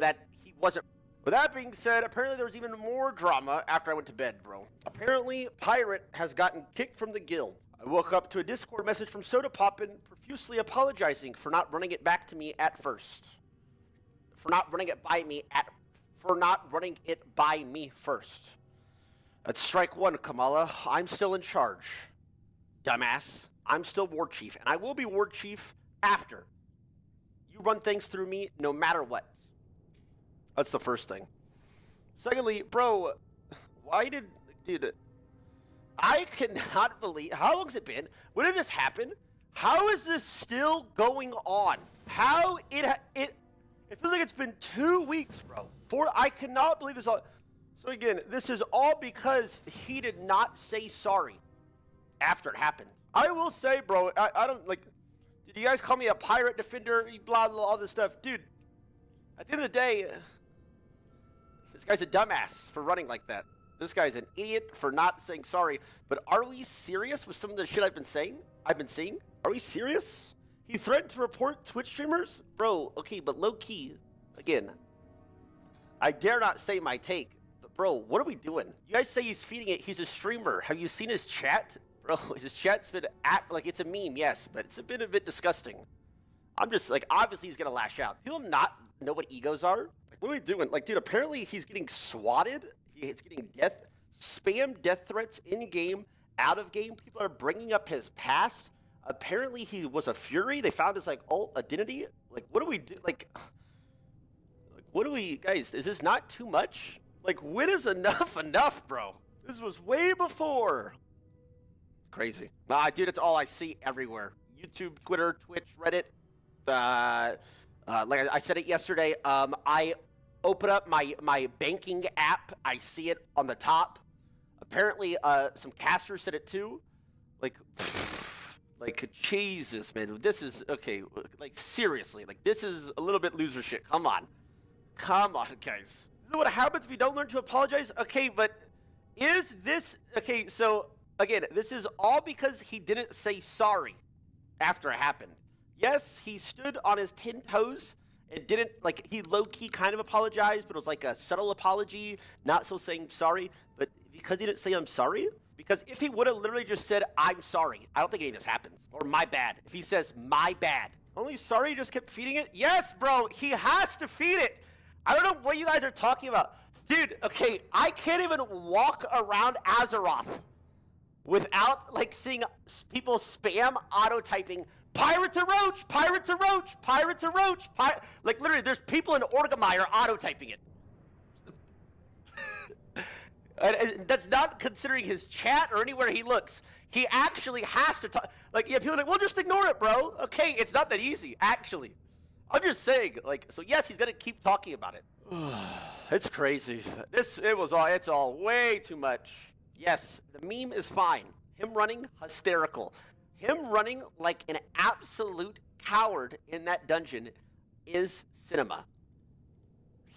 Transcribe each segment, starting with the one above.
that he wasn't. With that being said, apparently there was even more drama after I went to bed, bro. Apparently, Pirate has gotten kicked from the guild. I woke up to a Discord message from Soda Poppin profusely apologizing for not running it back to me at first. For not running it by me first. That's strike one, Kamala. I'm still in charge. Dumbass. I'm still War Chief, and I will be War Chief after. You run things through me no matter what. That's the first thing. Secondly, bro, dude, I cannot believe, how long has it been? When did this happen? How is this still going on? How it feels like it's been 2 weeks, bro. I cannot believe this all. So again, this is all because he did not say sorry after it happened. I will say, bro, I don't, like, did you guys call me a pirate defender, blah, blah, all this stuff? Dude, at the end of the day, this guy's a dumbass for running like that. This guy's an idiot for not saying sorry. But are we serious with some of the shit I've been seeing? Are we serious? He threatened to report Twitch streamers? Bro, okay, but low-key, again, I dare not say my take. But bro, what are we doing? You guys say he's feeding it. He's a streamer. Have you seen his chat? Bro, his chat's been like it's a meme, yes, but it's been a bit disgusting. I'm just like, obviously he's gonna lash out. People not know what egos are. Like, what are we doing? Like, dude, apparently he's getting swatted. He's getting spam death threats in game, out of game. People are bringing up his past. Apparently he was a Fury. They found his like alt identity. Like, what do we do? Like what do we, guys? Is this not too much? Like, when is enough enough, bro? This was way before. Crazy. Nah, dude, it's all I see everywhere. YouTube, Twitter, Twitch, Reddit. Like I said it yesterday, I open up my banking app. I see it on the top. Apparently, some casters said it too. Like, like, Jesus, man. This is, okay, like, seriously. Like, this is a little bit loser shit. Come on. Come on, guys. This is what happens if you don't learn to apologize? Okay, but is this, okay, so, again, this is all because he didn't say sorry after it happened. Yes, he stood on his 10 toes and didn't, like, he low-key kind of apologized, but it was like a subtle apology, not so saying sorry, but because he didn't say I'm sorry, because if he would have literally just said I'm sorry, I don't think any of this happens, or my bad. If he says my bad, only sorry just kept feeding it? Yes, bro, he has to feed it. I don't know what you guys are talking about. Dude, okay, I can't even walk around Azeroth without, like, seeing people spam auto-typing, Pirates a roach! Pirates a roach! Pirates a roach! Like, literally, there's people in Orgrimmar auto-typing it. And that's not considering his chat or anywhere he looks. He actually has to talk. Like, yeah, people are like, well, just ignore it, bro. Okay, it's not that easy, actually. I'm just saying, like, so yes, he's gonna keep talking about it. It's crazy. It's all way too much. Yes, the meme is fine. Him running, hysterical. Him running like an absolute coward in that dungeon is cinema.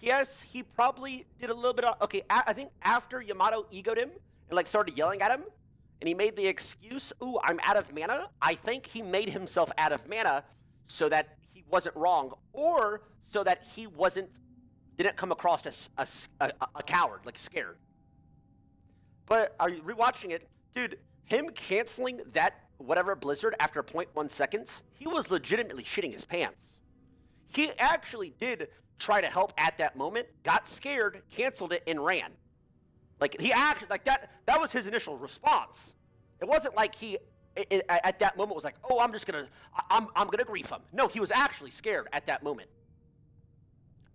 Yes, he probably did a little bit of, okay, I think after Yamato egoed him and like started yelling at him, and he made the excuse, ooh, I'm out of mana, I think he made himself out of mana so that he wasn't wrong, or so that he didn't come across as a coward, like scared. But are you rewatching it? Dude, him canceling that whatever blizzard after 0.1 seconds, he was legitimately shitting his pants. He actually did try to help at that moment, got scared, canceled it, and ran. Like, he actually, like, that was his initial response. It wasn't like he, at that moment, was like, oh, I'm gonna grief him. No, he was actually scared at that moment.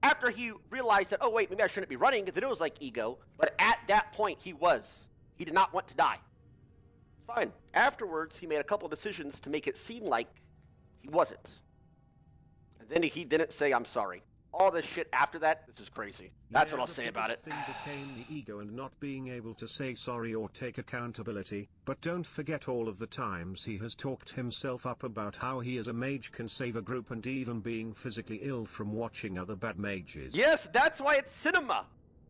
After he realized that, oh, wait, maybe I shouldn't be running, then it was like ego, but at that point, he did not want to die. It's fine. Afterwards, he made a couple decisions to make it seem like he wasn't. And then he didn't say, I'm sorry. All this shit after that, this is crazy. That's what I'll say about it. The thing became the ego and not being able to say sorry or take accountability, but don't forget all of the times he has talked himself up about how he as a mage can save a group and even being physically ill from watching other bad mages. Yes, that's why it's cinema.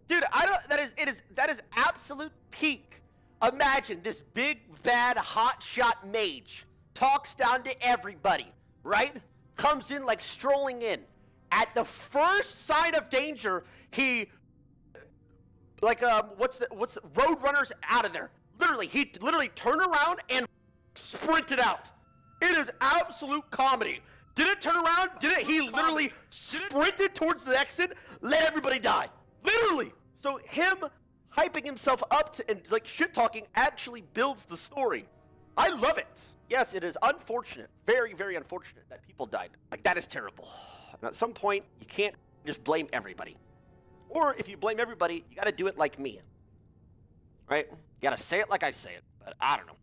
Dude, that is absolute peak. Imagine this big, bad, hotshot mage talks down to everybody, right? Comes in like strolling in. At the first sign of danger, he, like, what's the Roadrunner's out of there. Literally, he turned around and sprinted out. It is absolute comedy. Did it turn around? Did it? He literally sprinted towards the exit, let everybody die. Literally. So him hyping himself up to, and like shit talking actually builds the story. I love it. Yes, it is unfortunate, very, very unfortunate that people died. Like, that is terrible. And at some point, you can't just blame everybody. Or if you blame everybody, you gotta do it like me. Right? You gotta say it like I say it. But I don't know.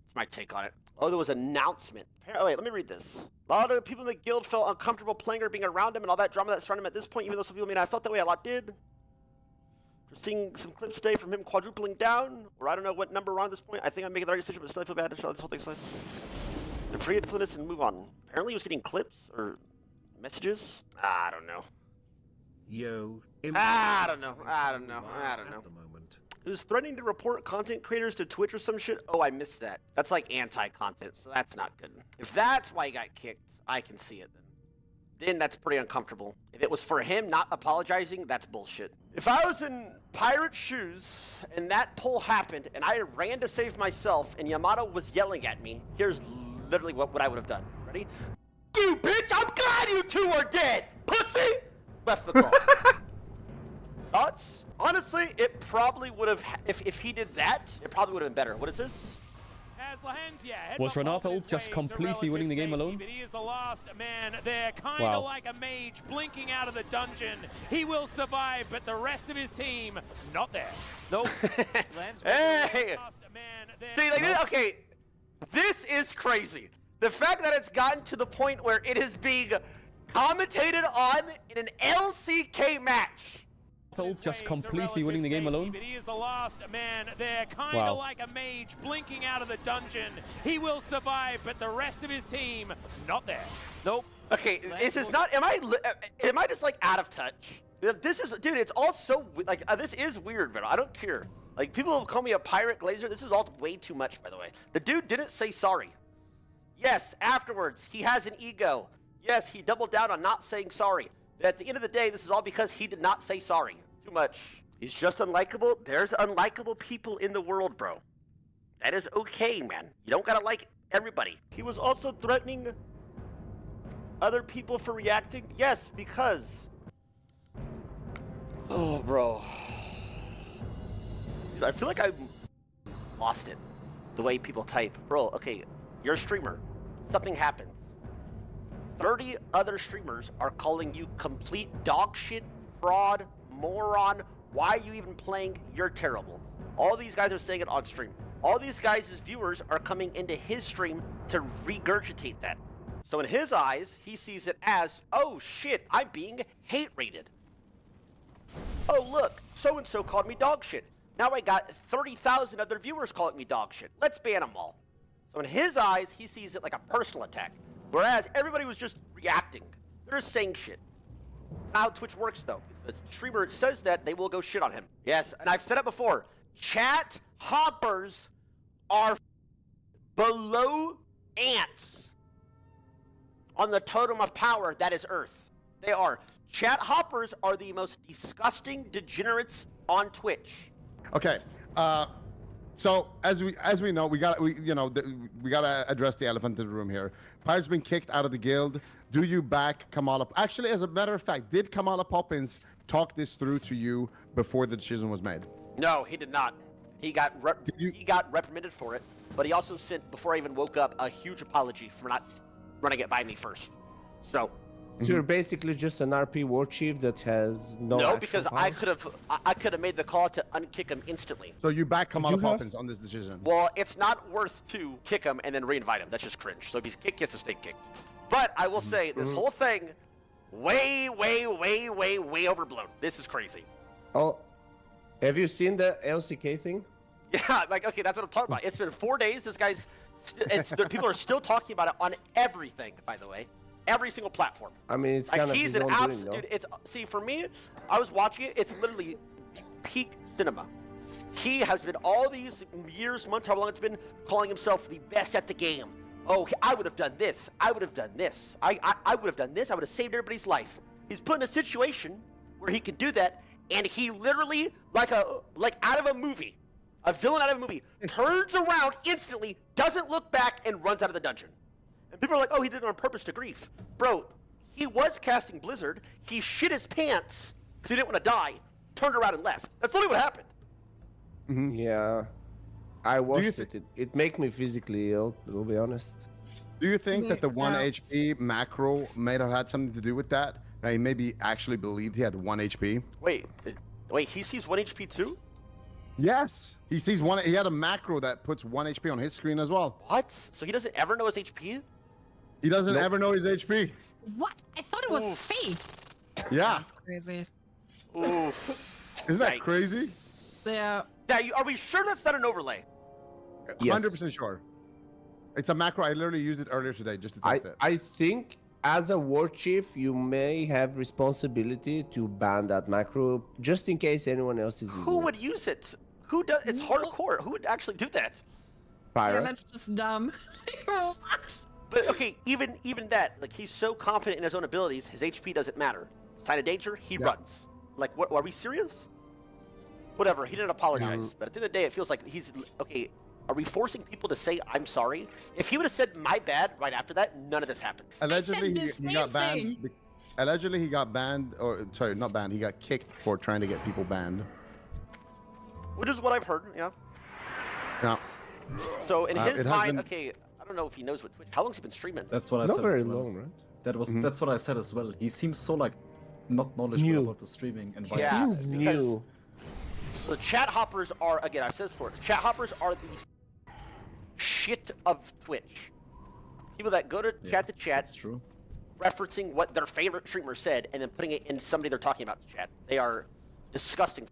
It's my take on it. Oh, there was an announcement. Oh, wait, let me read this. A lot of people in the guild felt uncomfortable playing or being around him and all that drama that surrounded him at this point, even though some people, I felt that way, a lot did. We're seeing some clips today from him quadrupling down, or I don't know what number we're on at this point. I think I'm making the right decision, but still I feel bad to show this whole thing slide. The forgetfulness and move on. Apparently he was getting clips or messages. I don't know. Yo. I don't know. It was threatening to report content creators to Twitch or some shit. Oh, I missed that. That's like anti-content, so that's not good. If that's why he got kicked, I can see it then. Then that's pretty uncomfortable. If it was for him not apologizing, that's bullshit. If I was in pirate shoes and that pull happened and I ran to save myself and Yamato was yelling at me, here's literally what I would have done. Ready? You bitch! I'm glad you two are dead! Pussy! Left the call. Thoughts? Honestly, it probably would have, if he did that, it probably would have been better. What is this? Was Renato just completely winning the game alone? But he is the last man there, kind of like a mage blinking out of the dungeon. He will survive, but the rest of his team, not there. Nope. Hey! See, like, okay, this is crazy. The fact that it's gotten to the point where it is being commentated on in an LCK match. Just completely winning the game alone. But he is the last man there, kind of like a mage blinking out of the dungeon. He will survive, but the rest of his team, not there. Nope. Okay, this is not. Am I just like out of touch? This is, dude. It's all so like this is weird, but I don't care. Like, people call me a pirate glazer. This is all way too much, by the way. The dude didn't say sorry. Yes, afterwards he has an ego. Yes, he doubled down on not saying sorry. But at the end of the day, this is all because he did not say sorry. Too much. He's just unlikable. There's unlikable people in the world, bro. That is okay, man. You don't gotta like everybody. He was also threatening other people for reacting. Yes, because. Oh, bro. Dude, I feel like I lost it. The way people type. Bro, okay, you're a streamer. Something happens. 30 other streamers are calling you complete dog shit, fraud, moron. Why are you even playing? You're terrible. All these guys are saying it on stream. All these guys' viewers are coming into his stream to regurgitate that. So in his eyes, he sees it as, oh shit, I'm being hate rated. Oh look, so-and-so called me dog shit. Now I got 30,000 other viewers calling me dog shit. Let's ban them all. So in his eyes, he sees it like a personal attack. Whereas everybody was just reacting. They're just saying shit. That's not how Twitch works, though. If a streamer says that, they will go shit on him. Yes, and I've said it before. Chat hoppers are below ants on the totem of power that is Earth. They are. Chat hoppers are the most disgusting degenerates on Twitch. Okay. So as we know, we gotta address the elephant in the room here. Pirate's been kicked out of the guild. Do you back Kamala? Actually, as a matter of fact, did Kamala Poppins talk this through to you before the decision was made? No, he did not. He got reprimanded for it, but he also sent, before I even woke up, a huge apology for not running it by me first. So you're basically just an RP war chief that has no. No, because I could have made the call to unkick him instantly. So you back Kamala Poppins on this decision? Well, it's not worth to kick him and then reinvite him. That's just cringe. So if he's kicked, he has to stay kicked. But I will say, this whole thing, way overblown. This is crazy. Oh, have you seen the LCK thing? Yeah, like, okay, that's what I'm talking about. It's been 4 days. This guy's, people are still talking about it on everything, by the way. Every single platform. I mean, it's kind of he's an absolute dude. It's, see, for me, I was watching it. It's literally peak cinema. He has been all these years, months, however long it's been, calling himself the best at the game. Oh, I would have done this. I would have done this. I would have done this. I would have saved everybody's life. He's put in a situation where he can do that, and he literally, like out of a movie, a villain out of a movie, turns around instantly, doesn't look back, and runs out of the dungeon. And people are like, oh, he did it on purpose to grief. Bro, he was casting Blizzard. He shit his pants because he didn't want to die, turned around and left. That's literally what happened. Mm-hmm. Yeah, I watched it. It made me physically ill, to be honest. Do you think that the 1 HP macro may have had something to do with that? That he maybe actually believed he had 1 HP? Wait, he sees 1 HP too? Yes. He sees one. He had a macro that puts 1 HP on his screen as well. What? So he doesn't ever know his HP? He doesn't ever know his HP. What? I thought it was fake. Yeah. That's crazy. Oof. Isn't that Yikes. crazy? Yeah. Are we sure that's not an overlay? Yes. 100% sure. It's a macro. I literally used it earlier today just to test it. I think as a war chief, you may have responsibility to ban that macro just in case anyone else is using Who it. would use it? Who does? It's hardcore. Who would actually do that? Pirate? Yeah, that's just dumb. What? But okay, even that, like he's so confident in his own abilities, his HP doesn't matter. Sign of danger, he runs. Like, what? Are we serious? Whatever. He didn't apologize. But at the end of the day, it feels like he's okay. Are we forcing people to say I'm sorry? If he would have said my bad right after that, none of this happened. Allegedly, the he got same banned. thing. Allegedly, he got banned, or sorry, not banned. He got kicked for trying to get people banned. Which is what I've heard. Yeah. Yeah. So in his it has mind, been- okay, I don't know if he knows what Twitch. How long's he been streaming? That's what I Not said very as well. long, right? That was that's what I said as well. He seems so like not knowledgeable New. about the streaming and He Yeah, seems it's new. The chat hoppers are, again, I've said this before, chat hoppers are these shit of Twitch. People that go to chat to chat, That's true. referencing what their favorite streamer said, and then putting it in somebody they're talking about to chat. They are disgusting.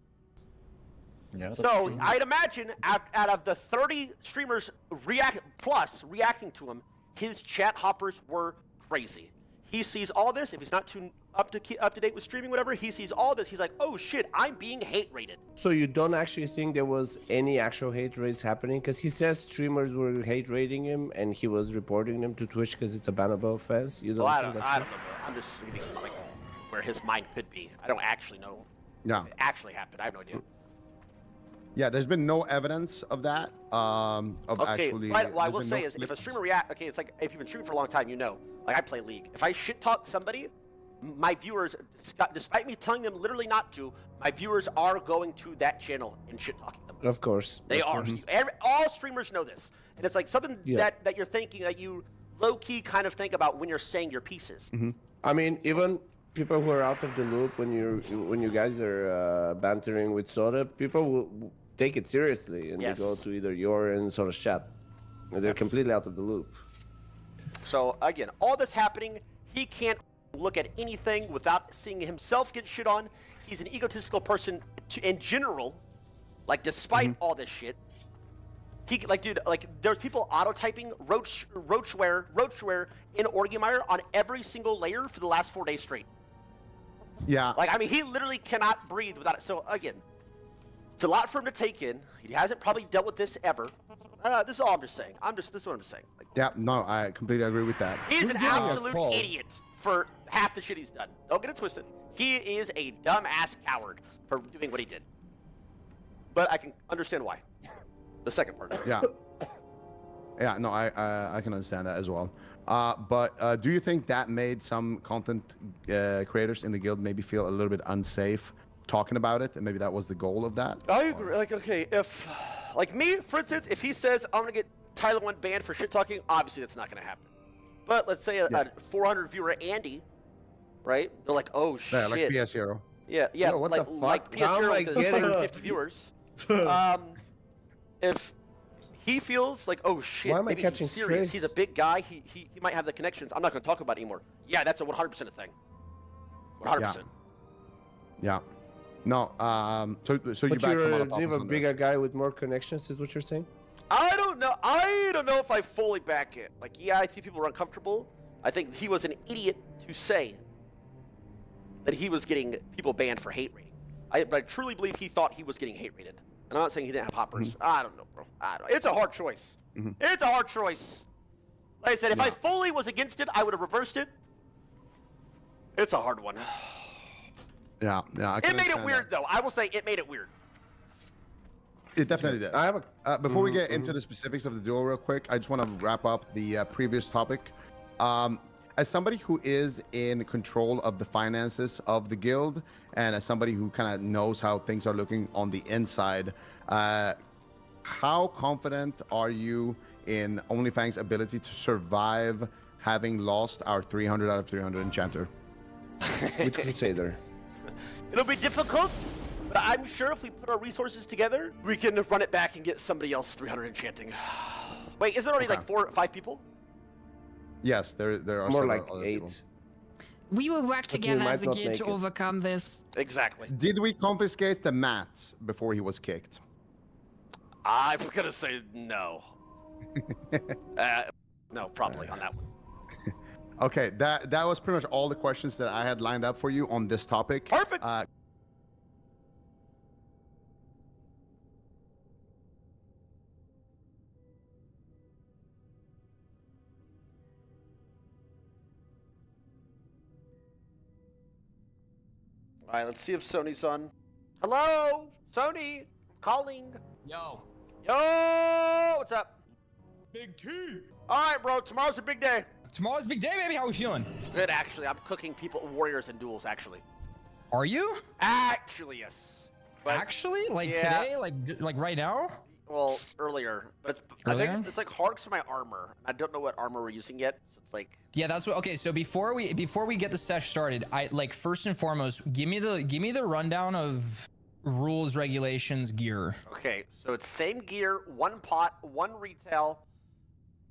Yeah. That's So true. I'd imagine out of the 30 streamers reacting to him, his chat hoppers were crazy. He sees all this. If he's not too up to date with streaming, whatever, he sees all this. He's like, oh shit, I'm being hate rated. So you don't actually think there was any actual hate raids happening? Because he says streamers were hate raiding him and he was reporting them to Twitch because it's a bannable offense. You don't Well, I think don't that's know. I'm just thinking like where his mind could be. I don't actually know. Yeah. It actually happened. I have no idea. Yeah. There's been no evidence of that. Of Okay, actually. what I there's will been say no is if a clips. streamer react, okay, it's like if you've been streaming for a long time, you know. Like I play League. If I shit talk somebody, my viewers, despite me telling them literally not to, my viewers are going to that channel and shit talking them. Of course. They of are. course. All streamers know this, and it's like something Yeah. that you're thinking that you low key kind of think about when you're saying your pieces. I mean, even people who are out of the loop when you guys are bantering with Soda, people will take it seriously and Yes. they go to either your and Soda's chat. And they're completely out of the loop. So again, all this happening, he can't look at anything without seeing himself get shit on. He's an egotistical person in general. Like despite all this shit, he there's people auto typing roachware in Orgymire on every single layer for the last 4 days straight. Yeah. Like I mean, he literally cannot breathe without it. So again, it's a lot for him to take in. He hasn't probably dealt with this ever. This is all I'm just saying. This is what I'm just saying. Like, Yeah. No, I completely agree with that. he's an getting a absolute call? idiot for half the shit he's done. Don't get it twisted. He is a dumbass coward for doing what he did. But I can understand why. The second part. Yeah. Yeah. No, I can understand that as well. But do you think that made some content creators in the guild maybe feel a little bit unsafe talking about it, and maybe that was the goal of that? I agree. Like, okay, if, like me, for instance, if he says I'm gonna get Tyler 1 banned for shit talking, obviously that's not gonna happen. But let's say a 400 viewer Andy, right? They're like, oh shit. Yeah, like PS Hero. Yeah, Yo, what the like fuck? PS How am Hero I with the getting- 150 viewers. If he feels like, oh shit, Why am I maybe catching he's serious. strays? He's a big guy. He might have the connections. I'm not gonna talk about it anymore. Yeah, that's a 100% a thing. 100%. Yeah. No. So you But back you're Kamala a Papas even on bigger this. guy with more connections, is what you're saying? I don't know if I fully back it. Like, yeah, I think people are uncomfortable. I think he was an idiot to say that he was getting people banned for hate rating. But I truly believe he thought he was getting hate rated. And I'm not saying he didn't have hoppers. I don't know, bro. It's a hard choice. It's a hard choice. Like I said, if I fully was against it, I would have reversed it. It's a hard one. Yeah, I It can made it understand weird, that. though. I will say it made it weird. It definitely did. I have a before we get into the specifics of the duel real quick, I just want to wrap up the previous topic. As somebody who is in control of the finances of the guild, and as somebody who kind of knows how things are looking on the inside, how confident are you in OnlyFang's ability to survive having lost our 300 out of 300 enchanter? Which Crusader? It'll be difficult, but I'm sure if we put our resources together, we can run it back and get somebody else 300 enchanting. Wait, is there already like 4 or 5 people? Yes, there are More several like other 8. people. We will work But we together might as a not guild make to it. overcome this. Exactly. Did we confiscate the mats before he was kicked? I'm gonna say no. No, probably on that one. Okay, that was pretty much all the questions that I had lined up for you on this topic. Perfect. All right, let's see if Sony's on. Hello, Sony, calling. Yo. Yo, what's up? Big T. All right, bro. Tomorrow's a big day. Tomorrow's a big day, baby. How we feeling? Good, actually. I'm cooking people, warriors, and duels. Actually. Are you? Actually, yes. But, Actually? Like yeah. today? Like right now? Well, earlier. But I Earlier? think it's like hard for my armor. I don't know what armor we're using yet. So it's like. Yeah, that's what. Okay, so before we get the sesh started, I like first and foremost, give me the rundown of rules, regulations, gear. Okay, so it's same gear, 1 pot, 1 retail.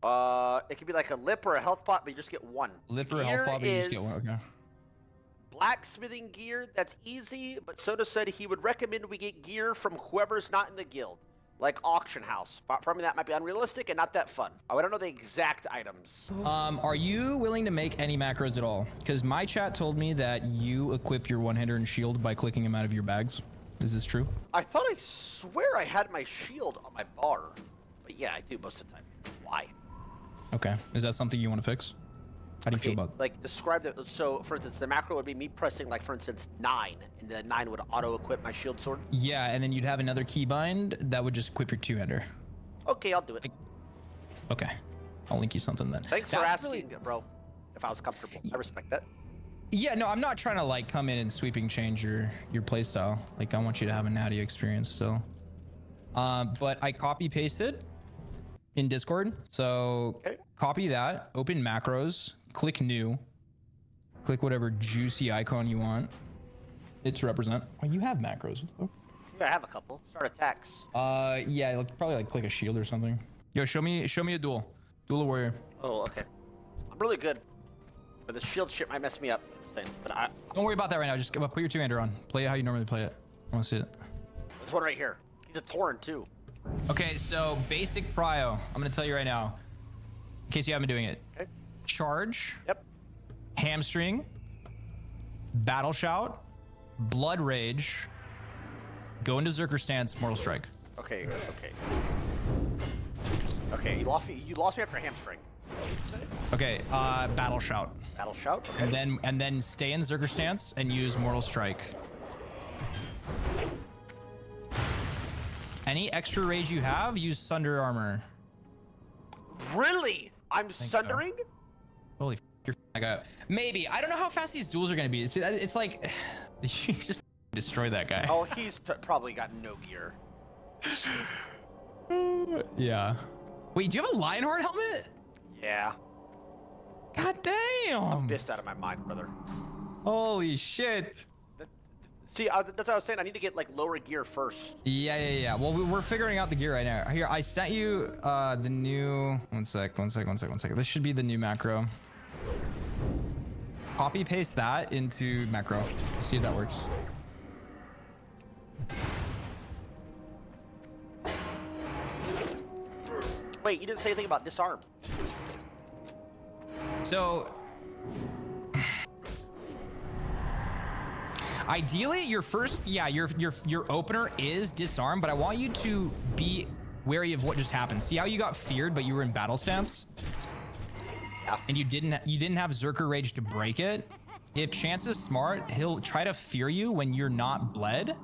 It could be like a lip or a health pot, but you just get 1. Lip or health pot, but you just get one. Okay. Blacksmithing gear, that's easy, but Soda said he would recommend we get gear from whoever's not in the guild, like auction house. But for me, that might be unrealistic and not that fun. Oh, I don't know the exact items. Are you willing to make any macros at all? Because my chat told me that you equip your one-hitter and shield by clicking them out of your bags. Is this true? I thought I swear I had my shield on my bar, but yeah, I do most of the time. Why? Okay. Is that something you want to fix? How do you feel about? Like, describe it. So, for instance, the macro would be me pressing, like, for instance, 9, and then 9 would auto-equip my shield sword. Yeah, and then you'd have another keybind that would just equip your two-hander. Okay, I'll do it. Okay. I'll link you something then. Thanks for asking, bro. If I was comfortable. I respect that. Yeah, no, I'm not trying to, like, come in and sweeping change your playstyle. Like, I want you to have a natty experience still. But I copy-pasted in Discord. So, copy that, open macros, click new, click whatever juicy icon you want it to represent. Oh, you have macros. Yeah, I have a couple. Start attacks. Yeah, like, probably like click a shield or something. Yo, show me a duel. Duel a warrior. Oh, okay. I'm really good. But the shield shit might mess me up. But Don't worry about that right now. Just put your two-hander on. Play it how you normally play it. I want to see it. There's one right here. He's a Tauren, too. Okay, so basic prio. I'm going to tell you right now, in case you haven't been doing it. Okay. Charge. Yep. Hamstring. Battle shout. Blood rage. Go into Zerker stance. Mortal strike. Okay, okay. Okay, you lost me after hamstring. Okay, battle shout. Battle shout, okay. And then stay in Zerker stance and use mortal strike. Any extra rage you have, use Sunder Armor. Really? I'm sundering? So. Holy f***, you're f***ing up. Maybe. I don't know how fast these duels are going to be. It's like, you just destroy that guy. Oh, he's probably got no gear. Yeah. Wait, do you have a Lionheart helmet? Yeah. God damn. I'm pissed out of my mind, brother. Holy shit. See, that's what I was saying. I need to get, like, lower gear first. Yeah. Well, we're figuring out the gear right now. Here, I sent you the new... One sec. This should be the new macro. Copy paste that into macro. See if that works. Wait, you didn't say anything about disarm. So... Ideally, your first, your opener is disarm, but I want you to be wary of what just happened. See how you got feared, but you were in battle stance? Yeah. And you didn't have Zerker Rage to break it? if Chance is smart, he'll try to fear you when you're not bled,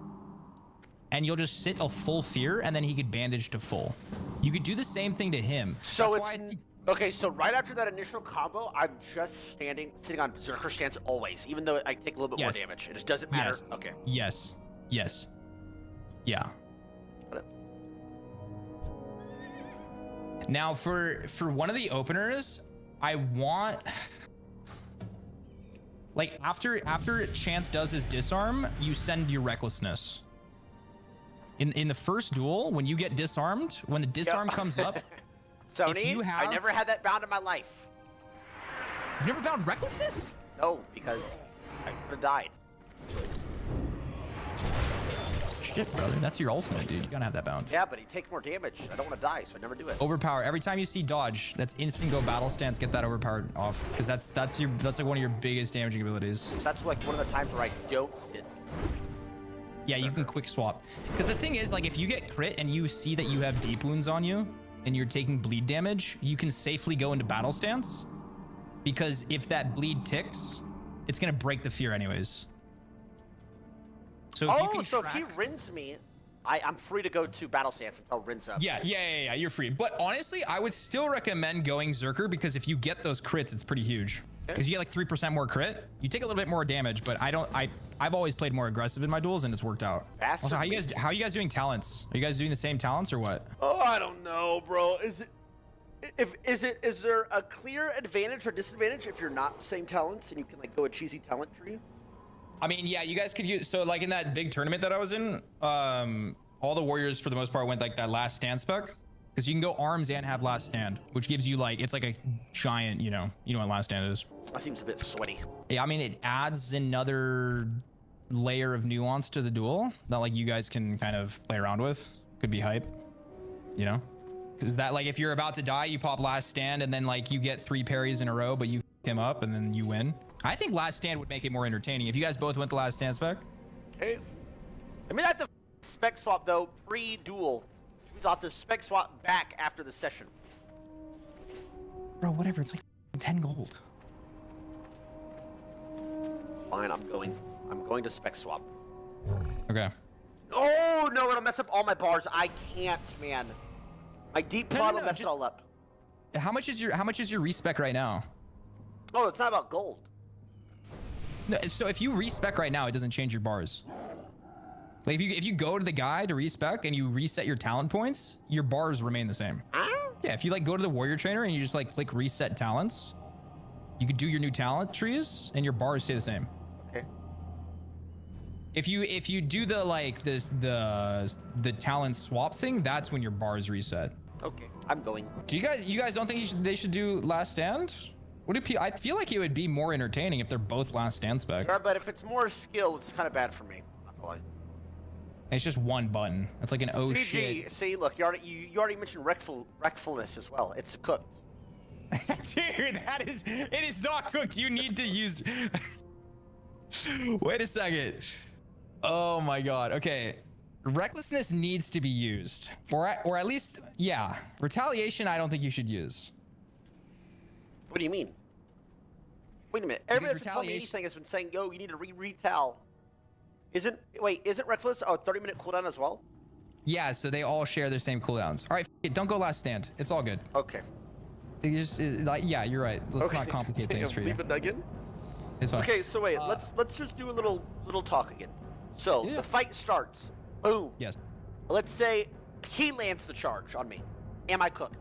and you'll just sit a full fear, and then he could bandage to full. You could do the same thing to him. So That's it's why okay. So right after that initial combo, I'm just sitting on Berserker stance always, even though I take a little bit more damage. It just doesn't matter. Yes. Okay. Yes. Yes. Yeah. Got it. Now for one of the openers, I want like after Chance does his disarm, you send your recklessness. In the first duel, when you get disarmed, when the disarm comes up, Sony, I never had that bound in my life. You never bound recklessness? No, because I would have died. Shit, brother, that's your ultimate, dude. You gotta have that bound. Yeah, but he takes more damage. I don't want to die, so I never do it. Overpower. Every time you see dodge, that's instant go battle stance. Get that overpowered off, because that's like one of your biggest damaging abilities. So that's like one of the times where I don't sit. Yeah, you can quick swap. Because the thing is, like, if you get crit and you see that you have deep wounds on you and you're taking bleed damage, you can safely go into battle stance. Because if that bleed ticks, it's gonna break the fear anyways. So if you can if he rins me, I'm free to go to battle stance until rins up. Yeah, you're free. But honestly, I would still recommend going Zerker, because if you get those crits, it's pretty huge. Because you get like 3% more crit. You take a little bit more damage, but I've always played more aggressive in my duels, and it's worked out. Also, how you guys doing talents? Are you guys doing the same talents or what? Oh, I don't know, bro. Is there a clear advantage or disadvantage if you're not the same talents and you can like go a cheesy talent tree? I mean, yeah, you guys could use, so like in that big tournament that I was in, all the warriors for the most part went like that last stand spec, because you can go arms and have last stand, which gives you like, it's like a giant, you know what last stand is. That seems a bit sweaty. Yeah, I mean, it adds another layer of nuance to the duel that like you guys can kind of play around with. Could be hype, you know? Because that, like, if you're about to die, you pop last stand, and then like you get 3 parries in a row, but you f him up and then you win. I think last stand would make it more entertaining if you guys both went the last stand spec. Okay. I mean, I have to spec swap though pre-duel. Which means I'll have to spec swap back after the session. Bro, whatever. It's like 10 gold. Fine, I'm going to spec swap. Okay. Oh no, it'll mess up all my bars. I can't, man. My deep pot will mess it all up. How much is your respec right now? Oh, it's not about gold. No, so if you respec right now, it doesn't change your bars. Like if you go to the guy to respec and you reset your talent points, your bars remain the same. Huh? Yeah, if you like go to the warrior trainer and you just like click reset talents, you could do your new talent trees and your bars stay the same. Okay. If you do the like the talent swap thing, that's when your bars reset. Okay, I'm going. Do you guys don't think they should do last stand? I feel like it would be more entertaining if they're both last stand spec. Yeah, but if it's more skill, it's kind of bad for me. Not gonna lie. It's just one button. It's like an oh GG. shit. See, look, you already mentioned wreckfulness as well. It's cooked. Dude, it is not cooked. You need to use. Wait a second. Oh my god. Okay. Recklessness needs to be used, or at least, yeah. Retaliation, I don't think you should use. What do you mean? Wait a minute. Everybody that's told me anything has been saying, yo, you need to retal. Isn't Reckless a 30-minute cooldown as well? Yeah, so they all share their same cooldowns. All right, don't go last stand. It's all good. Okay. Yeah, you're right. Let's not complicate things for you. Leave it again? It's fine. Okay, so wait, let's just do a little talk again. So the fight starts. Boom. Yes. Let's say he lands the charge on me. Am I cooked?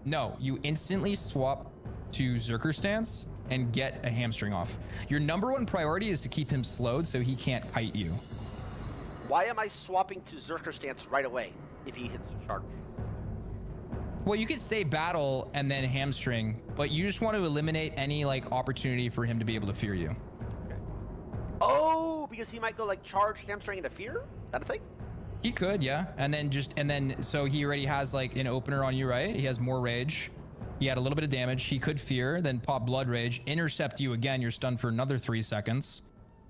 No, you instantly swap to Zerker stance and get a hamstring off. Your #1 priority is to keep him slowed so he can't kite you. Why am I swapping to Zerker stance right away if he hits the charge? Well, you could stay battle and then hamstring, but you just want to eliminate any like opportunity for him to be able to fear you. Okay. Oh, because he might go like charge, hamstring, and a fear? Is that a thing? He could, yeah. And then so he already has like an opener on you, right? He has more rage. He had a little bit of damage. He could fear, then pop blood rage, intercept you again. You're stunned for another 3 seconds.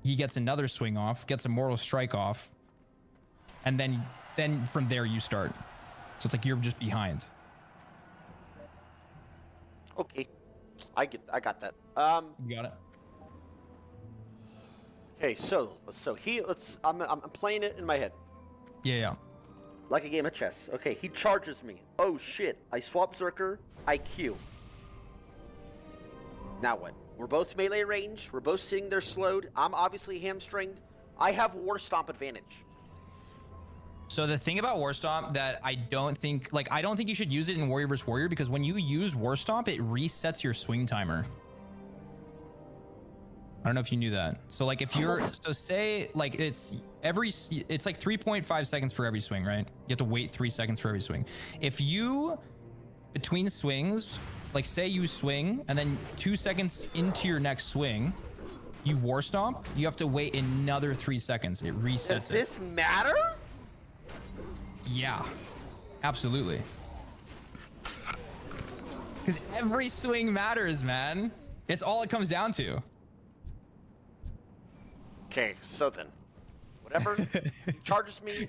He gets another swing off, gets a mortal strike off, and then from there you start. So it's like you're just behind. Okay, I got that. You got it. Okay, so I'm playing it in my head Yeah. like a game of chess. Okay, he charges me. Oh shit! I swap Zerker. I Q. Now what? We're both melee range. We're both sitting there slowed. I'm obviously hamstringed. I have War Stomp advantage. So the thing about War Stomp that I don't think you should use it in Warrior vs. Warrior, because when you use War Stomp, it resets your swing timer. I don't know if you knew that. So like if you're, so say like it's like 3.5 seconds for every swing, right? You have to wait 3 seconds for every swing. If you, between swings, like say you swing and then 2 seconds into your next swing, you War Stomp, you have to wait another 3 seconds. It resets it. Does this matter? Yeah, absolutely. Because every swing matters, man. It's all it comes down to. Okay, so then, whatever he charges me.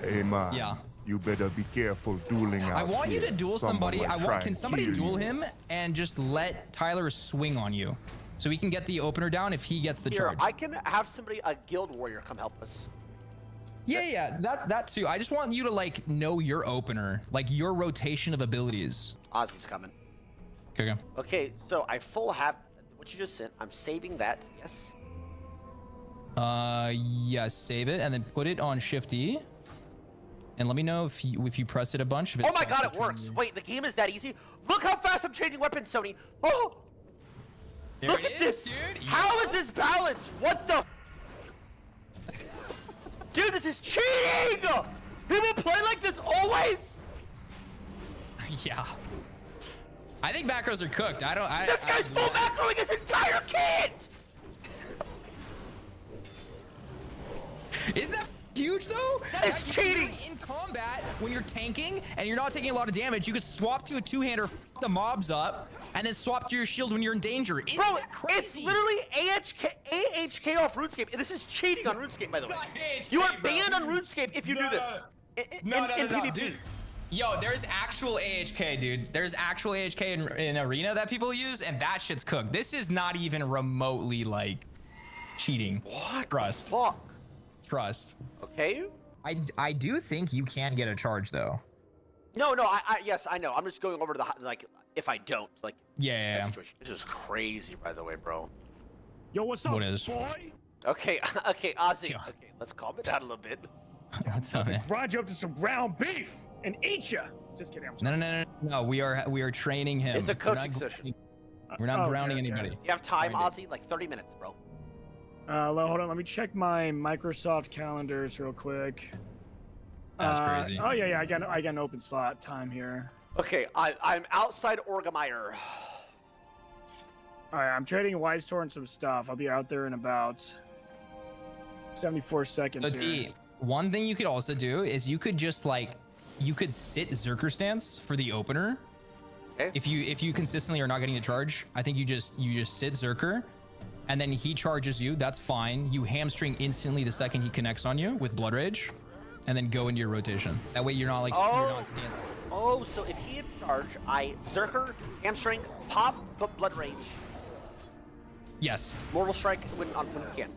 Hey man, Yeah. you better be careful dueling out I want you here. to duel Someone somebody. will try Can and somebody kill duel you. him and just let Tyler swing on you, so we can get the opener down if he gets the Here, charge. I can have somebody, a guild warrior, come help us. Yeah, that too. I just want you to like know your opener, like your rotation of abilities. Ozzy's coming. Okay. Okay, so I full have what you just sent. I'm saving that. Yes. Yeah, save it and then put it on Shift E. And let me know if you press it a bunch. If it Oh my stops god, it returning works. you. Wait, the game is that easy. Look how fast I'm changing weapons, Sony. Oh, There look it at is, this. dude. How is this balanced? What the? Dude, this is cheating. People play like this always. Yeah. I think macros are cooked. This guy's full macroing his entire kit. Isn't that huge though? That is Now, you cheating. can do it in combat, when you're tanking and you're not taking a lot of damage, you could swap to a two-hander, f the mobs up, and then swap to your shield when you're in danger. Isn't Bro, that crazy? it's literally AHK off RuneScape. This is cheating on RuneScape, by the way. It's not AHK, You are bro. banned on RuneScape if you do this. In PvP. Dude. Yo, there's actual AHK, dude. There's actual AHK in Arena that people use, and that shit's cooked. This is not even remotely, like, cheating. What? Trust. Fuck. Trust. Okay. I do think you can get a charge, though. No, yes, I know. I'm just going over to the, like, if I don't, like, Yeah. that situation. This is crazy, by the way, bro. Yo, what's up, What is? boy? Okay, okay, Ozzy. Yeah. Okay, let's calm it down a little bit. What's up, man? Grind you up to some ground beef and eat ya. Just kidding. I'm sorry. No. We are training him. It's a We're not coaching gr- session. We're not Okay, grounding okay. anybody. You have time, Grind Ozzy? Like 30 minutes, bro. Hold on. Let me check my Microsoft calendars real quick. That's crazy. Oh yeah. I got an open slot time here. Okay, I'm outside Orgamire. All right, I'm trading Wise Tor and some stuff. I'll be out there in about 74 seconds. So here. T, one thing you could also do is you could just you could sit Zerker stance for the opener. Okay. If you consistently are not getting the charge, I think you just sit Zerker, and then he charges you. That's fine. You hamstring instantly the second he connects on you with Blood Rage, and then go into your rotation. That way you're not you're not stance. Oh, so if he in charge, I Zerker, hamstring, pop, but Blood Rage. Yes. Mortal Strike when we can.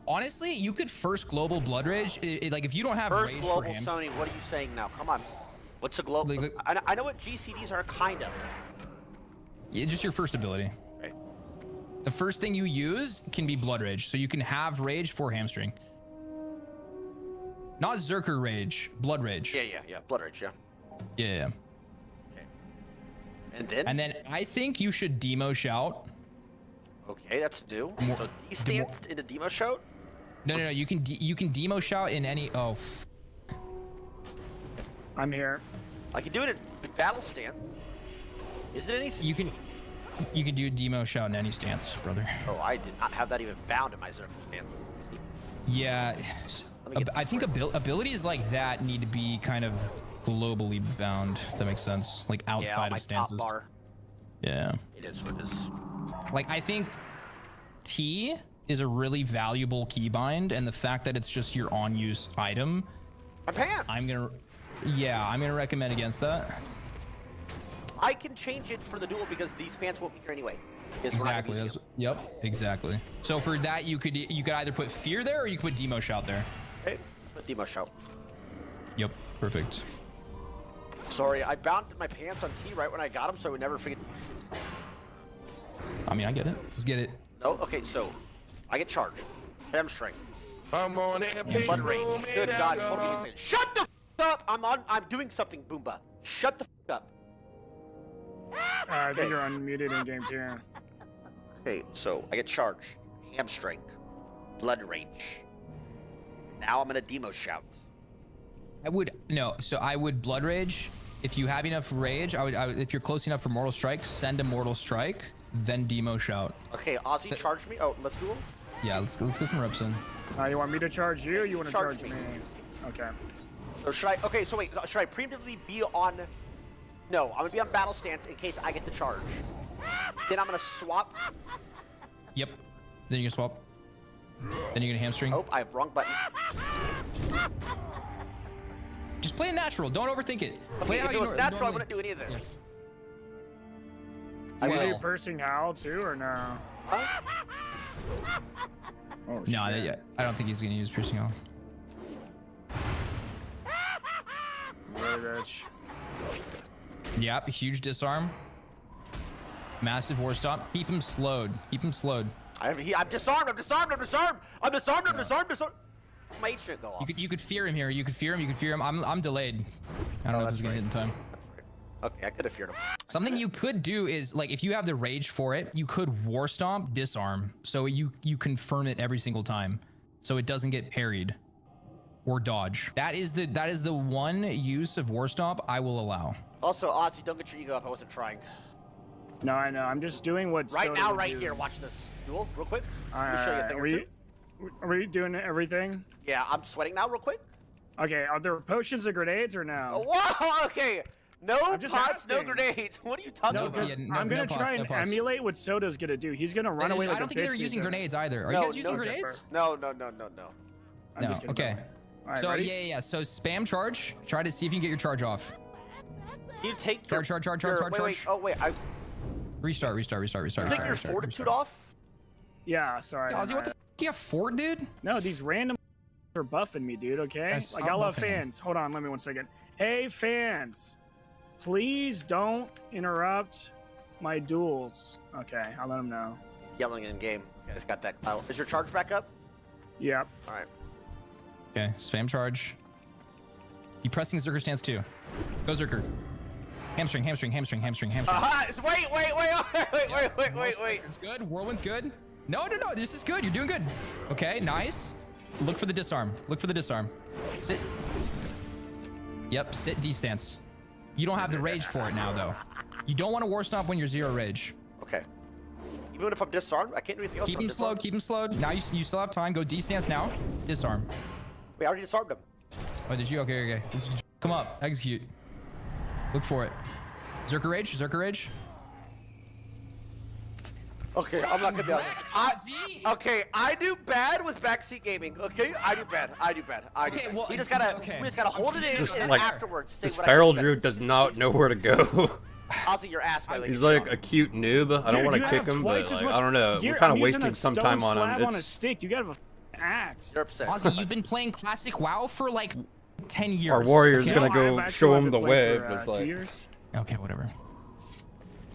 Honestly, you could first global Blood Rage. Like if you don't have First rage global for him, Sony, what are you saying now? Come on. What's a global? Like- I know what GCDs are, kind of. yeah, just your first ability. Okay. The first thing you use can be Blood Rage, so you can have Rage for hamstring. Not Zerker Rage, Blood Rage. Yeah. Blood Rage, yeah. Yeah. Okay. And then? And then I think you should demo shout. Okay, that's new. So D-stanced into demo shout? No. You can demo shout in any. Oh. I'm here. I can do it in battle stance. Is it any? You can do demo shout in any stance, brother. Oh, I did not have that even bound in my Zerker stance. Yeah. Let me get I think abilities like that need to be kind of globally bound. If that makes sense. Like outside my of stances. top bar. Yeah. It is what it is. Like I think T is a really valuable keybind, and the fact that it's just your on-use item, My pants! I'm gonna recommend against that. I can change it for the duel because these pants won't be here anyway. Exactly. Yep. Exactly. So for that, you could either put fear there or you could put demo shout there. Okay, put demo shout. Yep. Perfect. Sorry, I bound my pants on T right when I got him, so I would never forget. I mean, I get it. Let's get it. No, okay, so I get charged. Hamstring. I'm on it. Blood rage. Good God, hold me a second. Shut the f up! I'm doing something, Boomba. Shut the f up. I think you're unmuted in game 2. Okay, so I get charged. Hamstring. Blood rage. Now I'm gonna demo shout. I would blood rage. If you have enough rage, I would if you're close enough for mortal strike, send a mortal strike, then demo shout. Okay, Ozzy charge me. Oh, let's do him. Yeah, let's get some reps in. You want me to charge you? Or you want to charge me? Okay. So should I? Okay, so wait, should I preemptively be on? No, I'm gonna be on battle stance in case I get the charge. Then I'm gonna swap. Yep. Then you can swap. Then you're gonna hamstring. Oh, I have wrong button. Just play it natural. Don't overthink it. Okay, if it was natural, I wouldn't do any of this. Yeah. Are you pursing Hal too, or no? Huh? Oh, no, shit. I don't think he's gonna use piercing off. Bitch. Yep, huge disarm. Massive war stop. Keep him slowed. Keep him slowed. I'm disarmed. I'm disarmed. I'm disarmed. I'm disarmed. I'm disarmed. Disarmed. My H shouldn't go off. You could fear him here. You could fear him. You could fear him. I'm delayed. I don't know if this is gonna hit in time. Okay, I could have feared him. Something you could do is, like, if you have the rage for it, you could war stomp disarm, so you confirm it every single time, so it doesn't get parried or dodge. That is the one use of war stomp I will allow. Also, Ozzy, don't get your ego up. I wasn't trying. No, I know. I'm just doing what. Right Soda now, would right do. here. Watch this. Duel, real quick. All Let me show you a right. thing or two. Are we doing everything? Yeah, I'm sweating now, real quick. Okay. Are there potions or grenades or no? Oh, whoa. Okay. No I'm just pots, no asking. grenades. What are you talking No, about? I'm gonna try and emulate what Soda's gonna do. He's gonna run away like I don't a think they're bitch using these grenades either. Are No, you guys using no, grenades? No. I'm just kidding, Okay. All right, So ready? yeah. So spam charge. Try to see if you can get your charge off. You take Charge. Wait. Oh wait. I Restart. take your restart. fortitude off. Yeah. Sorry. Ozzy, what the f? You have fort, dude? No, these random are buffing me, dude. Okay. Guys, Like stop I love buffing fans. Hold on. Let me 1 second. Hey fans, please don't interrupt my duels. Okay, I'll let them know. Yelling in game. I just got that. Is your charge back up? Yep. All right. Okay, spam charge. You pressing Zerker stance too. Go Zerker. Hamstring. Aha! Wait. It's good. Whirlwind's good. No. This is good. You're doing good. Okay, nice. Look for the disarm. Sit. Yep, sit D stance. You don't have the rage for it now, though. You don't want to war stomp when you're 0 rage. Okay. Even if I'm disarmed, I can't do anything else. Keep him slowed. Now you still have time. Go D stance now. Disarm. Wait, I already disarmed him. Oh, did you? Okay. Come up. Execute. Look for it. Zerker rage. Okay, I'm not gonna be honest. I do bad with backseat gaming. Okay, I do bad. Okay, well, we just gotta hold it in Just and like, afterwards say this what feral I do druid does not know where to go. I'll see your ass by He's like a cute noob. I don't want to kick him, but like, I don't know. We're kind of wasting some time on him. On a stick. You gotta have an axe. You're upset. Ozzy, you've been playing classic WoW for like 10 years. Our warrior's okay? gonna go show him the way. It's like, 2 years. Okay, whatever.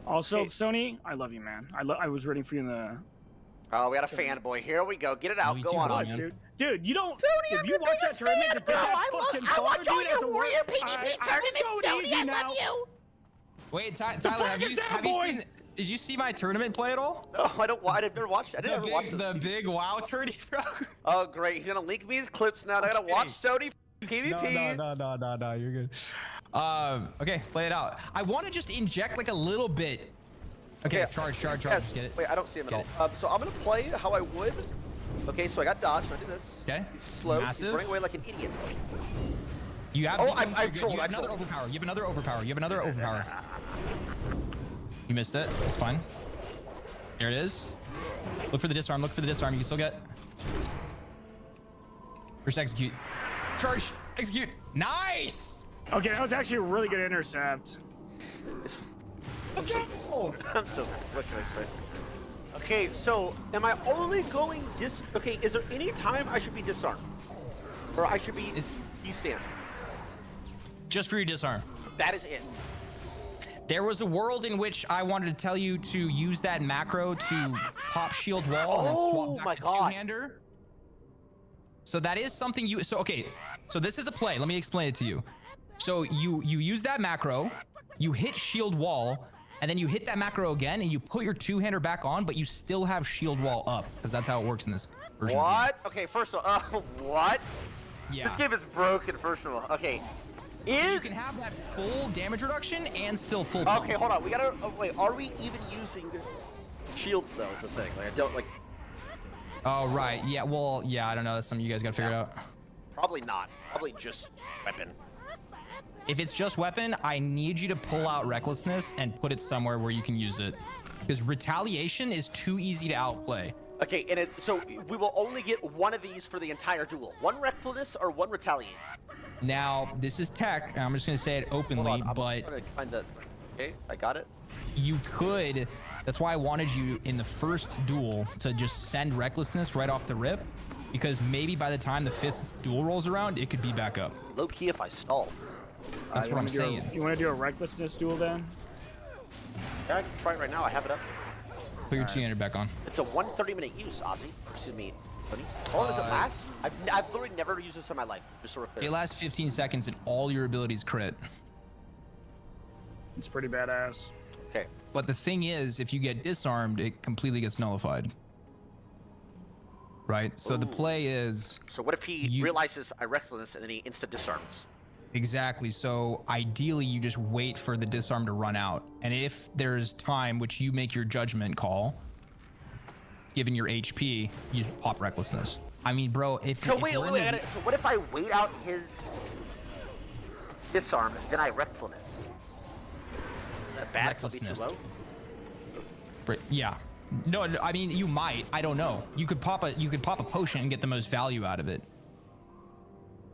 Also, Sony, I love you, man. I was rooting for you in the. Oh, we got a fanboy. Here we go. Get it out. Go on, dude. Dude, you don't. Sony, if you watch that tournament, to get that fucking I watch all your dude, warrior PvP tournaments, Sony. I love you. Wait, Tyler, did you see my tournament play at all? No, I don't. I've never watched. I didn't ever watch the big WoW tourney, bro. Oh, great. He's gonna link me his clips now. I gotta watch Sony PvP. No, you're good. Okay, play it out. I want to just inject like a little bit. Okay, charge. Yes. Get it. Wait, I don't see him at all. So I'm gonna play how I would. Okay, so I got dodge. I do this. Okay. He's slow. Massive. He's running away like an idiot. You have. Oh, I trolled. You have another overpower. You have another overpower. You missed it. It's fine. There it is. Look for the disarm. You can still get. First execute. Charge. Execute. Nice. Okay, that was actually a really good intercept. Let's go. I'm so. What can I say? Okay, so am I only going Okay, is there any time I should be disarmed? Or I should be desand? Just for your disarm. That is it. There was a world in which I wanted to tell you to use that macro to pop shield wall and then swap back to two-hander. So that is something you, so okay, so this is a play. Let me explain it to you. So you use that macro, you hit shield wall, and then you hit that macro again and you put your two-hander back on, but you still have shield wall up, because that's how it works in this version. What? Okay, first of all, what? Yeah. This game is broken, first of all. Okay. So you can have that full damage reduction and still full pump. Okay, hold on. We gotta, wait, are we even using shields though is the thing? Like, I don't like. Oh, right. Yeah, well, yeah, I don't know. That's something you guys gotta figure out. Probably not. Probably just weapon. If it's just weapon, I need you to pull out recklessness and put it somewhere where you can use it. Because retaliation is too easy to outplay. Okay, and so we will only get one of these for the entire duel. One recklessness or one retaliate. Now, this is tech, and I'm just gonna say it openly, but I'm gonna find the. Okay, I got it. You could. That's why I wanted you in the first duel to just send recklessness right off the rip, because maybe by the time the 5th duel rolls around, it could be back up. Low key if I stall. That's what I'm saying. You want to do a recklessness duel then? Yeah, I can try it right now. I have it up. Put your two-hander back on. It's a 130-minute use, Ozzy. Excuse me, buddy. How long does it last? I've literally never used this in my life. Just sort of clear. It lasts 15 seconds and all your abilities crit. It's pretty badass. Okay. But the thing is, if you get disarmed, it completely gets nullified. Right? So the play is... So what if he realizes I recklessness and then he instant disarms? Exactly. So ideally, you just wait for the disarm to run out. And if there's time, which you make your judgment call, given your HP, you pop recklessness. I mean, bro, if... So wait, so what if I wait out his disarm, then I recklessness? That bad will be too low? Yeah. No, I mean, you might. I don't know. You could pop a potion and get the most value out of it.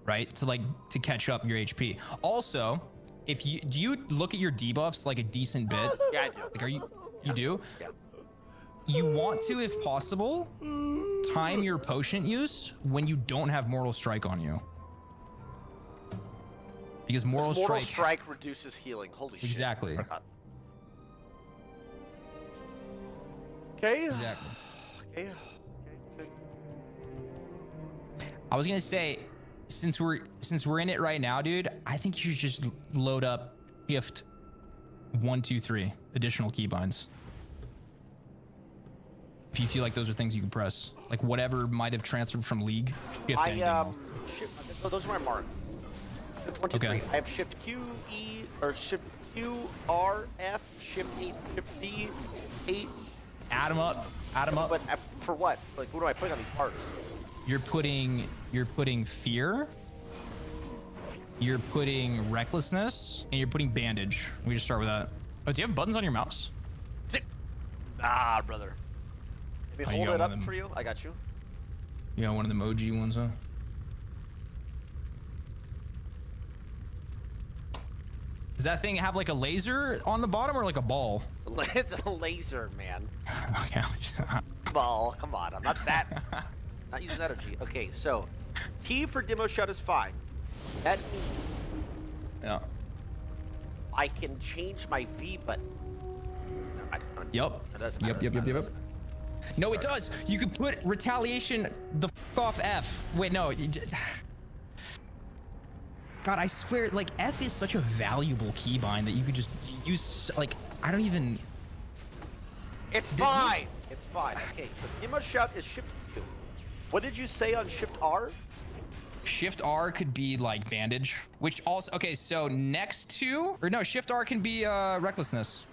Right? To catch up your HP. Also, do you look at your debuffs like a decent bit? Yeah, I do. Like, you do? Yeah. You want to, if possible, time your potion use when you don't have Mortal Strike on you. Because Mortal Strike reduces healing. Holy shit. Exactly. Okay. Exactly. Okay. I was gonna say, since we're in it right now, dude, I think you should just load up Shift 1, 2, 3 additional keybinds. If you feel like those are things you can press, like whatever might have transferred from League. Those are my marks. 1, 2, 3. I have Shift Q, E, or Shift Q, R, F, Shift E, Shift D, H. Add them up. Add them up. But for what? Like, what do I put on these parts? You're putting fear. You're putting recklessness, and you're putting bandage. We just start with that. Oh, do you have buttons on your mouse? Ah, brother. Let me hold it up for you. I got you. You got one of the emoji ones, huh? Does that thing have like a laser on the bottom or like a ball? It's a laser, man. Okay. Ball. Come on. I'm not that. Not using energy. Okay, so T for demo shot is fine. That means I can change my V button. Yep. It doesn't matter. Yep. No, it does. You could put retaliation the f off F. Wait, no. God, I swear, like, F is such a valuable keybind that you could just use, like, I don't even... It's fine. It's fine. Okay, so demo shout is Shift Q. What did you say on Shift R? Shift R could be, like, bandage, which also... Okay, so next to... Or no, Shift R can be recklessness.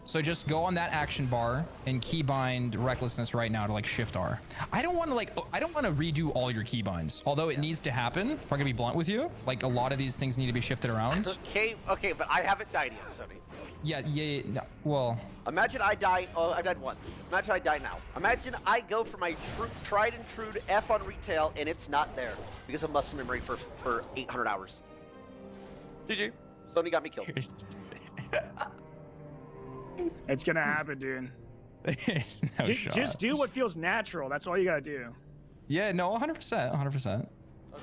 So just go on that action bar and keybind recklessness right now to like Shift R. I don't want to redo all your keybinds, although it needs to happen. If I'm gonna be blunt with you, like a lot of these things need to be shifted around. Okay, but I haven't died yet, Sonny. Yeah. No, well. Imagine I die. Oh, I died once. Imagine I die now. Imagine I go for my tried and true F on retail and it's not there because of muscle memory for 800 hours. GG. Sony got me killed. It's gonna happen, dude. There's no shot. Just do what feels natural. That's all you gotta do. Yeah, no, 100%, 100%.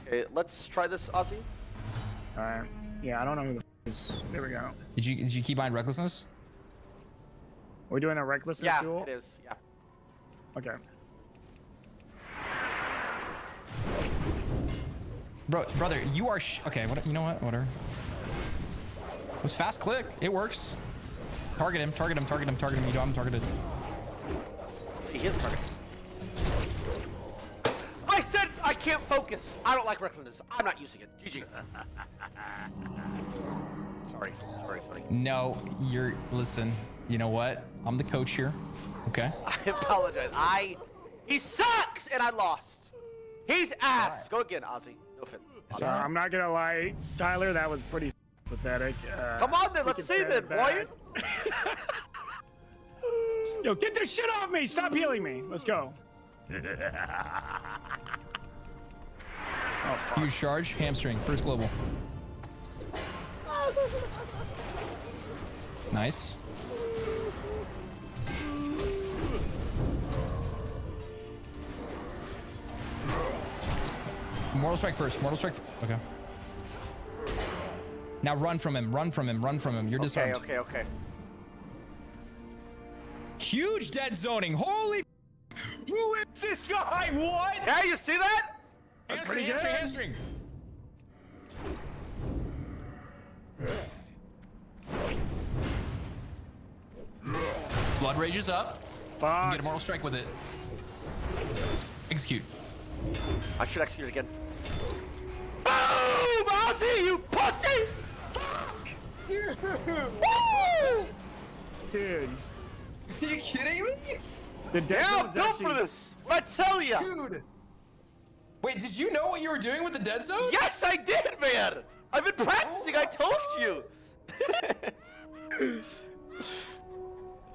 Okay, let's try this, Ozzy. All right. Yeah, I don't know who the is. There we go. Did you keep behind recklessness? We're doing a recklessness duel? Yeah, it is. Yeah. Okay. Brother, you are okay. What? You know what? Whatever. Let's fast click. It works. Target him. Target him. Target him. Target him. You know I'm targeted. He is targeted. I said I can't focus. I don't like recklessness. I'm not using it. GG. Sorry. No, listen. You know what? I'm the coach here. Okay. I apologize. He sucks, and I lost. He's ass. Right. Go again, Ozzy. No offense. So I'm not gonna lie, Tyler. That was pretty pathetic. Come on, then. Let's see then, boy. Yo, get this shit off me! Stop healing me. Let's go. Oh, fuck. Huge charge, hamstring, first global. Nice. Mortal strike first. Mortal strike. Okay. Now run from him. Run from him. Run from him. You're disarmed. Okay. Huge dead zoning. Holy. Who is this guy? What? Yeah, you see that? Hamstring. Blood rages up. Fuck. Get a mortal strike with it. Execute. I should execute it again. Boom! Ozzy, you pussy! Fuck! Woo! Dude. Are you kidding me? I'm built for this. I tell ya. Dude. Wait, did you know what you were doing with the dead zone? Yes, I did, man. I've been practicing. I told you.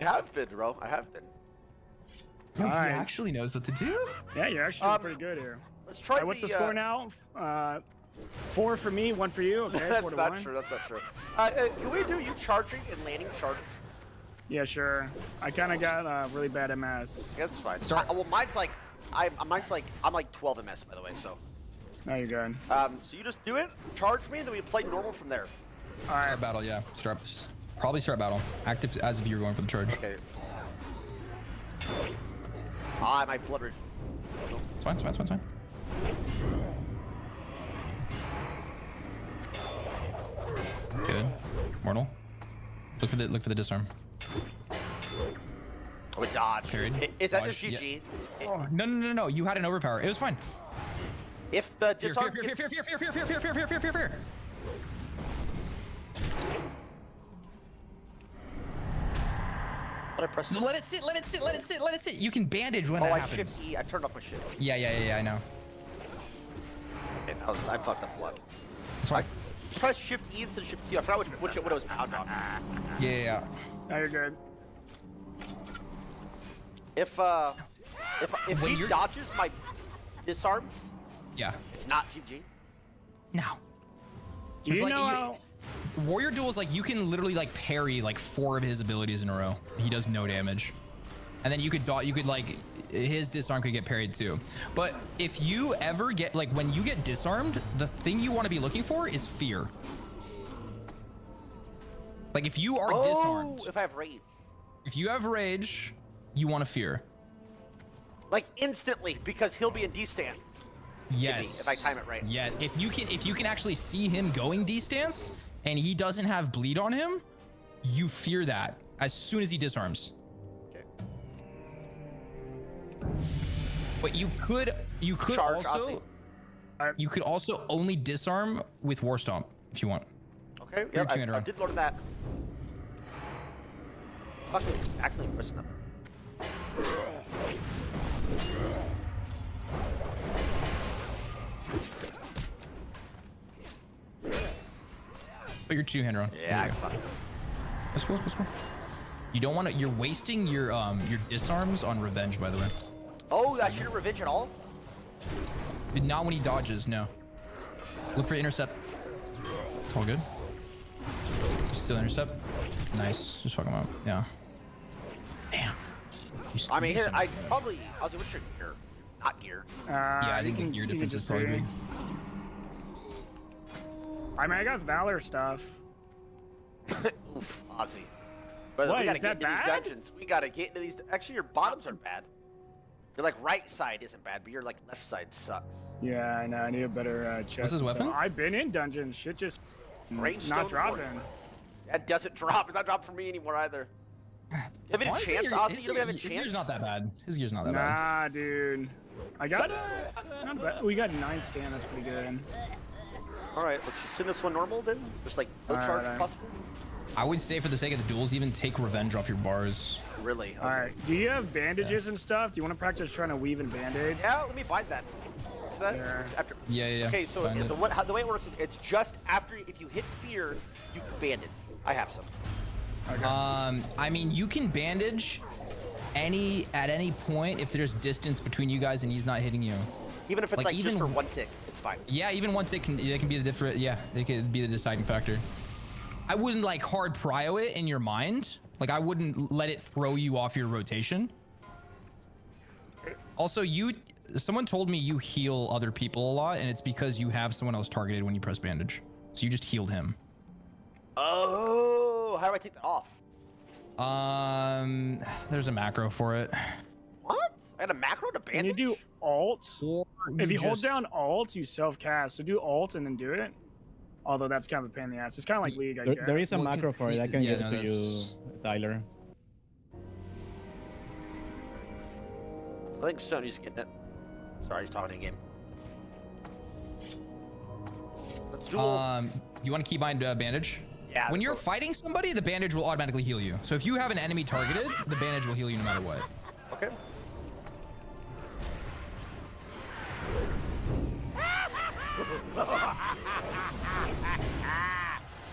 I have been, bro. I have been. Bro, he actually knows what to do. Yeah, you're actually pretty good here. Let's try. What's the score now? 4 for me, 1 for you. Okay, that's 4 to not 1. true. That's not true. Can we do you charging and landing charge? Yeah, sure. I kind of got really bad MS. Yeah, that's fine. Well, mine's like, I'm like 12 MS by the way. So. No, you're good. So you just do it, charge me, and then we play normal from there. All right. Start battle, yeah. Probably start battle. Active as if you were going for the charge. Okay. My blood rage. It's fine. Good. Mortal. Look for the disarm. Oh, it dodged. Parried. Is that Dodge. just GG? Yeah. Oh, no. You had an overpower. It was fine. If the disarm. Fear. Let it sit. You can bandage when that happens. I shift E. I turned off my shit. Yeah, I know. Okay, I fucked up blood. That's fine. Press shift E instead of shift Q. I forgot what it was pound on. Yeah. Now you're good. If he dodges my disarm, yeah, it's not GG. No. Do you know how? Warrior Duel is like you can literally like parry like 4 of his abilities in a row. He does no damage, and then you could like his disarm could get parried too. But if you ever get like when you get disarmed, the thing you want to be looking for is fear. Like if you are disarmed. If I have rage. If you have rage, you want to fear. Like instantly, because he'll be in D stance. Yes. If I time it right. Yeah. If you can actually see him going D stance and he doesn't have bleed on him, you fear that as soon as he disarms. Okay. But you could Charge, also you could also only disarm with War Stomp if you want. Okay. Yeah, I did learn that. Fucking accidentally pressing them. Put your 2-hand run. Yeah, I fucking. That's cool. You don't want to. You're wasting your disarms on revenge, by the way. Oh, I shouldn't revenge at all. Not when he dodges. No. Look for intercept. It's all good. Still intercept. Nice. Just fuck him up. Yeah. Damn. I mean, here, I was what's your gear? Not gear. Yeah, I think the gear difference is probably big. I mean, I got Valor stuff. Ozzy. But What, we gotta is get that into these bad? dungeons. We gotta get into these. Actually, your bottoms aren't bad. Your like right side isn't bad, but your like left side sucks. Yeah, I know. I need a better chest. What's his weapon? So I've been in dungeons. Shit just Gravestone not dropping. That doesn't drop. It's not dropping for me anymore either. You have any Honestly, chance, Ozzy? You don't have a his chance? gear's not that bad. His gear's not that bad. Nah, dude. I got not bad. We got 9 stand. That's pretty good. All right, let's just send this one normal then. Just like no All charge right. possible. I would say for the sake of the duels, even take revenge off your bars. Really? Okay. All right. Do you have bandages and stuff? Do you want to practice trying to weave in band-aids? Yeah, let me buy that. Yeah. After. Yeah. Okay, so Find it. the way it works is it's just after if you hit fear, you can bandage. I have some. Okay. I mean, you can bandage at any point if there's distance between you guys and he's not hitting you. Even if it's like even just for one tick, it's fine. Yeah, even one tick can be the different. Yeah, they could be the deciding factor. I wouldn't like hard prio it in your mind. Like I wouldn't let it throw you off your rotation. Also, someone told me you heal other people a lot, and it's because you have someone else targeted when you press bandage. So you just healed him. Oh, how do I take that off? There's a macro for it. What? I had a macro to bandage? Can you do alt? Or If you hold down alt, you self-cast. So do alt and then do it. Although that's kind of a pain in the ass. It's kind of like League, I guess. There is a macro for it. I can give it to you, Tyler. I think Sony's getting it. Sorry, he's talking in game. Let's duel. You want to keybind bandage? Yeah. When you're fighting somebody, the bandage will automatically heal you. So if you have an enemy targeted, the bandage will heal you no matter what. Okay.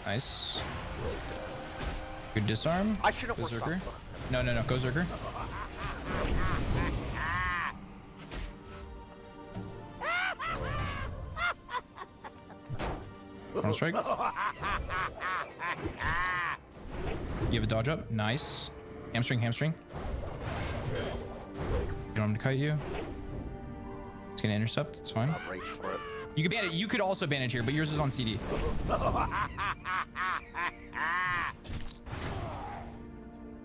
Nice. Good disarm. I shouldn't Go work Zerker. stop. No, go Zerker. Counter strike. You have a dodge up. Nice. Hamstring. You want him to kite you. It's gonna intercept. It's fine. I'll reach for it. You could bandage. You could also bandage here, but yours is on CD.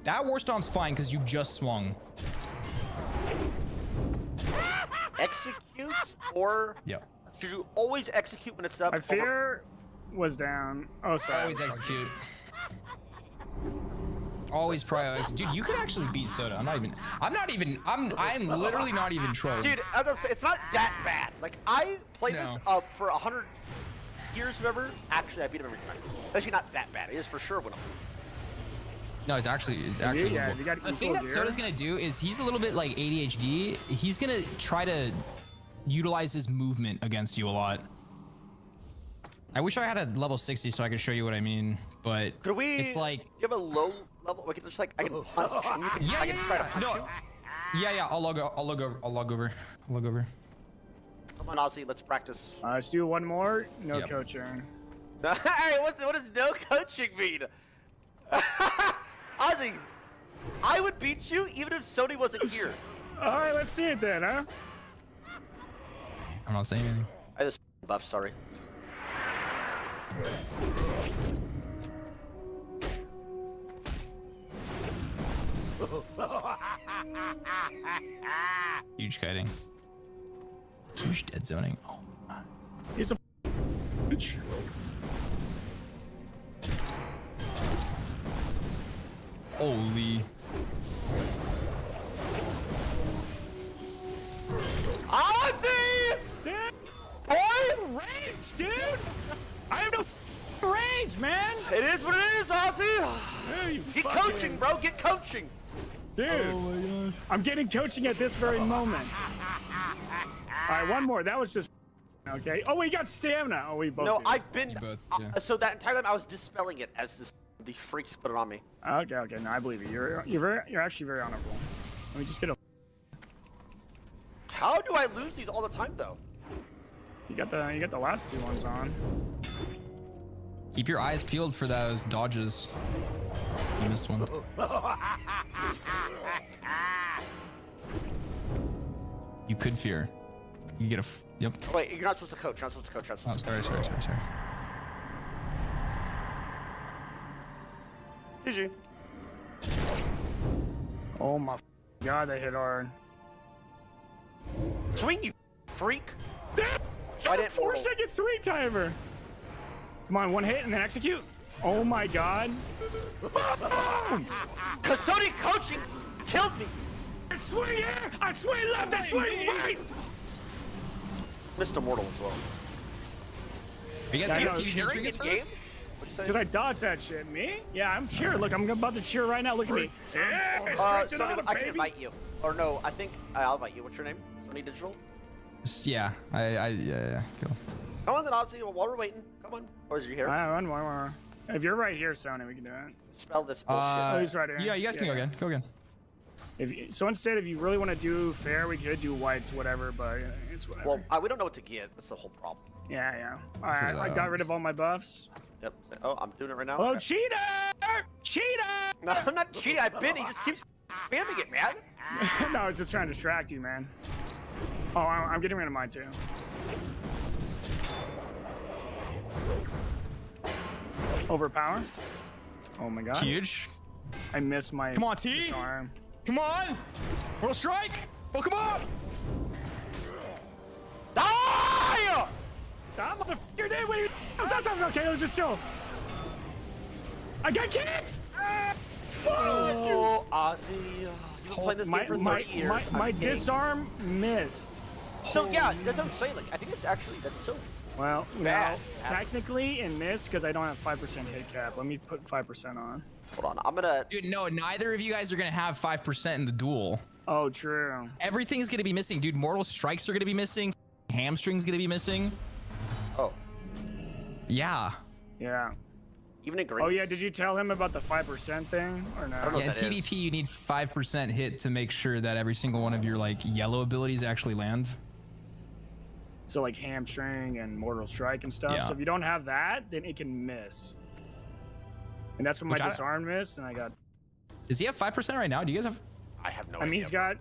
That War Stomp's fine because you just swung. Execute or should you always execute when it's up? My fear was down. Oh, sorry. Always execute. Always prioritize. Dude, you could actually beat Soda. I'm literally not even trolling. Dude, as I'm saying, it's not that bad. Like, I played this for 100 years, whatever. Actually, I beat him every time. It's actually not that bad. It is for sure when I'm... No, it's actually Yeah, you got the thing that Soda's gonna do is he's a little bit like ADHD. He's gonna try to utilize his movement against you a lot. I wish I had a level 60 so I could show you what I mean, but could we? It's like you have a low level. We can just like I can punch. And you can, I can try to punch you. Yeah. I'll log over. Come on, Ozzy. Let's practice. Let's do one more. No coaching. Hey, what does no coaching mean? Ozzy, I would beat you even if Sony wasn't here. All right, let's see it then, huh? I'm not saying anything. I just buff. Sorry. Huge kiting. Huge dead zoning. Oh my. He's a bitch. Holy. Ozzy! Dude, boy! Range, dude! I have no range, man! It is what it is, Ozzy! Get coaching, bro! Get coaching! Dude, oh my gosh. I'm getting coaching at this very moment. Alright, one more. That was just okay. Oh, we got stamina. Oh, we both No, did. I've been... so that entire time I was dispelling it as these freaks put it on me. Okay. No, I believe you. You're actually very honorable. Let me just get a... How do I lose these all the time, though? You got the last two ones on. Keep your eyes peeled for those dodges. You missed one. You could fear. You get a. Yep. Oh, wait, you're not supposed to coach. You're not supposed to coach. You're not supposed sorry. GG. Oh my god, they hit hard. Swing, you freak. Got a 4-second swing timer. Come on, one hit and then execute. Oh my god. Kazooie coaching killed me. I swing here, I swing left, I swing right. Mr. Mortal as well. Are you guys cheering in game? Did I dodge that shit? Me? Yeah, I'm cheering. Look, I'm about to cheer right now. Look at me. Sonny, I can invite you. Or no, I think I'll invite you. What's your name? Sonny Digital? Yeah, yeah, cool. Come on then, Ozzy, while we're waiting. Come on. Or is you here? One. If you're right here, Sony, we can do it. Spell this bullshit. Oh, he's right here. Yeah, you guys can go again. Go again. So instead, if you really want to do fair, we could do whites, whatever, but it's whatever. Well, we don't know what to get. That's the whole problem. Yeah. All right, I got rid of all my buffs. Yep. Oh, I'm doing it right now. Oh, okay. Cheater! No, I'm not cheating. I've been. He just keeps spamming it, man. No, I was just trying to distract you, man. Oh, I'm getting rid of mine too. Overpower. Oh my god. Huge. I missed my. Come on, T. Disarm. Come on. World strike. Oh, come on. Die! Stop, motherfucker! Dude, wait. Okay, let's just chill. I got kids. Fuck you, Ozzy. You've been playing this game for 30 years. My disarm missed. So yeah, that's what I'm saying. Like, I think it's actually that's so. Well, now technically in this, because I don't have 5% hit cap. Let me put 5% on. Hold on, I'm gonna. Dude, no, neither of you guys are gonna have 5% in the duel. Oh, true. Everything's gonna be missing, dude. Mortal strikes are gonna be missing. Hamstring's gonna be missing. Oh. Yeah. Yeah. Even in green. Oh yeah, did you tell him about the 5% thing or no? Yeah, in PvP you need 5% hit to make sure that every single one of your like yellow abilities actually land. So like hamstring and mortal strike and stuff. Yeah. So if you don't have that, then it can miss. And that's when my disarm missed, and I got. Does he have 5% right now? Do you guys have? I have no idea. I mean, idea.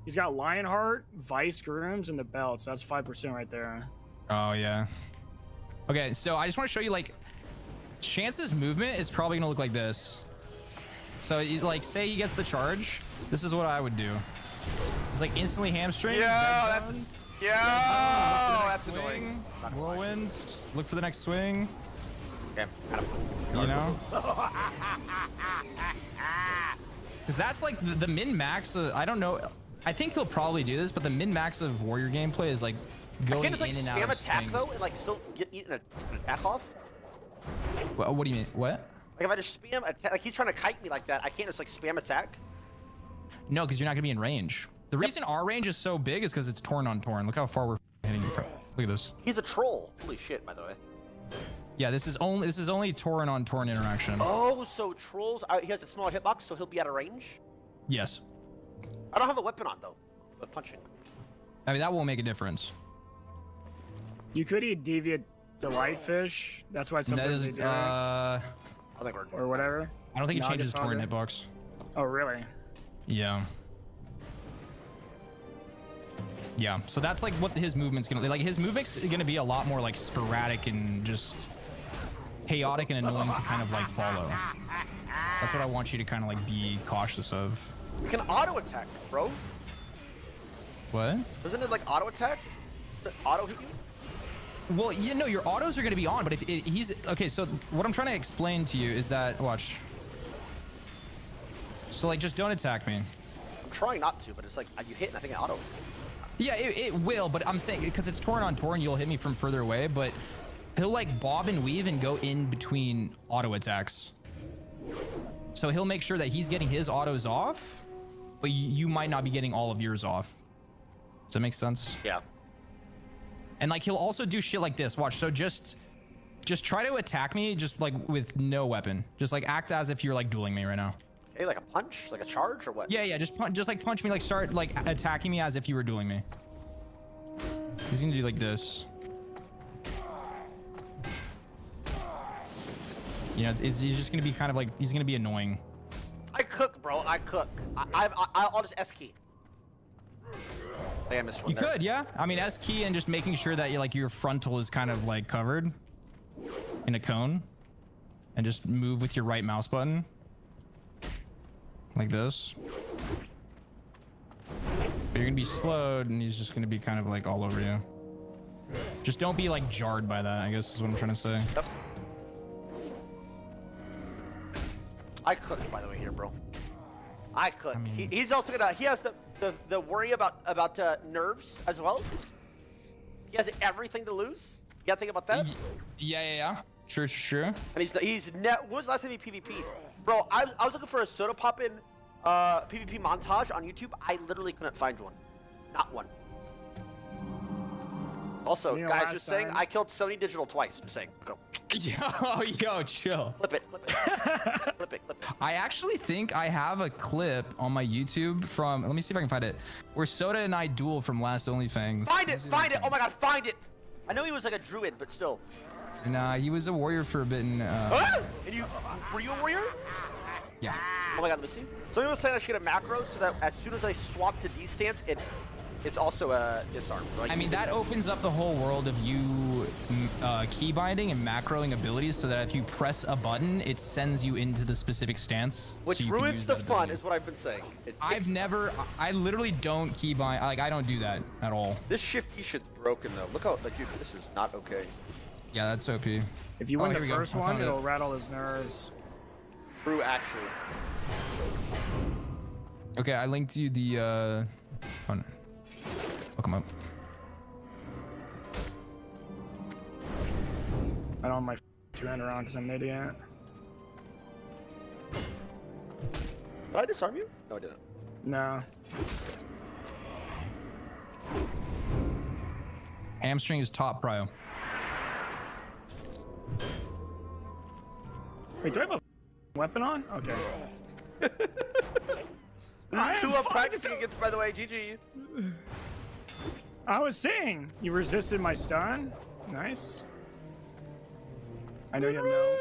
he's got Lionheart, Vice Grooms, and the belt. So that's 5% right there. Oh yeah. Okay, so I just want to show you like, Chance's movement is probably gonna look like this. So he's like, say he gets the charge. This is what I would do. It's like instantly hamstring. Yeah, that's annoying. Whirlwind. Look for the next swing. Okay. You know. Because that's like the min max. I don't know. I think he'll probably do this, but the min max of warrior gameplay is like going in like and out of attack swings. though, and like still get eaten an attack off. Well, what do you mean? What? Like if I just spam attack, like he's trying to kite me like that, I can't just like spam attack. No, because you're not gonna be in range. The reason our range is so big is because it's torn on torn. Look how far we're hitting from. Look at this. He's a troll. Holy shit, by the way. Yeah, this is only torn on torn interaction. Oh, so trolls. He has a small hitbox, so he'll be out of range. Yes. I don't have a weapon on though, but punching. I mean that won't make a difference. You could eat deviant delightfish. That's why sometimes they do. I think we're or whatever. I don't think it changes torn hitbox. Oh really? Yeah. Yeah, so that's like what his movement's gonna like. His movement's gonna be a lot more like sporadic and just chaotic and annoying to kind of like follow. That's what I want you to kind of like be cautious of. You can auto attack, bro. What? Doesn't it like auto attack? Auto hit you? Well, you know, your autos are gonna be on, but if he's okay, so what I'm trying to explain to you is that watch. So like, just don't attack me. I'm trying not to, but it's like you hit and I think it auto. Yeah, it will, but I'm saying because it's torn on torn, you'll hit me from further away, but he'll like bob and weave and go in between auto attacks. So he'll make sure that he's getting his autos off, but you might not be getting all of yours off. Does that make sense? Yeah. And like he'll also do shit like this. Watch. So just try to attack me just like with no weapon. Just like act as if you're like dueling me right now. Okay, like a punch, like a charge, or what? Yeah, just like punch me, like start like attacking me as if you were dueling me. He's gonna do like this. You know, he's just gonna be kind of like, he's gonna be annoying. I cook, bro. I cook. I'll just S key. I missed one You could, yeah. I mean, S key and just making sure that your frontal is kind of like covered in a cone, and just move with your right mouse button like this. But you're gonna be slowed, and he's just gonna be kind of like all over you. Just don't be like jarred by that, I guess is what I'm trying to say. Yep. I cooked, by the way, here, bro. I cooked. I mean, He's also gonna. He has the worry about nerves as well. He has everything to lose. You gotta think about that. Yeah. Sure. And when was the last time he PvP'd? Bro, I was looking for a soda pop in PvP montage on YouTube. I literally couldn't find one. Not one. Also, guys, just saying, I killed Sony Digital twice. Just saying. Go. Yo, chill. Flip it. Flip it. I actually think I have a clip on my YouTube from, let me see if I can find it, where Soda and I duel from last OnlyFans. Find it! Oh my god, find it! I know he was like a druid, but still. Nah, he was a warrior for a bit. And were you a warrior? Yeah. Oh my god, let me see. Somebody was saying I should get a macro so that as soon as I swap to D stance, it's also a disarm. I mean, that opens up the whole world of you key binding and macroing abilities, so that if you press a button, it sends you into the specific stance. Which ruins the fun, is what I've been saying. I literally don't key bind. Like, I don't do that at all. This shift key shit's broken though. Look how, dude, this is not okay. Yeah, that's OP. If you win the first one, it'll rattle his nerves. True, actually. Okay, I linked you the. Oh no. Look him up. I don't have my two-hander on because I'm an idiot. Did I disarm you? No, I didn't. No. Hamstring is top prio. Wait, do I have a weapon on? Okay. This is who I'm practicing against, by the way. GG. I was saying, you resisted my stun. Nice. I know you have no.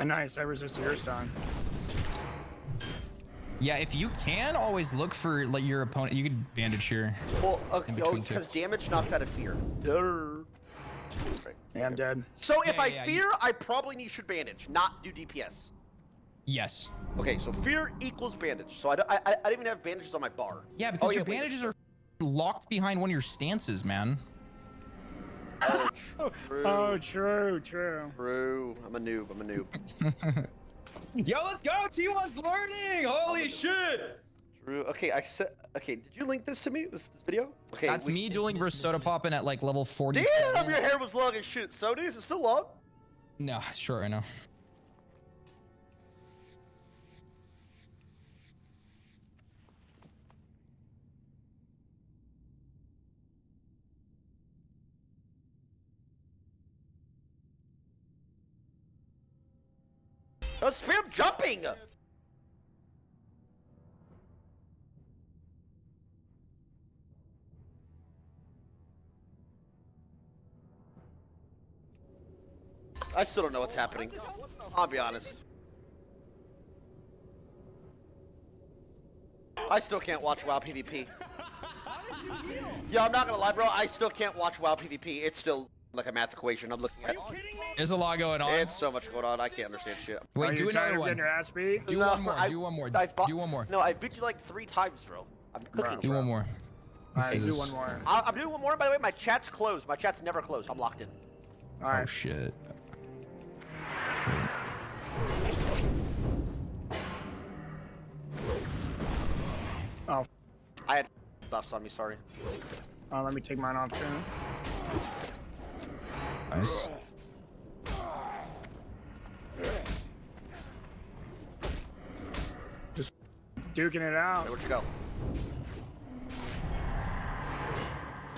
Nice, I resisted your stun. Yeah, if you can, always look for like your opponent. You could bandage here. Well, okay, because damage knocks out of fear. Right. Yeah, I'm dead. So if I fear, I probably should bandage, not do DPS. Yes. Okay, so fear equals bandage. So I didn't even have bandages on my bar. Yeah, because your bandages are locked behind one of your stances, man. Oh, true. Oh, true. True. I'm a noob. Yo, let's go! T1's learning! Holy shit! True. Okay, okay, did you link this to me? This video? Okay. That's me dueling versus Soda Poppin' at like level 40. Damn, your hair was long as shit. So is it still long? No, sure, I know. Oh, spam jumping! I still don't know what's happening. I'll be honest. I still can't watch WoW PvP. Yeah, I'm not gonna lie, bro. I still can't watch WoW PvP. It's still like a math equation I'm looking at. There's a lot going on. It's so much going on. I can't understand shit. Wait, do another one. Your ass beat? Do one more. Do one more. Do one more. No, I beat you like 3 times, bro. I'm cooking. Do one more. Alright, do one more. I'm doing one more. By the way, my chat's closed. My chat's never closed. I'm locked in. Alright. Oh shit. Oh. I had stuffs on me. Sorry. Let me take mine off too. Nice. Just duking it out. Hey, where'd you go?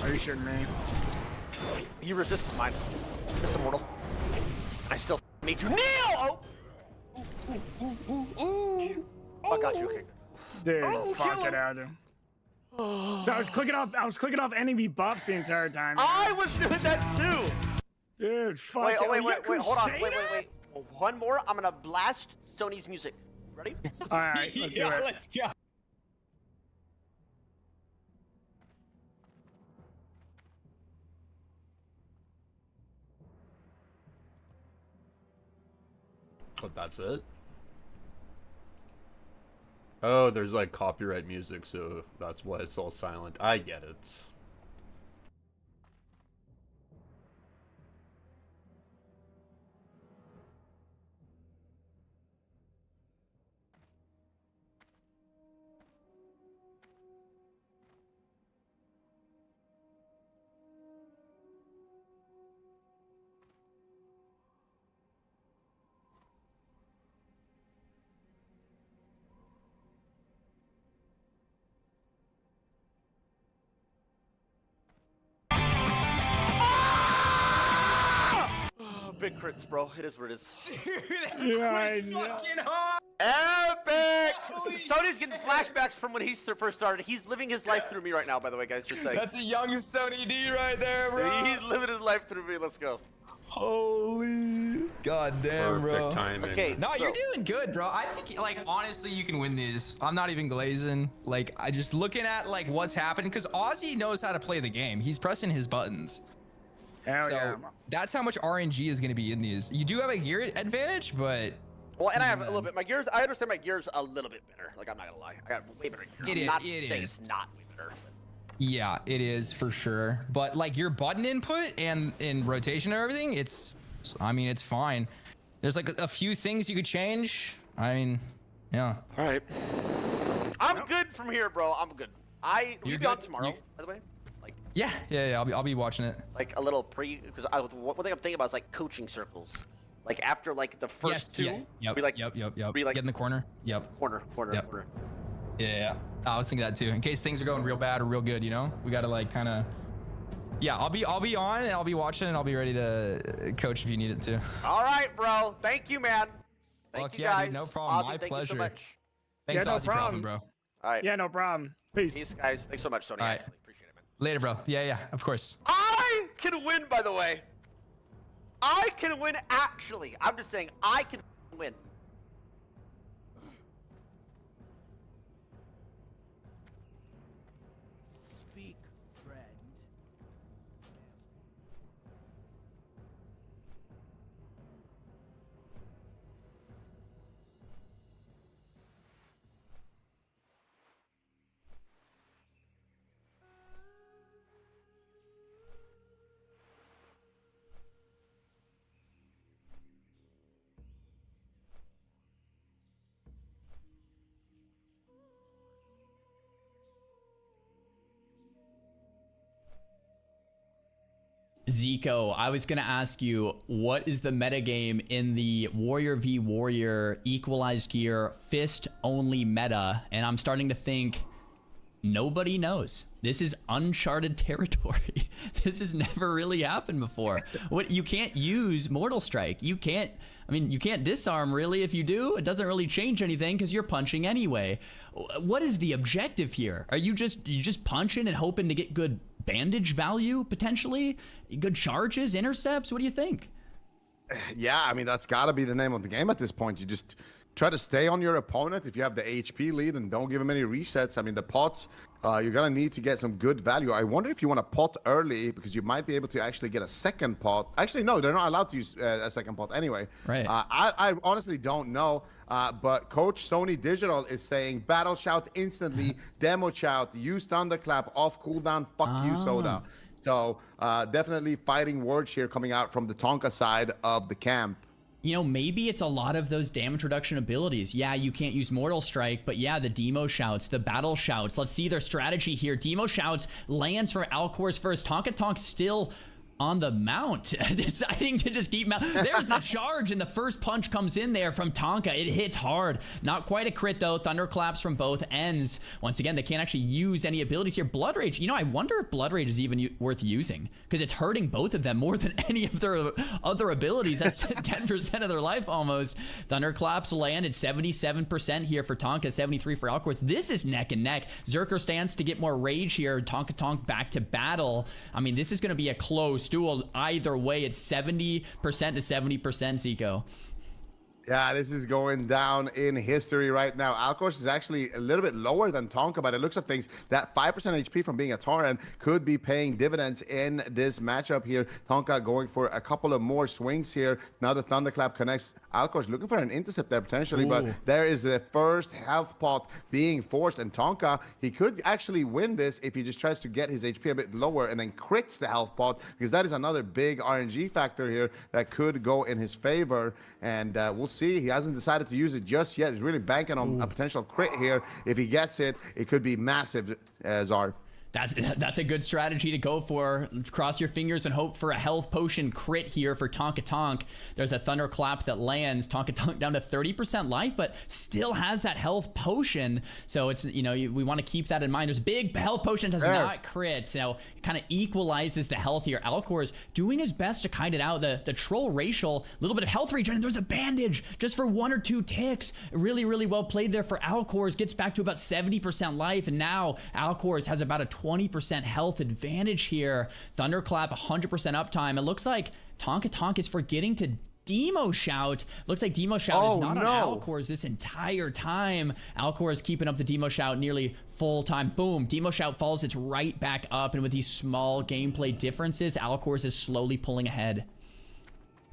Are you shooting me? You resisted mine. Just immortal. I still made you kneel! Oh! Ooh. I got you, okay. Dude, fuck it out, dude. So I was clicking off enemy buffs the entire time. I was doing that too! Dude, fuck. Wait, hold on. Wait. One more. I'm gonna blast Sony's music. Ready? All right, let's do it. Let's go. But that's it. Oh, there's like copyright music, so that's why it's all silent. I get it. Big crits, bro. It is what it is. Dude, that was fucking hard. Epic! Sony's getting flashbacks from when he first started. He's living his life through me right now, by the way, guys. Just saying. That's a young Sony D right there, bro. He's living his life through me. Let's go. Holy goddamn, bro. Perfect timing. Okay, No, so, you're doing good, bro. I think, like, honestly, you can win these. I'm not even glazing. Like, I just looking at, like, what's happening, because Ozzy knows how to play the game. He's pressing his buttons. Hell So yeah. that's how much RNG is going to be in these. You do have a gear advantage, but well, and I have a little bit. My gears, I understand my gears a little bit better. Like, I'm not gonna lie. I got way better gears. It is- Not it saying is. It's not way better. yeah, it is for sure. But like your button input and in rotation and everything, it's, I mean, it's fine. There's like a few things you could change. I mean, yeah. All right. I'm good from here, bro. I'm good. Will you be on good? tomorrow, You- by the way? Like, Yeah. I'll be watching it. like a little because one thing I'm thinking about is like coaching circles. Like after like the first two, Yep. be like Yep. be like Get in the corner. Yep. corner. Yep. Yeah. I was thinking that too. In case things are going real bad or real good, you know, we gotta like kind of. Yeah, I'll be on and I'll be watching and I'll be ready to coach if you need it too. All right, bro. Thank you, man. Thank Fuck you yeah, guys. dude, no problem. Ozzy, My thank pleasure. You so much. Thanks, Yeah, no Ozzy, for helping, problem. bro. All right. Yeah, no problem. Peace. Peace, guys. Thanks so much, Sony. All right. Actually, appreciate it, man. Later, bro. Yeah, of course. I can win, by the way. I can win, actually. I'm just saying, I can win. Speak, friend. Zico, I was going to ask you, what is the metagame in the Warrior v Warrior equalized gear fist only meta? And I'm starting to think nobody knows. This is uncharted territory. This has never really happened before. What, you can't use Mortal Strike. You can't, I mean, you can't disarm really. If you do, it doesn't really change anything because you're punching anyway. What is the objective here? Are you just punching and hoping to get good bandage value potentially? Good charges, intercepts? What do you think? Yeah, I mean, that's got to be the name of the game at this point. You just try to stay on your opponent if you have the HP lead and don't give him any resets. I mean, the pots, you're going to need to get some good value. I wonder if you want to pot early because you might be able to actually get a second pot. Actually, no, they're not allowed to use a second pot anyway. Right. I honestly don't know. But Coach Sony Digital is saying battle shout instantly, demo shout, use thunderclap, off cooldown, fuck you, Soda. So definitely fighting words here coming out from the Tonka side of the camp. You know, maybe it's a lot of those damage reduction abilities. Yeah, you can't use Mortal Strike, but yeah, the demo shouts, the battle shouts. Let's see their strategy here. Demo shouts lands for Alcor's first. Tonka Tonk still on the mount, deciding to just keep mount. There's the charge, and the first punch comes in there from Tonka. It hits hard. Not quite a crit, though. Thunderclaps from both ends. Once again, they can't actually use any abilities here. Blood Rage, you know, I wonder if Blood Rage is even worth using, because it's hurting both of them more than any of their other abilities. That's 10% of their life almost. Thunderclaps land at 77% here for Tonka, 73 for Alcor's. This is neck and neck. Zerker stands to get more rage here. Tonka Tonk back to battle. I mean, this is going to be a close duel either way. It's 70% to 70%, Zico. Yeah, this is going down in history right now. Alcors is actually a little bit lower than Tonka, but it looks of things that 5% HP from being a Tauren could be paying dividends in this matchup here. Tonka going for a couple of more swings here. Now the Thunderclap connects. Alcors looking for an intercept there potentially, but there is the first health pot being forced, and Tonka, he could actually win this if he just tries to get his HP a bit lower and then crits the health pot, because that is another big RNG factor here that could go in his favor, and we'll see. He hasn't decided to use it just yet. He's really banking on a potential crit here. If he gets it, it could be massive, Zard. That's a good strategy to go for. Cross your fingers and hope for a health potion crit here for Tonka Tonk. There's a thunderclap that lands. Tonka Tonk down to 30% life, but still has that health potion. So it's, you know, we want to keep that in mind. There's a big health potion, does not crit. So it kind of equalizes the health here. Alcor is doing his best to kite it out. The troll racial, a little bit of health regen, and there's a bandage just for 1 or 2 ticks. Really, really well played there for Alcors. Gets back to about 70% life, and now Alcors has about a 20% health advantage here. Thunderclap, 100% uptime. It looks like Tonka Tonk is forgetting to Demo Shout. Looks like Demo Shout is not on Alcors this entire time. Alcor is keeping up the Demo Shout nearly full time. Boom. Demo Shout falls. It's right back up. And with these small gameplay differences, Alcors is slowly pulling ahead.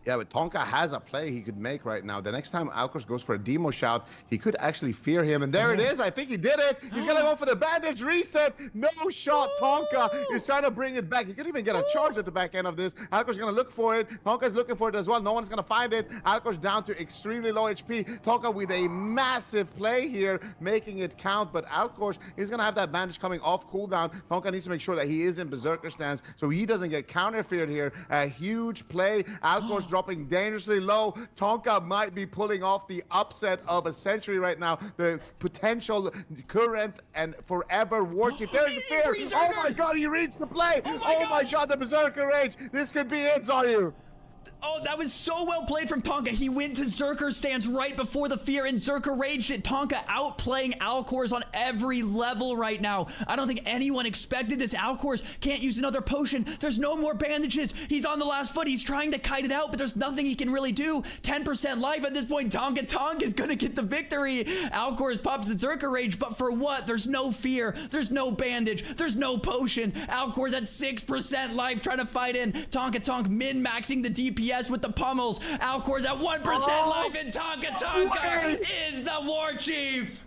Yeah, but Tonka has a play he could make right now. The next time Alcors goes for a Demo Shout, he could actually fear him. And there it is. I think he did it. He's going to go for the bandage reset. No shot. Tonka is trying to bring it back. He could even get a charge at the back end of this. Alcors is going to look for it. Tonka is looking for it as well. No one's going to find it. Alcors down to extremely low HP. Tonka with a massive play here, making it count. But Alcors is going to have that bandage coming off cooldown. Tonka needs to make sure that he is in Berserker stance so he doesn't get counterfeired here. A huge play. Alcors dropping dangerously low. Tonka might be pulling off the upset of a century right now. The potential current and forever warchief. There's the fear. Oh my god, he reached the play. Oh my god, the Berserker Rage. This could be it, Zaryu. Oh, that was so well played from Tonka. He went to Zerker stance right before the fear, and Zerker raged it. Tonka outplaying Alcors on every level right now. I don't think anyone expected this. Alcors can't use another potion. There's no more bandages. He's on the last foot. He's trying to kite it out, but there's nothing he can really do. 10% life at this point. Tonka Tonk is going to get the victory. Alcors pops the Zerker rage, but for what? There's no fear. There's no bandage. There's no potion. Alcors at 6% life trying to fight in. Tonka Tonk min-maxing the DPS with the pummels. Alcor's at 1% life, and Tonka Tonka is the war chief.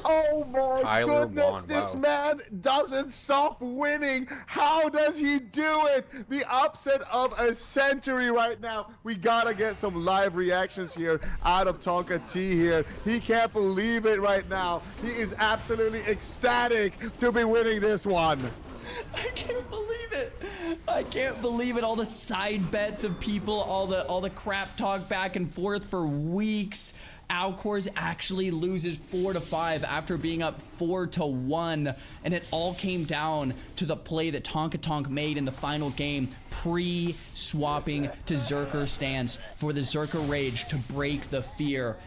Oh my goodness, this man doesn't stop winning. How does he do it? The upset of a century right now. We gotta get some live reactions here out of Tonka T here. He can't believe it right now. He is absolutely ecstatic to be winning this one. I can't believe it. I can't believe it. All the side bets of people, all the crap talk back and forth for weeks. Alcors actually loses 4-5 after being up 4-1, and it all came down to the play that Tonka Tonk made in the final game, pre-swapping to Zerker stance for the Zerker Rage to break the fear.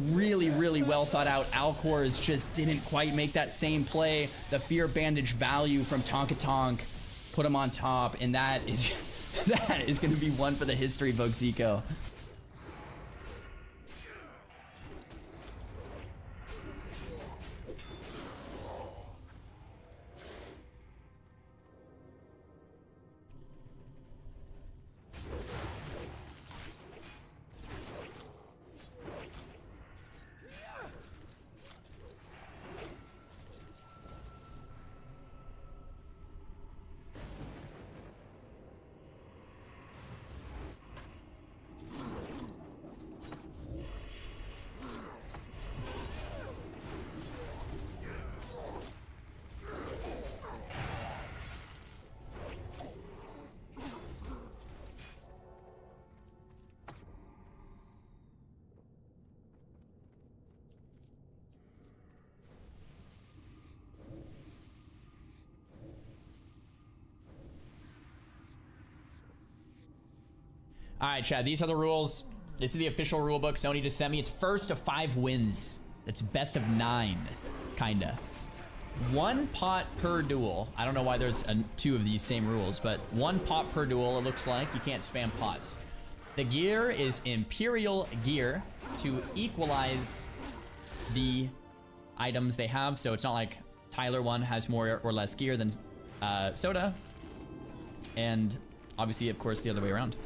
Really, really well thought out. Alcors just didn't quite make that same play. The fear bandage value from Tonka Tonk put him on top, and that is going to be one for the history books, Eco. All right, Chad, these are the rules. This is the official rule book Sony just sent me. It's first of 5 wins. It's best of 9, kinda. 1 pot per duel. I don't know why there's 2 of these same rules, but 1 pot per duel, it looks like. You can't spam pots. The gear is Imperial gear. to equalize the items they have. So it's not like Tyler 1 has more or less gear than Soda. And obviously, of course, the other way around.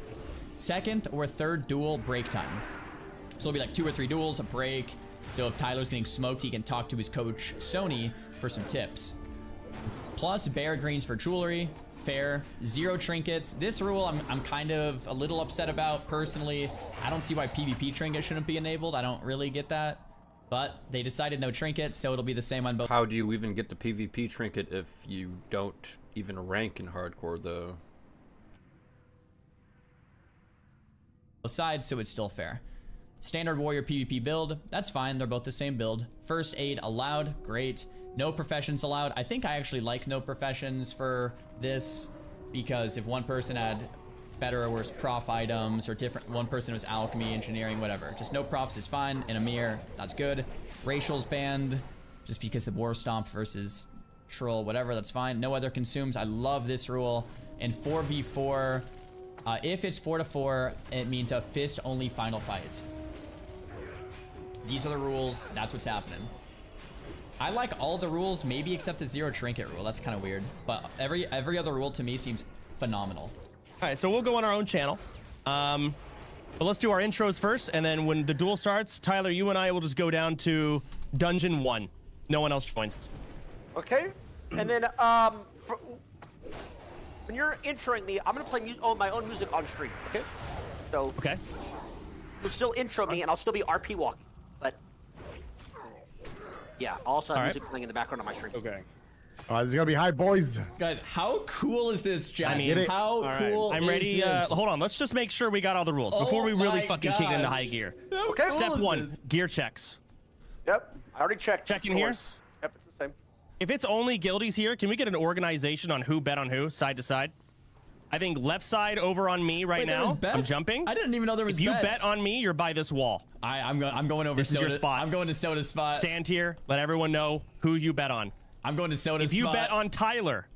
Second or third duel break time. So it'll be like 2 or 3 duels, a break. So if Tyler's getting smoked, he can talk to his coach, Sony, for some tips. Plus bear greens for jewelry. Fair. 0 trinkets. This rule I'm kind of a little upset about personally. I don't see why PvP trinkets shouldn't be enabled. I don't really get that. But they decided no trinkets, so it'll be the same on both. How do you even get the PvP trinket if you don't even rank in hardcore, though? Sides, so it's still fair. Standard warrior PvP build, that's fine. They're both the same build. First aid allowed, great. No professions allowed. I think I actually like no professions for this because if one person had better or worse prof items or different, one person was alchemy, engineering, whatever. Just no profs is fine. In a mirror, that's good. Racial's banned just because the war stomp versus troll, whatever, that's fine. No other consumes. I love this rule. And 4v4, if it's 4-4, it means a fist only final fight. These are the rules. That's what's happening. I like all the rules, maybe except the 0 trinket rule. That's kind of weird. But every other rule to me seems phenomenal. All right, so we'll go on our own channel. But let's do our intros first, and then when the duel starts, Tyler, you and I will just go down to Dungeon 1. No one else joins. Okay. And then, when you're introing me, I'm gonna play my own music on stream. Okay. So. Okay. You'll still intro me, and I'll still be RP walking. But yeah, I'll also have music playing in the background on my stream. Okay. All right, this is gonna be hype, boys. Guys, how cool is this, Jack? I mean, how cool I'm ready. is this? Hold on, let's just make sure we got all the rules before we really fucking kick into high gear. Okay. Step 1, gear checks. Yep, I already checked. Checking here. Yep, it's the same. If it's only guildies here, can we get an organization on who bet on who, side to side? I think left side over on me right now. I'm jumping. I didn't even know there was If you bets. bet on me, you're by this wall. I'm going over. This is your spot. I'm going to Soda's spot. Stand here. Let everyone know who you bet on. I'm going to Soda's spot. If you bet on Tyler,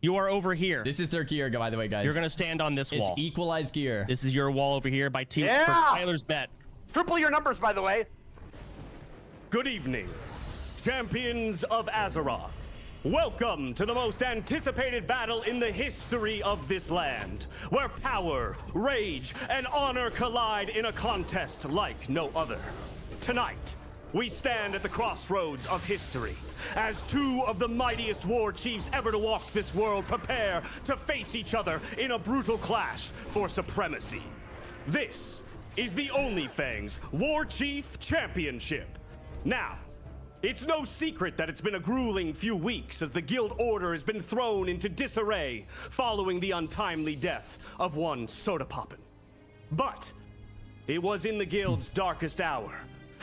you are over here. This is their gear, by the way, guys. You're gonna stand on this wall. It's equalized gear. This is your wall over here by for Tyler's bet. Triple your numbers, by the way. Good evening, champions of Azeroth. Welcome to the most anticipated battle in the history of this land, where power, rage, and honor collide in a contest like no other. Tonight, we stand at the crossroads of history, as 2 of the mightiest war chiefs ever to walk this world prepare to face each other in a brutal clash for supremacy. This is the OnlyFangs War Chief Championship. Now, it's no secret that it's been a grueling few weeks as the guild order has been thrown into disarray following the untimely death of one Soda Poppin'. But it was in the guild's darkest hour,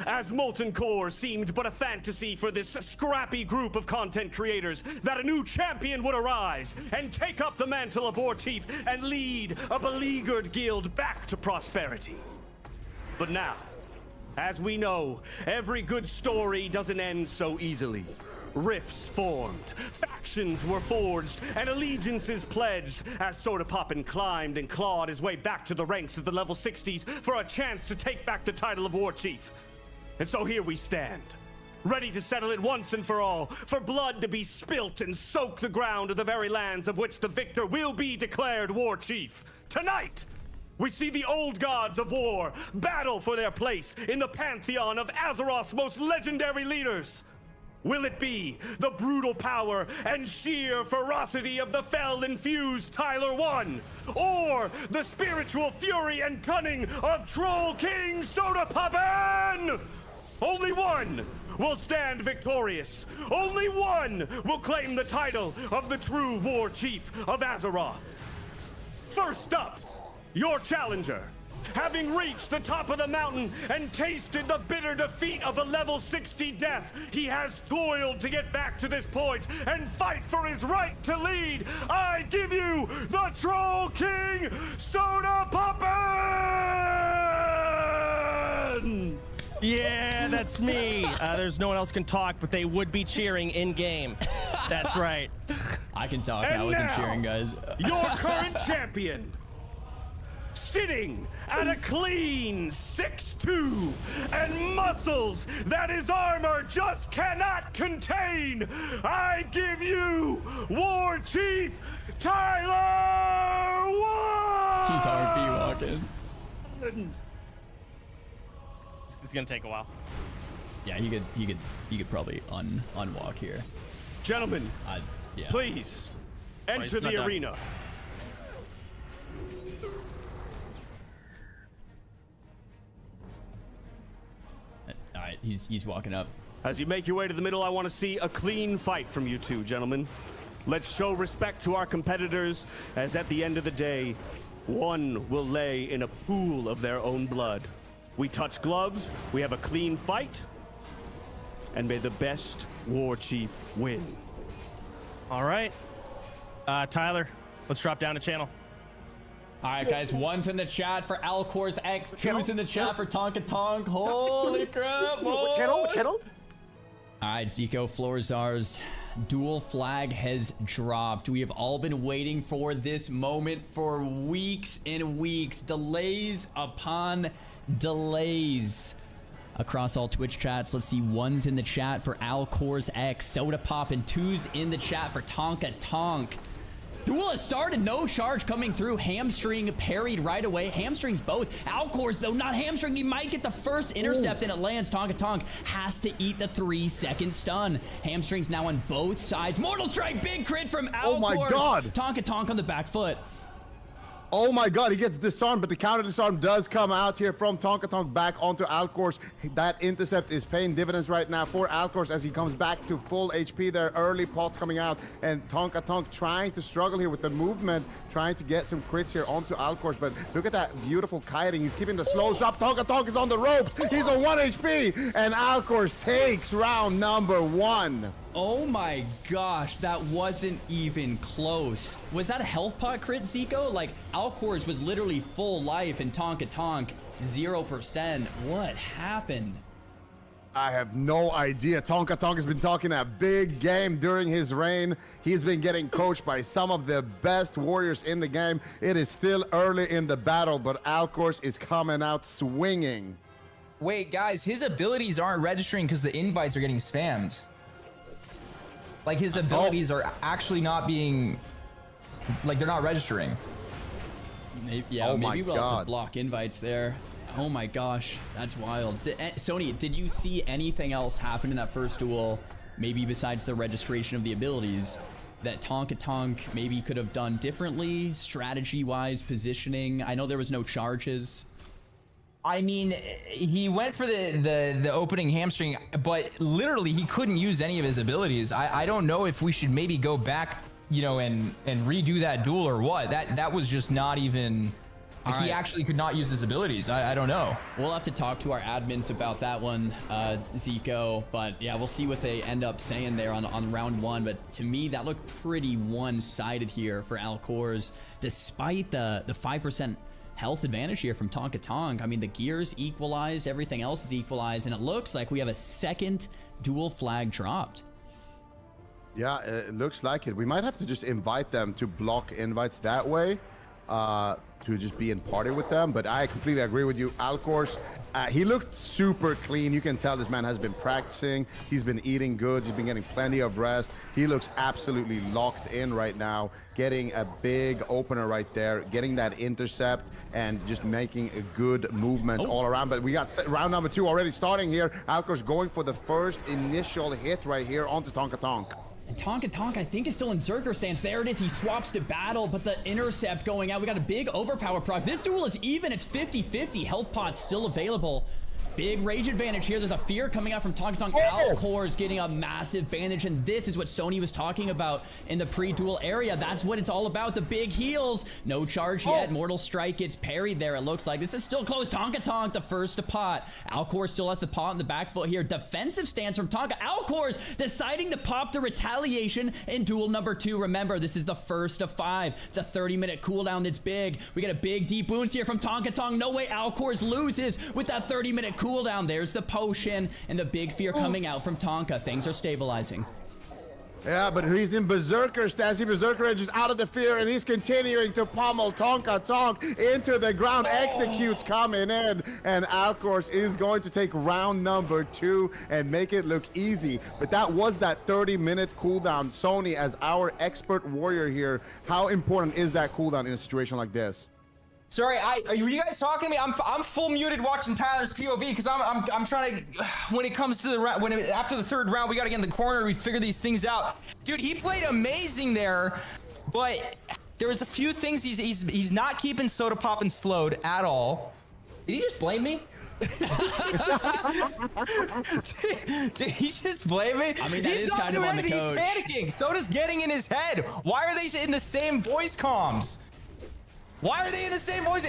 as Molten Core seemed but a fantasy for this scrappy group of content creators, that a new champion would arise and take up the mantle of War Chief and lead a beleaguered guild back to prosperity. But now, as we know, every good story doesn't end so easily. Rifts formed, factions were forged, and allegiances pledged as Soda Poppin' climbed and clawed his way back to the ranks of the level 60s for a chance to take back the title of War Chief. And so here we stand, ready to settle it once and for all, for blood to be spilt and soak the ground of the very lands of which the victor will be declared War Chief. Tonight, we see the old gods of war battle for their place in the pantheon of Azeroth's most legendary leaders. Will it be the brutal power and sheer ferocity of the Feld-infused Tyler 1? Or the spiritual fury and cunning of Troll King Soda Poppin'? Only one will stand victorious. Only one will claim the title of the true War Chief of Azeroth. First up, your challenger. Having reached the top of the mountain and tasted the bitter defeat of a level 60 death, he has toiled to get back to this point and fight for his right to lead. I give you the Troll King, Soda Poppin'! Yeah, that's me. There's no one else can talk, but they would be cheering in game. That's right. I can talk. And I wasn't now, cheering, guys. Your current champion, sitting at a clean 6'2", and muscles that his armor just cannot contain, I give you War Chief Tyler Wood! He's RP walking. It's gonna take a while. Yeah, he could probably unwalk here. Gentlemen, yeah. please enter the arena. All right, he's walking up. As you make your way to the middle, I want to see a clean fight from you two, gentlemen. Let's show respect to our competitors, as at the end of the day, one will lay in a pool of their own blood. We touch gloves, we have a clean fight, and may the best War Chief win. All right. Tyler, let's drop down a channel. All right, guys. 1's in the chat for Alcor's X. 2's in the chat for Tonka Tonk. Holy crap. What channel? All right, Zico Florzar's dual flag has dropped. We have all been waiting for this moment for weeks and weeks. Delays upon delays across all Twitch chats. Let's see. 1's in the chat for Alcor's X. Soda Pop, and 2's in the chat for Tonka Tonk. Duel has started, no charge coming through. Hamstring parried right away. Hamstrings both. Alcor's, though, not hamstring. He might get the first intercept, and it lands. Tonka Tonk has to eat the 3-second stun. Hamstrings now on both sides. Mortal Strike, big crit from Alcor's. Oh my God. Tonka Tonk on the back foot. Oh my God, he gets disarmed, but the counter disarm does come out here from Tonka Tonk back onto Alcor's. That intercept is paying dividends right now for Alcor's as he comes back to full HP there. Early pot coming out, and Tonka Tonk trying to struggle here with the movement, trying to get some crits here onto Alcor's. But look at that beautiful kiting. He's keeping the slows up. Tonka Tonk is on the ropes. He's on 1 HP, and Alcor's takes round number 1. Oh my gosh, that wasn't even close. Was that a health pot crit, Zico? Like, Alcor's was literally full life and Tonka Tonk 0%. What happened? I have no idea. Tonka Tonk has been talking a big game during his reign. He's been getting coached by some of the best warriors in the game. It is still early in the battle, but Alcor's is coming out swinging. Wait, guys, his abilities aren't registering because the invites are getting spammed. Like, his abilities are actually not being, like, they're not registering. Maybe, yeah, maybe we'll have to block invites there. Oh my gosh, that's wild. Sony, did you see anything else happen in that first duel, maybe besides the registration of the abilities, that Tonka Tonk maybe could have done differently, strategy-wise, positioning? I know there was no charges. I mean, he went for the opening hamstring, but literally he couldn't use any of his abilities. I don't know if we should maybe go back, you know, and redo that duel or what. That was just not even... Like, he actually could not use his abilities. I don't know. We'll have to talk to our admins about that one, Zico. But yeah, we'll see what they end up saying there on round 1. But to me, that looked pretty one-sided here for Alcor's, despite the 5% health advantage here from Tonka Tonk. I mean, the gears equalized, everything else is equalized, and it looks like we have a second dual flag dropped. Yeah, it looks like it. We might have to just invite them to block invites that way. To just be in party with them, but I completely agree with you. Alcor's, he looked super clean. You can tell this man has been practicing. He's been eating good. He's been getting plenty of rest. He looks absolutely locked in right now, getting a big opener right there, getting that intercept, and just making a good movements all around. But we got round number 2 already starting here. Alcor's going for the first initial hit right here onto Tonka Tonk. And Tonka Tonk, I think, is still in Zerker stance. There it is. He swaps to battle, but the intercept going out. We got a big overpower proc. This duel is even. It's 50-50. Health pods still available. Big rage advantage here. There's a fear coming out from Tonka Tonk. Alcor's getting a massive bandage, and this is what Sony was talking about in the pre-duel area. That's what it's all about, the big heals. No charge yet. Mortal Strike gets parried there, it looks like. This is still close. Tonka Tonk, the first to pot. Alcor still has the pot in the back foot here. Defensive stance from Tonka. Alcor's deciding to pop the retaliation in duel number 2. Remember, this is the first of 5. It's a 30-minute cooldown that's big. We get a big deep wounds here from Tonka Tonk. No way Alcor's loses with that 30-minute cooldown. There's the potion and the big fear coming out from Tonka. Things are stabilizing. Yeah, but he's in Berserker stance. Berserker Edge is out of the fear, and he's continuing to pummel Tonka Tonk into the ground. Executes coming in, and Alcourse is going to take round number 2 and make it look easy. But that was that 30-minute cooldown. Sony, as our expert warrior here, how important is that cooldown in a situation like this? Sorry, were you guys talking to me? I'm full muted watching Tyler's POV because I'm trying to. When it comes to the round, after the 3rd round, we got to get in the corner. We figure these things out. Dude, he played amazing there, but there was a few things he's not keeping Soda Poppin' slowed at all. Did he just blame me? Did he just blame me? I mean, that is kind of on the coach. He's panicking. Soda's getting in his head. Why are they in the same voice comms? Why are they in the same voice?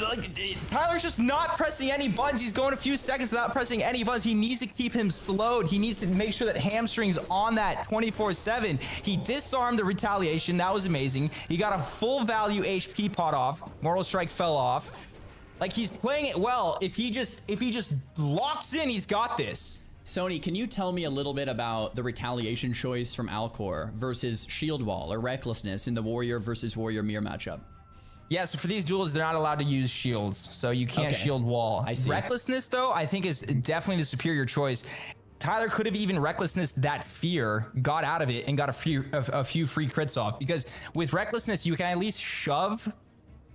Like, Tyler's just not pressing any buttons. He's going a few seconds without pressing any buttons. He needs to keep him slowed. He needs to make sure that hamstring's on that 24/7. He disarmed the retaliation. That was amazing. He got a full value HP pot off. Mortal Strike fell off. Like, he's playing it well. If he just locks in, he's got this. Sony, can you tell me a little bit about the retaliation choice from Alcor versus Shield Wall or Recklessness in the Warrior versus Warrior Mirror matchup? Yeah, so for these duels, they're not allowed to use shields, so you can't shield wall. I see. Recklessness, though, I think is definitely the superior choice. Tyler could have even Recklessness that fear, got out of it, and got a few free crits off. Because with Recklessness, you can at least shove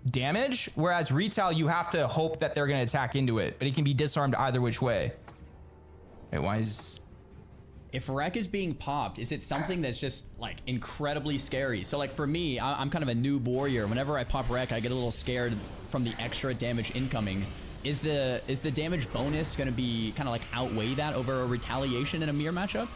damage, whereas Retail, you have to hope that they're going to attack into it, but it can be disarmed either which way. Wait, why is... If Rec is being popped, is it something that's just like incredibly scary? So like for me, I'm kind of a noob warrior. Whenever I pop Rec, I get a little scared from the extra damage incoming. Is the damage bonus going to be kind of like outweigh that over a retaliation in a mirror matchup?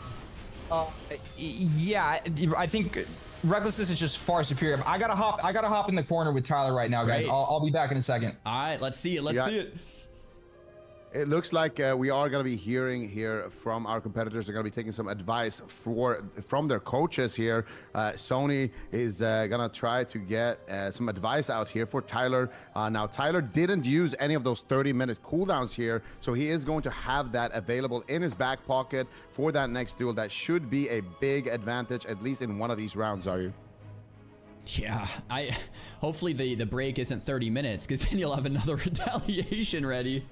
Yeah, I think Recklessness is just far superior. I gotta hop in the corner with Tyler right now, guys. I'll be back in a second. All right, let's see it. Let's see it. It looks like we are going to be hearing here from our competitors. They're going to be taking some advice from their coaches here. Sony is going to try to get some advice out here for Tyler. Now, Tyler didn't use any of those 30-minute cooldowns here, so he is going to have that available in his back pocket for that next duel. That should be a big advantage, at least in one of these rounds, are you? Yeah, hopefully the break isn't 30 minutes because then you'll have another retaliation ready.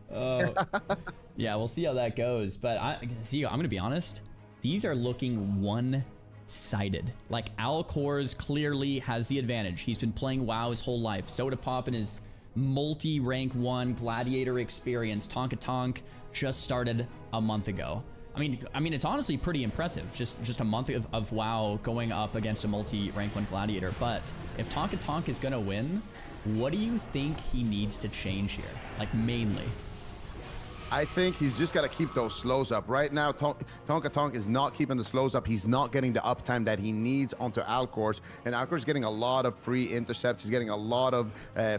Yeah, we'll see how that goes. But I'm gonna be honest, these are looking one-sided. Like Alcor's clearly has the advantage. He's been playing WoW his whole life. Soda Pop in his multi-rank 1 gladiator experience. Tonka Tonk just started a month ago. I mean, it's honestly pretty impressive. Just a month of WoW going up against a multi-rank 1 gladiator. But if Tonka Tonk is gonna win, what do you think he needs to change here? Like mainly. I think he's just got to keep those slows up. Right now, Tonka Tonk is not keeping the slows up. He's not getting the uptime that he needs onto Alcor's. And Alcor's getting a lot of free intercepts. He's getting a lot of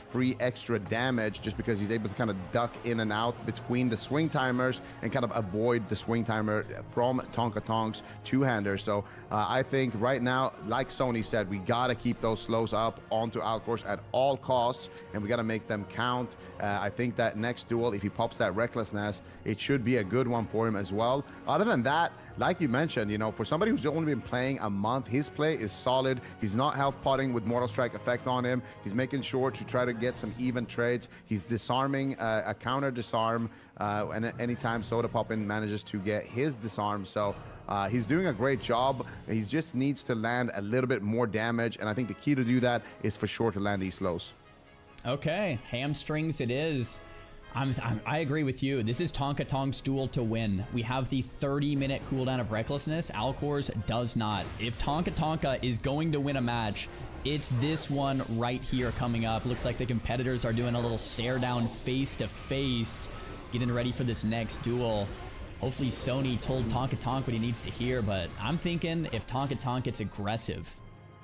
free extra damage just because he's able to kind of duck in and out between the swing timers and kind of avoid the swing timer from Tonka Tonk's two-hander. So I think right now, like Sony said, we got to keep those slows up onto Alcor's at all costs, and we got to make them count. I think that next duel, if he pops that Recklessness, it should be a good one for him as well. Other than that, like you mentioned, you know, for somebody who's only been playing a month, his play is solid. He's not health potting with Mortal Strike effect on him. He's making sure to try to get some even trades. He's disarming a counter disarm, and anytime Soda Poppin manages to get his disarm. So he's doing a great job. He just needs to land a little bit more damage, and I think the key to do that is for sure to land these slows. Okay, hamstrings it is. I agree with you. This is Tonka Tonk's duel to win. We have the 30-minute cooldown of Recklessness. Alcor's does not. If Tonka is going to win a match, it's this one right here coming up. Looks like the competitors are doing a little stare down face-to-face, getting ready for this next duel. Hopefully Sony told Tonka Tonk what he needs to hear, but I'm thinking if Tonka Tonk gets aggressive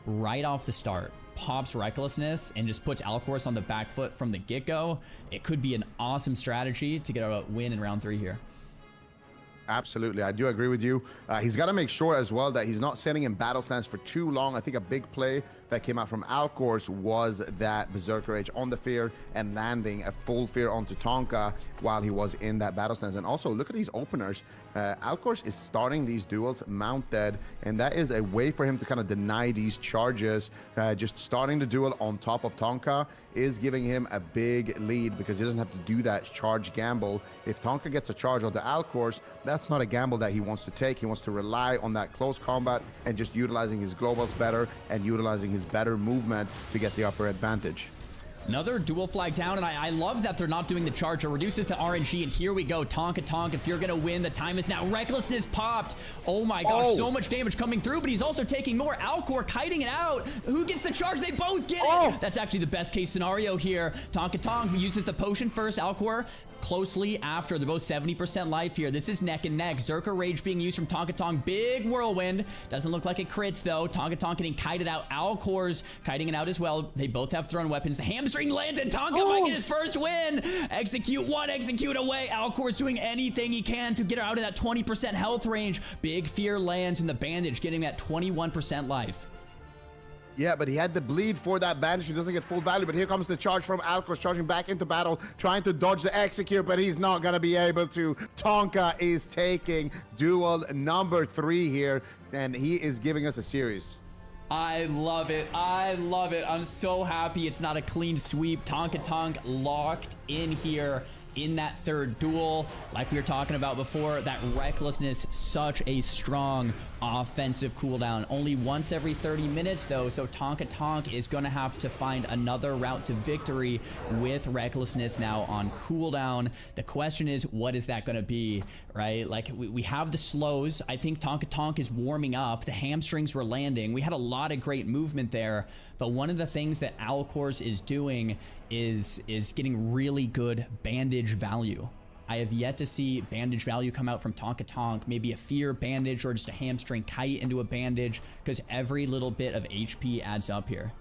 right off the start, pops Recklessness, and just puts Alcor's on the back foot from the get-go, it could be an awesome strategy to get a win in round 3 here. Absolutely, I do agree with you. He's got to make sure as well that he's not sitting in battle stance for too long. I think a big play that came out from Alcor's was that Berserker Age on the fear and landing a full fear onto Tonka while he was in that battle stance. And also, look at these openers. Alcor's is starting these duels mounted, and that is a way for him to kind of deny these charges. Just starting the duel on top of Tonka is giving him a big lead because he doesn't have to do that charge gamble. If Tonka gets a charge onto Alcor's, that's not a gamble that he wants to take. He wants to rely on that close combat and just utilizing his globals better and utilizing his better movement to get the upper advantage. Another dual flag down, and I love that they're not doing the charge. It reduces the RNG, and here we go. Tonka Tonk, if you're going to win, the time is now. Recklessness popped. Oh my gosh, so much damage coming through, but he's also taking more. Alcor kiting it out. Who gets the charge? They both get it. That's actually the best case scenario here. Tonka Tonk uses the potion first. Alcor closely after. They're both 70% life here. This is neck and neck. Zerker Rage being used from Tonka Tonk. Big whirlwind. Doesn't look like it crits though. Tonka Tonk getting kited out. Alcor's kiting it out as well. They both have thrown weapons. The hamstring lands and Tonka might get his first win. Execute one, execute away. Alcor's doing anything he can to get her out of that 20% health range. Big fear lands in the bandage, getting that 21% life. Yeah, but he had the bleed for that bandage. He doesn't get full value, but here comes the charge from Alcor's, charging back into battle, trying to dodge the execute, but he's not going to be able to. Tonka is taking duel number 3 here, and he is giving us a series. I love it. I love it. I'm so happy it's not a clean sweep. Tonka Tonk locked in here in that third duel. Like we were talking about before, that recklessness, such a strong offensive cooldown. Only once every 30 minutes though, so Tonka Tonk is gonna have to find another route to victory with recklessness now on cooldown. The question is, what is that gonna be, right? Like we have the slows. I think Tonka Tonk is warming up. The hamstrings were landing. We had a lot of great movement there, but one of the things that Alcor's is doing is getting really good bandage value. I have yet to see bandage value come out from Tonka Tonk, maybe a fear bandage or just a hamstring kite into a bandage, because every little bit of HP adds up here.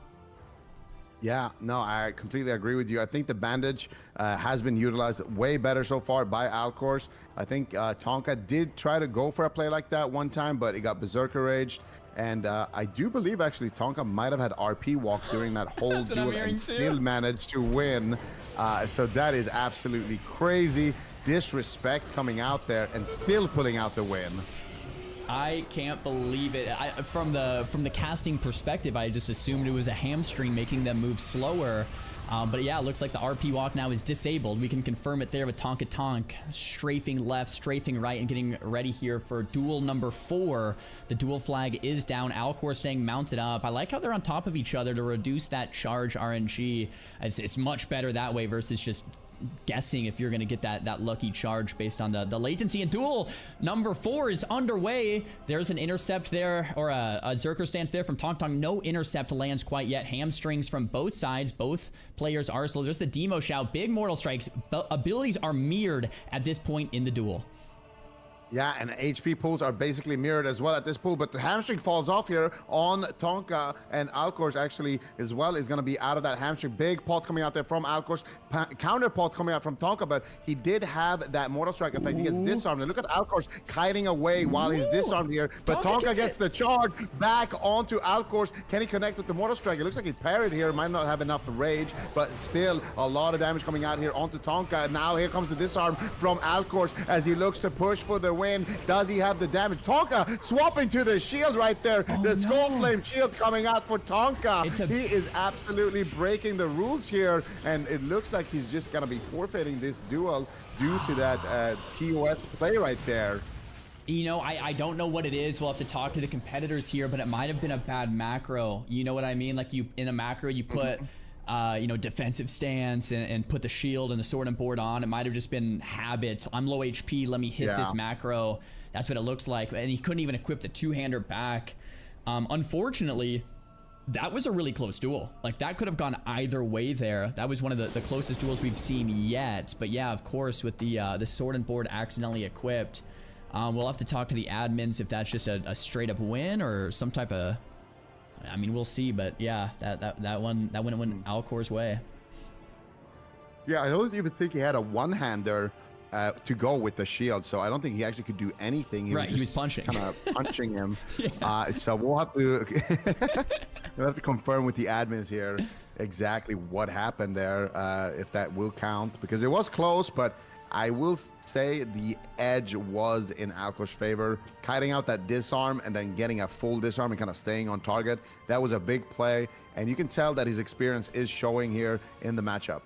Yeah, no, I completely agree with you. I think the bandage has been utilized way better so far by Alcor's. I think Tonka did try to go for a play like that one time, but he got Berserker Raged. And I do believe actually Tonka might have had RP walk during that whole duel and still managed to win. So that is absolutely crazy. Disrespect coming out there and still pulling out the win. I can't believe it. From the casting perspective, I just assumed it was a hamstring making them move slower. But yeah, it looks like the RP walk now is disabled. We can confirm it there with Tonka Tonk strafing left, strafing right, and getting ready here for duel number 4. The duel flag is down. Alcor staying mounted up. I like how they're on top of each other to reduce that charge RNG. It's much better that way versus just guessing if you're going to get that lucky charge based on the latency. And duel number 4 is underway. There's an intercept there, or a Zerker stance there from Tonk Tonk. No intercept lands quite yet. Hamstrings from both sides. Both players are slow. There's the demo shout. Big mortal strikes. Abilities are mirrored at this point in the duel. Yeah, and HP pools are basically mirrored as well at this pool, but the hamstring falls off here on Tonka, and Alcor's actually as well is going to be out of that hamstring. Big pot coming out there from Alcor's, counter pot coming out from Tonka, but he did have that mortal strike effect. He gets disarmed, and look at Alcor's kiting away while he's disarmed here, but Tonka gets the charge back onto Alcor's. Can he connect with the mortal strike? It looks like he parried here, might not have enough rage, but still a lot of damage coming out here onto Tonka. Now here comes the disarm from Alcor's as he looks to push for the win. Does he have the damage? Tonka swapping to the shield right there. The Skull Flame shield coming out for Tonka. He is absolutely breaking the rules here, and it looks like he's just gonna be forfeiting this duel due to that TOS play right there. You know, I don't know what it is. We'll have to talk to the competitors here, but it might have been a bad macro. You know what I mean? Like, you in a macro, you put you know, defensive stance and put the shield and the sword and board on. It might have just been habit. I'm low HP, let me hit this macro. That's what it looks like. And he couldn't even equip the two-hander back. Unfortunately, that was a really close duel. Like, that could have gone either way there. That was one of the closest duels we've seen yet. But yeah, of course, with the sword and board accidentally equipped, we'll have to talk to the admins if that's just a straight up win or some type of, I mean, we'll see, but yeah, that one went Alcor's way. Yeah, I don't even think he had a one-hander to go with the shield, so I don't think he actually could do anything. He was punching, kind of punching him. So we'll have to confirm with the admins here exactly what happened there, if that will count, because it was close, but I will say the edge was in Alcor's favor. Kiting out that disarm and then getting a full disarm and kind of staying on target. That was a big play. And you can tell that his experience is showing here in the matchup.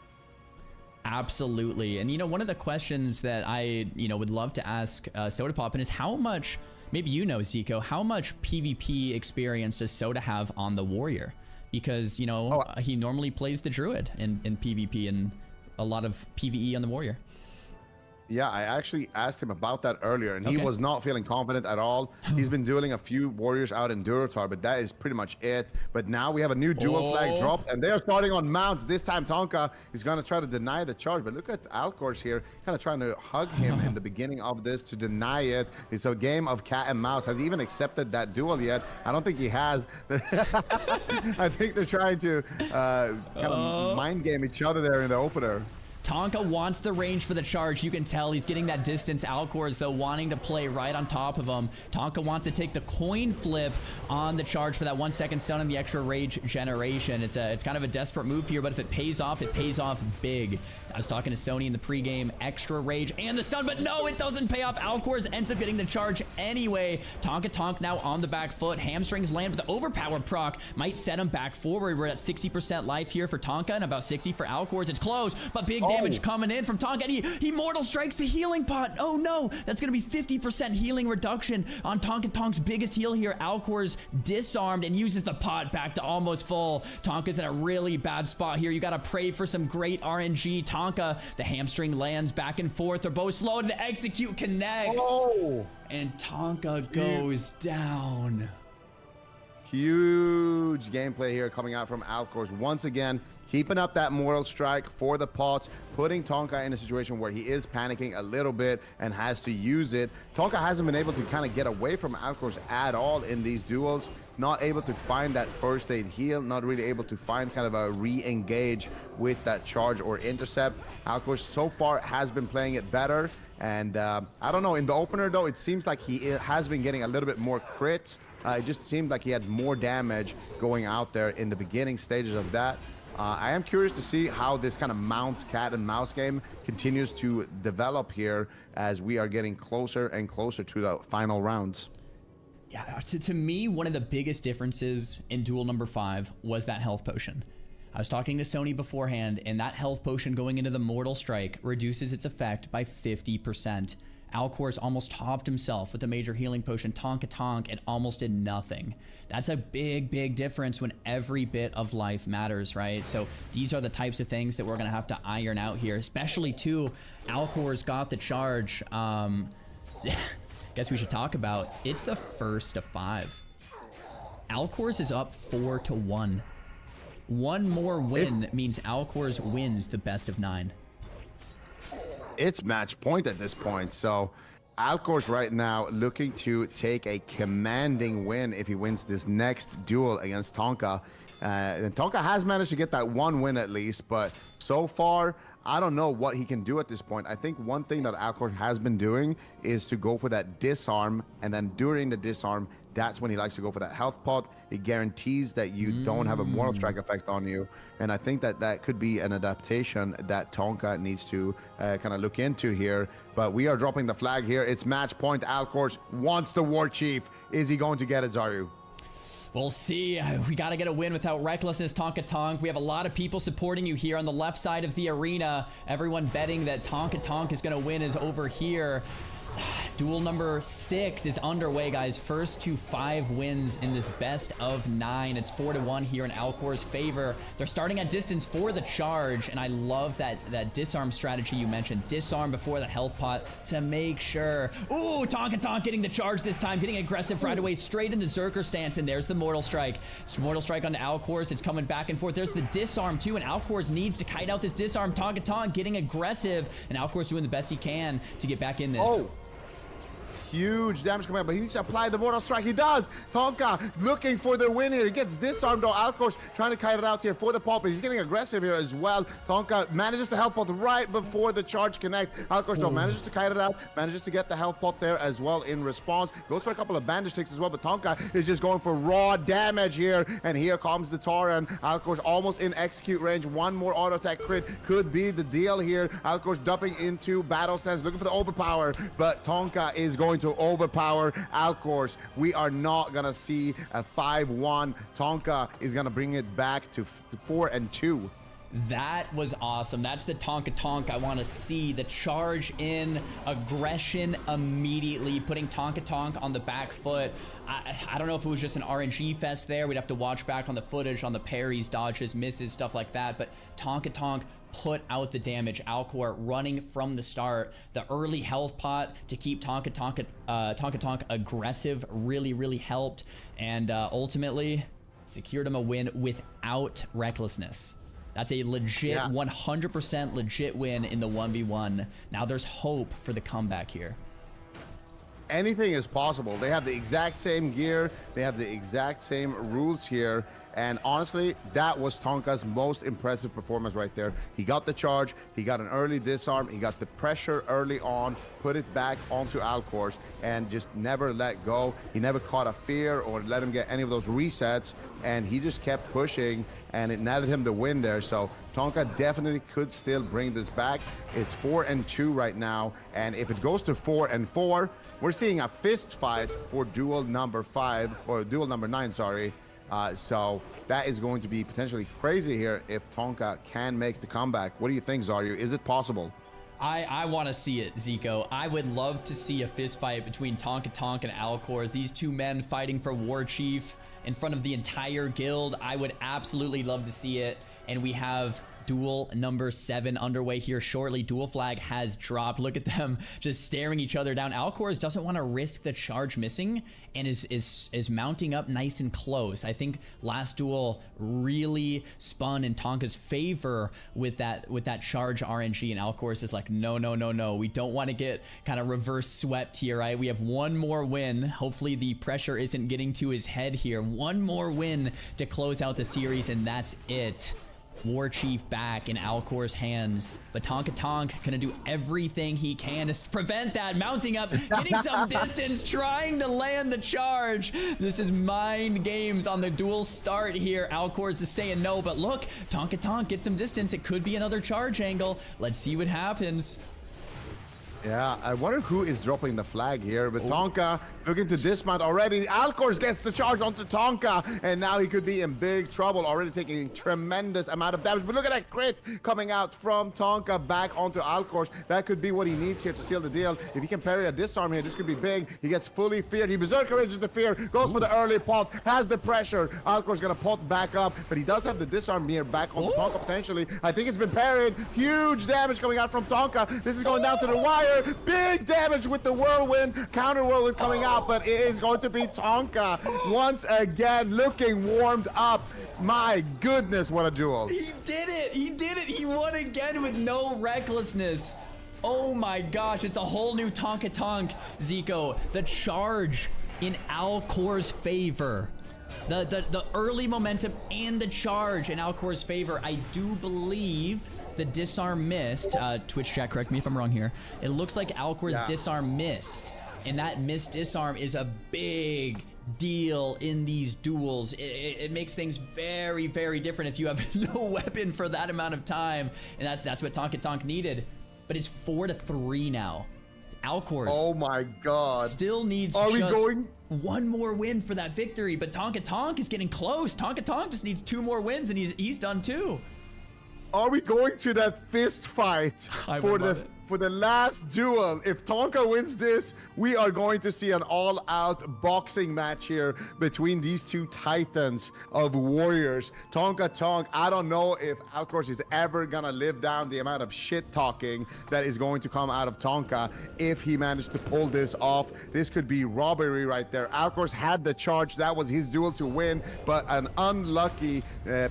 Absolutely. And, you know, one of the questions that I, would love to ask Soda Poppin is how much, maybe Zico, how much PvP experience does Soda have on the Warrior? Because, he normally plays the Druid in PvP and a lot of PvE on the Warrior. Yeah, I actually asked him about that earlier, and he was not feeling confident at all. He's been dueling a few warriors out in Durotar, but that is pretty much it. But now we have a new dual flag dropped, and they are starting on mounts. This time, Tonka is going to try to deny the charge. But look at Alcor's here, kind of trying to hug him in the beginning of this to deny it. It's a game of cat and mouse. Has he even accepted that duel yet? I don't think he has. I think they're trying to kind of mind game each other there in the opener. Tonka wants the range for the charge. You can tell he's getting that distance. Alcor is, though, wanting to play right on top of him. Tonka wants to take the coin flip on the charge for that 1 second stun and the extra rage generation. It's kind of a desperate move here, but if it pays off big. I was talking to Sony in the pregame. Extra rage and the stun, but no, it doesn't pay off. Alcor ends up getting the charge anyway. Tonka now on the back foot. Hamstrings land, but the overpower proc might set him back forward. We're at 60% life here for Tonka and about 60 for Alcor. It's close, but big damage coming in from Tonka. And he mortal strikes the healing pot. Oh no, that's going to be 50% healing reduction on Tonk's biggest heal here. Alcor's disarmed and uses the pot back to almost full. Tonka's in a really bad spot here. You got to pray for some great RNG. Tonka, the hamstring lands back and forth. They're both slow. The execute connects. And Tonka goes down. Huge gameplay here coming out from Alcor's once again, keeping up that mortal strike for the pots, putting Tonka in a situation where he is panicking a little bit and has to use it. Tonka hasn't been able to kind of get away from Alcor's at all in these duels, not able to find that first aid heal, not really able to find kind of a re-engage with that charge or intercept. Alcor so far has been playing it better, and I don't know, in the opener though, it seems like he has been getting a little bit more crits. It just seemed like he had more damage going out there in the beginning stages of that. I am curious to see how this kind of mount cat and mouse game continues to develop here as we are getting closer and closer to the final rounds. Yeah, to me, one of the biggest differences in duel number 5 was that health potion. I was talking to Sony beforehand, and that health potion going into the mortal strike reduces its effect by 50%. Alcor's almost topped himself with the major healing potion. Tonk and almost did nothing. That's a big difference when every bit of life matters, right? So these are the types of things that we're gonna have to iron out here, especially too, Alcor's got the charge. Guess we should talk about, it's the first of 5. Alcor's is up 4-1. One more win means Alcor's wins the best of 9. It's match point at this point, so Alcor's right now looking to take a commanding win if he wins this next duel against Tonka. And Tonka has managed to get that one win at least, but so far, I don't know what he can do at this point. I think one thing that Alcor has been doing is to go for that disarm, and then during the disarm, that's when he likes to go for that health pot. It guarantees that you don't have a mortal strike effect on you, and I think that that could be an adaptation that Tonka needs to kind of look into here. But we are dropping the flag here. It's match point. Alcor wants the War Chief. Is he going to get it, Zaru? We'll see. We got to get a win without recklessness, Tonka. We have a lot of people supporting you here on the left side of the arena. Everyone betting that Tonka is going to win is over here. Duel number 6 is underway, guys. First to 5 wins in this best of 9. It's 4-1 here in Alcor's favor. They're starting at distance for the charge, and I love that disarm strategy you mentioned. Disarm before the health pot to make sure. Ooh, Tonka getting the charge this time, getting aggressive right away, straight into Zerker stance, and there's the mortal strike. It's mortal strike onto Alcor's. It's coming back and forth. There's the disarm too, and Alcor's needs to kite out this disarm. Tonka getting aggressive, and Alcor's doing the best he can to get back in this. Huge damage coming out, but he needs to apply the Mortal Strike. He does. Tonka looking for the win here. He gets disarmed, though. Alcor's trying to kite it out here for the pop, but he's getting aggressive here as well. Tonka manages to health pot right before the charge connects. Alcor still manages to kite it out, manages to get the health pot there as well in response. Goes for a couple of bandage sticks as well, but Tonka is just going for raw damage here, and here comes the Tauren. Alcor's almost in execute range. One more auto attack crit could be the deal here. Alcor's dumping into battle stance, looking for the overpower, but Tonka is going to overpower Alcor's. We are not gonna see a 5-1. Tonka is gonna bring it back to 4-2. That was awesome. That's the Tonka Tonk I want to see. The charge in, aggression immediately, putting Tonka Tonk on the back foot. I don't know if it was just an RNG fest there. We'd have to watch back on the footage on the parries, dodges, misses, stuff like that. But Tonka Tonk put out the damage. Alcor running from the start. The early health pot to keep Tonka Tonk aggressive really helped. And ultimately secured him a win without recklessness. That's a legit, 100% legit win in the 1v1. Now there's hope for the comeback here. Anything is possible. They have the exact same gear. They have the exact same rules here. And honestly, that was Tonka's most impressive performance right there. He got the charge, he got an early disarm, he got the pressure early on, put it back onto Alcor's, and just never let go. He never caught a fear or let him get any of those resets, and he just kept pushing, and it netted him the win there. So Tonka definitely could still bring this back. It's 4-2 right now, and if it goes to 4-4, we're seeing a fist fight for duel number 5, or duel number 9, sorry. So that is going to be potentially crazy here if Tonka can make the comeback. What do you think, Zaryu? Is it possible? I want to see it, Zico. I would love to see a fist fight between Tonka Tonk and Alcor. These two men fighting for War Chief in front of the entire guild. I would absolutely love to see it. And we have duel number 7 underway here shortly. Duel flag has dropped. Look at them just staring each other down. Alcor doesn't want to risk the charge missing and is mounting up nice and close. I think last duel really spun in Tonka's favor with that charge RNG, and Alcor is like, no. We don't want to get kind of reverse swept here, right? We have one more win. Hopefully the pressure isn't getting to his head here. One more win to close out the series, and that's it. War Chief back in Alcor's hands, but Tonka Tonk gonna do everything he can to prevent that, mounting up, getting some distance, trying to land the charge. This is mind games on the dual start here. Alcor's is saying no, but look, Tonka Tonk gets some distance. It could be another charge angle. Let's see what happens. Yeah, I wonder who is dropping the flag here, but Tonka looking to dismount already. Alcor gets the charge onto Tonka, and now he could be in big trouble, already taking a tremendous amount of damage. But look at that crit coming out from Tonka back onto Alcor. That could be what he needs here to seal the deal. If he can parry a disarm here, this could be big. He gets fully feared. He berserker rages the fear, goes for the early pot, has the pressure. Alcor's gonna pot back up, but he does have the disarm here back onto Tonka potentially. I think it's been parried. Huge damage coming out from Tonka. This is going down to the wire. Big damage with the whirlwind, counter whirlwind coming out, but it is going to be Tonka once again looking warmed up. My goodness, what a duel. He did it. He won again with no recklessness. Oh my gosh, it's a whole new Tonka Tonk, Zico. The charge in Alcor's favor. The early momentum and the charge in Alcor's favor. I do believe the disarm missed. Twitch chat, correct me if I'm wrong here. It looks like Alcor's disarm missed, and that missed disarm is a big deal in these duels. It makes things very different if you have no weapon for that amount of time, and that's what Tonka Tonk needed. But it's 4-3 now. Alcor's, oh my god, still needs one more win for that victory, but Tonka Tonk is getting close. Tonka Tonk just needs 2 more wins, and he's done too. Are we going to that fist fight for the last duel? If Tonka wins this, we are going to see an all-out boxing match here between these two titans of warriors. Tonka Tonk, I don't know if Alcor is ever gonna live down the amount of shit talking that is going to come out of Tonka if he managed to pull this off. This could be robbery right there. Alcor's had the charge. That was his duel to win, but an unlucky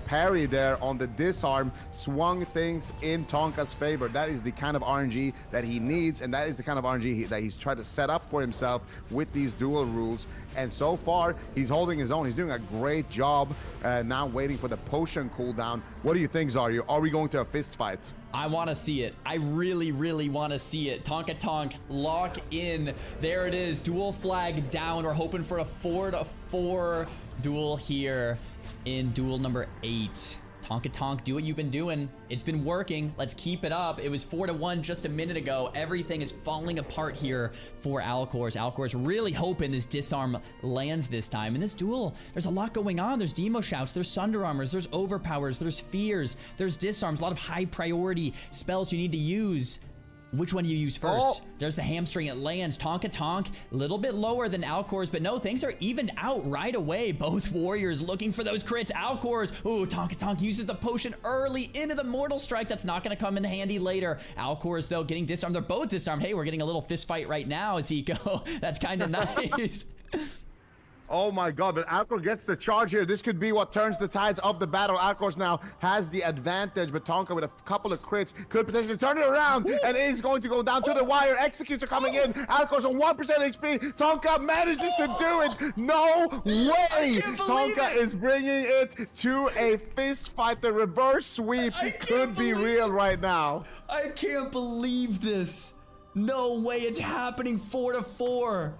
parry there on the disarm swung things in Tonka's favor. That is the kind of RNG RNG that he needs, and that is the kind of RNG that he's tried to set up for himself with these dual rules. And so far, he's holding his own. He's doing a great job. Now waiting for the potion cooldown. What do you think, Zarya? Are we going to a fist fight? I want to see it. I really, really want to see it. Tonka Tonk, lock in. There it is. Dual flag down. We're hoping for a 4-4 duel here in duel number 8. Tonka Tonk, do what you've been doing. It's been working. Let's keep it up. It was 4-1 just a minute ago. Everything is falling apart here for Alcors. Alcors really hoping this disarm lands this time. In this duel, there's a lot going on. There's Demo Shouts, there's Sunder Armors, there's Overpowers, there's Fears, there's Disarms, a lot of high priority spells you need to use. Which one do you use first? There's the hamstring. It lands. Tonka Tonk, a little bit lower than Alcors, but no, things are evened out right away. Both warriors looking for those crits. Alcors, ooh, Tonka Tonk uses the potion early into the Mortal Strike. That's not going to come in handy later. Alcors, though, getting disarmed. They're both disarmed. Hey, we're getting a little fist fight right now, Zico. That's kind of nice. Oh my god, but Alcor gets the charge here. This could be what turns the tides of the battle. Alcor now has the advantage, but Tonka with a couple of crits could potentially turn it around and is going to go down to the wire. Executes are coming in. Alcor's on 1% HP. Tonka manages to do it. No way! Tonka is bringing it to a fist fight. The reverse sweep could be real right now. I can't believe this. No way, it's happening. 4-4.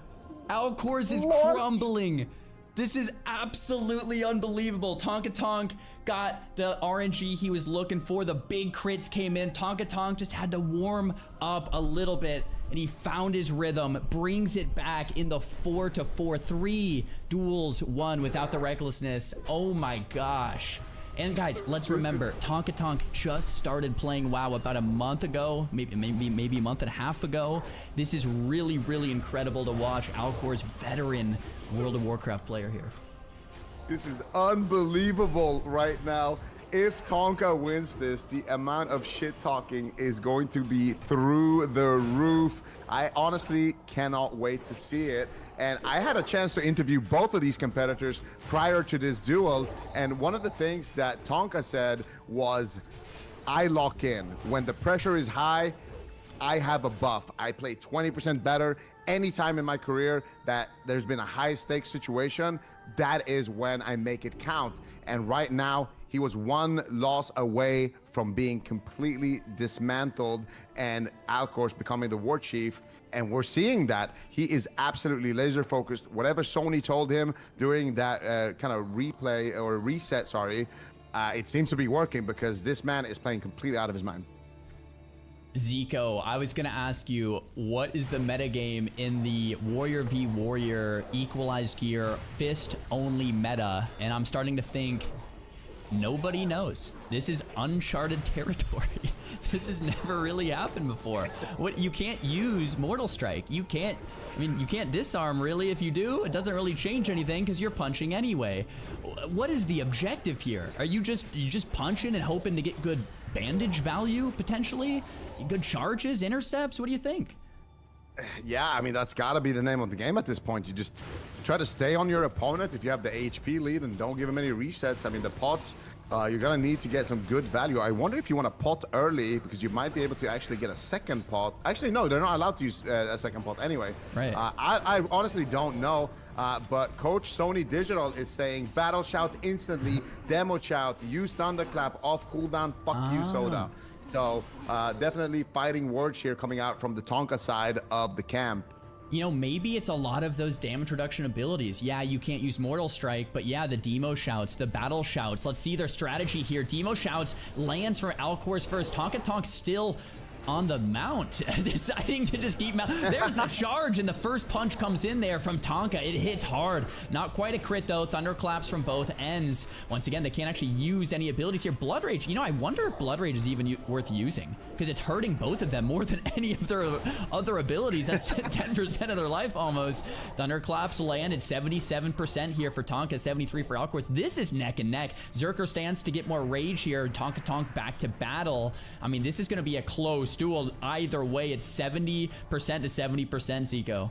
Alcors is crumbling. This is absolutely unbelievable. Tonka Tonk got the RNG he was looking for. The big crits came in. Tonka Tonk just had to warm up a little bit, and he found his rhythm, brings it back in the 4-4. 3 duels won without the recklessness. Oh my gosh. And guys, let's remember, Tonka Tonk just started playing WoW about a month ago, maybe a month and a half ago. This is really, really incredible to watch. Alcor's veteran World of Warcraft player here. This is unbelievable right now. If Tonka wins this, the amount of shit talking is going to be through the roof. I honestly cannot wait to see it. And I had a chance to interview both of these competitors prior to this duel. And one of the things that Tonka said was, I lock in. When the pressure is high, I have a buff. I play 20% better. Anytime in my career that there's been a high stakes situation, that is when I make it count. And right now, he was one loss away from being completely dismantled and Alcor's becoming the war chief. And we're seeing that he is absolutely laser focused. Whatever Sony told him during that kind of replay or reset, sorry, it seems to be working because this man is playing completely out of his mind. Zico, I was gonna ask you, what is the metagame in the Warrior v Warrior equalized gear fist only meta? And I'm starting to think nobody knows. This is uncharted territory. This has never really happened before. What, you can't use Mortal Strike. You can't, I mean, you can't disarm really. If you do, it doesn't really change anything because you're punching anyway. What is the objective here? Are you just punching and hoping to get good bandage value potentially? Good charges, intercepts? What do you think? Yeah, I mean, that's got to be the name of the game at this point. You just try to stay on your opponent if you have the HP lead and don't give him any resets. I mean, the pots, you're going to need to get some good value. I wonder if you want to pot early because you might be able to actually get a second pot. Actually, no, they're not allowed to use a second pot anyway. Right. I honestly don't know. But Coach Sony Digital is saying battle shout instantly, demo shout, use thunderclap, off cooldown, fuck you soda. So definitely fighting words here coming out from the Tonka side of the camp. You know, maybe it's a lot of those damage reduction abilities. Yeah, you can't use Mortal Strike, but yeah, the Demo Shouts, the Battle Shouts. Let's see their strategy here. Demo Shouts lands for Alcor's first. Tonka Tonk still on the mount, deciding to just keep mount. There's the charge, and the first punch comes in there from Tonka. It hits hard. Not quite a crit, though. Thunderclaps from both ends. Once again, they can't actually use any abilities here. Blood Rage, you know, I wonder if Blood Rage is even worth using, because it's hurting both of them more than any of their other abilities. That's 10% of their life almost. Thunderclaps land at 77% here for Tonka, 73 for Alcor's. This is neck and neck. Zerker stands to get more rage here. Tonka Tonk back to battle. I mean, this is going to be a close duel either way. It's 70% to 70%, Zico.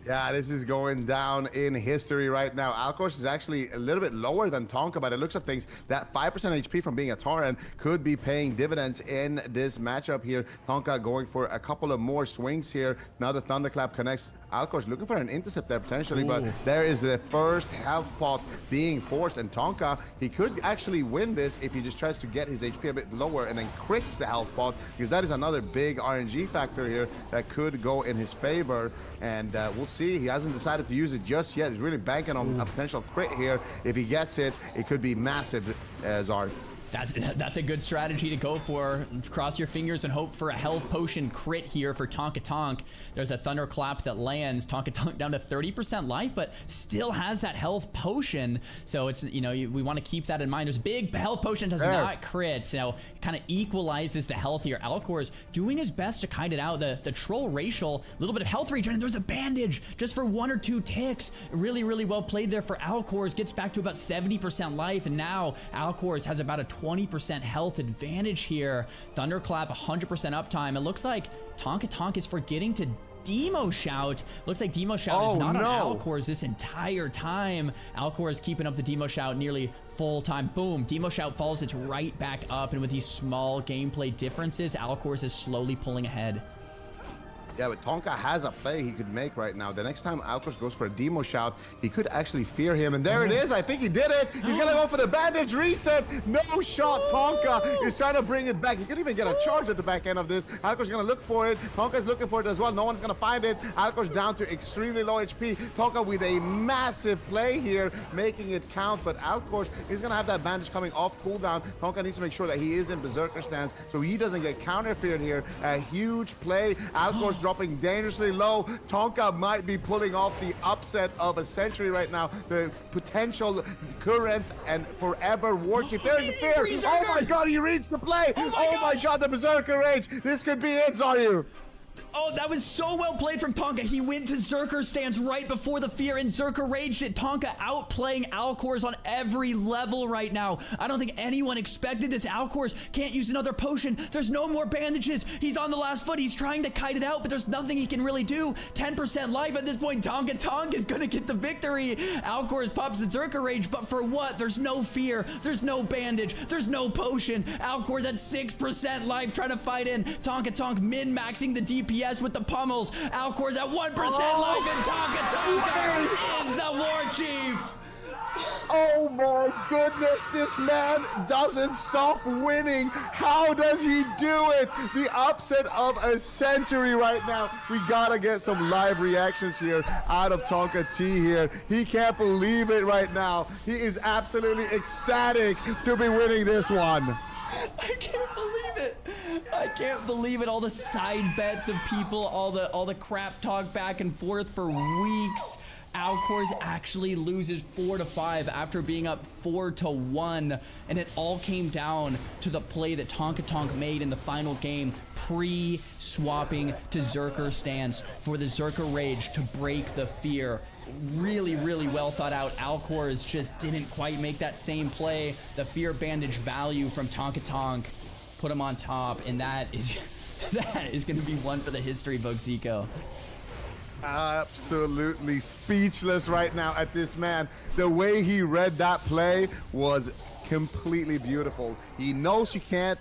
Yeah, this is going down in history right now. Alcors is actually a little bit lower than Tonka, but it looks of things that 5% HP from being a Tauren could be paying dividends in this matchup here. Tonka going for a couple of more swings here. Now the Thunderclap connects. Alcors looking for an intercept there potentially, but there is the first health pot being forced, and Tonka, he could actually win this if he just tries to get his HP a bit lower and then crits the health pot, because that is another big RNG factor here that could go in his favor. And we'll see. He hasn't decided to use it just yet. He's really banking on a potential crit here. If he gets it, it could be massive, Zard. That's a good strategy to go for. Cross your fingers and hope for a health potion crit here for Tonka Tonk. There's a thunderclap that lands. Tonka Tonk down to 30% life, but still has that health potion. So it's, you know, we want to keep that in mind. There's big health potion does not crit, so it kind of equalizes the health here. Alcor's doing his best to kite it out. The troll racial, a little bit of health regen, and there's a bandage just for 1 or 2 ticks. Really, really well played there for Alcor's. Gets back to about 70% life, and now Alcor's has about a 20% health advantage here. Thunderclap, 100% uptime. It looks like Tonka Tonk is forgetting to Demo Shout. Looks like Demo Shout is not on Alcor's this entire time. Alcor is keeping up the Demo Shout nearly full time. Boom, Demo Shout falls, it's right back up, and with these small gameplay differences, Alcor's is slowly pulling ahead. Yeah, but Tonka has a play he could make right now. The next time Alcors goes for a Demo Shout, he could actually fear him. And there it is. I think he did it. He's going to go for the bandage reset. No shot. Tonka is trying to bring it back. He could even get a charge at the back end of this. Alcor's going to look for it. Tonka's looking for it as well. No one's going to find it. Alcor's down to extremely low HP. Tonka with a massive play here, making it count. But Alcor is going to have that bandage coming off cooldown. Tonka needs to make sure that he is in Berserker stance so he doesn't get counterfeited here. A huge play. Alcor's dropping dangerously low. Tonka might be pulling off the upset of a century right now. The potential current and forever war chief. There's the fear. Oh my god, he reads the play. Oh my god, the Berserker Rage. This could be it, Zaryu. Oh, that was so well played from Tonka. He went to Zerker stance right before the fear, and Zerker raged it. Tonka outplaying Alcor's on every level right now. I don't think anyone expected this. Alcor's can't use another potion. There's no more bandages. He's on the last foot. He's trying to kite it out, but there's nothing he can really do. 10% life at this point. Tonka Tonk is going to get the victory. Alcor's pops the Zerker rage, but for what? There's no fear. There's no bandage. There's no potion. Alcor's at 6% life trying to fight in. Tonka Tonk min-maxing the DPS with the pummels. Alcor's at 1% life, and Tonka Tonk is the war chief. Oh my goodness, this man doesn't stop winning. How does he do it? The upset of a century right now. We gotta get some live reactions here out of Tonka T here. He can't believe it right now. He is absolutely ecstatic to be winning this one. I can't believe it. I can't believe it. All the side bets of people, all the crap talk back and forth for weeks. Alcor's actually loses 4-5 after being up 4-1, and it all came down to the play that Tonka Tonk made in the final game, pre-swapping to Zerker stance for the Zerker Rage to break the fear. Really, really well thought out. Alcor's just didn't quite make that same play. The fear bandage value from Tonka Tonk put him on top, and that is going to be one for the history book, Zico. Absolutely speechless right now at this man. The way he read that play was completely beautiful. He knows you can't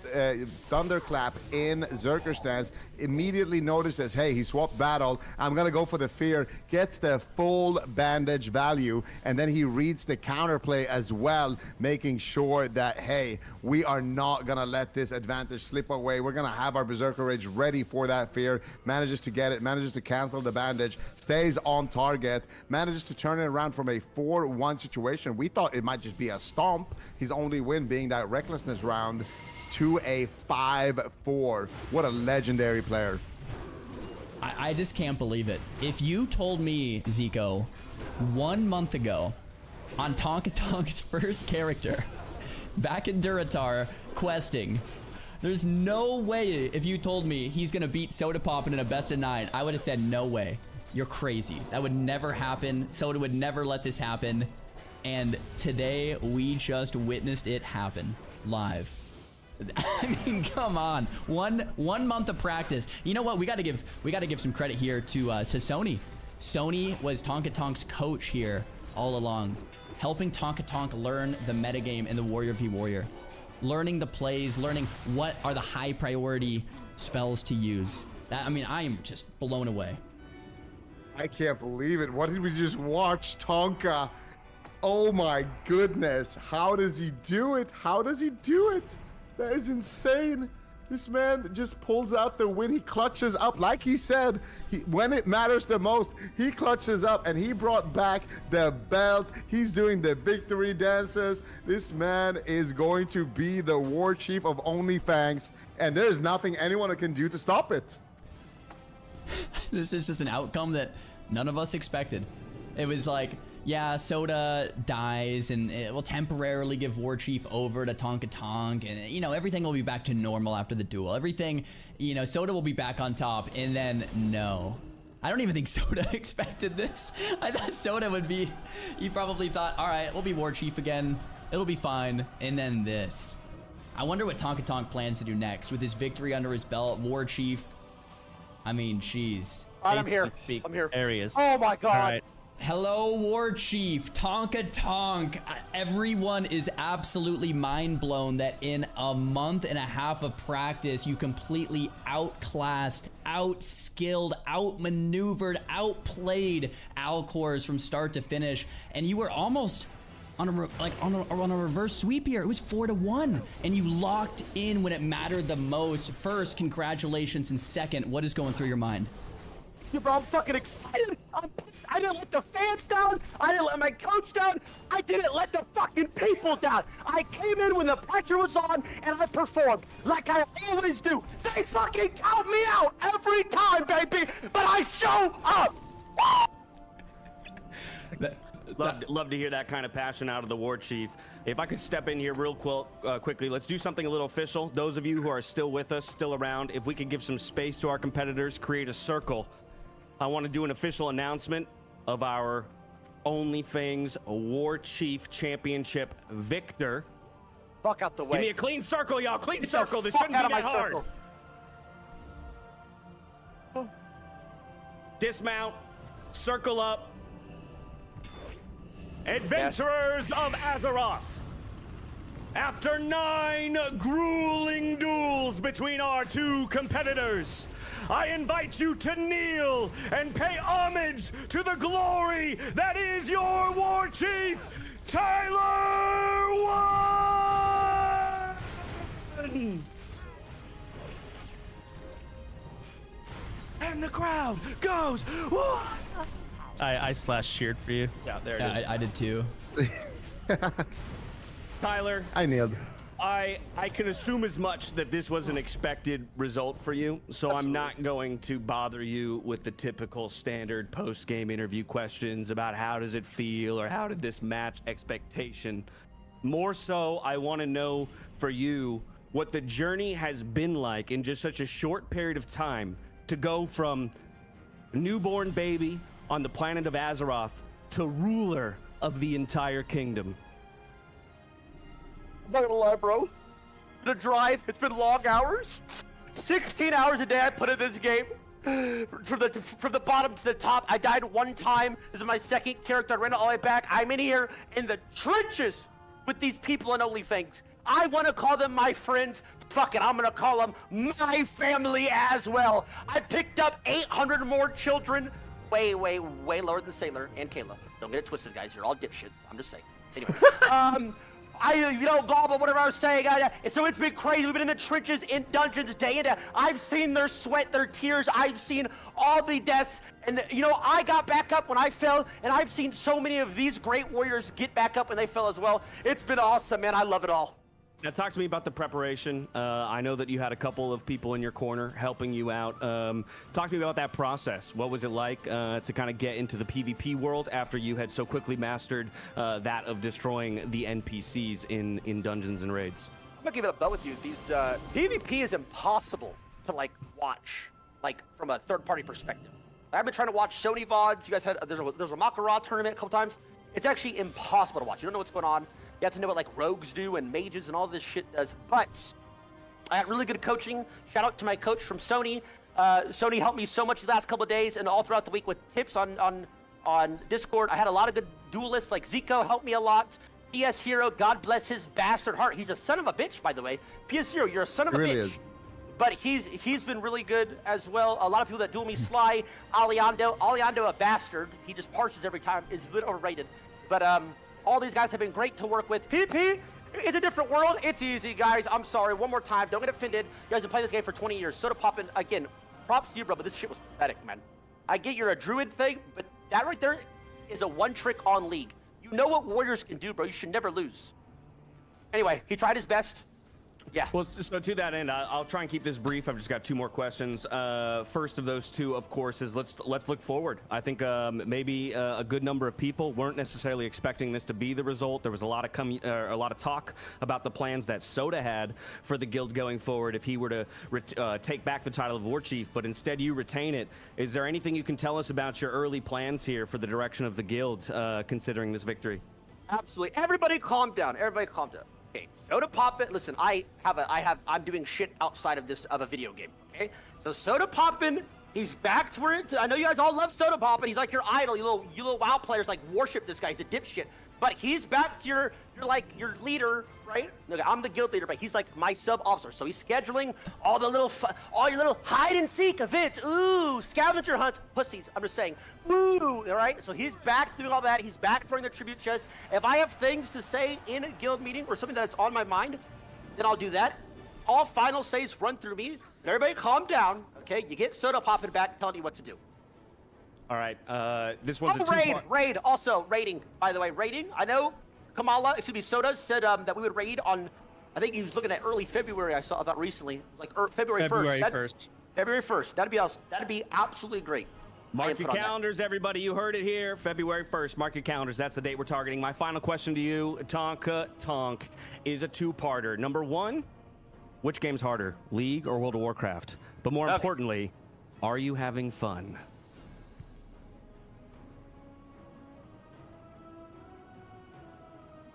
thunderclap in Zerker stance. Immediately notices, hey, he swapped battle. I'm gonna go for the fear. Gets the full bandage value, and then he reads the counterplay as well, making sure that, hey, we are not gonna let this advantage slip away. We're gonna have our Berserker Rage ready for that fear. Manages to get it, manages to cancel the bandage, stays on target, manages to turn it around from a 4-1 situation. We thought it might just be a stomp, his only win being that recklessness round, to a 5-4. What a legendary player. I just can't believe it. If you told me, Zico, 1 month ago on Tonka Tonk's first character back in Duratar questing, there's no way, if you told me he's gonna beat Soda Poppin in a best of 9, I would have said no way. You're crazy. That would never happen. Soda would never let this happen. And today we just witnessed it happen live. I mean, come on. One month of practice. You know what? We got to give some credit here to Sony. Sony was Tonka Tonk's coach here all along, helping Tonka Tonk learn the metagame in the Warrior v Warrior, learning the plays, learning what are the high priority spells to use. That, I mean, I am just blown away. I can't believe it. What did we just watch? Tonka. Oh my goodness. How does he do it? How does he do it? That is insane. This man just pulls out the win. He clutches up. Like he said, when it matters the most, he clutches up, and he brought back the belt. He's doing the victory dances. This man is going to be the war chief of OnlyFans, and there's nothing anyone can do to stop it. This is just an outcome that none of us expected. It was like, yeah, Soda dies, and it will temporarily give War Chief over to Tonka Tonk, and, you know, everything will be back to normal after the duel. Everything, you know, Soda will be back on top, and then, no. I don't even think Soda expected this. I thought Soda would be, he probably thought, all right, we'll be War Chief again. It'll be fine. And then this. I wonder what Tonka Tonk plans to do next with his victory under his belt, War Chief. I mean, jeez. I'm here. I'm here. There he is. Oh my God. All right. Hello, War Chief, Tonka Tonk. Everyone is absolutely mind blown that in a month and a half of practice, you completely outclassed, outskilled, outmaneuvered, outplayed Alcors from start to finish, and you were almost on a reverse sweep here. It was 4-1, and you locked in when it mattered the most. First, congratulations, and second, what is going through your mind? Yeah, bro, I'm fucking excited. I didn't let the fans down. I didn't let my coach down. I didn't let the fucking people down. I came in when the pressure was on, and I performed like I always do. They fucking count me out every time, baby, but I show up. Love to hear that kind of passion out of the War Chief. If I could step in here real quickly, let's do something a little official. Those of you who are still with us, still around, if we could give some space to our competitors, create a circle. I want to do an official announcement of our OnlyFans War Chief Championship victor. Fuck out the way. Give me a clean circle, y'all. Clean circle. This fuck shouldn't out be of that my hard. circle. Dismount. Circle up. Adventurers of Azeroth. After 9 grueling duels between our two competitors, I invite you to kneel and pay homage to the glory that is your War Chief, Tyler 1! And the crowd goes, Whoa! I /cheered for you. Yeah, there it is. I did too. Tyler. I kneeled. I can assume as much that this was an expected result for you, so Absolutely. I'm not going to bother you with the typical standard post-game interview questions about how does it feel or how did this match expectation. More so, I want to know for you what the journey has been like in just such a short period of time to go from newborn baby on the planet of Azeroth to ruler of the entire kingdom. I'm not gonna lie, bro. The drive, it's been long hours. 16 hours a day I put in this game. From the bottom to the top, I died one time. This is my second character. I ran it all the way back. I'm in here in the trenches with these people in OnlyFans. I want to call them my friends. Fuck it, I'm gonna call them my family as well. I picked up 800 more children. Way lower than Sailor and Kayla. Don't get it twisted, guys. You're all dipshits. I'm just saying. Anyway, blah, blah, whatever I was saying. So it's been crazy. We've been in the trenches, in dungeons, day and day. I've seen their sweat, their tears. I've seen all the deaths. And, I got back up when I fell. And I've seen so many of these great warriors get back up when they fell as well. It's been awesome, man. I love it all. Now, talk to me about the preparation. I know that you had a couple of people in your corner helping you out. Talk to me about that process. What was it like to kind of get into the PvP world after you had so quickly mastered that of destroying the NPCs in dungeons and raids? I'm gonna give it a bet with you. These PvP is impossible to watch, from a third-party perspective. I've been trying to watch Sony VODs. You guys had there's a Majora tournament a couple times. It's actually impossible to watch. You don't know what's going on. You have to know what rogues do and mages and all this shit does. But I had really good coaching. Shout out to my coach from Sony. Sony helped me so much the last couple of days and all throughout the week with tips on Discord. I had a lot of good duelists, like Zico helped me a lot. PS Hero, God bless his bastard heart. He's a son of a bitch, by the way. PS Hero, you're a son of a bitch. Is. But he's been really good as well. A lot of people that duel me, Sly, Aliando, a bastard. He just parses every time. Is a bit overrated. But all these guys have been great to work with. PP, it's a different world. It's easy, guys. I'm sorry. One more time. Don't get offended. You guys have been playing this game for 20 years. Soda poppin', again, props to you, bro, but this shit was pathetic, man. I get you're a druid thing, but that right there is a one-trick on League. You know what warriors can do, bro. You should never lose. Anyway, he tried his best. Yeah. Well, so to that end, I'll try and keep this brief. I've just got 2 more questions. First of those 2, of course, is let's look forward. I think maybe a good number of people weren't necessarily expecting this to be the result. There was a lot of talk about the plans that Soda had for the guild going forward if he were to take back the title of War Chief, but instead you retain it. Is there anything you can tell us about your early plans here for the direction of the guild, considering this victory? Absolutely. Everybody calm down. Everybody calm down. Okay, Soda Poppin', listen, I'm doing shit outside of a video game, okay? So Soda Poppin', he's back to where I know you guys all love Soda Poppin'. He's like your idol. You little WoW players like worship this guy. He's a dipshit. But he's back to your leader, right? Okay, I'm the guild leader, but he's like my sub-officer. So he's scheduling all your little hide and seek events. Ooh, scavenger hunts, pussies. I'm just saying. Ooh, all right? So he's back doing all that. He's back throwing the tribute chest. If I have things to say in a guild meeting or something that's on my mind, then I'll do that. All final says run through me. Everybody calm down, okay? You get Soda Poppin' back telling you what to do. All right, this one's a two-part. Raid, also raiding, by the way, raiding. I know Soda said that we would raid on, I think he was looking at early February, I thought recently, like February 1st. February 1st, that'd be absolutely great. Mark your calendars, everybody, you heard it here, February 1st, mark your calendars, that's the date we're targeting. My final question to you, Tonk, is a 2-parter. Number 1, which game's harder, League or World of Warcraft? But more importantly, are you having fun?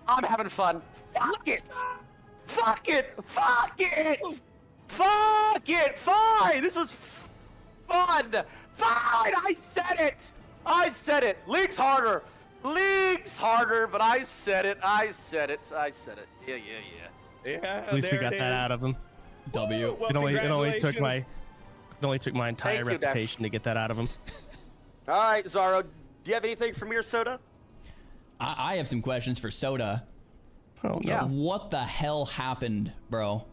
I'm having fun. Fuck it. Fuck it. Fuck it. Fuck it. Fine. This was fun. Fine. I said it. League's harder. But I said it. Yeah. At least we got that out of him. W. Well, it only took my entire reputation to get that out of him. All right, Zaro. Do you have anything from your Soda? I have some questions for Soda. Oh, no. Yeah. What the hell happened, bro?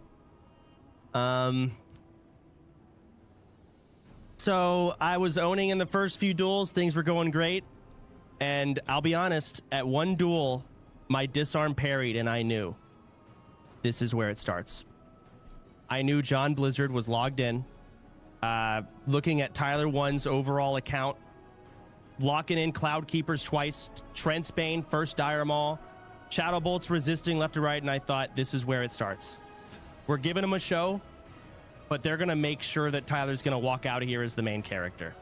So I was owning in the first few duels. Things were going great. And I'll be honest, at one duel, my disarm parried and I knew this is where it starts. I knew John Blizzard was logged in, looking at Tyler 1's overall account, locking in Cloud Keepers twice, Trent's Bane, first Dire Maul, Shadow Bolts resisting left to right, and I thought this is where it starts. We're giving him a show, but they're going to make sure that Tyler's going to walk out of here as the main character.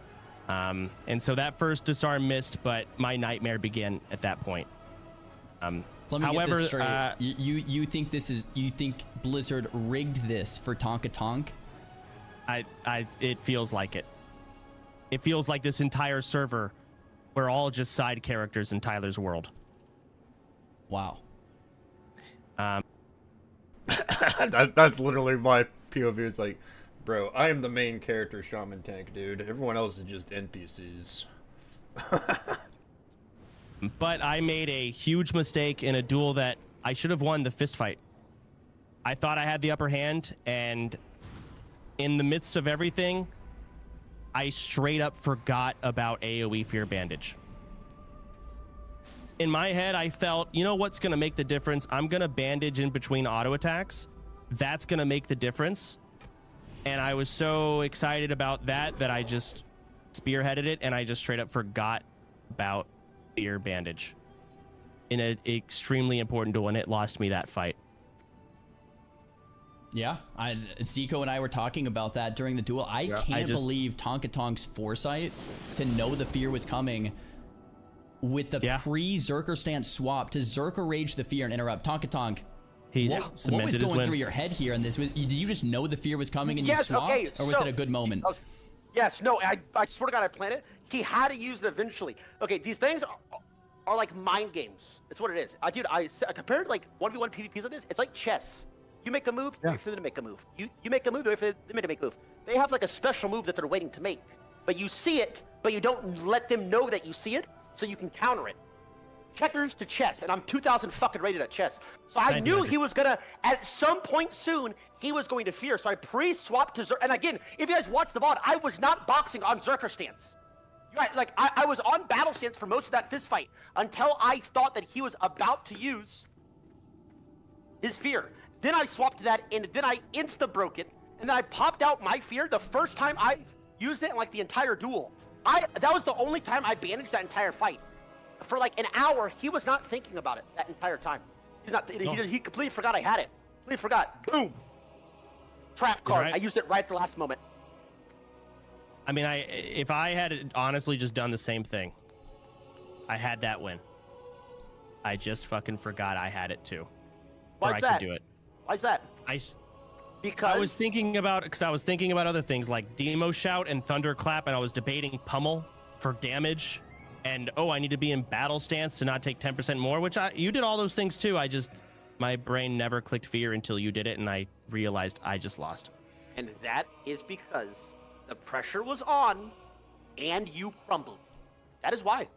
And so that first disarm missed, but my nightmare began at that point. Let me get this straight. You think Blizzard rigged this for Tonka Tonk? It feels like it. It feels like this entire server, we're all just side characters in Tyler's world. Wow. That's literally my POV. It's like, bro, I am the main character, Shaman Tank, dude. Everyone else is just NPCs. But I made a huge mistake in a duel that I should have won the fist fight. I thought I had the upper hand, and in the midst of everything, I straight up forgot about AoE Fear Bandage. In my head, I felt, you know what's going to make the difference? I'm going to bandage in between auto attacks. That's going to make the difference. And I was so excited about that I just spearheaded it, and I just straight up forgot about Fear Bandage in an extremely important duel, and it lost me that fight. Yeah, Zico and I were talking about that during the duel. I can't believe Tonka Tonk's foresight to know the fear was coming with the pre-Zerker stance swap to Zerker Rage the fear and interrupt. Tonka Tonk, He what was cemented his going win. through your head here? And did you just know the fear was coming and you Yes, swapped, okay, or was so- it a good moment? Yes, no, I swear to God, I planned it. He had to use it eventually. Okay, these things are like mind games. It's what it is. Dude, I compared like 1v1 PvPs like this. It's like chess. You make a move, wait for them to make a move. You make a move, wait for them to make a move. They have like a special move that they're waiting to make, but you see it, but you don't let them know that you see it, so you can counter it. Checkers to chess, and I'm 2,000 fucking rated at chess. So I knew he was gonna, at some point soon, he was going to fear. So I pre-swapped to Zerk. And again, if you guys watch the VOD, I was not boxing on Zerker stance. Right, like I was on battle stance for most of that fist fight until I thought that he was about to use his fear. Then I swapped to that, and then I insta-broke it, and then I popped out my fear the first time I used it in like the entire duel. That was the only time I bandaged that entire fight. For like an hour, he was not thinking about it that entire time. He completely forgot I had it. Completely forgot. Boom. Trap card. Right. I used it right at the last moment. I mean, if I had honestly just done the same thing, I had that win. I just fucking forgot I had it too. Why's that? Could do it. Why's that? Because I was thinking about other things like Demo Shout and Thunderclap, and I was debating Pummel for damage, and I need to be in battle stance to not take 10% more, which you did all those things too. My brain never clicked fear until you did it, and I realized I just lost. And that is because the pressure was on, and you crumbled. That is why.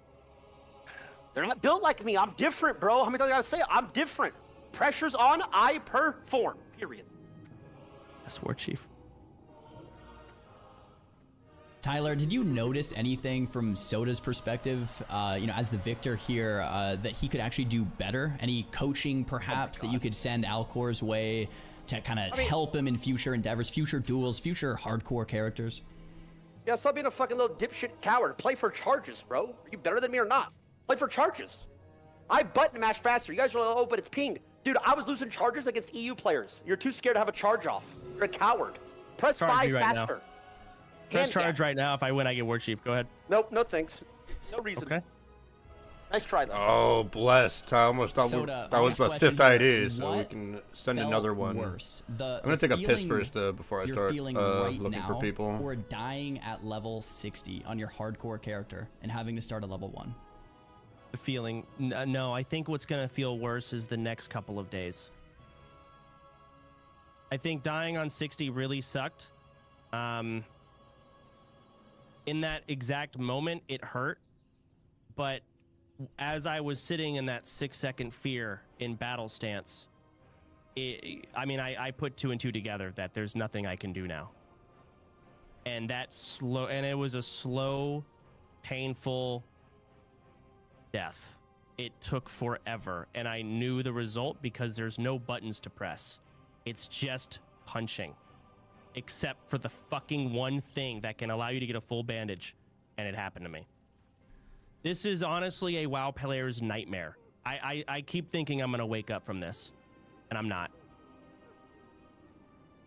They're not built like me. I'm different, bro. How many times I gotta say it? I'm different. Pressure's on, I perform. Period. That's War Chief. Tyler, did you notice anything from Soda's perspective, as the victor here, that he could actually do better? Any coaching, perhaps, that you could send Alcor's way to kind of help him in future endeavors, future duels, future hardcore characters? Yeah, stop being a fucking little dipshit coward. Play for charges, bro. Are you better than me or not? Play for charges. I button mash faster. You guys are like, but it's pinged. Dude, I was losing charges against EU players. You're too scared to have a charge off. You're a coward. Press Charge 5 right faster. Press charge right now. If I win, I get War Chief. Go ahead. Nope, no thanks. No reason. Okay. Nice try, though. Oh, blessed. I almost thought Soda, that was my my fifth question ID, here, so we what can send felt another one. Worse? I'm going to take a piss first before I you're start feeling right looking now, for people. or dying at level 60 on your hardcore character and having to start at level 1? The feeling, no, I think what's going to feel worse is the next couple of days. I think dying on 60 really sucked. In that exact moment, it hurt. But as I was sitting in that 6-second fear in battle stance, I put 2 and 2 together that there's nothing I can do now. And it was a slow, painful death. It took forever, and I knew the result because there's no buttons to press. It's just punching, except for the fucking one thing that can allow you to get a full bandage, and it happened to me. This is honestly a WoW player's nightmare. I keep thinking I'm gonna wake up from this, and I'm not.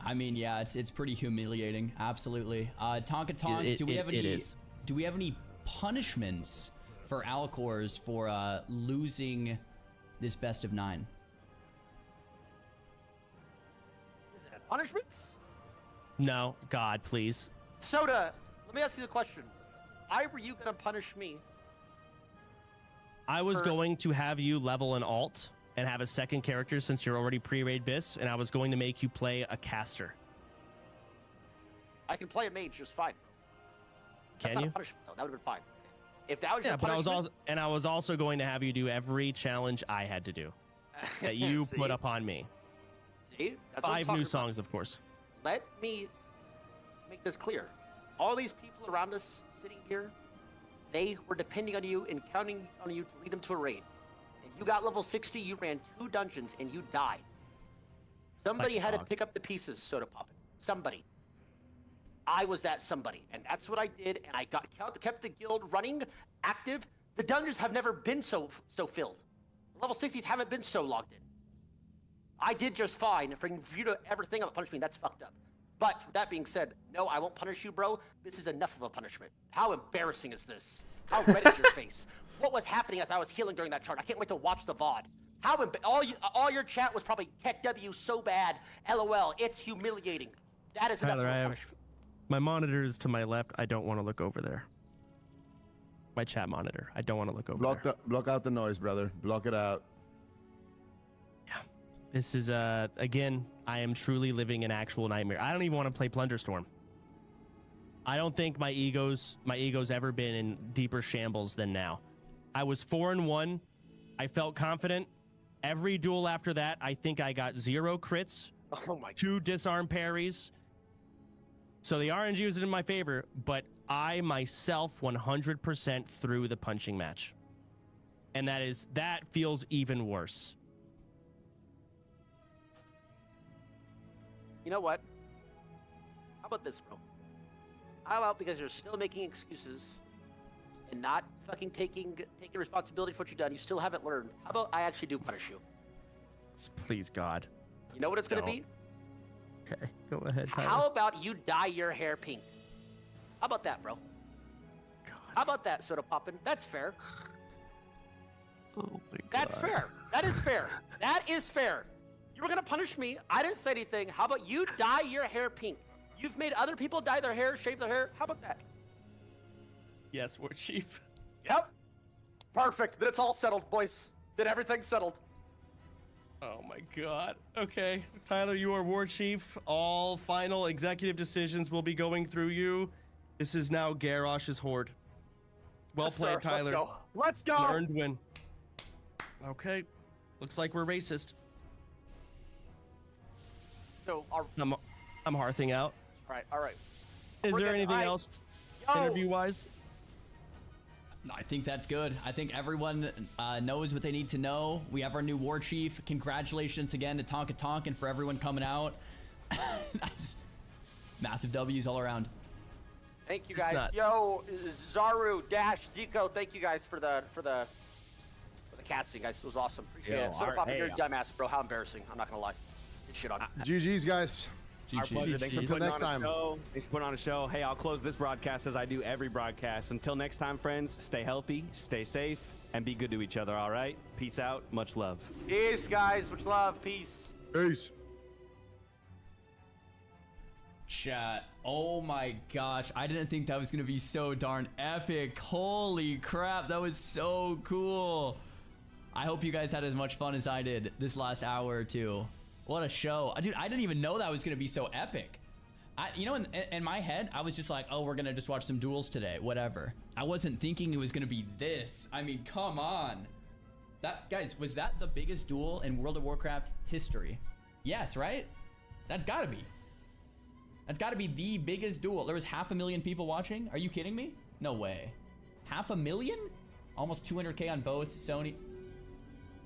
I mean, yeah, it's pretty humiliating. Absolutely. Tonka Tonk, do we have any punishments for Alcors for losing this best of 9? Punishments? No, God, please. Soda, let me ask you the question. Why were you gonna punish me? I was going to have you level an alt and have a second character since you're already pre-raid bis, and I was going to make you play a caster. I can play a mage just fine. Can That's not you? a punishment, though. That would have been fine. If that was Yeah, your but punishment, I was also going to have you do every challenge I had to do that you put upon me. See? That's what I'm 5 talking new about. songs, of course. Let me make this clear. All these people around us sitting here, they were depending on you and counting on you to lead them to a raid. And you got level 60, you ran 2 dungeons, and you died. Somebody Like had to dog. pick up the pieces, Soda Poppin'. Somebody. I was that somebody, and that's what I did, and I kept the guild running, active. The dungeons have never been so filled. Level 60s haven't been so logged in. I did just fine. For you to ever think about punishing me, that's fucked up. But with that being said, no, I won't punish you, bro. This is enough of a punishment. How embarrassing is this? How red is your face? What was happening as I was healing during that chart? I can't wait to watch the VOD. All your chat was probably Tech W so bad. LOL. It's humiliating. That is the best Tyler, way to punish. my monitor is to my left. I don't want to look over there. My chat monitor. I don't want to look over there. Block out the noise, brother. Block it out. This is again, I am truly living an actual nightmare. I don't even want to play Plunderstorm. I don't think my ego's ever been in deeper shambles than now. I was 4-1. I felt confident. Every duel after that, I think I got 0 crits, 2 disarm parries. So the RNG was in my favor, but I myself 100% threw the punching match. And that feels even worse. You know what? How about this, bro? How about, because you're still making excuses and not fucking taking responsibility for what you've done, you still haven't learned. How about I actually do punish you? Please, God. You know what it's gonna be? Okay, go ahead, Tyler. How about you dye your hair pink? How about that, bro? God. How about that, Soda Poppin'? That's fair. Oh my God. That's fair. That is fair. That is fair. You were gonna punish me. I didn't say anything. How about you dye your hair pink? You've made other people dye their hair, shave their hair. How about that? Yes, War Chief. Yep. Perfect. Then it's all settled, boys. Then everything's settled. Oh my God. Okay, Tyler, you are War Chief. All final executive decisions will be going through you. This is now Garrosh's Horde. Well played, Tyler. Let's go. Let's go. An earned win. Okay, looks like we're racist. So I'm hearthing out. All right. Is there anything else interview-wise? No, I think that's good. I think everyone knows what they need to know. We have our new war chief. Congratulations again to Tonka Tonk and for everyone coming out. Nice. Massive W's all around. Thank you guys. Yo, Zaru, Dash, Zico, thank you guys for the casting, guys. It was awesome. Appreciate it. Soda Poppin', you're a dumbass, bro. How embarrassing. I'm not gonna lie. Good shit on it. GG's, guys. Our pleasure. Thanks for Until putting next on time. a show. Thanks for putting on a show. Hey, I'll close this broadcast as I do every broadcast. Until next time, friends, stay healthy, stay safe, and be good to each other, all right? Peace out. Much love. Peace, guys. Much love. Peace. Peace. Chat. Oh my gosh. I didn't think that was going to be so darn epic. Holy crap. That was so cool. I hope you guys had as much fun as I did this last hour or two. What a show. Dude, I didn't even know that was going to be so epic. You know, in my head, I was just like, oh, we're going to just watch some duels today. Whatever. I wasn't thinking it was going to be this. I mean, come on. Guys, was that the biggest duel in World of Warcraft history? Yes, right? That's got to be. That's got to be the biggest duel. There was 500,000 people watching. Are you kidding me? No way. 500,000? Almost 200K on both Sony.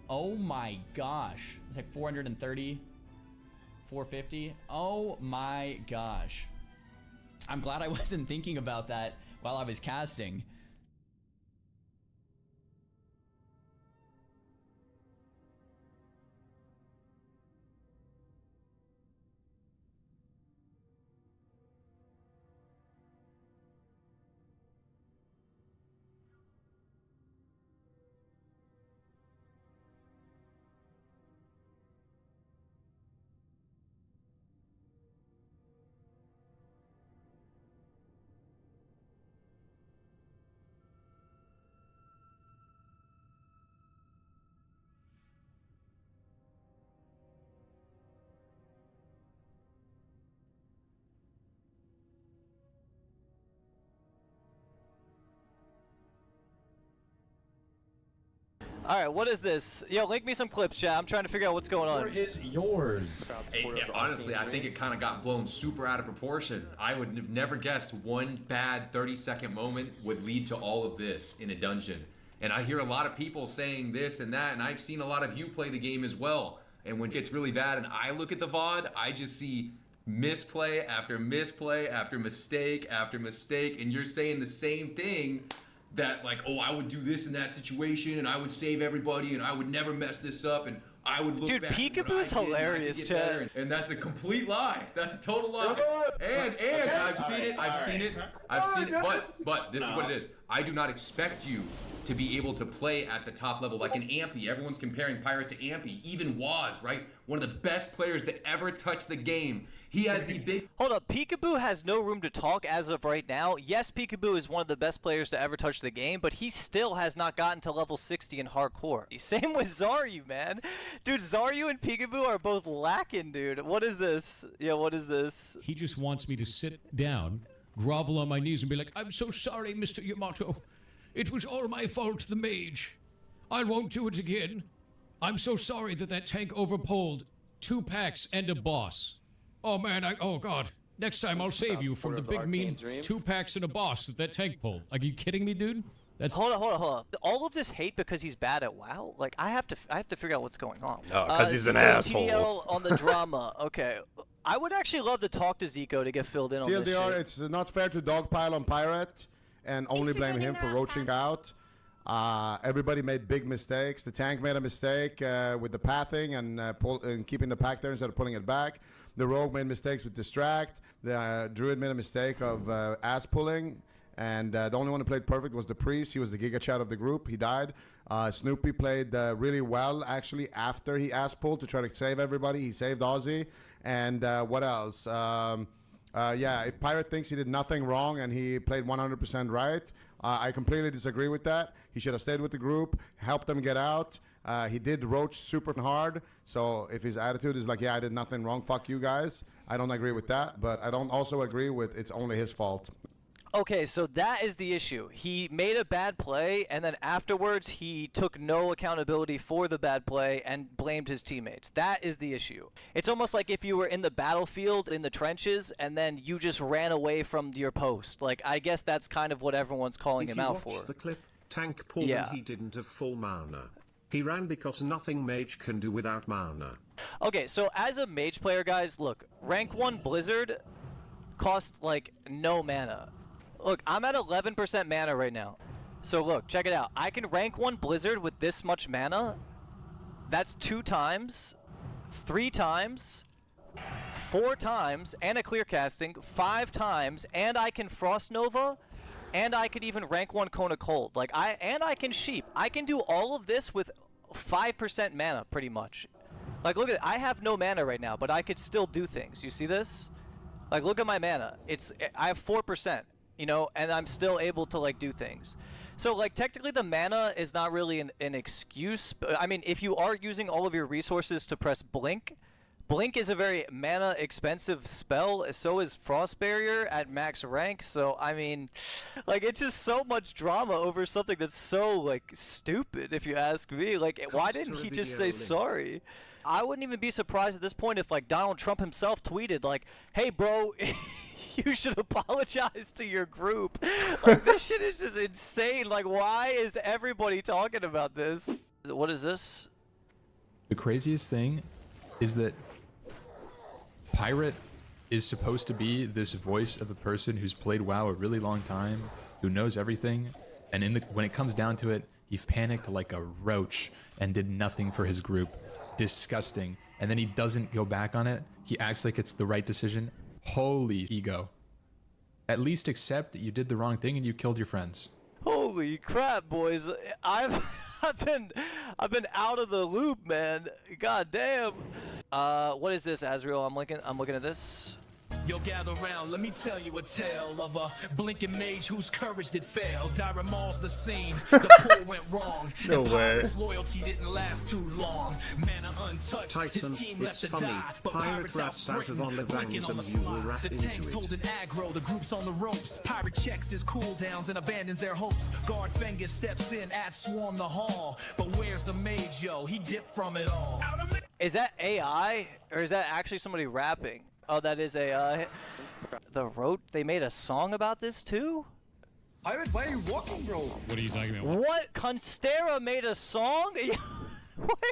Oh my gosh. It's like 430, 450. Oh my gosh. I'm glad I wasn't thinking about that while I was casting. All right, what is this? Yo, link me some clips, chat. I'm trying to figure out what's going on. Where is yours? Honestly, I think it kind of got blown super out of proportion. I would have never guessed one bad 30-second moment would lead to all of this in a dungeon. And I hear a lot of people saying this and that, and I've seen a lot of you play the game as well. And when it gets really bad and I look at the VOD, I just see misplay after misplay after mistake after mistake, and you're saying the same thing. That like, oh, I would do this in that situation and I would save everybody and I would never mess this up and I would look Dude, back. Peekaboo's hilarious, Chad. And that's a complete lie. That's a total lie. And I've seen it. But this is what it is. I do not expect you to be able to play at the top level like an Ampy. Everyone's comparing Pirate to Ampy. Even Waz, right? One of the best players to ever touch the game. He has the big... Hold up, Peekaboo has no room to talk as of right now. Yes, Peekaboo is one of the best players to ever touch the game, but he still has not gotten to level 60 in hardcore. Same with Zaryu, man. Dude, Zaryu and Peekaboo are both lacking, dude. What is this? Yeah, what is this? He just wants me to sit down, grovel on my knees, and be like, I'm so sorry, Mr. Yamato. It was all my fault, the mage. I won't do it again. I'm so sorry that tank overpulled 2 packs and a boss. Oh man, oh god. Next time I'll save you from the big mean 2 packs and a boss that tank pulled. Are you kidding me, dude? That's Hold on. All of this hate because he's bad at WoW? Like, I have to figure out what's going on. No, because he's an asshole. TDL on the drama. Okay. I would actually love to talk to Zico to get filled in on this TLDR, shit. it's not fair to dogpile on Pirate and only blame him for roaching out. Everybody made big mistakes. The tank made a mistake with the pathing and keeping the pack there instead of pulling it back. The rogue made mistakes with distract. The druid made a mistake of ass pulling. And the only one who played perfect was the priest. He was the Giga Chat of the group. He died. Snoopy played really well, actually, after he ass pulled to try to save everybody. He saved Ozzy. And what else? Yeah, if Pirate thinks he did nothing wrong and he played 100% right, I completely disagree with that. He should have stayed with the group, helped them get out. He did roach super hard, so if his attitude is like, yeah, I did nothing wrong, fuck you guys, I don't agree with that, but I don't also agree with it's only his fault. Okay, so that is the issue. He made a bad play, and then afterwards he took no accountability for the bad play and blamed his teammates. That is the issue. It's almost like if you were in the battlefield, in the trenches, and then you just ran away from your post. Like, I guess that's kind of what everyone's calling him out for. If you watch the clip, tank pulled and he didn't have full mana. He ran because nothing mage can do without mana. Okay, so as a mage player, guys, look, rank 1 Blizzard costs, like, no mana. Look, I'm at 11% mana right now. So look, check it out. I can rank 1 Blizzard with this much mana. That's 2 times, 3 times, 4 times, and a clear casting, 5 times, and I can Frost Nova, and I could even rank 1 Kona Cold. Like, I can sheep. I can do all of this with 5% mana, pretty much. Like, look at it. I have no mana right now, but I could still do things. You see this? Like, look at my mana. I have 4%, you know, and I'm still able to, like, do things. So, like, technically the mana is not really an excuse. But, I mean, if you are using all of your resources to press Blink, Blink is a very mana expensive spell, so is Frost Barrier at max rank, so I mean, like, it's just so much drama over something that's so, like, stupid, if you ask me. Like, why didn't he just say sorry? I wouldn't even be surprised at this point if, like, Donald Trump himself tweeted, like, hey bro, you should apologize to your group. Like, this shit is just insane. Like, why is everybody talking about this? What is this? The craziest thing is that Pirate is supposed to be this voice of a person who's played WoW a really long time, who knows everything, and when it comes down to it, he panicked like a roach and did nothing for his group. Disgusting. And then he doesn't go back on it. He acts like it's the right decision. Holy ego. At least accept that you did the wrong thing and you killed your friends. Holy crap, boys! I've been out of the loop, man. God damn. What is this, Azrael? I'm looking at this. Yo, gather round, let me tell you a tale of a blinking mage whose courage did fail. Dire mauls the scene, the pull went wrong. No way. His loyalty didn't last too long. Mana untouched, Tyson, his team left it's to funny. die. But Pirate raps out of outsprinting, blinking OnlyFans on the and you will slide. rap The into tanks it. holding aggro, the group's on the ropes. Pirate checks his cooldowns and abandons their hopes. Guard Fengus steps in at Swarm the Hall. But where's the mage, yo? He dipped from it all. Is that AI or is that actually somebody rapping? Oh, that is AI. They made a song about this too? Pirate, why are you walking, bro? What are you talking about? What? Constera made a song? Wait,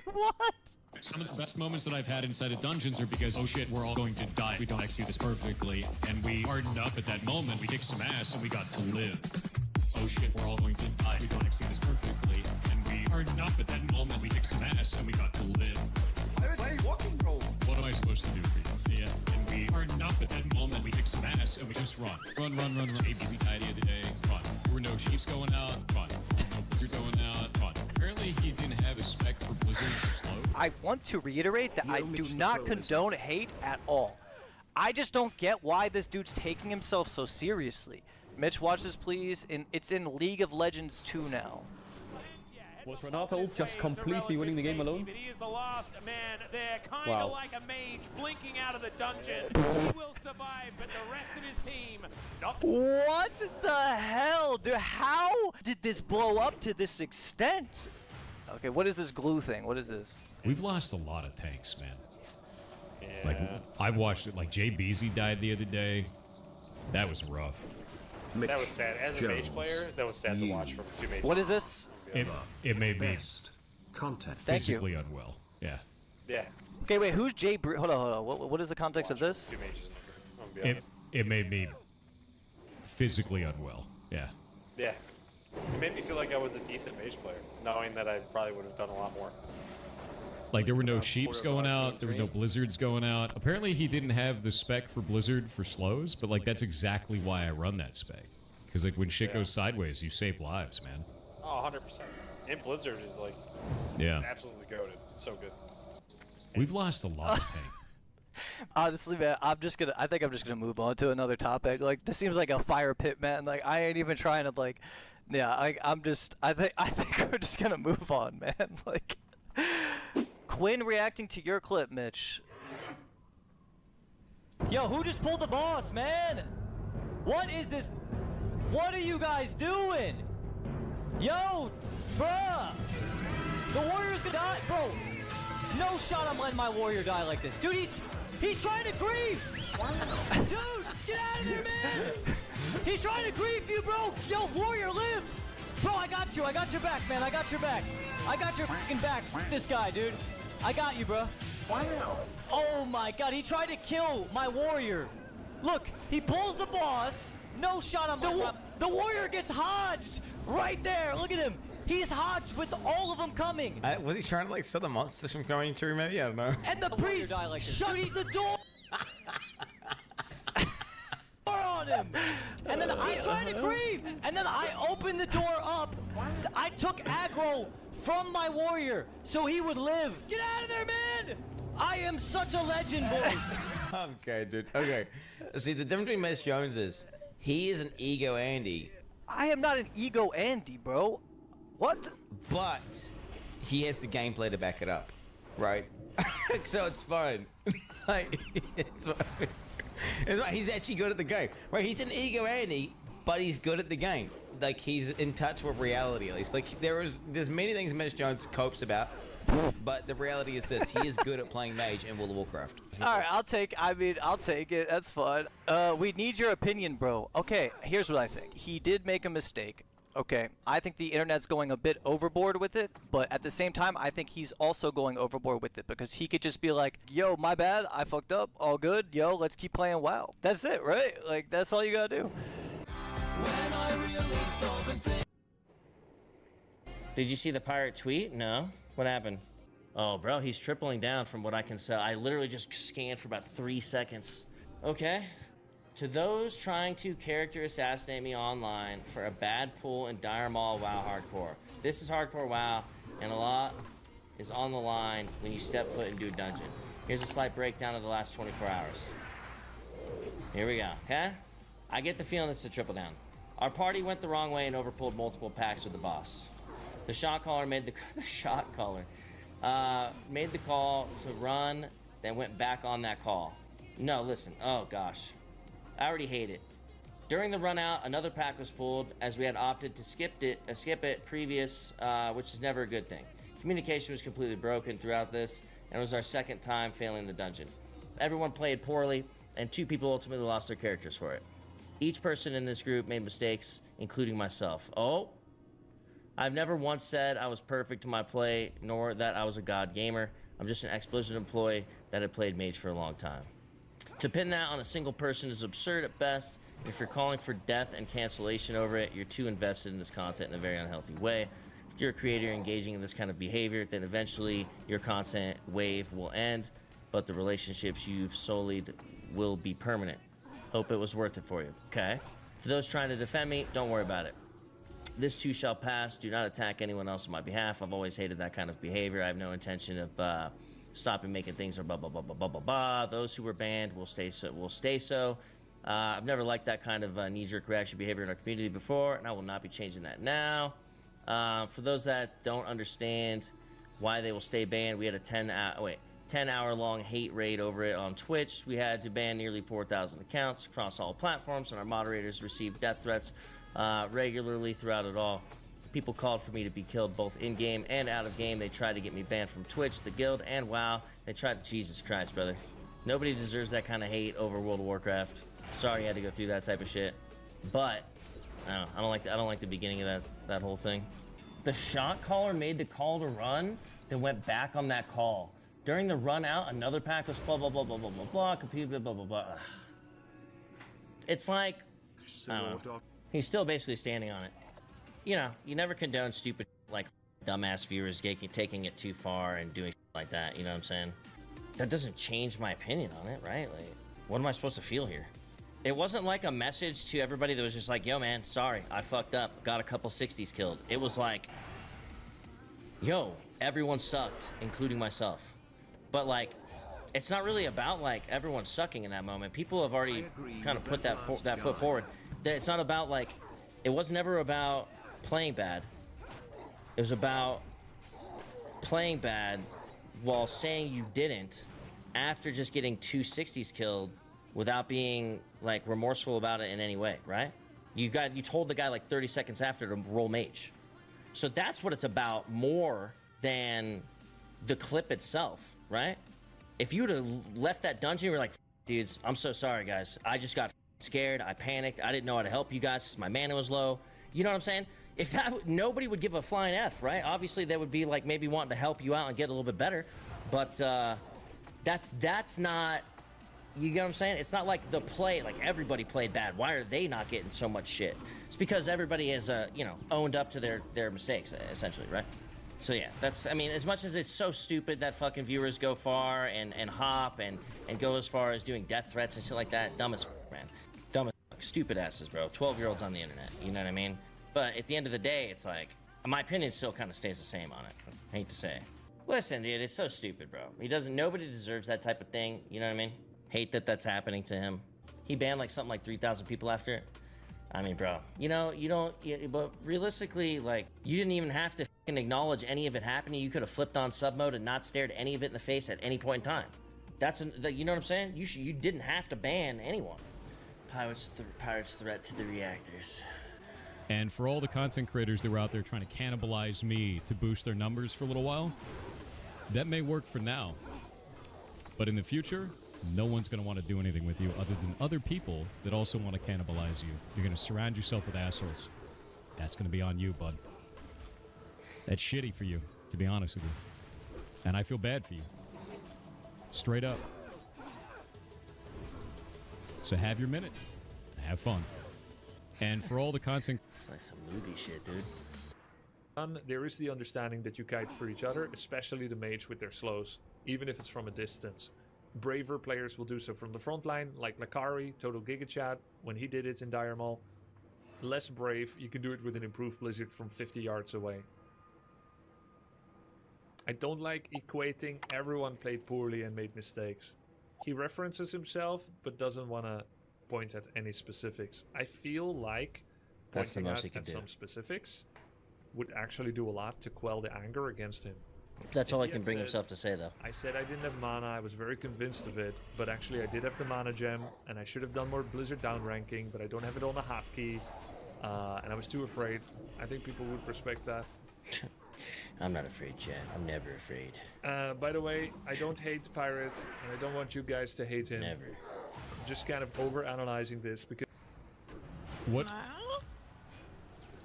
what? Some of the best moments that I've had inside of dungeons are because, oh shit, we're all going to die. We don't execute this perfectly. And we hardened up at that moment. We kicked some ass and we got to live. Oh shit, we're all going to die. We don't execute this perfectly. And we hardened up at that moment. We kicked some ass and we got to live. At that moment, we kick some ass and we just run. Run. ABC died the other day. Run. There were no Chiefs going out. Run. No Blizzards going out. Run. Apparently, he didn't have a spec for Blizzard slow. I want to reiterate that I do not condone hate at all. I just don't get why this dude's taking himself so seriously. Mitch, watch this, please. It's in League of Legends 2 now. Was Renato just completely winning the game alone? He is the last man there, kind Wow. of like a mage blinking out of the dungeon. He will survive, but the rest of his team not. What the hell, dude? How did this blow up to this extent? Okay, what is this glue thing? What is this? We've lost a lot of tanks, man. Yeah. Like, I watched it. Like, Jay Beasley died the other day. That was rough. That was sad. As a mage player, that was sad to watch from two mages. What is this? It made me physically Thank unwell. Yeah. Yeah. Okay, wait, who's Jay Hold on. What is the context of this? Two mages in the group. I'm gonna be honest. It made me physically unwell. Yeah. Yeah. It made me feel like I was a decent mage player, knowing that I probably would have done a lot more. Like, there were no Sheeps going out, there were no Blizzards going out. Apparently, he didn't have the spec for Blizzard for slows, but, like, that's exactly why I run that spec. Because, like, when shit goes sideways, you save lives, man. Oh, 100%. And Blizzard is, like, absolutely goated. It's so good. We've lost a lot of tank. Honestly, man, I think I'm just gonna move on to another topic. Like, this seems like a fire pit, man. Like, I ain't even trying to, like, yeah, I think we're just gonna move on, man. Like, Quinn reacting to your clip, Mitch. Yo, who just pulled the boss, man? What is this? What are you guys doing? Yo, bruh! The warrior's gonna die, bro. No shot I'm letting my warrior die like this. Dude, he's trying to grief! Dude, get out of there, man! He's trying to grief you, bro! Yo, warrior, live! Bro, I got you. I got your back, man. I got your back. I got your fucking back. F this guy, dude. I got you, bro. Wow. Oh my god, he tried to kill my warrior. Look, he pulls the boss. No shot on the warrior gets hodged right there. Look at him. He's hodged with all of them coming. Was he trying to like stop the monsters from going through? Maybe I don't know. And the priest shut the door on him. And then I tried to grieve. And then I opened the door up. I took aggro from my warrior so he would live. Get out of there, man! I am such a legend, boys. Okay, dude. Okay. See, the difference between Miss Jones is he is an ego Andy. I am not an ego Andy, bro. What? But he has the gameplay to back it up, right? So it's fine. Like, it's fine. It's fine. He's actually good at the game, right? He's an ego Andy, but he's good at the game. Like, he's in touch with reality, at least. Like, there's many things Miss Jones copes about, but the reality is this: he is good at playing mage in World of Warcraft. All right, I'll take it. That's fun. We need your opinion, bro. Okay, here's what I think. He did make a mistake. Okay, I think the internet's going a bit overboard with it, but at the same time, I think he's also going overboard with it because he could just be like, yo, my bad, I fucked up, all good, yo, let's keep playing WoW. That's it, right? Like, that's all you gotta do. Did you see the pirate tweet? No? What happened? Oh, bro, he's tripling down from what I can sell. I literally just scanned for about 3 seconds. Okay. To those trying to character assassinate me online for a bad pull in Dire Maul WoW Hardcore. This is Hardcore WoW, and a lot is on the line when you step foot into a dungeon. Here's a slight breakdown of the last 24 hours. Here we go, okay? I get the feeling this is a triple down. Our party went the wrong way and overpulled multiple packs with the boss. The shot caller made the made the call to run, then went back on that call. No, listen, oh gosh. I already hate it. During the run out, another pack was pulled as we had opted to skip it previous, which is never a good thing. Communication was completely broken throughout this, and it was our second time failing the dungeon. Everyone played poorly, and 2 people ultimately lost their characters for it. Each person in this group made mistakes, including myself. Oh, I've never once said I was perfect in my play, nor that I was a god gamer. I'm just an ex-Blizzard employee that had played Mage for a long time. To pin that on a single person is absurd at best. If you're calling for death and cancellation over it, you're too invested in this content in a very unhealthy way. If you're a creator engaging in this kind of behavior, then eventually your content wave will end. but the relationships you've sullied will be permanent. Hope it was worth it for you. Okay. For those trying to defend me, don't worry about it. This too shall pass. Do not attack anyone else on my behalf. I've always hated that kind of behavior. I have no intention of stopping making things or blah blah blah blah blah blah blah. Those who were banned will stay so. I've never liked that kind of knee-jerk reaction behavior in our community before, and I will not be changing that now. For those that don't understand why they will stay banned, we had a 10-hour-long hate raid over it on Twitch. We had to ban nearly 4,000 accounts across all platforms, and our moderators received death threats regularly throughout it all. People called for me to be killed both in-game and out-of-game. They tried to get me banned from Twitch, the guild, and WoW. They tried to... Jesus Christ, brother. Nobody deserves that kind of hate over World of Warcraft. Sorry you had to go through that type of shit. But, I don't like the beginning of that whole thing. The shot caller made the call to run, then went back on that call. During the run out, another pack was blah, blah, blah, blah, blah, blah, blah, computer, blah, blah, blah. It's like, I don't know. He's still basically standing on it. You know, you never condone stupid, like, dumbass viewers taking it too far and doing like that, you know what I'm saying? That doesn't change my opinion on it, right? Like, what am I supposed to feel here? It wasn't like a message to everybody that was just like, yo, man, sorry, I fucked up, got a couple 60s killed. It was like, yo, everyone sucked, including myself. But, like, it's not really about, like, everyone sucking in that moment. People have already kind of put that foot forward. It's not about, like, it was never about playing bad. It was about playing bad while saying you didn't after just getting 2 60s killed without being, like, remorseful about it in any way, right? You told the guy, like, 30 seconds after to roll mage. So that's what it's about more than the clip itself, right? If you would have left that dungeon, you were like, dudes, I'm so sorry, guys. I just got scared. I panicked. I didn't know how to help you guys because my mana was low. You know what I'm saying? If that, nobody would give a flying F, right? Obviously, they would be, like, maybe wanting to help you out and get a little bit better. But that's not... You get what I'm saying? It's not like the play, like everybody played bad. Why are they not getting so much shit? It's because everybody has, you know, owned up to their mistakes, essentially, right? So yeah, that's, I mean, as much as it's so stupid that fucking viewers go far and hop and go as far as doing death threats and shit like that, dumb as fuck, man. Dumb as fuck. Stupid asses, bro. 12-year-olds on the internet, you know what I mean? But at the end of the day, it's like, my opinion still kind of stays the same on it. I hate to say. Listen, dude, it's so stupid, bro. Nobody deserves that type of thing, you know what I mean? Hate that that's happening to him. He banned like something like 3,000 people after it. I mean, bro, you know, but realistically, like, you didn't even have to fucking acknowledge any of it happening. You could have flipped on sub mode and not stared any of it in the face at any point in time. You know what I'm saying? You didn't have to ban anyone. Pirates threat to the reactors. And for all the content creators that were out there trying to cannibalize me to boost their numbers for a little while, that may work for now. But in the future, no one's going to want to do anything with you other than other people that also want to cannibalize you. You're going to surround yourself with assholes. That's going to be on you, bud. That's shitty for you, to be honest with you. And I feel bad for you. Straight up. So have your minute. Have fun. And for all the content... It's like some movie shit, dude. There is the understanding that you kite for each other, especially the mage with their slows, even if it's from a distance. Braver players will do so from the front line, like Lakari, Total Gigachat, when he did it in Dire Maul. Less brave, you can do it with an improved Blizzard from 50 yards away. I don't like equating everyone played poorly and made mistakes. He references himself, but doesn't want to point at any specifics. I feel like pointing out at some specifics would actually do a lot to quell the anger against him. That's all he can bring himself to say, though. I said I didn't have mana, I was very convinced of it, but actually I did have the mana gem, and I should have done more Blizzard downranking, but I don't have it on a hotkey, and I was too afraid. I think people would respect that. I'm not afraid, Chad. I'm never afraid. By the way, I don't hate Pirate, and I don't want you guys to hate him. Never. I'm just kind of over-analyzing this, because... What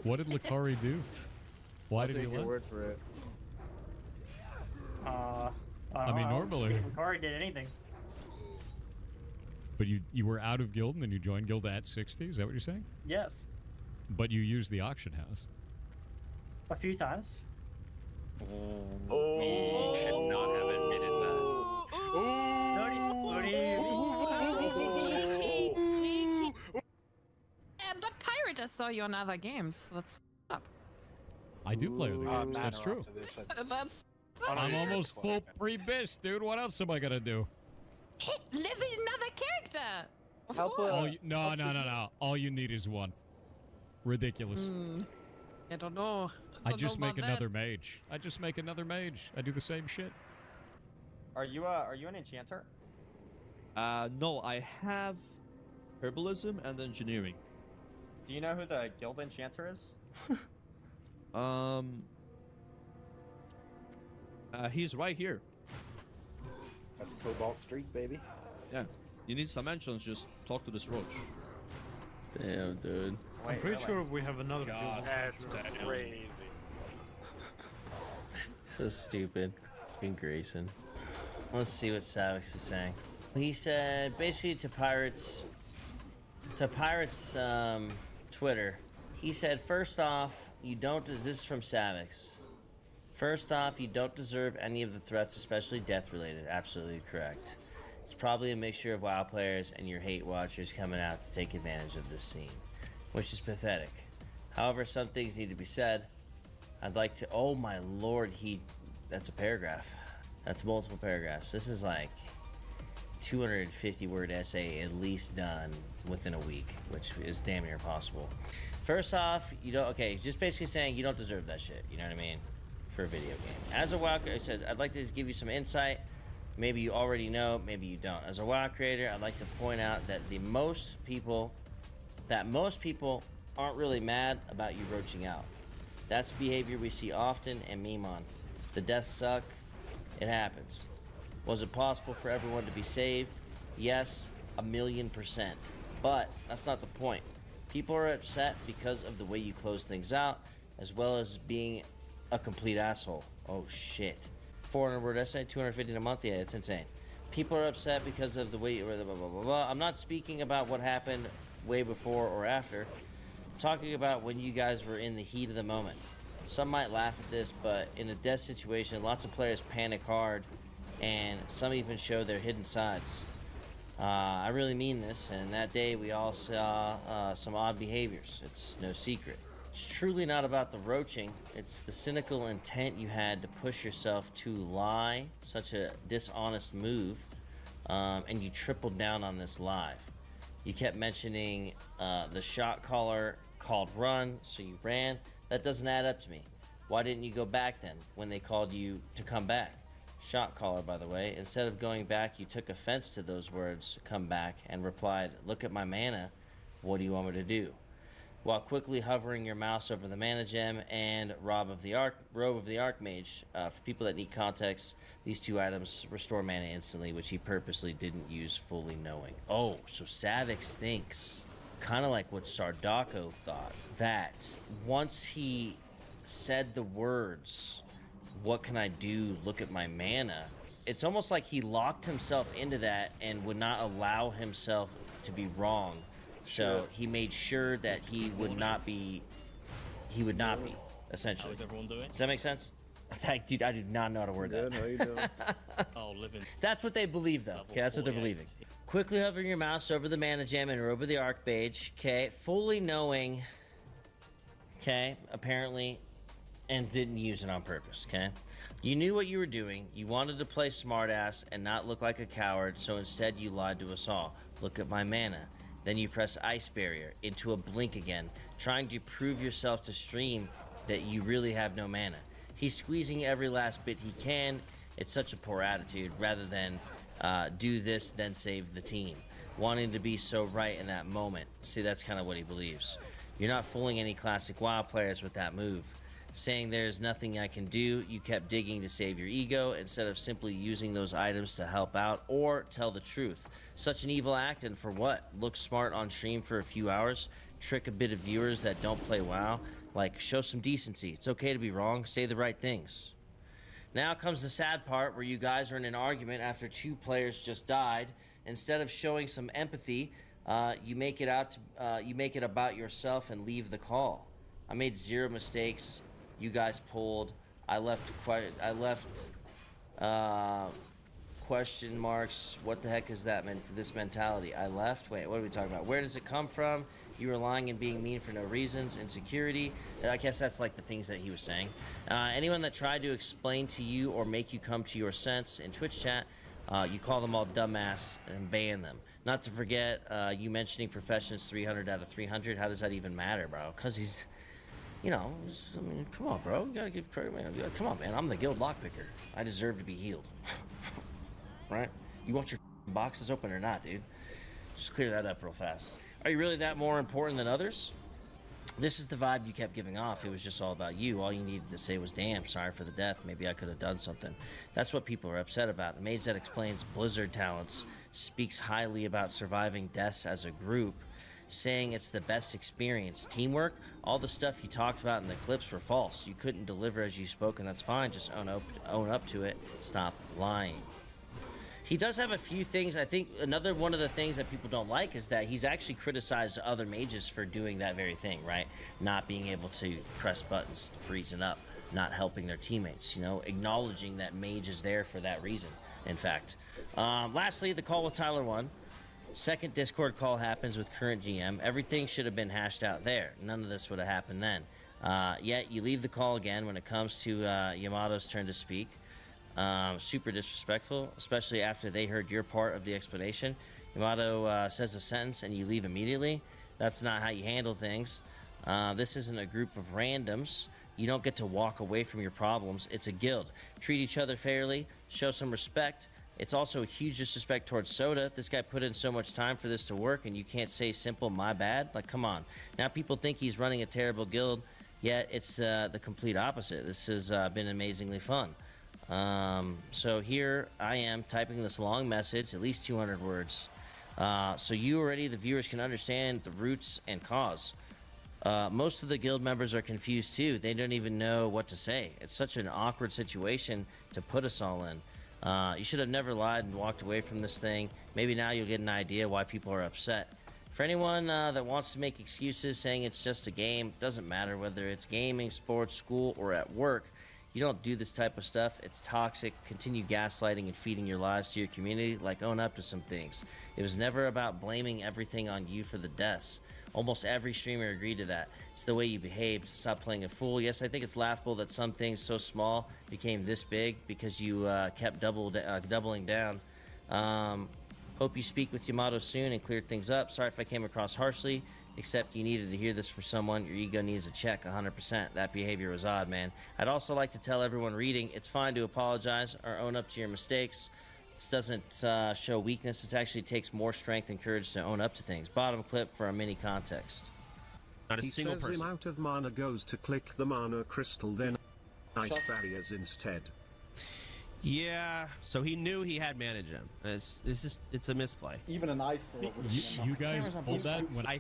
did Lakari do? Why did he take your word for it. I mean, normally... Lakari did anything. But you were out of guild and then you joined guild at 60? Is that what you're saying? Yes. But you used the auction house. A few times. He should not have admitted that. saw you on other games. That's up. I do play other games. That's true. That's. I'm almost full pre-bis, dude. What else am I gonna do? Live in another character. No. All you need is one. Ridiculous. I don't know. I just make another that. mage. I just make another mage. I do the same shit. Are you an enchanter? No, I have herbalism and engineering. Do you know who the guild enchanter is? He's right here. That's Cobalt Street, baby. Yeah. You need some entrance, just talk to this roach. Damn, dude. I'm pretty sure we have another. That's crazy. So stupid. Fucking Grayson. Let's see what Savix is saying. He said basically to Pirates Twitter. He said, first off, you don't. This is from Savix. First off, you don't deserve any of the threats, especially death-related. Absolutely correct. It's probably a mixture of WoW players and your hate watchers coming out to take advantage of this scene, which is pathetic. However, some things need to be said. I'd like to. Oh my lord, that's a paragraph. That's multiple paragraphs. This is like 250-word essay at least done within a week, which is damn near impossible. First off, you don't. Okay, just basically saying you don't deserve that shit. You know what I mean? For a video game. As a WoW, I said I'd like to give you some insight. Maybe you already know, maybe you don't. As a WoW creator, I'd like to point out that most people aren't really mad about you roaching out. That's behavior we see often and meme on. The deaths suck. It happens. Was it possible for everyone to be saved? Yes, 1,000,000%. But that's not the point. People are upset because of the way you close things out, as well as being a complete asshole. Oh shit. 400-word essay, 250 in a month? Yeah, it's insane. People are upset because of the way blah, blah, blah, blah, blah. I'm not speaking about what happened way before or after. I'm talking about when you guys were in the heat of the moment. Some might laugh at this, but in a death situation, lots of players panic hard, and some even show their hidden sides. I really mean this, and that day we all saw some odd behaviors. It's no secret. It's truly not about the roaching. It's the cynical intent you had to push yourself to lie, such a dishonest move, and you tripled down on this live. You kept mentioning the shot caller called run, so you ran. That doesn't add up to me. Why didn't you go back then when they called you to come back? Shot caller, by the way. Instead of going back, you took offense to those words, come back, and replied, look at my mana, what do you want me to do? While quickly hovering your mouse over the mana gem and robe of the Archmage. For people that need context, these two items restore mana instantly, which he purposely didn't use fully knowing. Oh, so Savix thinks, kind of like what Sardako thought, that once he said the words, what can I do, look at my mana, it's almost like he locked himself into that and would not allow himself to be wrong. So he made sure that he would not be, essentially. How's everyone doing? Does that make sense? Thank you. I do not know how to word that. No, you don't. Oh, living. That's what they believe, though. Okay, that's what they're believing. Quickly hovering your mouse over the mana gem and over the Archmage. Okay, fully knowing. Okay, apparently, and didn't use it on purpose. Okay, you knew what you were doing. You wanted to play smartass and not look like a coward, so instead you lied to us all. Look at my mana. Then you press Ice Barrier into a blink again, trying to prove yourself to stream that you really have no mana. He's squeezing every last bit he can. It's such a poor attitude, rather than do this, then save the team. Wanting to be so right in that moment. See, that's kind of what he believes. You're not fooling any classic WoW players with that move. Saying there's nothing I can do, you kept digging to save your ego instead of simply using those items to help out or tell the truth. Such an evil act, and for what? Look smart on stream for a few hours? Trick a bit of viewers that don't play WoW? Like, show some decency. It's okay to be wrong. Say the right things. Now comes the sad part where you guys are in an argument after two players just died. Instead of showing some empathy, you make it about yourself and leave the call. I made 0 mistakes. You guys pulled. I left question marks. What the heck is that this mentality? I left? Wait, what are we talking about? Where does it come from? You were lying and being mean for no reasons. Insecurity. I guess that's like the things that he was saying. Anyone that tried to explain to you or make you come to your sense in Twitch chat, you call them all dumbass and ban them. Not to forget, you mentioning Profession's 300 out of 300. How does that even matter, bro? Because he's, you know, I mean, come on, bro. You gotta give credit, man. Come on, man. I'm the guild lockpicker. I deserve to be healed. Right? You want your boxes open or not, dude? Just clear that up real fast. Are you really that more important than others? This is the vibe you kept giving off. It was just all about you. All you needed to say was, damn, sorry for the death. Maybe I could have done something. That's what people are upset about. A mage that explains Blizzard talents, speaks highly about surviving deaths as a group, saying it's the best experience. Teamwork, all the stuff you talked about in the clips were false. You couldn't deliver as you spoke, and that's fine. Just own up to it. Stop lying. He does have a few things. I think another one of the things that people don't like is that he's actually criticized other mages for doing that very thing, right? Not being able to press buttons, freezing up, not helping their teammates, you know, acknowledging that mage is there for that reason, in fact. Lastly, the call with Tyler 1. Second Discord call happens with current GM. Everything should have been hashed out there. None of this would have happened then. Yet you leave the call again when it comes to Yamato's turn to speak. Super disrespectful, especially after they heard your part of the explanation. Yamato says a sentence and you leave immediately. That's not how you handle things. This isn't a group of randoms. You don't get to walk away from your problems. It's a guild. Treat each other fairly. Show some respect. It's also a huge disrespect towards Soda. This guy put in so much time for this to work and you can't say simple, my bad? Like, come on. Now people think he's running a terrible guild, yet it's the complete opposite. This has been amazingly fun. So here I am typing this long message, at least 200 words. So you already, the viewers, can understand the roots and cause. Most of the guild members are confused too. They don't even know what to say. It's such an awkward situation to put us all in. You should have never lied and walked away from this thing. Maybe now you'll get an idea why people are upset. For anyone that wants to make excuses saying it's just a game, doesn't matter whether it's gaming, sports, school, or at work. You don't do this type of stuff. It's toxic. Continue gaslighting and feeding your lies to your community. Like, own up to some things. It was never about blaming everything on you for the deaths. Almost every streamer agreed to that. It's the way you behaved. Stop playing a fool. Yes, I think it's laughable that some things so small became this big because you kept doubling down. Hope you speak with Yamato soon and clear things up. Sorry if I came across harshly. Except you needed to hear this from someone. Your ego needs a check 100%. That behavior was odd, man. I'd also like to tell everyone reading, it's fine to apologize or own up to your mistakes. This doesn't show weakness. It actually takes more strength and courage to own up to things. Bottom clip for a mini context. Not a single person. He says him out of mana goes to click the mana crystal, then ice barriers instead. Yeah, so he knew he had mana gem. It's a misplay. Even an ice throw. You guys pulled that? I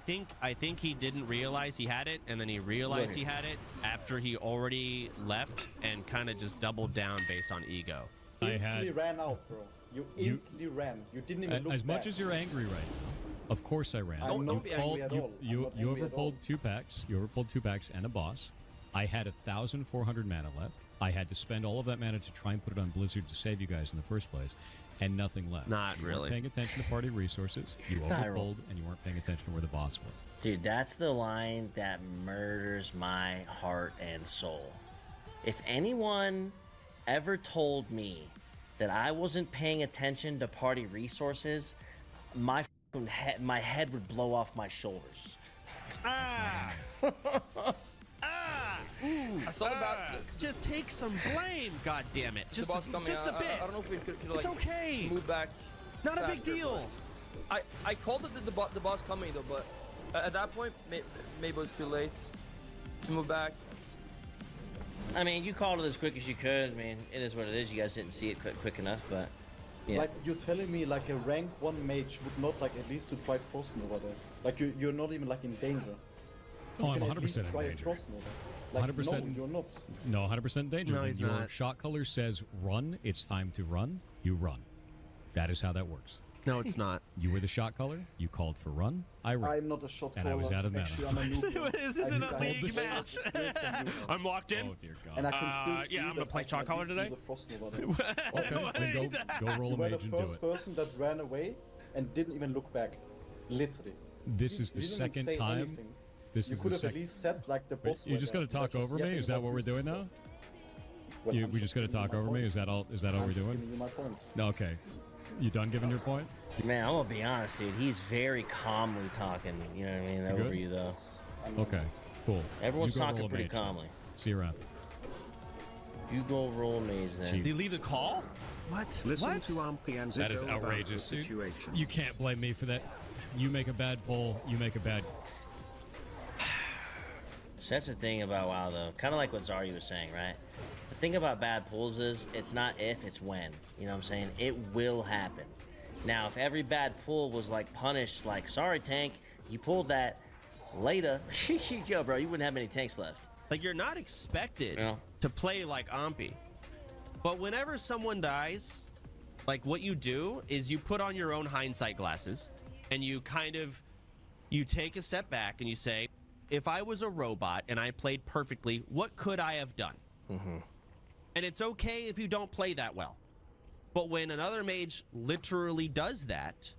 think he didn't realize he had it, and then he realized he had it after he already left and kind of just doubled down based on ego. Instantly ran out, bro. You instantly ran. You didn't even look As back. much as you're angry right now, of course I ran. I'm not angry at all. You overpulled 2 packs. You overpulled 2 packs and a boss. I had 1,400 mana left. I had to spend all of that mana to try and put it on Blizzard to save you guys in the first place, and nothing left. Not you really. Weren't paying attention to party resources. You overpulled, and you weren't paying attention to where the boss was. Dude, that's the line that murders my heart and soul. If anyone ever told me that I wasn't paying attention to party resources, my head would blow off my shoulders. Just take some blame, God damn it! Just a bit. I don't know if we could it's okay. Move back. Not a big deal. I called it the boss coming though, but at that point maybe it was too late to move back. I mean, you called it as quick as you could. I mean, it is what it is. You guys didn't see it quick enough, but yeah. Like, you're telling me like a rank 1 mage would not like at least to try Frosten over there? Like you're not even like in danger. Oh, I'm 100% in danger. Like, 100%. No, you're not. No, 100% in danger. No, When he's your not. shot color says run, it's time to run. You run. That is how that works. No, it's not. You were the shot caller. You called for run. I ran. I'm not a shot and caller. I was out of mana. Actually, I'm a noob. This isn't a league match. I'm locked in. Oh dear God. And I can still see yeah, I'm gonna that play I can shot at caller least today. use a frost over there. Okay, then go roll a You were mage the and do first it. person that ran away and didn't even look back. Literally. This is the You didn't even second say time. anything. This You is could the have at second. least said like the boss. You're just gonna talk over me? Is that what we're doing now? We just gonna talk over me? Is that all? Is that all we're doing? Giving you my points. No, okay. You done giving your point? Man, I'm gonna be honest, dude. He's very calmly talking. You know what I mean? Over good? you though. Okay, cool. Everyone's You go talking roll a pretty mage. calmly. See you around. You go roll a mage then. Chief. Did you leave the call? What? Listen What? to Ampy and That is Zito about the outrageous, dude. situation. You can't blame me for that. You make a bad poll. You make a bad. So that's the thing about WoW though. Kind of like what Zari was saying, right? The thing about bad pulls is it's not if, it's when. You know what I'm saying? It will happen. Now, if every bad pull was like punished, like, sorry, tank, you pulled that later, yo, bro, you wouldn't have many tanks left. Like, you're not expected to play like Ampy. But whenever someone dies, like, what you do is you put on your own hindsight glasses and you kind of, you take a step back and you say, if I was a robot and I played perfectly, what could I have done? And it's okay if you don't play that well. But when another mage literally does that,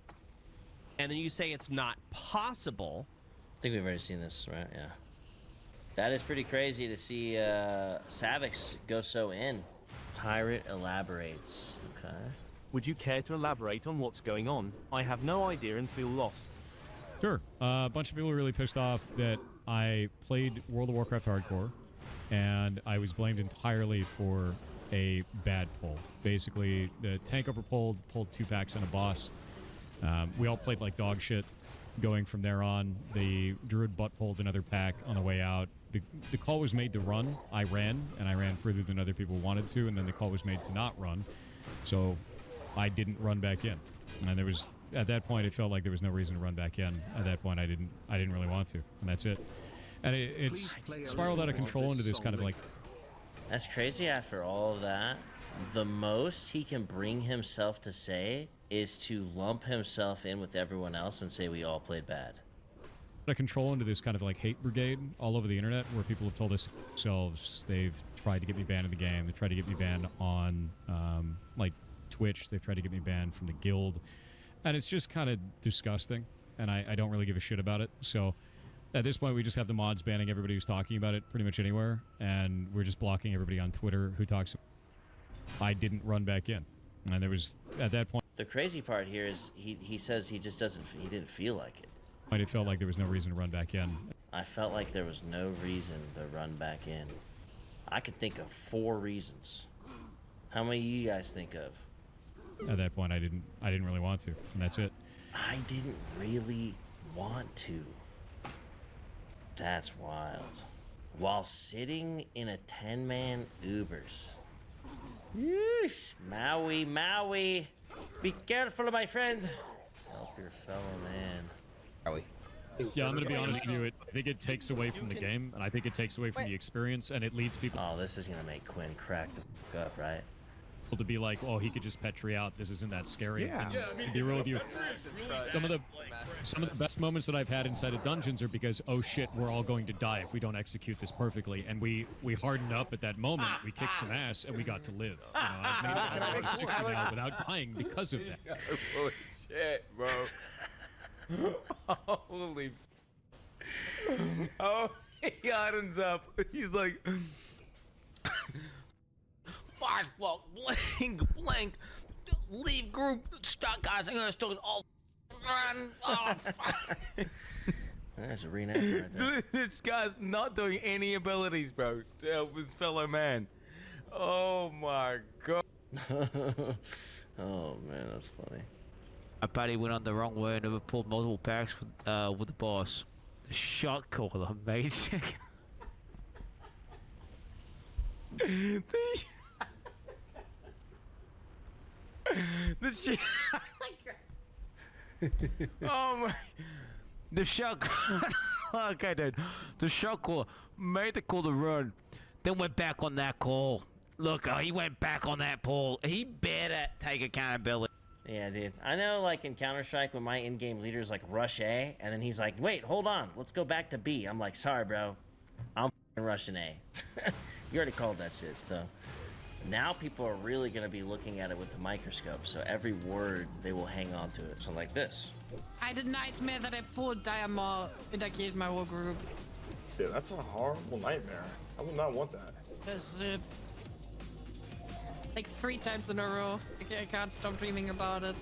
and then you say it's not possible. I think we've already seen this, right? Yeah. That is pretty crazy to see Savix go so in. Pirate elaborates. Okay. Would you care to elaborate on what's going on? I have no idea and feel lost. Sure. A bunch of people are really pissed off that I played World of Warcraft Hardcore, and I was blamed entirely for a bad pull. Basically, the tank overpulled, pulled 2 packs and a boss. We all played like dog shit. Going from there on, the druid butt pulled another pack on the way out. The call was made to run. I ran, and I ran further than other people wanted to, and then the call was made to not run. So I didn't run back in. And there was, at that point, it felt like there was no reason to run back in. At that point, I didn't really want to, and that's it. And it's spiraled out of control into this kind of like. That's crazy after all of that. The most he can bring himself to say is to lump himself in with everyone else and say we all played bad. A control into this kind of like hate brigade all over the internet where people have told us themselves they've tried to get me banned in the game. They tried to get me banned on like Twitch. They've tried to get me banned from the guild. And it's just kind of disgusting. And I don't really give a shit about it. So at this point, we just have the mods banning everybody who's talking about it pretty much anywhere. And we're just blocking everybody on Twitter who talks. I didn't run back in. And there was, at that point. The crazy part here is he says he just he didn't feel like it. It felt like there was no reason to run back in. I felt like there was no reason to run back in. I could think of 4 reasons. How many do you guys think of? At that point, I didn't really want to, and that's it. I didn't really want to. That's wild. While sitting in a 10-man Ubers. Yeesh. Maui, Maui. Be careful, my friend. Help your fellow man. Maui. Yeah, I'm going to be honest with you. I think it takes away from the game, and I think it takes away from the experience, and it leads people. Oh, this is going to make Quinn crack the fuck up, right? To be like, oh, he could just petri out. This isn't that scary. Yeah. And Yeah, I mean, to be real with you, some of the best moments that I've had inside of dungeons are because, oh shit, we're all going to die if we don't execute this perfectly, and we hardened up at that moment. We kicked some ass, and we got to live. You know, I've made it all the way to 60 now without dying because of that. Holy shit, bro. Holy. Oh, he hardens up. He's like. Flash block, blank, leave group, start guys, I'm gonna start all run. Oh, fuck. That's a reenactment right there. Dude, this guy's not doing any abilities, bro, to help his fellow man. Oh my god. Oh man, that's funny. I bet he went on the wrong way and never pulled multiple packs with the boss. The shot caller, amazing. The shit. Oh my. The shot. Okay, dude. The shot caller made the call to run, then went back on that call. Look, he went back on that pull. He better take accountability. Yeah, dude. I know, like, in Counter-Strike, when my in-game leader's like, rush A, and then he's like, wait, hold on, let's go back to B. I'm like, sorry, bro. I'm f***ing rushing A. You already called that shit, so. Now people are really going to be looking at it with the microscope, so every word, they will hang on to it. So like this. I had a nightmare that I pulled Diamond and I killed my whole group. Yeah, that's a horrible nightmare. I would not want that. That's it. Like 3 times in a row. I can't stop dreaming about it.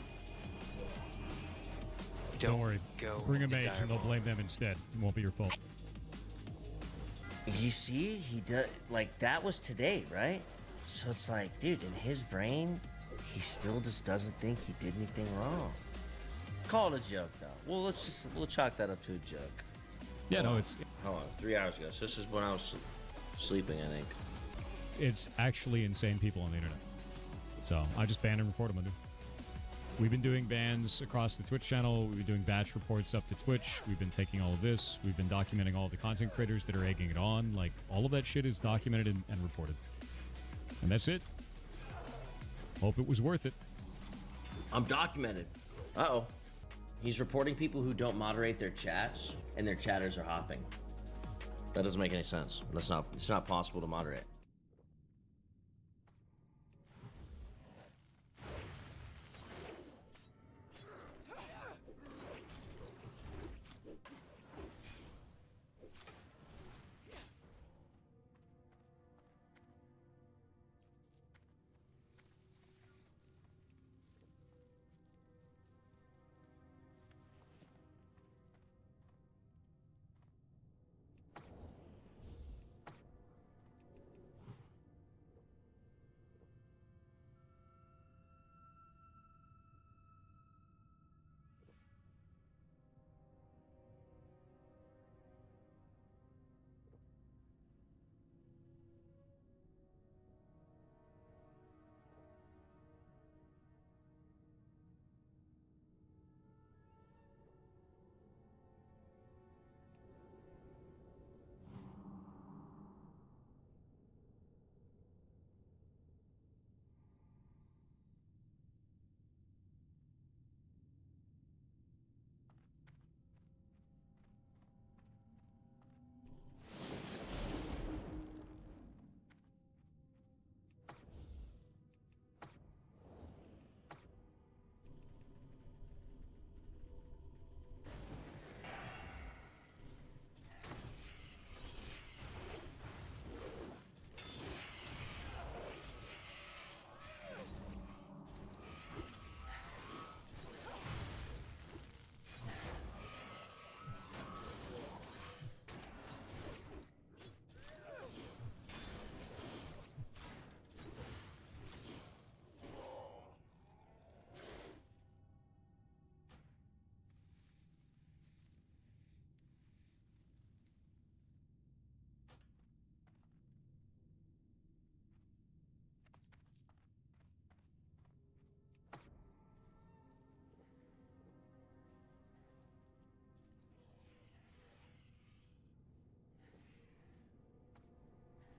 Don't worry. Bring a mage and they'll blame them instead. It won't be your fault. You see, he does, like, that was today, right? So it's like, dude, in his brain, he still just doesn't think he did anything wrong. Call it a joke, though. Well, we'll chalk that up to a joke. Yeah, no, it's... Hold on, 3 hours ago. So this is when I was sleeping, I think. It's actually insane people on the internet. So I just ban and report them. We've been doing bans across the Twitch channel. We've been doing batch reports up to Twitch. We've been taking all of this. We've been documenting all the content creators that are egging it on. Like, all of that shit is documented and reported. And that's it. Hope it was worth it. I'm documented. Uh-oh. He's reporting people who don't moderate their chats, and their chatters are hopping. That doesn't make any sense. It's not possible to moderate.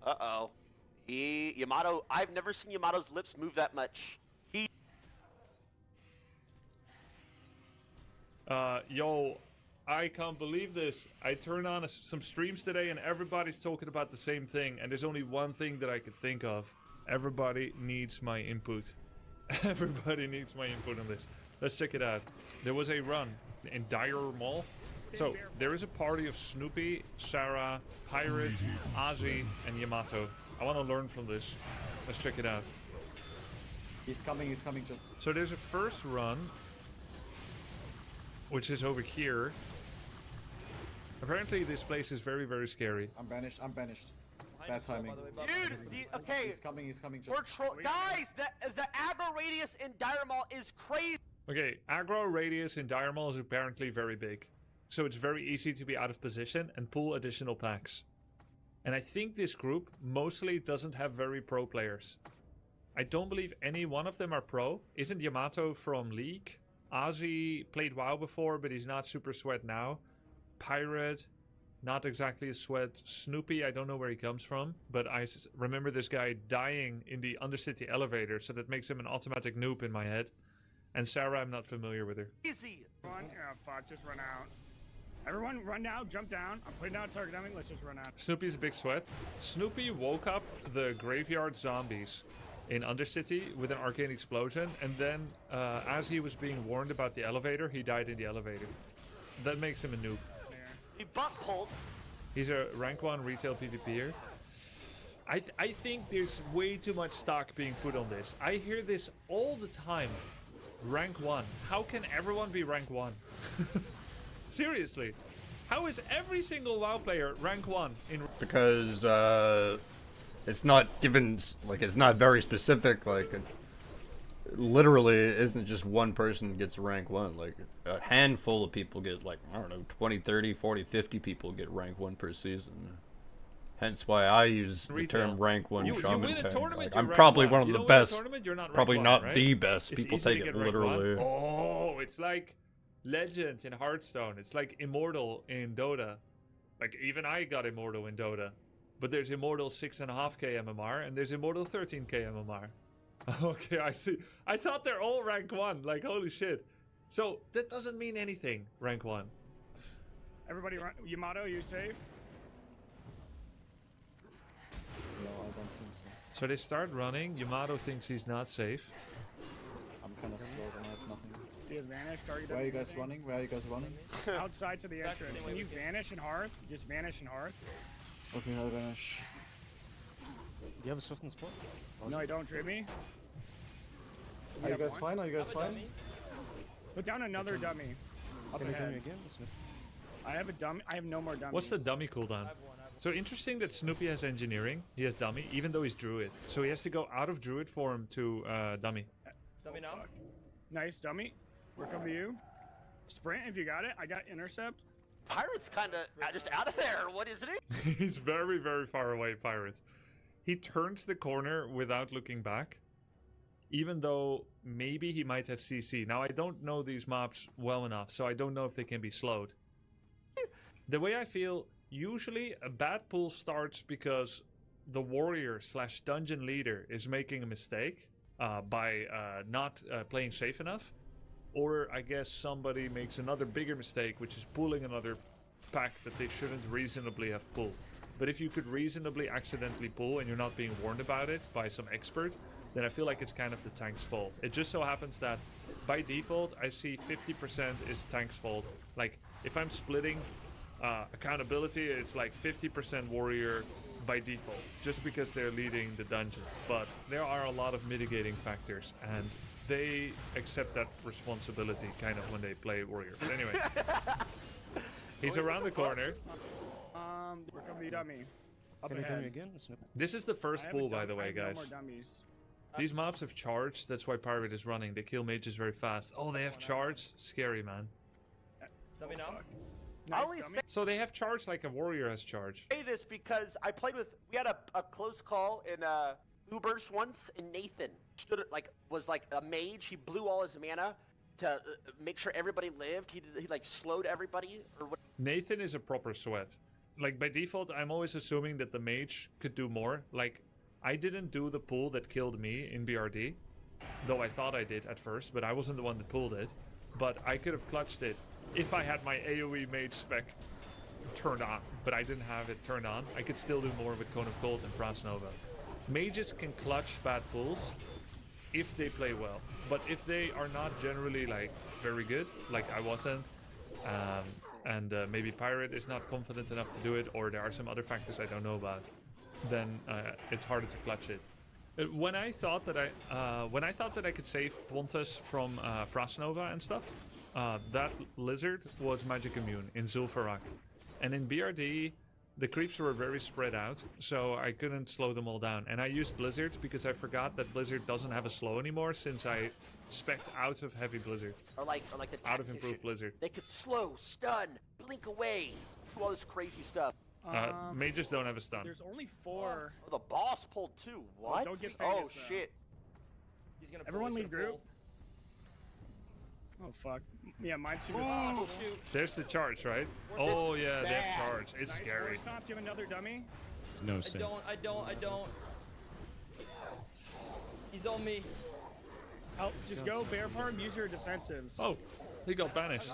Uh-oh. Yamato, I've never seen Yamato's lips move that much. Yo, I can't believe this. I turned on some streams today and everybody's talking about the same thing. And there's only one thing that I could think of. Everybody needs my input. Everybody needs my input on this. Let's check it out. There was a run in Dire Mall. So, there is a party of Snoopy, Sarah, Pirate, Ozzy, and Yamato. I want to learn from this. Let's check it out. He's coming, John. So there's a first run, which is over here. Apparently this place is very, very scary. I'm banished. Bad timing. Dude, okay. He's coming, John. Guys, the aggro radius in Dire Mall is crazy. Okay, aggro radius in Dire Mall is apparently very big. So it's very easy to be out of position and pull additional packs. And I think this group mostly doesn't have very pro players. I don't believe any one of them are pro. Isn't Yamato from League? Ozzy played WoW before, but he's not super sweat now. Pirate, not exactly a sweat. Snoopy, I don't know where he comes from, but I remember this guy dying in the Undercity elevator, so that makes him an automatic noob in my head. And Sarah, I'm not familiar with her. Easy. Run. Oh, fuck. Just run out. Everyone run now. Jump down. I'm putting down target dummy. Let's just run out. Snoopy's a big sweat. Snoopy woke up the graveyard zombies in Undercity with an arcane explosion, and then as he was being warned about the elevator, he died in the elevator. That makes him a noob. He butt pulled. He's a rank 1 retail PvPer. I think there's way too much stock being put on this. I hear this all the time. Rank 1. How can everyone be rank 1? Seriously. How is every single WoW player rank 1 in... Because, it's not given, like, it's not very specific, like, literally it isn't just one person gets rank 1, like, a handful of people get, like, I don't know, 20, 30, 40, 50 people get rank 1 per season. Hence why I use the term rank 1 Shaman. You win a tournament, like, I'm probably one of the best, you're not probably rank not 1, right? the best, It's people easy take to it get rank literally. 1. Oh, it's like Legends in Hearthstone. It's like Immortal in Dota. Like, even I got Immortal in Dota. But there's Immortal 6.5k MMR, and there's Immortal 13k MMR. Okay, I see. I thought they're all rank 1. Like, holy shit. So, that doesn't mean anything, rank 1. Everybody run. Yamato, you safe? No, I don't think so. So they start running. Yamato thinks he's not safe. I'm kind of slow and I have nothing. Do you vanish? Target Where are you dummy, guys running? Where are you guys running? Outside to the entrance. When you vanish in Hearth, you just vanish in Hearth. Okay, I'll vanish. Do you have a swift and sport? No, I don't. Trip me. Are you guys fine? Are you guys fine? Put down another dummy. Up Can you ahead. do me again? I have a dummy. I have no more dummies. What's the dummy cooldown? So interesting that Snoopy has engineering. He has dummy, even though he's druid. So he has to go out of druid form to dummy. Dummy now. Nice dummy. We're coming to you. Sprint if you got it. I got intercept. Pirate's kind of just out of there. What isn't he? He's very, very far away, Pirate. He turns the corner without looking back, even though maybe he might have CC. Now, I don't know these mobs well enough, so I don't know if they can be slowed. The way I feel, usually a bad pull starts because the warrior / dungeon leader is making a mistake by not playing safe enough. Or I guess somebody makes another bigger mistake, which is pulling another pack that they shouldn't reasonably have pulled. But if you could reasonably accidentally pull and you're not being warned about it by some expert, then I feel like it's kind of the tank's fault. It just so happens that by default, I see 50% is tank's fault. Like, if I'm splitting accountability, it's like 50% warrior by default, just because they're leading the dungeon. But there are a lot of mitigating factors, and they accept that responsibility kind of when they play warrior. But anyway, he's around the corner. We're coming to dummy. Up Can you do ahead. me again? This is the first pull, by the way, guys. No more dummies. These mobs have charged, that's why Pirate is running. They kill mages very fast. Oh, they have charge? Scary, man. Dummy now. I only So they have charge like a warrior has charge. say this because I played with. We had a close call in UBRS once, and Nathan stood was like a mage. He blew all his mana to make sure everybody lived. He like slowed everybody or what. Nathan is a proper sweat. Like, by default, I'm always assuming that the mage could do more. Like, I didn't do the pull that killed me in BRD, though I thought I did at first, but I wasn't the one that pulled it. But I could have clutched it if I had my AoE mage spec turned on, but I didn't have it turned on. I could still do more with Cone of Cold and Frost Nova. Mages can clutch bad pulls if they play well, but if they are not generally like very good, like I wasn't, and maybe Pirate is not confident enough to do it, or there are some other factors I don't know about, then it's harder to clutch it. When I thought that I could save Pontus from Frost Nova and stuff, that lizard was magic immune in Zul'Farrak, and in BRD the creeps were very spread out, so I couldn't slow them all down. And I used Blizzard because I forgot that Blizzard doesn't have a slow anymore since I spec'd out of Heavy Blizzard. Or like the out of Improved Blizzard. They could slow, stun, blink away, do all this crazy stuff. Mages don't have a stun. There's only 4. Oh, the boss pulled 2. What? Don't get oh famous, though. shit. He's gonna Everyone leave group. Oh fuck. Yeah, mine's super. Oh, There's the charge, right? Oh yeah, they have charge. It's Nice. scary. Stop. Do you have another dummy? It's no safe. I don't. He's on me. Just go bear farm, use your defensives. Oh, he got banished.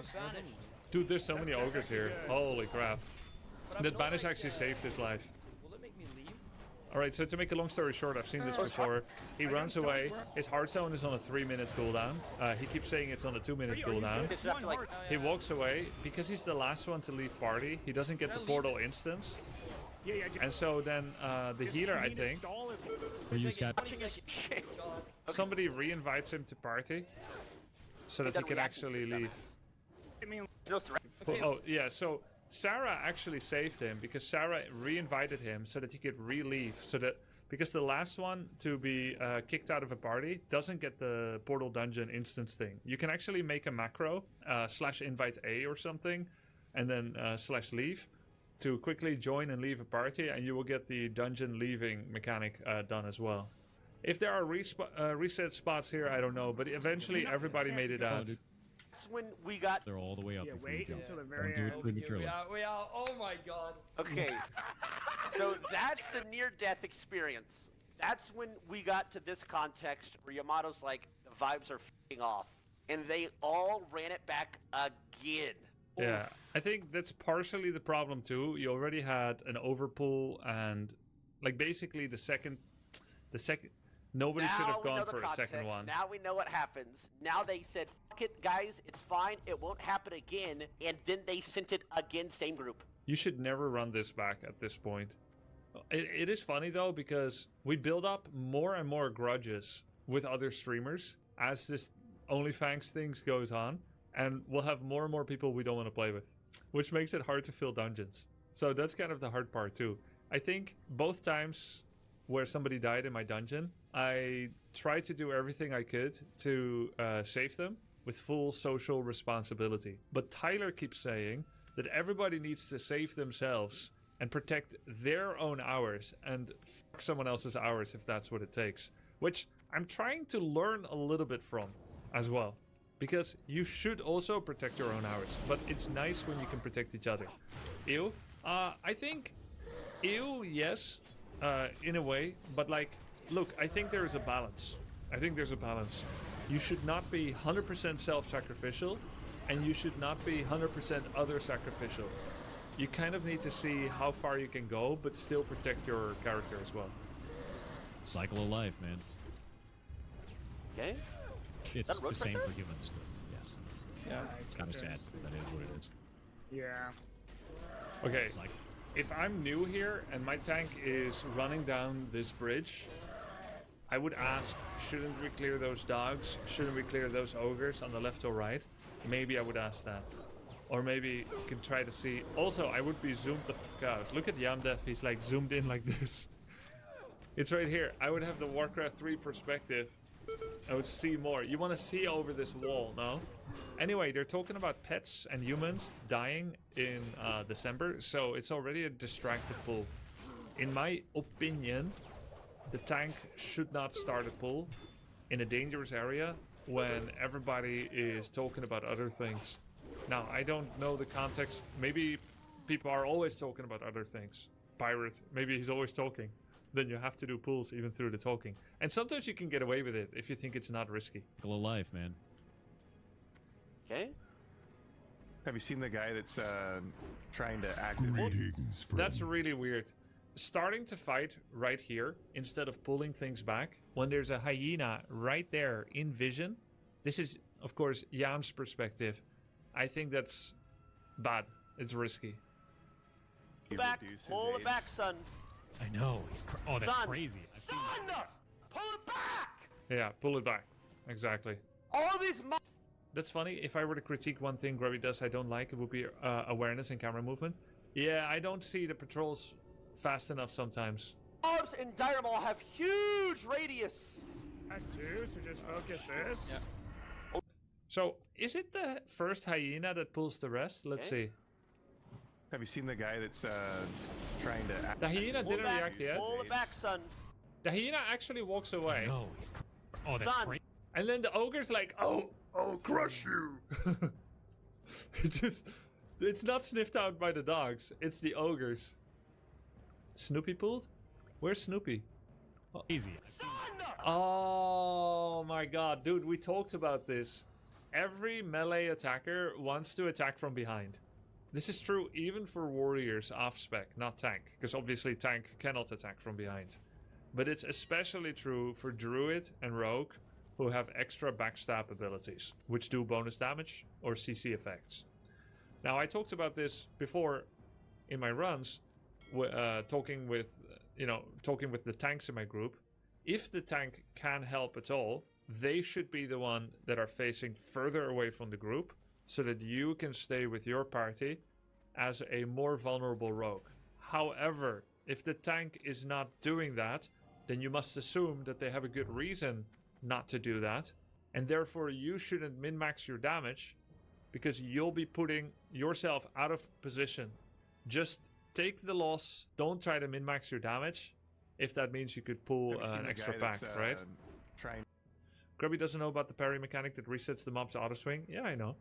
Dude, there's so many ogres here. Holy crap. That banish actually saved his life. Alright, so to make a long story short, I've seen this before. He runs away. His Hearthstone is on a 3-minute cooldown. He keeps saying it's on a 2-minute cooldown. He walks away. Because he's the last one to leave party, he doesn't get the portal instance. And so then the healer, I think, somebody re-invites him to party so that he can actually leave. Oh, yeah, so Sarah actually saved him because Sarah re-invited him so that he could re-leave. So that because the last one to be kicked out of a party doesn't get the portal dungeon instance thing. You can actually make a macro /invite A or something, and then /leave to quickly join and leave a party, and you will get the dungeon leaving mechanic done as well. If there are reset spots here, I don't know, but eventually everybody made it out. That's when we got. They're all the way up. Yeah, before wait you jump. until the very Don't do end. it prematurely. We are. Oh my god. Okay. So that's the near-death experience. That's when we got to this context where Yamato's like, the vibes are f***ing off. And they all ran it back again. Yeah, I think that's partially the problem too. You already had an overpull, and like basically the second nobody should have gone for a second one. Now we know what happens. Now they said, fuck it, guys, it's fine, it won't happen again, and then they sent it again, same group. You should never run this back at this point. It is funny though, because we build up more and more grudges with other streamers as this OnlyFans thing goes on, and we'll have more and more people we don't want to play with, which makes it hard to fill dungeons. So that's kind of the hard part too. I think both times where somebody died in my dungeon, I tried to do everything I could to save them with full social responsibility. But Tyler keeps saying that everybody needs to save themselves and protect their own hours and fuck someone else's hours if that's what it takes. Which I'm trying to learn a little bit from as well. Because you should also protect your own hours. But it's nice when you can protect each other. Ew? I think... Ew, yes. In a way, but like, look, I think there is a balance. You should not be 100% self-sacrificial, and you should not be 100% other-sacrificial. You kind of need to see how far you can go, but still protect your character as well. Cycle of life, man. Okay. It's the same for humans, though. Yes. Yeah. It's kind of sad, but that is what it is. Yeah. Okay. If I'm new here and my tank is running down this bridge, I would ask, shouldn't we clear those dogs? Shouldn't we clear those ogres on the left or right? Maybe I would ask that. Or maybe you can try to see... Also, I would be zoomed the fuck out. Look at Yamdef, he's like zoomed in like this. It's right here. I would have the Warcraft 3 perspective. I would see more. You want to see over this wall, no? Anyway, they're talking about pets and humans dying in December, so it's already a distracted pull. In my opinion, the tank should not start a pull in a dangerous area when everybody is talking about other things. Now, I don't know the context. Maybe people are always talking about other things. Pirate, maybe he's always talking. Then you have to do pulls even through the talking. And sometimes you can get away with it if you think it's not risky. Cycle of life, man. Okay. Have you seen the guy that's trying to That's really weird. Starting to fight right here instead of pulling things back when there's a hyena right there in vision. This is, of course, Yam's perspective. I think that's bad. It's risky. Pull it back, son. I know. Oh, that's Son. crazy. I've seen Son! Pull it back! Yeah, pull it back. Exactly. All these That's funny. If I were to critique one thing Grubby does I don't like, it would be awareness and camera movement. Yeah, I don't see the patrols fast enough sometimes. mobs in Dire Maul have huge radius. I do, so just focus this. Yeah. So, is it the first hyena that pulls the rest? Let's see. Have you seen the guy that's trying to... The hyena didn't react yet. Pull it back, son. The hyena actually walks away. No, oh, that's Son. crazy. And then the ogre's like, oh, I'll crush you. It's not sniffed out by the dogs. It's the ogres. Snoopy pulled? Where's Snoopy? Easy. Oh my god, dude, we talked about this. Every melee attacker wants to attack from behind. This is true even for warriors off-spec, not tank, because obviously tank cannot attack from behind. But it's especially true for druid and rogue, who have extra backstab abilities, which do bonus damage or CC effects. Now, I talked about this before in my runs, talking with the tanks in my group. If the tank can help at all, they should be the one that are facing further away from the group, so that you can stay with your party as a more vulnerable rogue. However, if the tank is not doing that, then you must assume that they have a good reason not to do that, and therefore you shouldn't min-max your damage, because you'll be putting yourself out of position. Just take the loss, don't try to min-max your damage, if that means you could pull an extra pack, right? Grubby doesn't know about the parry mechanic that resets the mob's auto swing. Yeah, I know.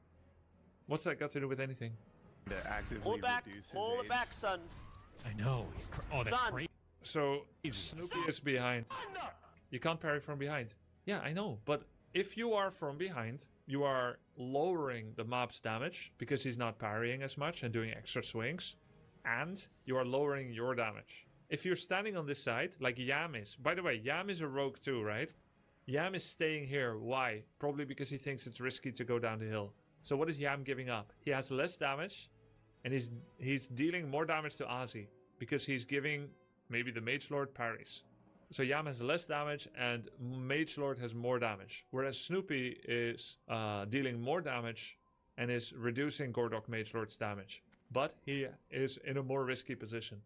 What's that got to do with anything? Pull it back, son. I know. Oh, that's Done. great. So Snoopy is behind. You can't parry from behind. Yeah, I know. But if you are from behind, you are lowering the mob's damage because he's not parrying as much and doing extra swings. And you are lowering your damage. If you're standing on this side, like Yam is. By the way, Yam is a rogue too, right? Yam is staying here. Why? Probably because he thinks it's risky to go down the hill. So what is Yam giving up? He has less damage, and he's dealing more damage to Ozzy because he's giving maybe the Mage Lord parries. So Yam has less damage, and Mage Lord has more damage. Whereas Snoopy is dealing more damage and is reducing Gordok Mage Lord's damage. But he is in a more risky position.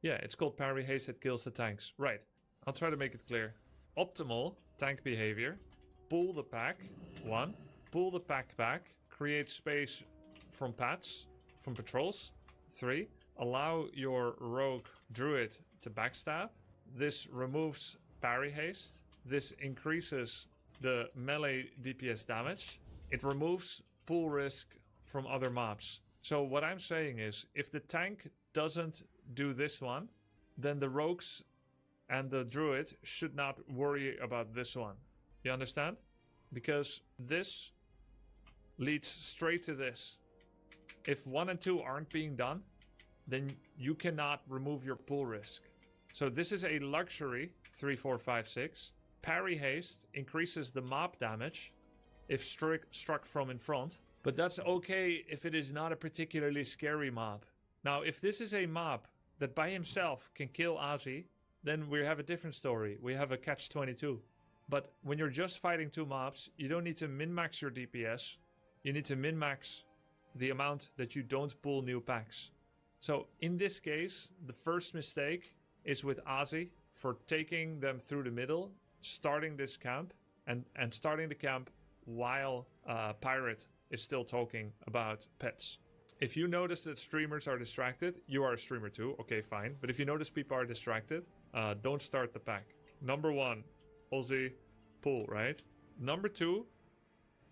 Yeah, it's called parry haste that kills the tanks. Right. I'll try to make it clear. Optimal tank behavior. Pull the pack. 1. Pull the pack back. Create space from paths, from patrols. 3. Allow your rogue druid to backstab. This removes parry haste. This increases the melee DPS damage. It removes pull risk from other mobs. So what I'm saying is, if the tank doesn't do this one, then the rogues and the druid should not worry about this one. You understand? Because this leads straight to this. If 1 and 2 aren't being done, then you cannot remove your pull risk. So this is a luxury, 3, 4, 5, 6. Parry haste increases the mob damage if struck from in front. But that's okay if it is not a particularly scary mob. Now, if this is a mob that by himself can kill Ozzy, then we have a different story. We have a catch-22. But when you're just fighting 2 mobs, you don't need to min-max your DPS. You need to min-max the amount that you don't pull new packs. So in this case, the first mistake is with Ozzy for taking them through the middle, starting this camp, and starting the camp while Pirate is still talking about pets. If you notice that streamers are distracted, you are a streamer too, okay, fine. But if you notice people are distracted, don't start the pack. Number 1, Ozzy, pull, right? Number 2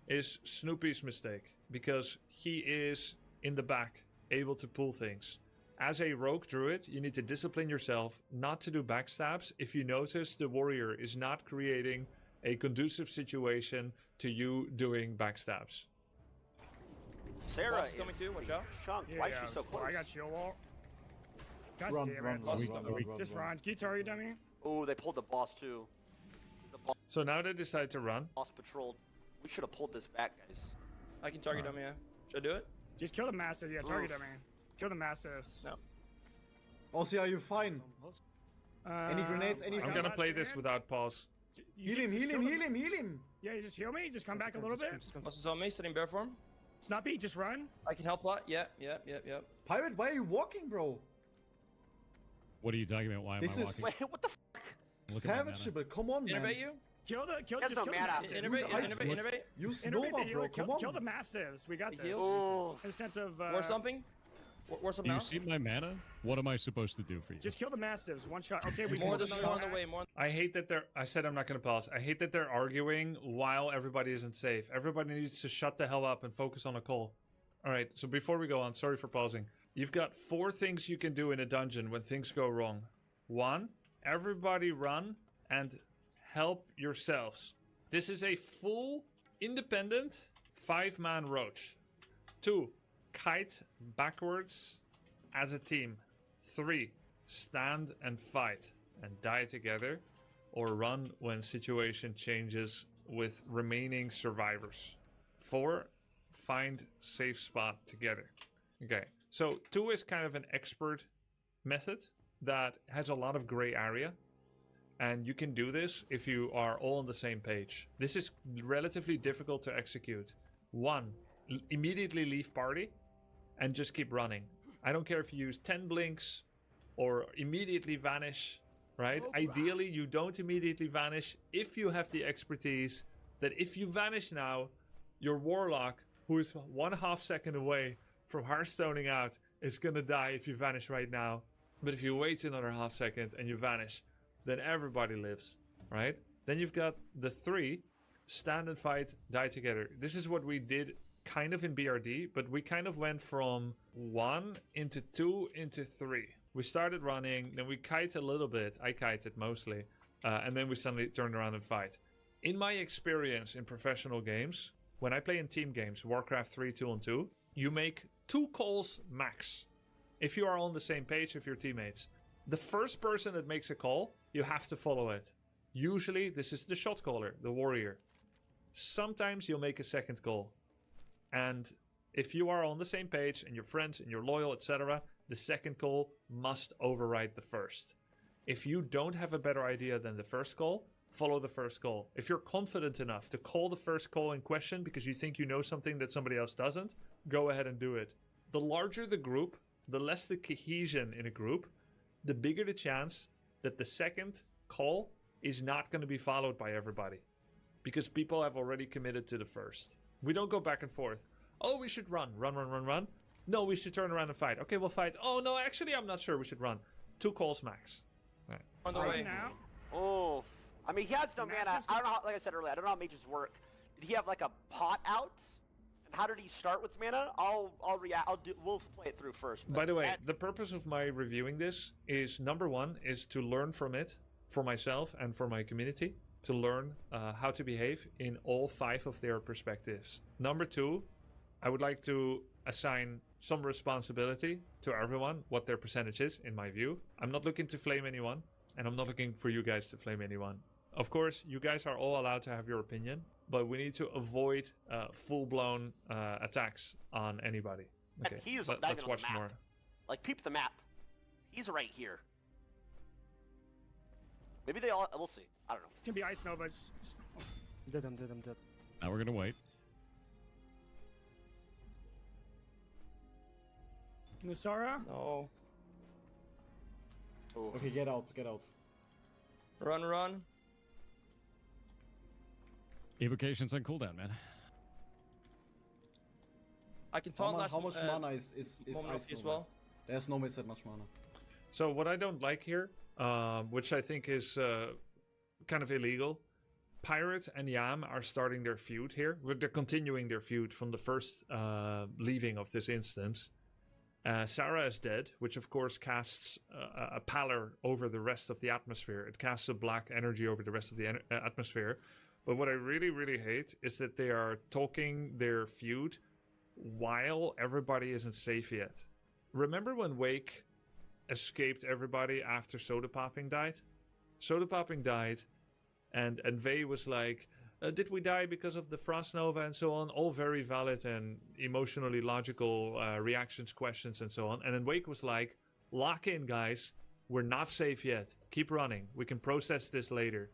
is Snoopy's mistake, because he is in the back, able to pull things. As a rogue druid, you need to discipline yourself not to do backstabs if you notice the warrior is not creating a conducive situation to you doing backstabs. Sarah is coming too, watch out. Shunk. Why is she so close? I got shield wall. God Run, damn run, it. run. Just run. Can you target dummy? Oh, they pulled the boss too. The So now they decide to run. boss patrolled. We should have pulled this back, guys. I can target dummy, yeah. Should I do it? Just kill the massive. Yeah, target Oof. dummy. Kill the massives. No. Ozzy, are you fine? Any grenades? Anything? I'm gonna play this without pause. Heal him, heal him, heal him, heal him! Yeah, you just heal me. Just come back a little bit. Boss on me, sitting bear form. Snuppy, just run. I can help lot. Yep. Pirate, why are you walking, bro? What are you talking about? Why am This I is walking? Wait, what the fuck? Look at my mana. Savageable, come on, man. Innovate you? Kill the That's just no kill mana. the Innovate, Use ice innovate. Use Innovate Nova, the bro, heal. come on. Kill the mastiffs. We got The this. heal? Oh, In the sense of War something? War something Do you now? see my mana? What am I supposed to do for you? just kill the mastiffs. One shot. Okay, we More can than on the way, more. I hate that I said I'm not gonna pause. I hate that they're arguing while everybody isn't safe. Everybody needs to shut the hell up and focus on a call. Alright, so before we go on, sorry for pausing. You've got 4 things you can do in a dungeon when things go wrong. 1, everybody run and help yourselves. This is a full, independent 5-man roach. 2, kite backwards as a team. 3, stand and fight and die together, or run when situation changes with remaining survivors. 4, find safe spot together. Okay, so 2 is kind of an expert method that has a lot of gray area. And you can do this if you are all on the same page. This is relatively difficult to execute. 1, immediately leave party and just keep running. I don't care if you use 10 blinks or immediately vanish, right? Ideally, you don't immediately vanish if you have the expertise that if you vanish now, your warlock, who is 1/2 second away from hearthstoning out, is gonna die if you vanish right now. But if you wait another 1/2 second and you vanish, then everybody lives, right? Then you've got the 3, stand and fight, die together. This is what we did kind of in BRD, but we kind of went from 1 into 2 into 3. We started running, then we kite a little bit. I kited mostly. And then we suddenly turned around and fight. In my experience in professional games, when I play in team games, Warcraft 3, 2 on 2, you make 2 calls max. If you are on the same page with your teammates. The first person that makes a call, you have to follow it. Usually, this is the shot caller, the warrior. Sometimes you'll make a second call. And if you are on the same page and you're friends and you're loyal, etc., the second call must override the first. If you don't have a better idea than the first call, follow the first call. If you're confident enough to call the first call in question because you think you know something that somebody else doesn't, go ahead and do it. The larger the group, the less the cohesion in a group, the bigger the chance that the second call is not going to be followed by everybody. Because people have already committed to the first. We don't go back and forth. Oh, we should run. Run. No, we should turn around and fight. Okay, we'll fight. Oh, no, actually, I'm not sure we should run. 2 calls max. Right. On the way. Oh, I mean, he has no mana. I don't know how, like I said earlier, I don't know how mages work. Did he have like a pot out? And how did he start with mana? We'll play it through first. By the way, the purpose of my reviewing this is, number 1, is to learn from it for myself and for my community. To learn how to behave in all 5 of their perspectives. Number 2, I would like to assign some responsibility to everyone, what their percentage is, in my view. I'm not looking to flame anyone, and I'm not looking for you guys to flame anyone. Of course, you guys are all allowed to have your opinion, but we need to avoid full-blown attacks on anybody. Okay, and he's let's watch more. Like, peep the map. He's right here. Maybe they all... We'll see. I don't know. Can be Ice Novas. I'm dead. Now we're gonna wait. Nusara? No. Oh. Okay, get out. Run. Evocation's on cooldown, man. I can talk how much mana is Ice as well? There's no that much mana. So what I don't like here, which I think is kind of illegal, Pirate and Yam are starting their feud here. They're continuing their feud from the first leaving of this instance. Sarah is dead, which of course casts a pallor over the rest of the atmosphere. It casts a black energy over the rest of the atmosphere. But what I really, really hate is that they are talking their feud while everybody isn't safe yet. Remember when Wake escaped everybody after Soda Popping died? Soda Popping died, and Vey was like, did we die because of the Frost Nova and so on? All very valid and emotionally logical reactions, questions, and so on. And then Wake was like, lock in, guys. We're not safe yet. Keep running. We can process this later.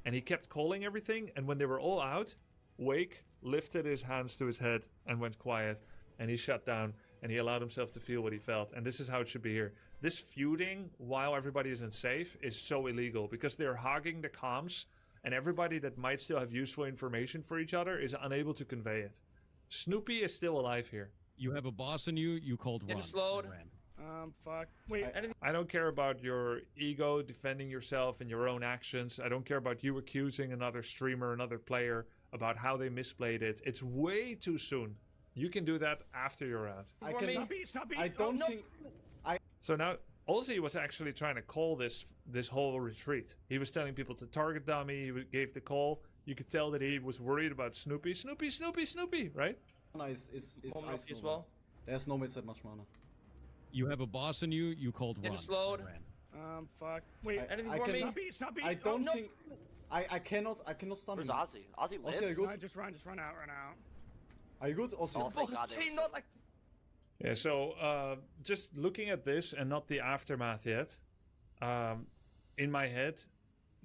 And he kept calling everything, and when they were all out, Wake lifted his hands to his head and went quiet, and he shut down, and he allowed himself to feel what he felt. And this is how it should be here. This feuding while everybody isn't safe is so illegal, because they're hogging the comms, and everybody that might still have useful information for each other is unable to convey it. Snoopy is still alive here. You have a boss in you called Run. Slowed. Fuck. Wait. I don't care about your ego defending yourself and your own actions. I don't care about you accusing another streamer, another player, about how they misplayed it. It's way too soon. You can do that after you're out. I don't think... So now, Ozzy was actually trying to call this whole retreat. He was telling people to target dummy. He gave the call. You could tell that he was worried about Snoopy. Snoopy, Snoopy, Snoopy, right? Is ice as well. There's no miss that much mana. You have a boss in you. You called run. Slowed. Fuck. Wait, anything for me? Snoopy. I don't think. I cannot stun Where's him. Ozzy? Ozzy lives? Ozzy, are you good? No, just run out. Are you good? Ozzy? Oh, thank God. Not like Yeah, so just looking at this and not the aftermath yet, in my head,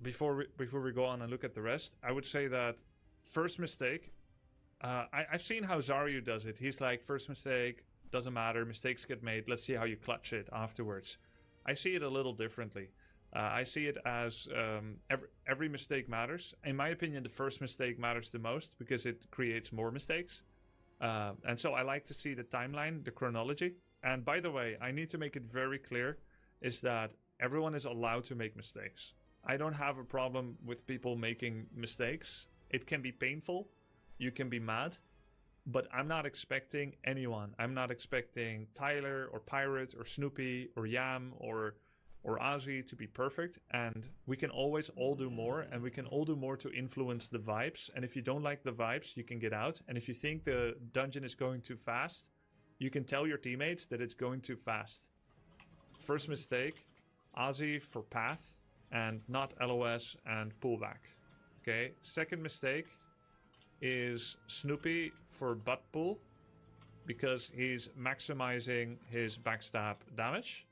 before we go on and look at the rest, I would say that first mistake, I've seen how Zaryu does it. He's like, first mistake, doesn't matter, mistakes get made, let's see how you clutch it afterwards. I see it a little differently. I see it as every mistake matters. In my opinion, the first mistake matters the most because it creates more mistakes. And so I like to see the timeline, the chronology. And by the way, I need to make it very clear is that everyone is allowed to make mistakes. I don't have a problem with people making mistakes. It can be painful. You can be mad. But I'm not expecting anyone. I'm not expecting Tyler or Pirate or Snoopy or Yam or Ozzy to be perfect. And we can always all do more. And we can all do more to influence the vibes. And if you don't like the vibes, you can get out. And if you think the dungeon is going too fast, you can tell your teammates that it's going too fast. First mistake, Ozzy for path and not LOS and pullback. Okay, second mistake is Snoopy for butt pull because he's maximizing his backstab damage.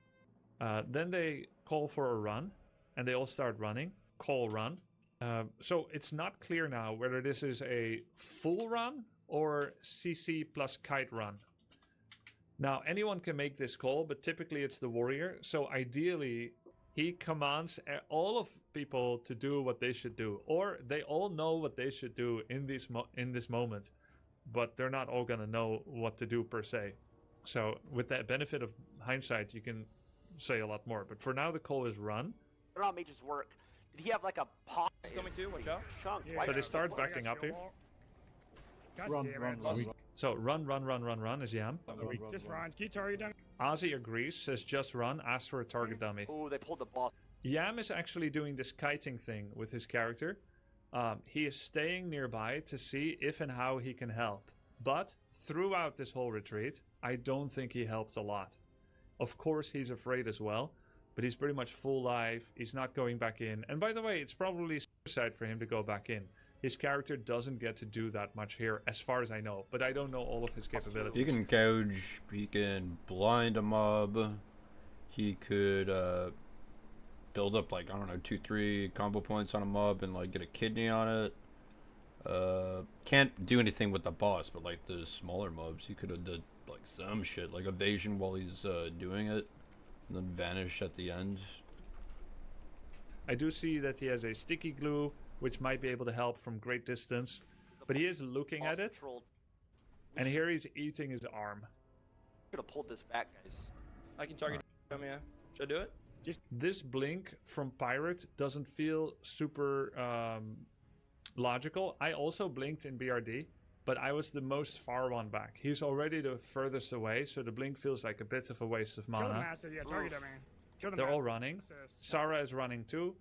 Then they call for a run and they all start running. Call run. So it's not clear now whether this is a full run or CC plus kite run. Now anyone can make this call, but typically it's the warrior. So ideally he commands all of people to do what they should do, or they all know what they should do in this moment, but they're not all gonna know what to do per se. So with that benefit of hindsight, you can say a lot more. But for now, the call is run. I don't know how mages work. Did he have like a pause? coming too. Watch out. Chunk. Yeah, So they start backing up here. Run. So run is Yam. Just run. Keep targeting. Ozzy agrees, says just run, asks for a target dummy. Oh, they pulled the boss. Yam is actually doing this kiting thing with his character. He is staying nearby to see if and how he can help. But throughout this whole retreat, I don't think he helped a lot. Of course, he's afraid as well, but he's pretty much full life. He's not going back in. And by the way, it's probably suicide for him to go back in. His character doesn't get to do that much here, as far as I know. But I don't know all of his capabilities. He can gouge, he can blind a mob, he could build up like, I don't know, 2-3 combo points on a mob and like get a kidney on it. Can't do anything with the boss, but like the smaller mobs, he could have did like some shit, like evasion while he's doing it, and then vanish at the end. I do see that he has a sticky glue, which might be able to help from great distance, but he is looking at it, and here he's eating his arm. Should have pulled this back, guys. I can target him, yeah. Should I do it? This blink from Pirate doesn't feel super logical. I also blinked in BRD, but I was the most far one back. He's already the furthest away, so the blink feels like a bit of a waste of mana. Kill the massive, yeah, target him, man. Kill the They're all massive. running. Sarah is running too.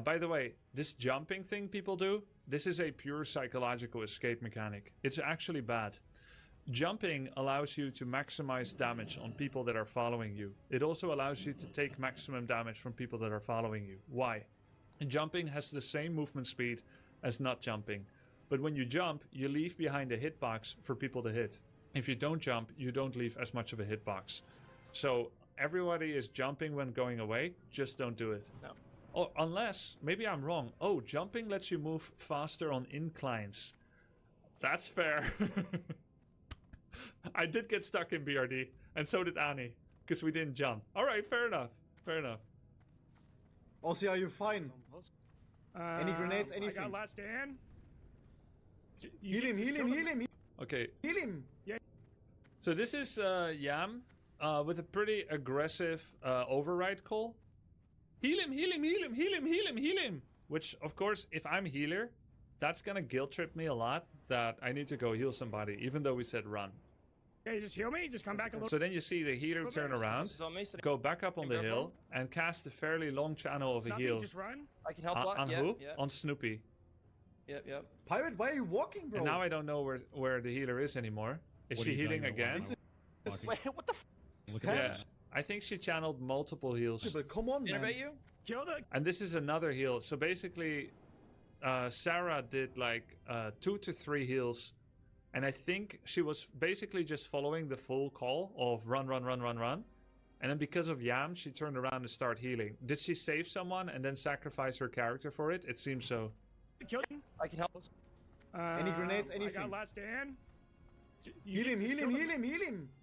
By the way, this jumping thing people do, this is a pure psychological escape mechanic. It's actually bad. Jumping allows you to maximize damage on people that are following you. It also allows you to take maximum damage from people that are following you. Why? Jumping has the same movement speed as not jumping. But when you jump, you leave behind a hitbox for people to hit. If you don't jump, you don't leave as much of a hitbox. So everybody is jumping when going away, just don't do it. No. Oh, unless, maybe I'm wrong. Oh, jumping lets you move faster on inclines. That's fair. I did get stuck in BRD, and so did Annie, because we didn't jump. Alright, fair enough. Fair enough. Ozzy, are you fine? Any grenades, anything? I got last stand. Heal him. Okay. Heal him. Yeah. So this is Yam with a pretty aggressive override call. Heal him. Which, of course, if I'm healer, that's gonna guilt trip me a lot that I need to go heal somebody, even though we said run. Okay, just heal me. Just come back a little. So then you see the healer turn around, go back up on the hill, and cast a fairly long channel of a heal. Just run. I can help block. On who? On Snoopy. Yep. Pirate, why are you walking, bro? And now I don't know where the healer is anymore. Is she healing again? Wait, what the f? Yeah, I think she channeled multiple heals. But come on, man. Innervate you? Kill the. And this is another heal. So basically, Sarah did like 2 to 3 heals. And I think she was basically just following the full call of run. And then because of Yam, she turned around and started healing. Did she save someone and then sacrifice her character for it? It seems so. Kill him. I can help. Any grenades, I anything? got last stand. Heal him.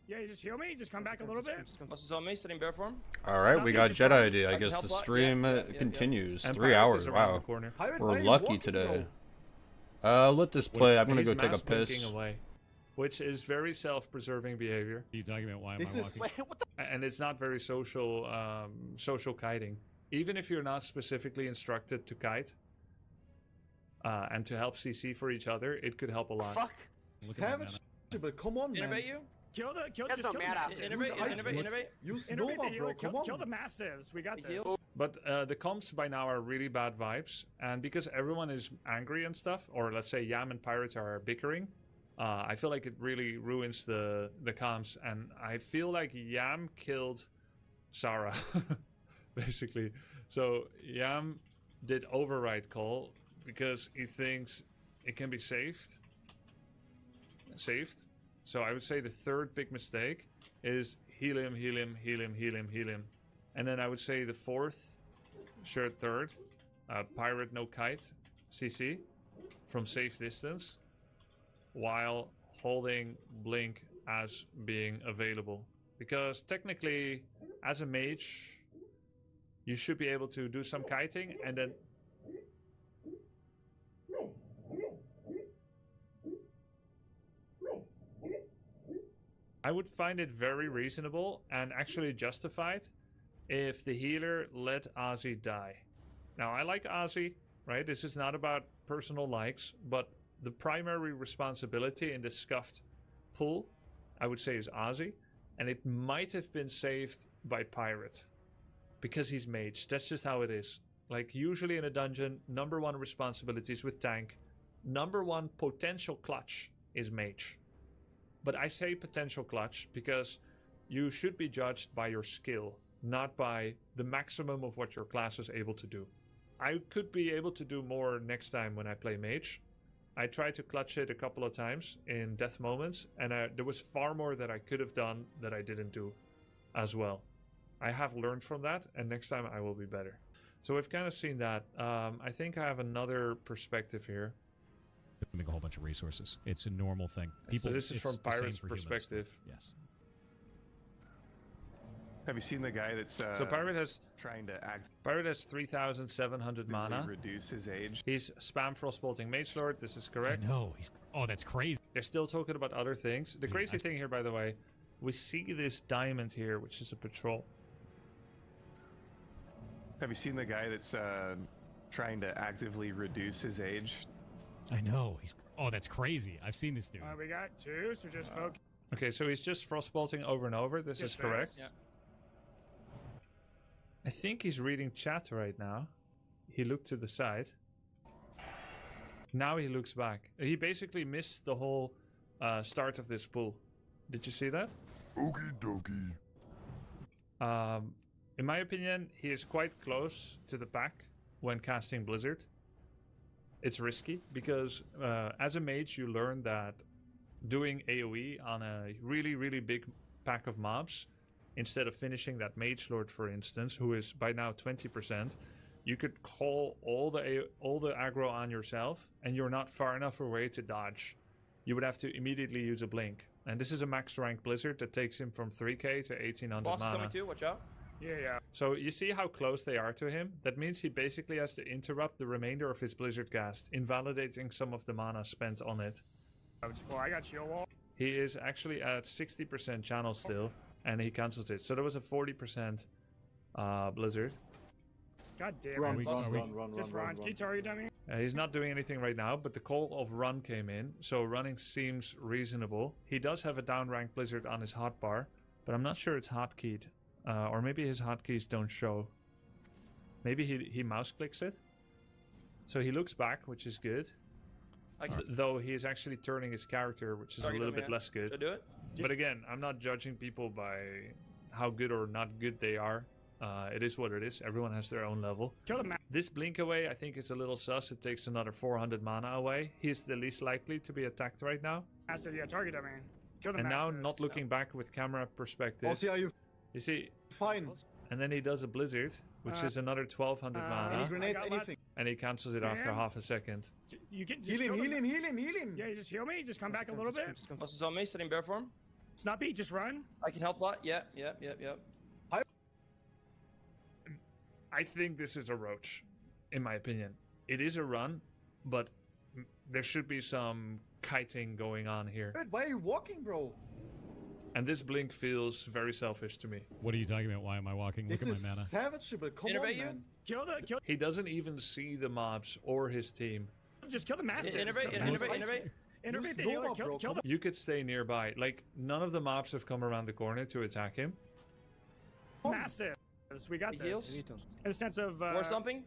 Yeah, you just heal me. Just come back a little bit. Muscles on me, setting bear form. Alright, we got Jedi ID. I guess the stream continues. 3 hours. Wow. We're lucky today. Let this play. I'm gonna go take a piss. Away, which is very self-preserving behavior. Are you talking about why am I walking? Wait, what the? And it's not very social kiting. Even if you're not specifically instructed to kite and to help CC for each other, it could help a lot. Fuck. Savage, but come on, man. Innervate you? Kill the. That's not mad after. Innervate. Use Nova, bro. Come on. Kill the mastiffs. We got this. But the comps by now are really bad vibes, and because everyone is angry and stuff, or let's say Yam and Pirates are bickering, I feel like it really ruins the comms, and I feel like Yam killed Sarah, basically. So Yam did override call because he thinks it can be saved. So I would say the third big mistake is heal him. And then I would say the fourth, third, pirate no kite, CC, from safe distance, while holding blink as being available. Because technically, as a mage, you should be able to do some kiting and then... I would find it very reasonable and actually justified if the healer let Ozzy die. Now, I like Ozzy, right? This is not about personal likes, but the primary responsibility in this scuffed pool, I would say, is Ozzy. And it might have been saved by Pirate because he's mage. That's just how it is. Like, usually in a dungeon, number one responsibilities with tank, number one potential clutch is mage. But I say potential clutch because you should be judged by your skill, not by the maximum of what your class is able to do. I could be able to do more next time when I play mage. I tried to clutch it a couple of times in death moments, and there was far more that I could have done that I didn't do as well. I have learned from that, and next time I will be better. So we've kind of seen that. I think I have another perspective here. Make a whole bunch of resources. It's a normal thing. People. So this is from Pirate's perspective. Yes. Have you seen the guy that's so Pirate has trying to act? Pirate has 3,700 mana. Reduce his age. He's spam Frostbolting Mage Lord. This is correct. No, he's. Oh, that's crazy. They're still talking about other things. The crazy thing here, by the way, we see this diamond here, which is a patrol. Have you seen the guy that's trying to actively reduce his age? I know. He's. Oh, that's crazy. I've seen this dude. We got 2, so just focus. Okay, so he's just Frostbolting over and over. This is correct. Yeah. I think he's reading chat right now. He looked to the side. Now he looks back. He basically missed the whole start of this pool. Did you see that? Okie dokie. In my opinion, he is quite close to the pack when casting Blizzard. It's risky because as a mage, you learn that doing AoE on a really, really big pack of mobs, instead of finishing that Mage Lord, for instance, who is by now 20%, you could call all the aggro on yourself, and you're not far enough away to dodge. You would have to immediately use a blink. And this is a max rank Blizzard that takes him from 3k to 1800 Boss mana. coming too, watch out. Yeah. So you see how close they are to him? That means he basically has to interrupt the remainder of his Blizzard cast, invalidating some of the mana spent on it. Well, I got shield wall. He is actually at 60% channel still, and he cancels it. So there was a 40% Blizzard. God damn it. Run. Just run. Keep target dummy. He's not doing anything right now, but the call of run came in, so running seems reasonable. He does have a downrank blizzard on his hotbar, but I'm not sure it's hotkeyed. Or maybe his hotkeys don't show. Maybe he mouse clicks it. So he looks back, which is good. Though he is actually turning his character, which is a little bit less good. Should I do it? But again, I'm not judging people by how good or not good they are. It is what it is. Everyone has their own level. This blink away, I think, is a little sus. It takes another 400 mana away. He's the least likely to be attacked right now. Massive, yeah, target him, man. Kill the And now, Masters. not looking back with camera perspective. Oh, see how you see, fine. And then he does a blizzard, which is another 1200 mana. Any grenades, anything. And he cancels it after half a second. You can Heal just him, kill heal them. him, heal him. Yeah, you just heal me. Just come back a little bit. Plus is on me, sitting bear form. Snuppy, just run. I can help a lot. Yep. I think this is a roach, in my opinion. It is a run, but there should be some kiting going on here. Dude, why are you walking, bro? And this blink feels very selfish to me. What are you talking about? Why am I walking? Look This at is my mana. savageable. Come on, man. Kill the. He doesn't even see the mobs or his team. Just kill the Masters. Innervate. Innervate the Nova, healer. bro, Kill the. You could stay nearby. Like, none of the mobs have come around the corner to attack him. Masters. We got Heals. this. In a sense of. War something.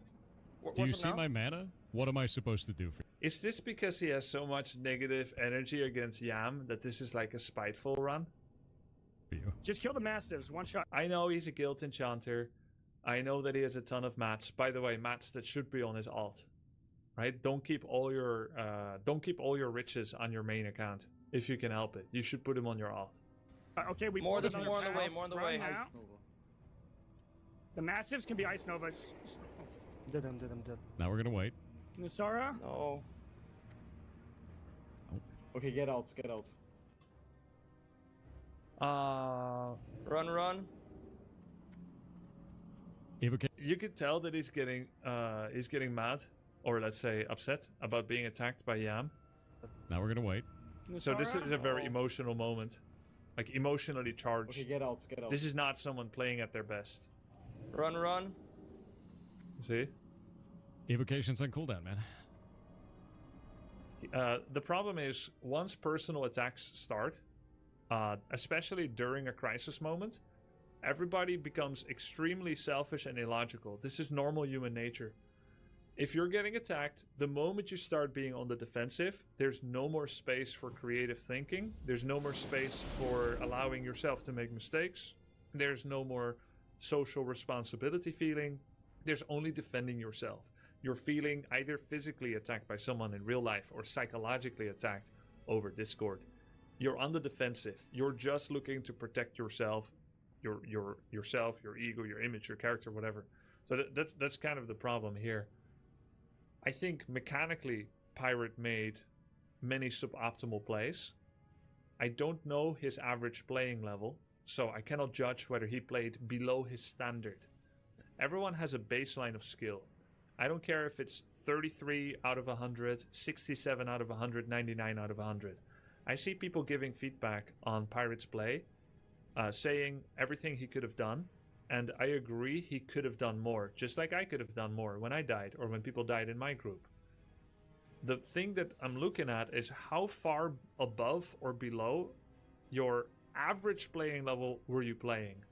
Do you see my mana? What am I supposed to do for you? Is this because he has so much negative energy against Yam that this is like a spiteful run? Just kill the Mastiffs. One shot. I know he's a guild enchanter. I know that he has a ton of mats. By the way, mats that should be on his alt. Right? Don't keep all your riches on your main account if you can help it. You should put them on your alt. Okay, we More pulled on another the way. pass More on the from way. now. The Mastiffs can be Ice Novas. Dead, I'm dead. Now we're gonna wait. Nusara? No. Okay, get out. Run. You could tell that he's getting mad, or let's say upset about being attacked by Yam. Now we're gonna wait. So this is a very Oh. emotional moment, like emotionally charged. Okay, get out. This is not someone playing at their best. Run. See? Evocation's on cooldown, man. The problem is once personal attacks start, especially during a crisis moment, everybody becomes extremely selfish and illogical. This is normal human nature. If you're getting attacked, the moment you start being on the defensive, there's no more space for creative thinking. There's no more space for allowing yourself to make mistakes. There's no more social responsibility feeling. There's only defending yourself. You're feeling either physically attacked by someone in real life or psychologically attacked over Discord. You're on the defensive. You're just looking to protect yourself, yourself, your ego, your image, your character, whatever. So that's kind of the problem here. I think mechanically, Pirate made many suboptimal plays. I don't know his average playing level, so I cannot judge whether he played below his standard. Everyone has a baseline of skill. I don't care if it's 33 out of 100, 67 out of 100, 99 out of 100. I see people giving feedback on Pirate's play, saying everything he could have done, and I agree he could have done more, just like I could have done more when I died or when people died in my group. The thing that I'm looking at is how far above or below your average playing level were you playing?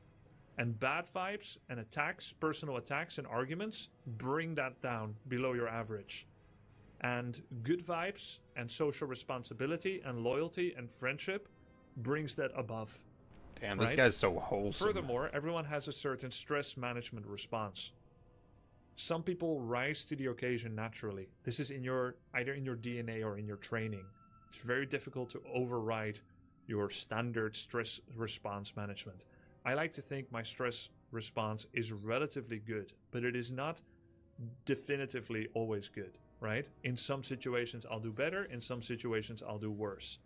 And bad vibes and attacks, personal attacks and arguments, bring that down below your average. And good vibes and social responsibility and loyalty and friendship brings that above. Damn, this guy's so wholesome. Furthermore, everyone has a certain stress management response. Some people rise to the occasion naturally. This is either in your DNA or in your training. It's very difficult to override your standard stress response management. I like to think my stress response is relatively good, but it is not definitively always good, right? In some situations I'll do better, in some situations I'll do worse.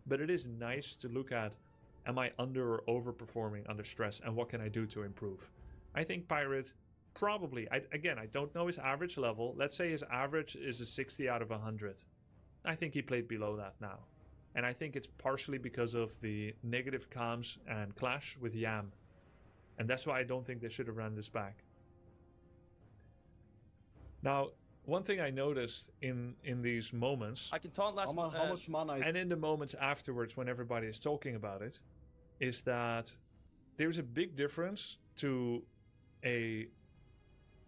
But it is nice to look at, am I under or overperforming under stress, and what can I do to improve? I think Pirate probably, I don't know his average level. Let's say his average is a 60 out of 100. I think he played below that now. And I think it's partially because of the negative comms and clash with Yam. And that's why I don't think they should have ran this back. Now, one thing I noticed in these moments, I can taunt last. How much mana? and in the moments afterwards, when everybody is talking about it, is that there's a big difference to a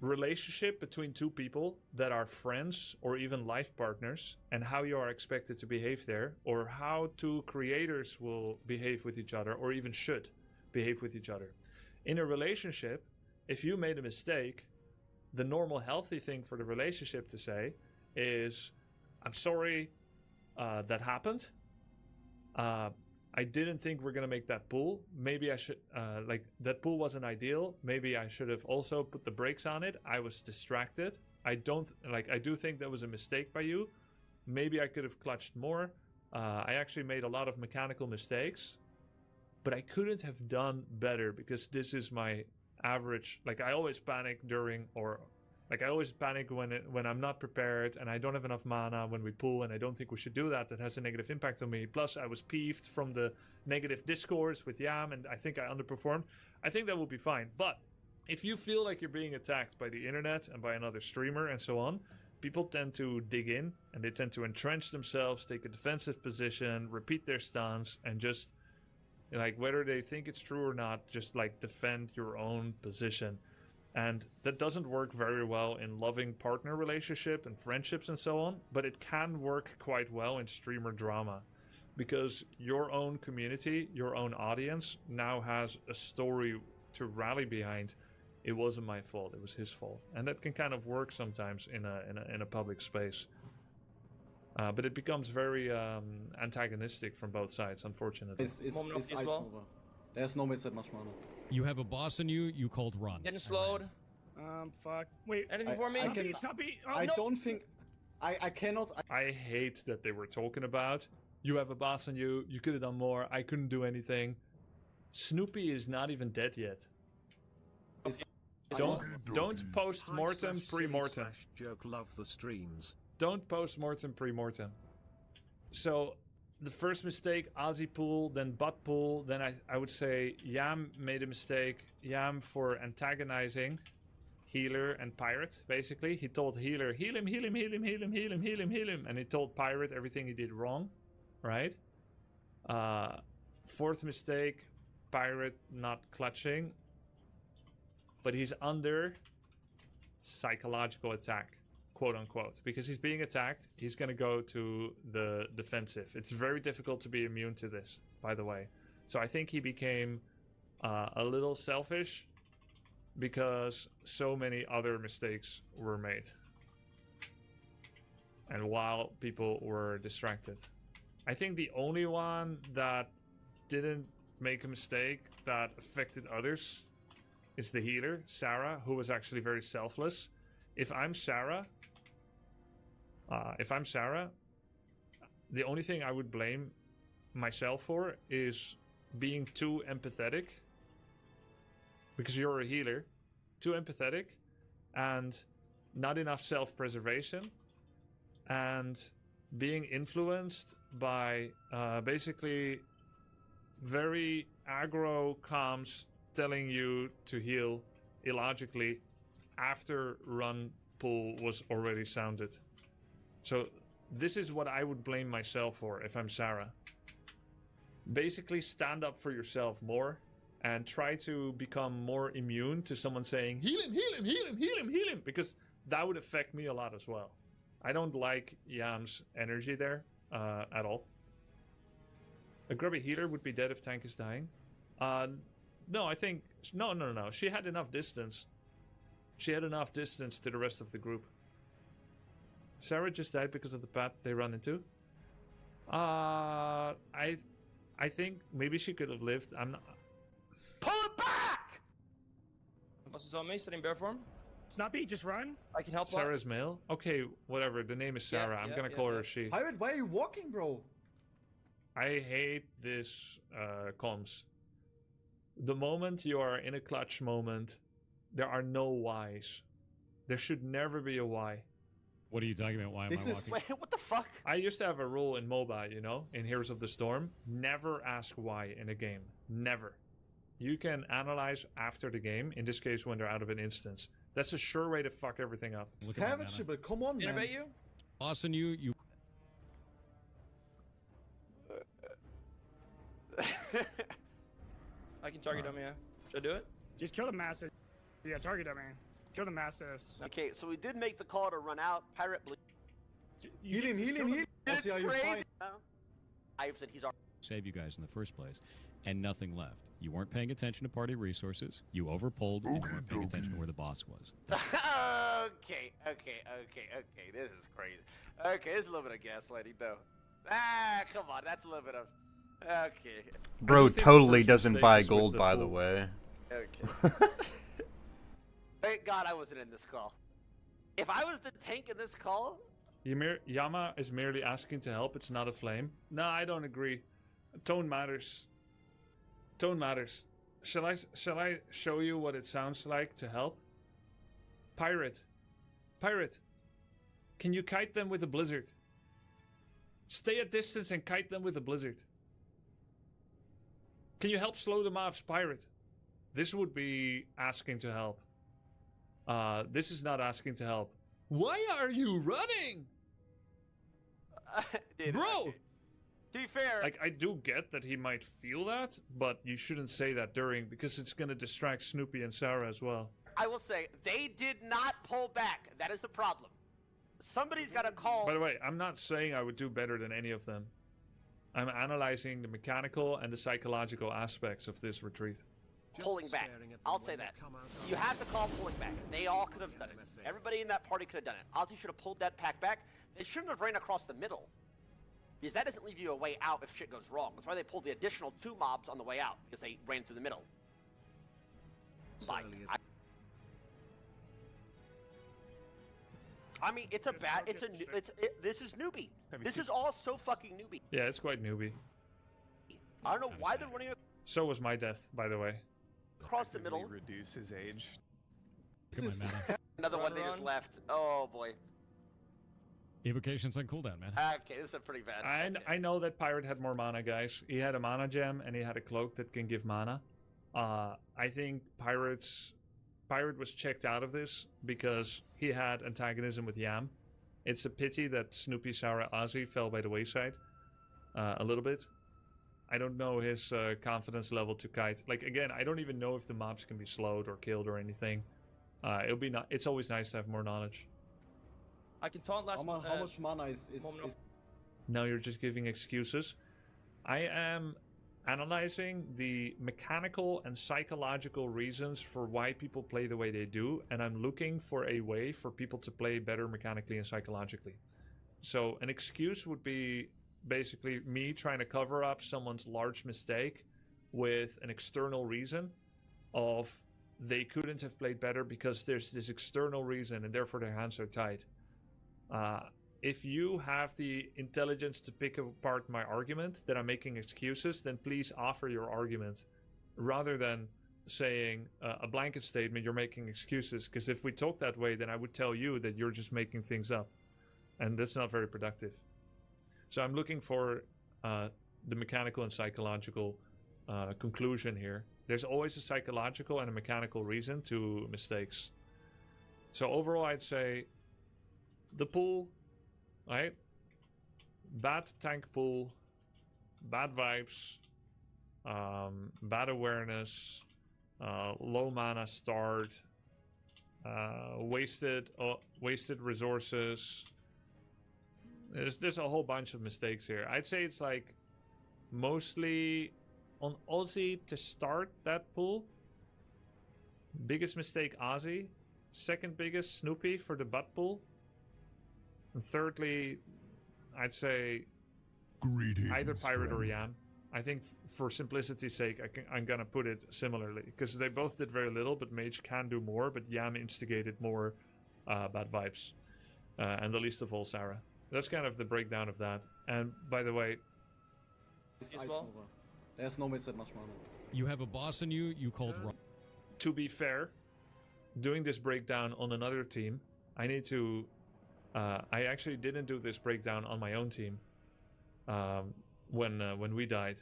relationship between two people that are friends or even life partners, and how you are expected to behave there, or how two creators will behave with each other, or even should behave with each other. In a relationship, if you made a mistake, the normal healthy thing for the relationship to say is, I'm sorry that happened. I didn't think we're going to make that pool. Maybe I should, that pool wasn't ideal. Maybe I should have also put the brakes on it. I was distracted. I do think that was a mistake by you. Maybe I could have clutched more. I actually made a lot of mechanical mistakes, but I couldn't have done better because this is my average. Like, I always panic during, or like I always panic when I'm not prepared and I don't have enough mana when we pull, and I don't think we should do that. That has a negative impact on me. Plus, I was peeved from the negative discourse with Yam, and I think I underperformed. I think that will be fine. But if you feel like you're being attacked by the internet and by another streamer and so on, people tend to dig in and they tend to entrench themselves, take a defensive position, repeat their stance, and just, like, whether they think it's true or not, just like defend your own position. And that doesn't work very well in loving partner relationship and friendships and so on, but it can work quite well in streamer drama, because your own community, your own audience now has a story to rally behind. It wasn't my fault, it was his fault. And that can kind of work sometimes in a public space. But it becomes very antagonistic from both sides, unfortunately. It's ice over. There's no miss that much mana. You have a boss in you, you called run. Getting slowed. Fuck. Wait. Anything for me? Snuppy. Oh, I no. don't think... I cannot... I hate that they were talking about, you have a boss on you, you could have done more, I couldn't do anything. Snoopy is not even dead yet. Don't post mortem pre-mortem. Joke love the streams. Don't post mortem pre-mortem. So the first mistake, Ozzy pull, then butt pull, then I would say Yam made a mistake. Yam for antagonizing healer and pirate, basically. He told healer, heal him, heal him, heal him, heal him, heal him, heal him, heal him. And he told pirate everything he did wrong, right? Fourth mistake, pirate not clutching. But he's under psychological attack, quote unquote. Because he's being attacked, he's going to go to the defensive. It's very difficult to be immune to this, by the way. So I think he became a little selfish because so many other mistakes were made. And while people were distracted. I think the only one that didn't make a mistake that affected others is the healer, Sarah, who was actually very selfless. If I'm Sarah, the only thing I would blame myself for is being too empathetic, because you're a healer, too empathetic, and not enough self-preservation, and being influenced by basically very aggro comms telling you to heal illogically after run pull was already sounded. So this is what I would blame myself for if I'm Sarah. Basically stand up for yourself more and try to become more immune to someone saying heal him, heal him, heal him, heal him, heal him, because that would affect me a lot as well. I don't like Yam's energy there at all. A grubby healer would be dead if tank is dying. No, I think... No. She had enough distance. She had enough distance to the rest of the group. Sarah just died because of the path they run into. I think maybe she could have lived. I'm not... Pull it back! Boss is on me, sitting bear form. Snuppy, just run. I can help. Sarah's male? Okay, whatever. The name is Sarah. I'm gonna call her she. Pirate, why are you walking, bro? I hate this comms. The moment you are in a clutch moment, there are no whys. There should never be a why. What are you talking about? Why am I walking? Wait, what the fuck? I used to have a rule in MOBA, you know, in Heroes of the Storm. Never ask why in a game. Never. You can analyze after the game, in this case when they're out of an instance. That's a sure way to fuck everything up. Savage, but come on, man. you? Austin, you I can target him, yeah. Should I do it? Just kill the massive. Yeah, target him, man. Kill the massives. Okay, so we did make the call to run out. Pirate bleed. Heal him. I'll see how you fight. Iverson, he's our. save you guys in the first place, and nothing left. You weren't paying attention to party resources. You overpulled, and you weren't paying attention to where the boss was. Okay. This is crazy. Okay, this is a little bit of gaslighting, though. Come on, that's a little bit of. Okay. Bro totally doesn't buy gold, by the way. Okay. Thank God I wasn't in this call. If I was the tank in this call. Yama is merely asking to help. It's not a flame. No, I don't agree. Tone matters. Tone matters. Shall I show you what it sounds like to help? Pirate. Can you kite them with a blizzard? Stay at distance and kite them with a blizzard. Can you help slow the mobs, Pirate? This would be asking to help. This is not asking to help. Why are you running? Bro! To be fair... Like, I do get that he might feel that, but you shouldn't say that during, because it's gonna distract Snoopy and Sarah as well. I will say, they did not pull back. That is the problem. Somebody's got to call... By the way, I'm not saying I would do better than any of them. I'm analyzing the mechanical and the psychological aspects of this retreat. Pulling back. I'll say that. You have to call pulling back. They all could have done it. Everybody in that party could have done it. Ozzy should have pulled that pack back. They shouldn't have ran across the middle. Because that doesn't leave you a way out if shit goes wrong. That's why they pulled the additional 2 mobs on the way out. Because they ran through the middle. Fine. I mean, it's a bad... This is newbie. This is all so fucking newbie. Yeah, it's quite newbie. I don't know why they're running So was my death, by the way. across the middle. Reduce his age. Another one they just left. Oh boy. Evocation's on cooldown, man. Okay, this is pretty bad. I know that Pirate had more mana, guys. He had a mana gem and he had a cloak that can give mana. I think Pirate was checked out of this because he had antagonism with Yam. It's a pity that Snoopy, Sarah, Ozzy fell by the wayside a little bit. I don't know his confidence level to kite. Like, again, I don't even know if the mobs can be slowed or killed or anything. It's always nice to have more knowledge. I can taunt last. How much mana is... Now you're just giving excuses. I am analyzing the mechanical and psychological reasons for why people play the way they do, and I'm looking for a way for people to play better mechanically and psychologically. So an excuse would be basically me trying to cover up someone's large mistake with an external reason of they couldn't have played better because there's this external reason and therefore their hands are tied. If you have the intelligence to pick apart my argument that I'm making excuses, then please offer your argument rather than saying a blanket statement, you're making excuses. Because if we talk that way, then I would tell you that you're just making things up. And that's not very productive. So I'm looking for the mechanical and psychological conclusion here. There's always a psychological and a mechanical reason to mistakes. So overall, I'd say the pool, right? Bad tank pool, bad vibes, bad awareness, low mana start, wasted resources. There's a whole bunch of mistakes here. I'd say it's like mostly on Ozzy to start that pool. Biggest mistake Ozzy. Second biggest Snoopy for the butt pool. And thirdly, I'd say either Pirate or Yam. I think for simplicity's sake, I'm gonna put it similarly because they both did very little, but Mage can do more. But Yam instigated more bad vibes, and the least of all Sarah. That's kind of the breakdown of that. And by the way, there's no miss that much mana. You have a boss in you called wrong. To be fair, doing this breakdown on another team, I need to. I actually didn't do this breakdown on my own team. When we died,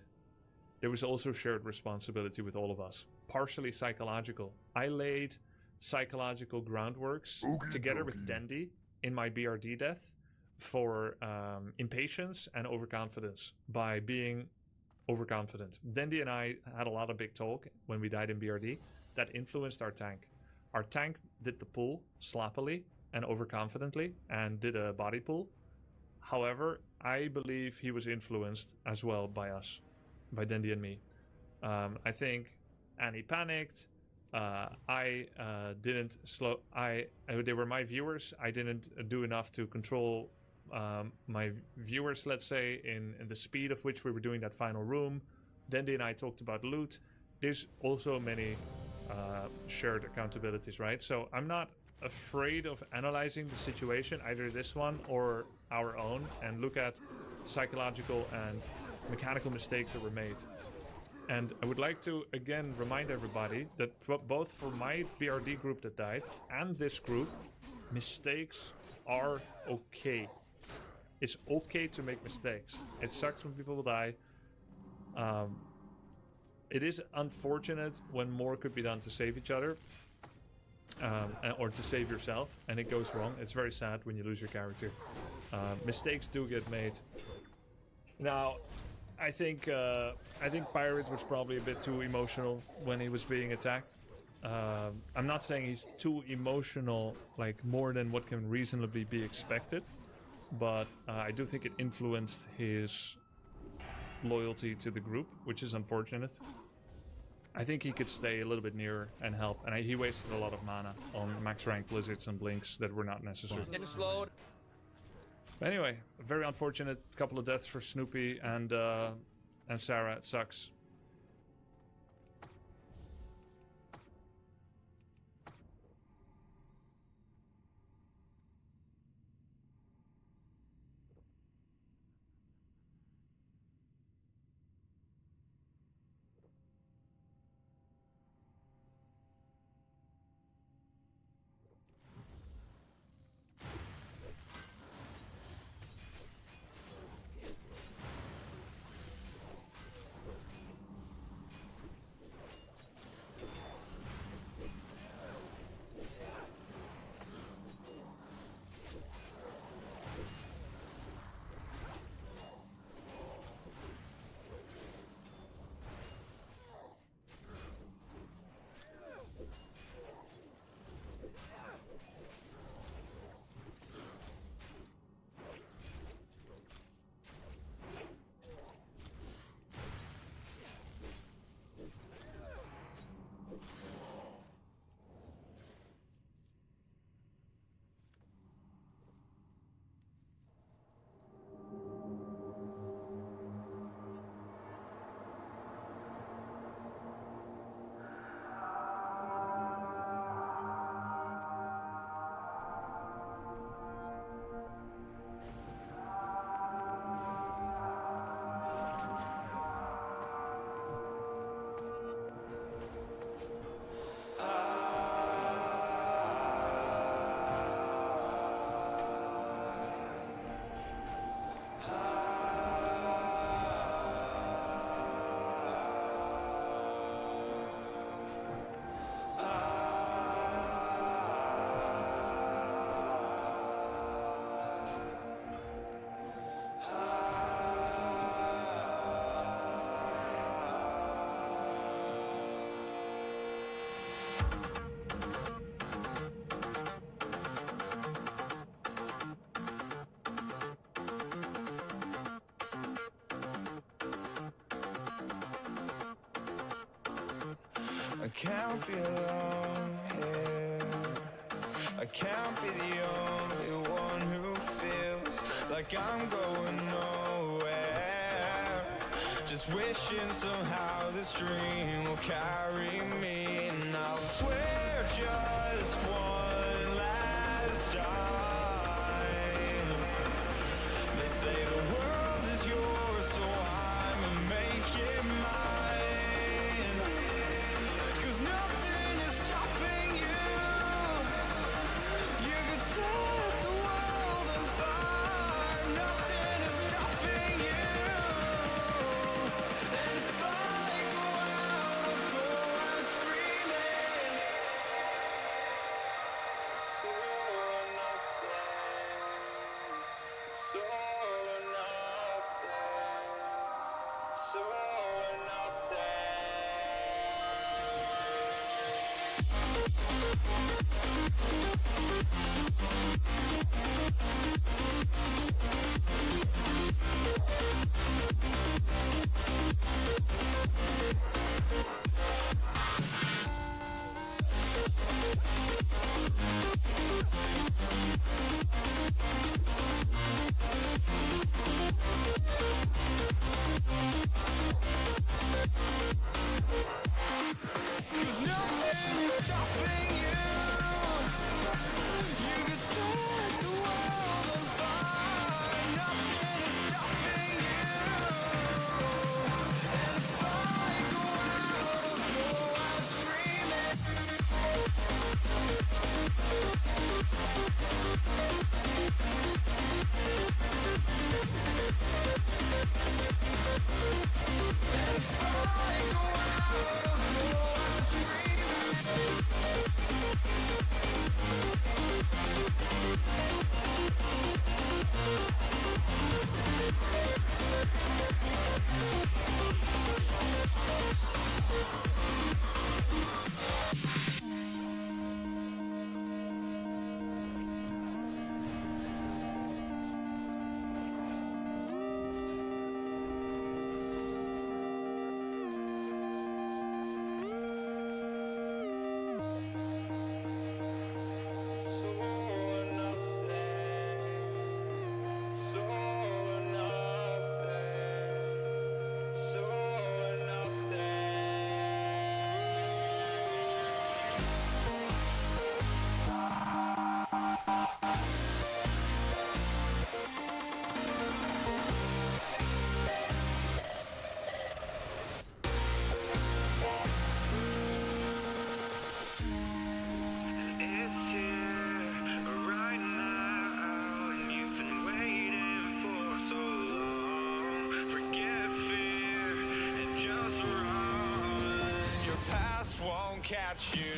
there was also shared responsibility with all of us, partially psychological. I laid psychological groundworks together with Dendy in my BRD death for impatience and overconfidence by being overconfident. Dendy and I had a lot of big talk when we died in BRD that influenced our tank. Our tank did the pull sloppily and overconfidently and did a body pull. However, I believe he was influenced as well by us, by Dendy and me. I think Annie panicked. I didn't slow. They were my viewers. I didn't do enough to control my viewers, let's say, in the speed of which we were doing that final room. Dendy and I talked about loot. There's also many shared accountabilities, right? So I'm not afraid of analyzing the situation, either this one or our own, and look at psychological and mechanical mistakes that were made. And I would like to again remind everybody that both for my BRD group that died and this group, mistakes are okay. It's okay to make mistakes. It sucks when people will die. It is unfortunate when more could be done to save each other. Or to save yourself, and it goes wrong. It's very sad when you lose your character. Mistakes do get made. Now, I think Pirates was probably a bit too emotional when he was being attacked. I'm not saying he's too emotional, like more than what can reasonably be expected, but I do think it influenced his loyalty to the group, which is unfortunate. I think he could stay a little bit nearer and help, and he wasted a lot of mana on max rank blizzards and blinks that were not necessary. Getting slowed. But anyway, a very unfortunate couple of deaths for Snoopy and Sarah. It sucks. I can't be alone here. I can't be the only one who feels like I'm going nowhere. Just wishing somehow this dream will carry me, and I'll swear just one last time. They say the world is yours, so I'ma make it mine. Nothing is stopping you. You could set the world on fire. Nothing is stopping you. And if I go out, I'll go out screaming. 'Cause nothing is stopping you. You could set the world on fire. Nothing is stopping you. And if I go out screaming. And if I go out screaming. Won't catch you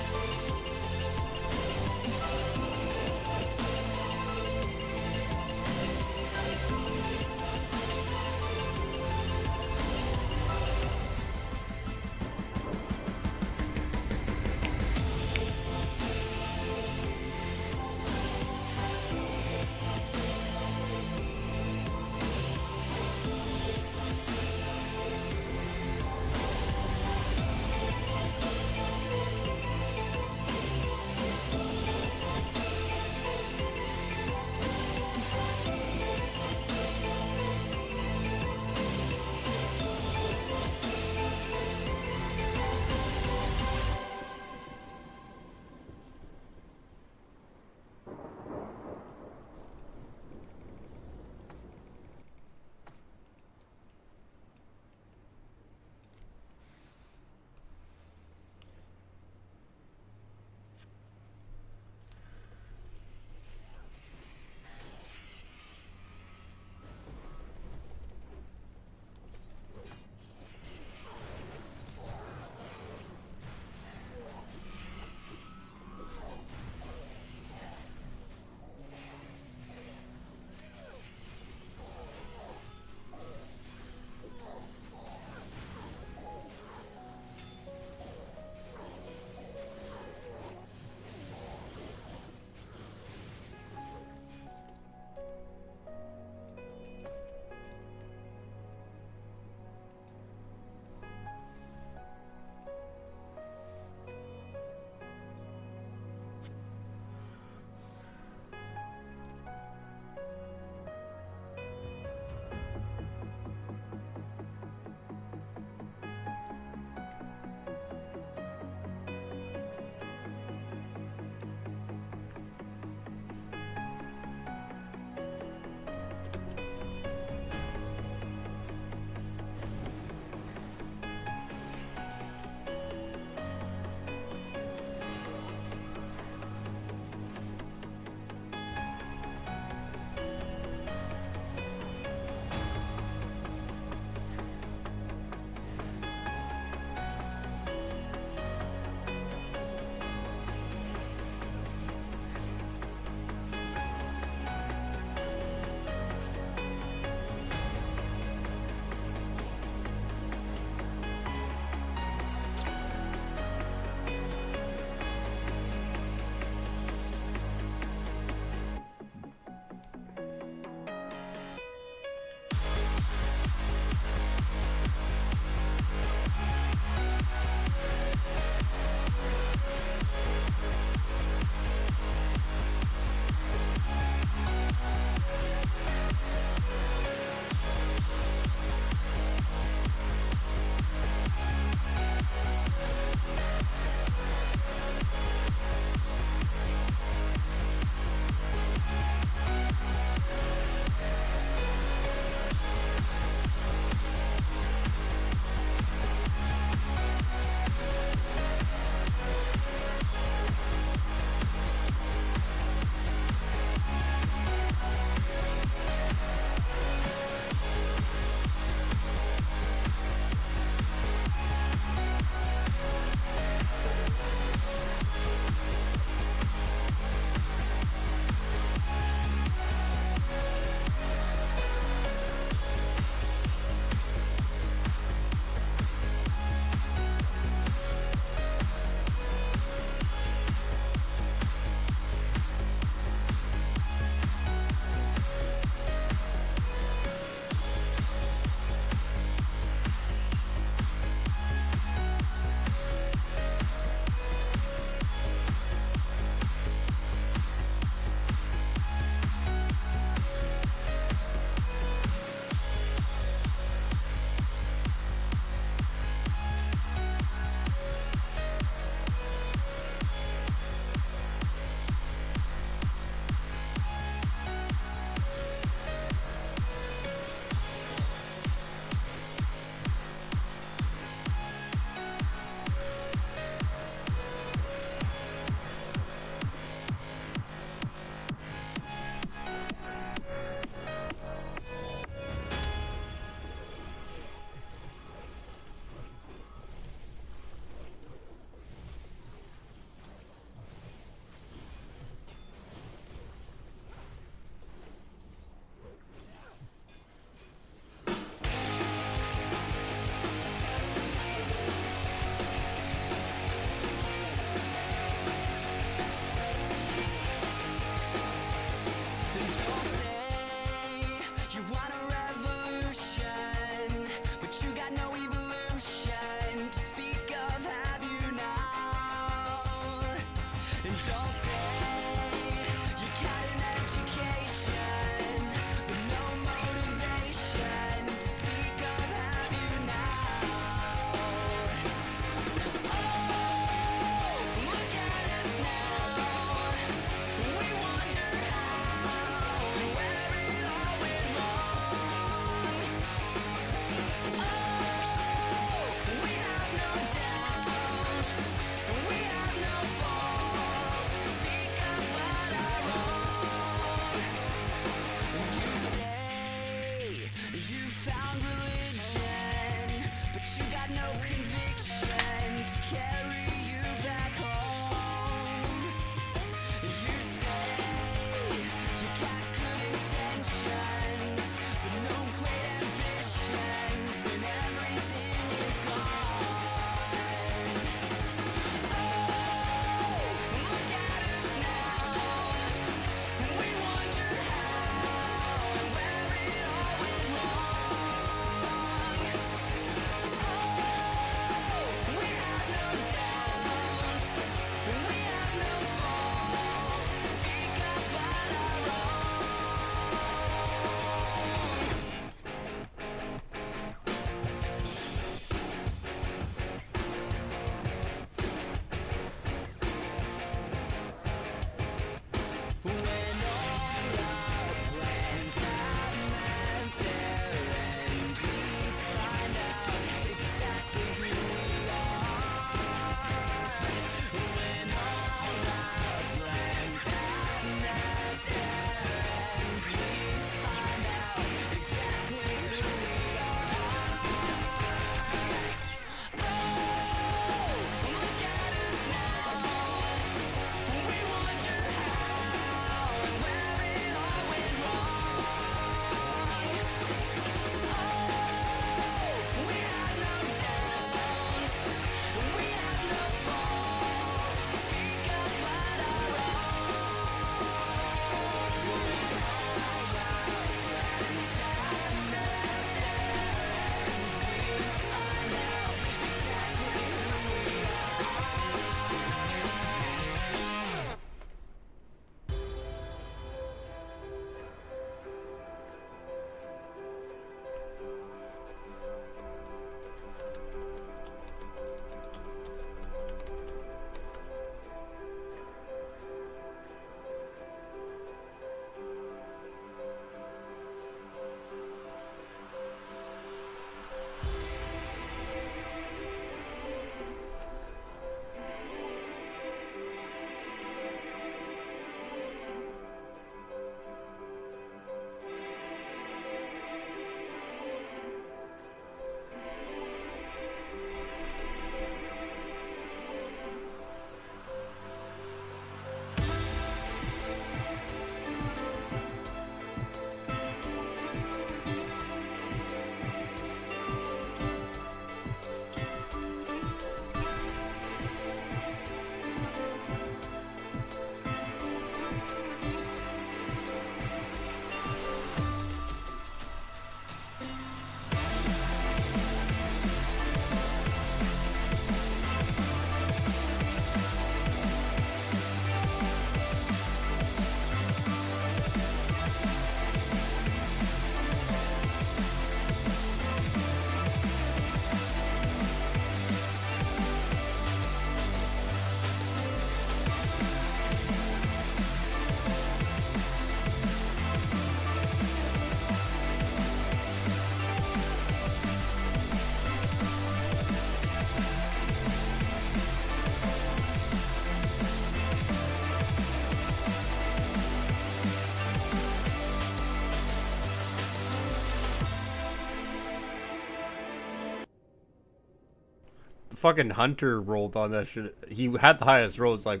fucking hunter rolled on that shit. He had the highest rolls. Like,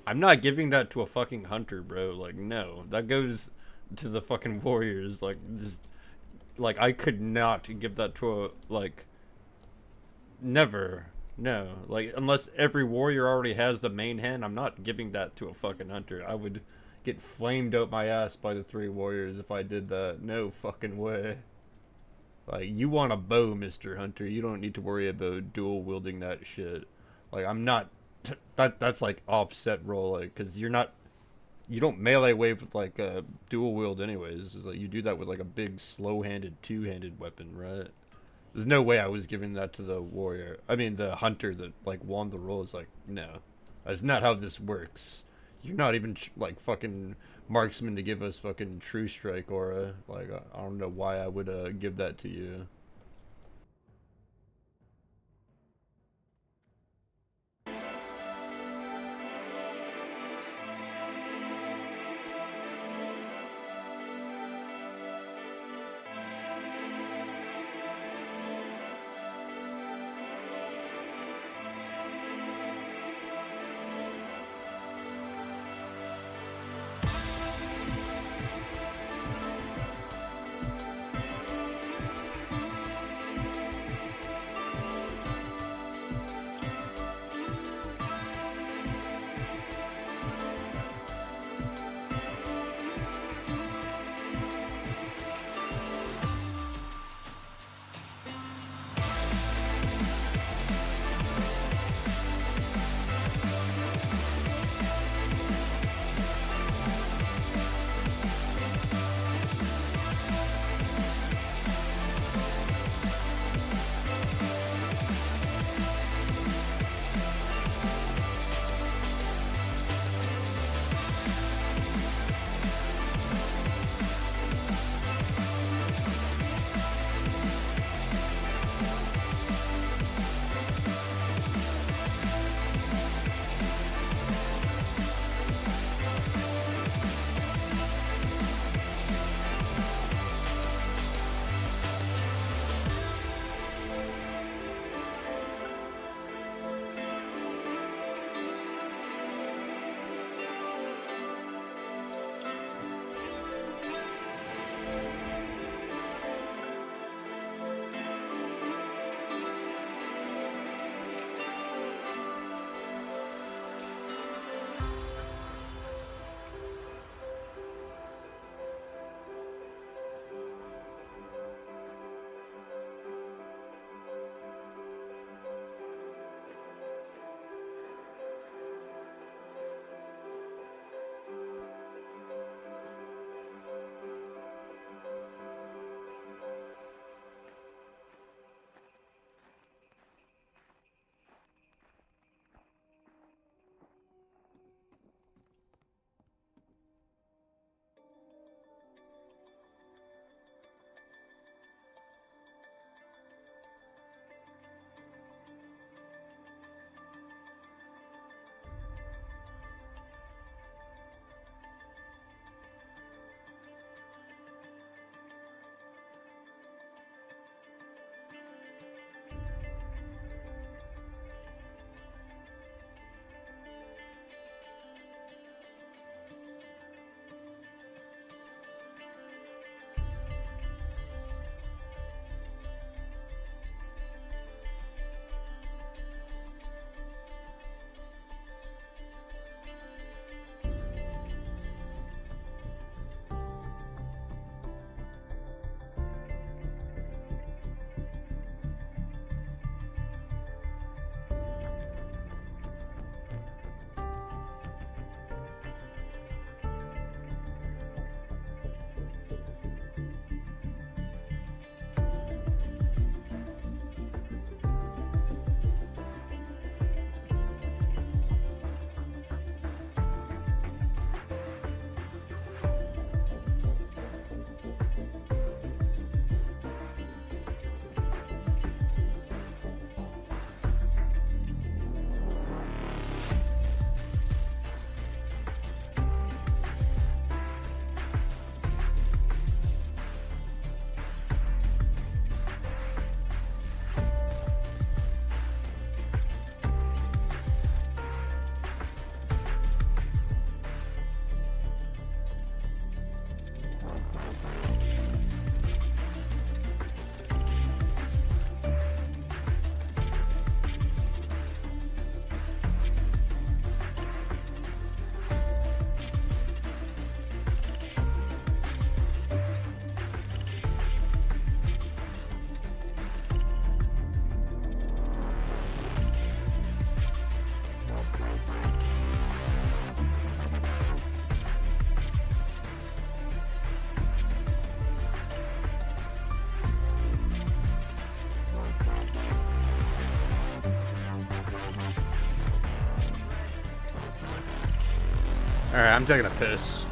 I'm not giving that to a fucking hunter, bro. Like, no, that goes to the fucking warriors. Like, this, like I could not give that to a like. Never, no. Like, unless every warrior already has the main hand, I'm not giving that to a fucking hunter. I would get flamed out my ass by the 3 warriors if I did that. No fucking way. Like, you want a bow, Mr. Hunter. You don't need to worry about dual wielding that shit. Like, I'm not... That's like offset roll, like, because you're not... You don't melee wave with, like, a dual wield anyways. It's like, you do that with, like, a big slow-handed, two-handed weapon, right? There's no way I was giving that to the warrior. I mean, the hunter that, like, won the roll. Is like, no. That's not how this works. You're not even, like, fucking... marksman to give us fucking true strike aura. Like, I don't know why I would give that to you. Alright, I'm taking a piss.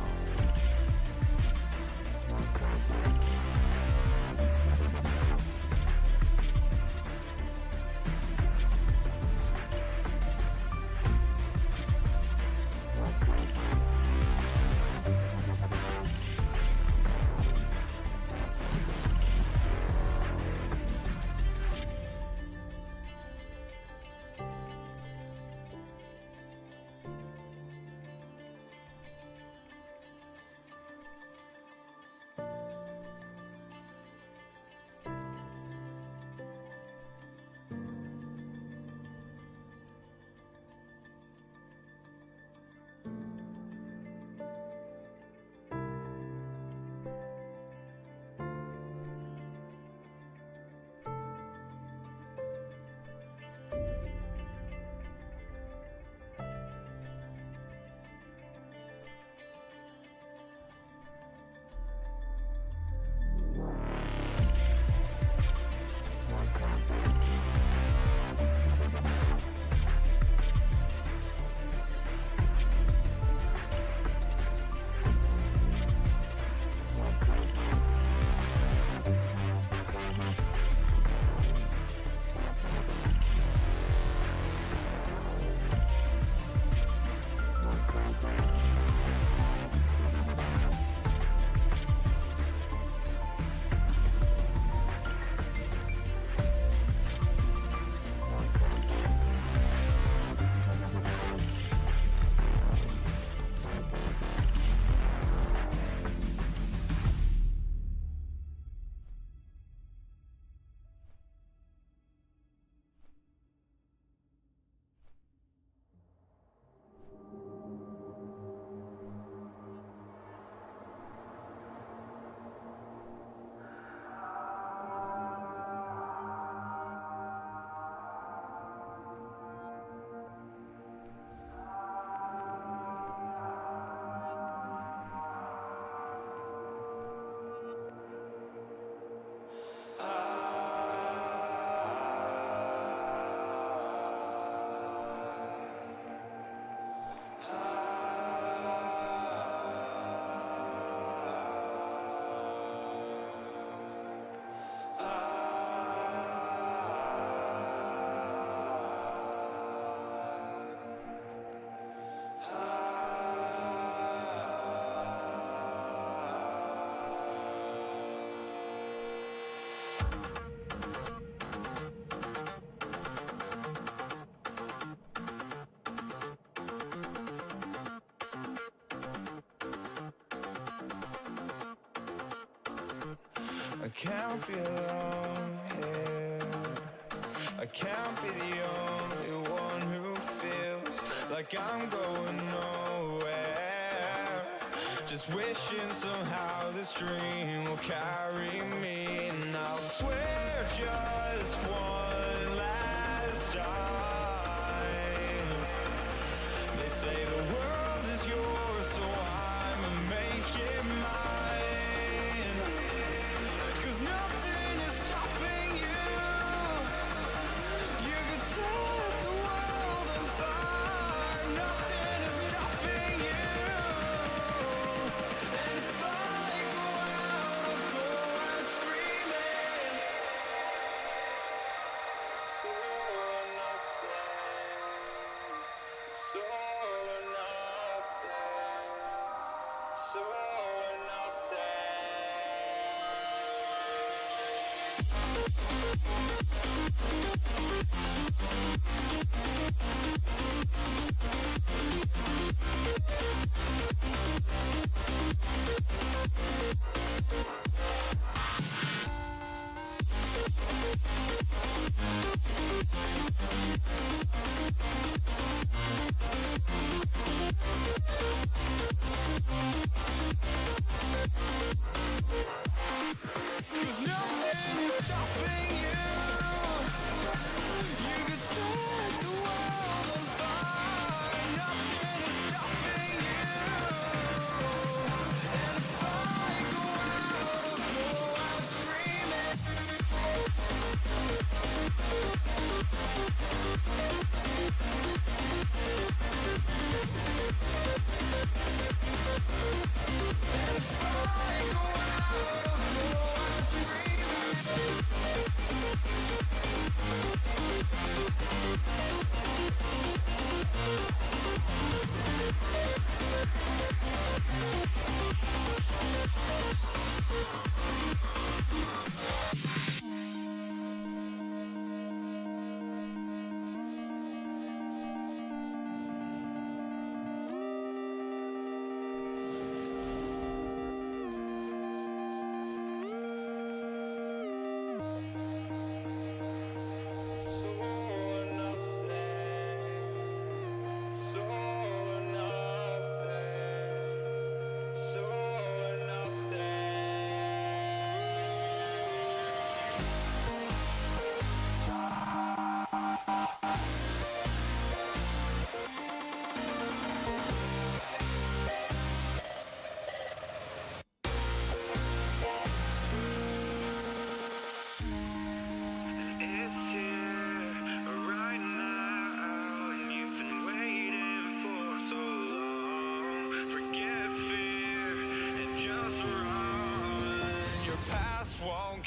I can't be alone here. I can't be the only one who feels like I'm going nowhere. Just wishing somehow this dream will carry me. And I'll swear just one last time. They say the world is yours, so I'ma make it mine. Nothing is stopping you. You can set the world on fire. Nothing is stopping you. And if I go out, I'll go out screaming. So nothing. So nothing. So nothing.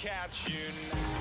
catch you now.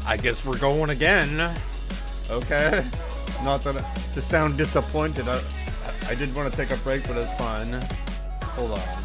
I guess we're going again. Okay. Not that to sound disappointed. I did want to take a break, but it's fun. Hold on.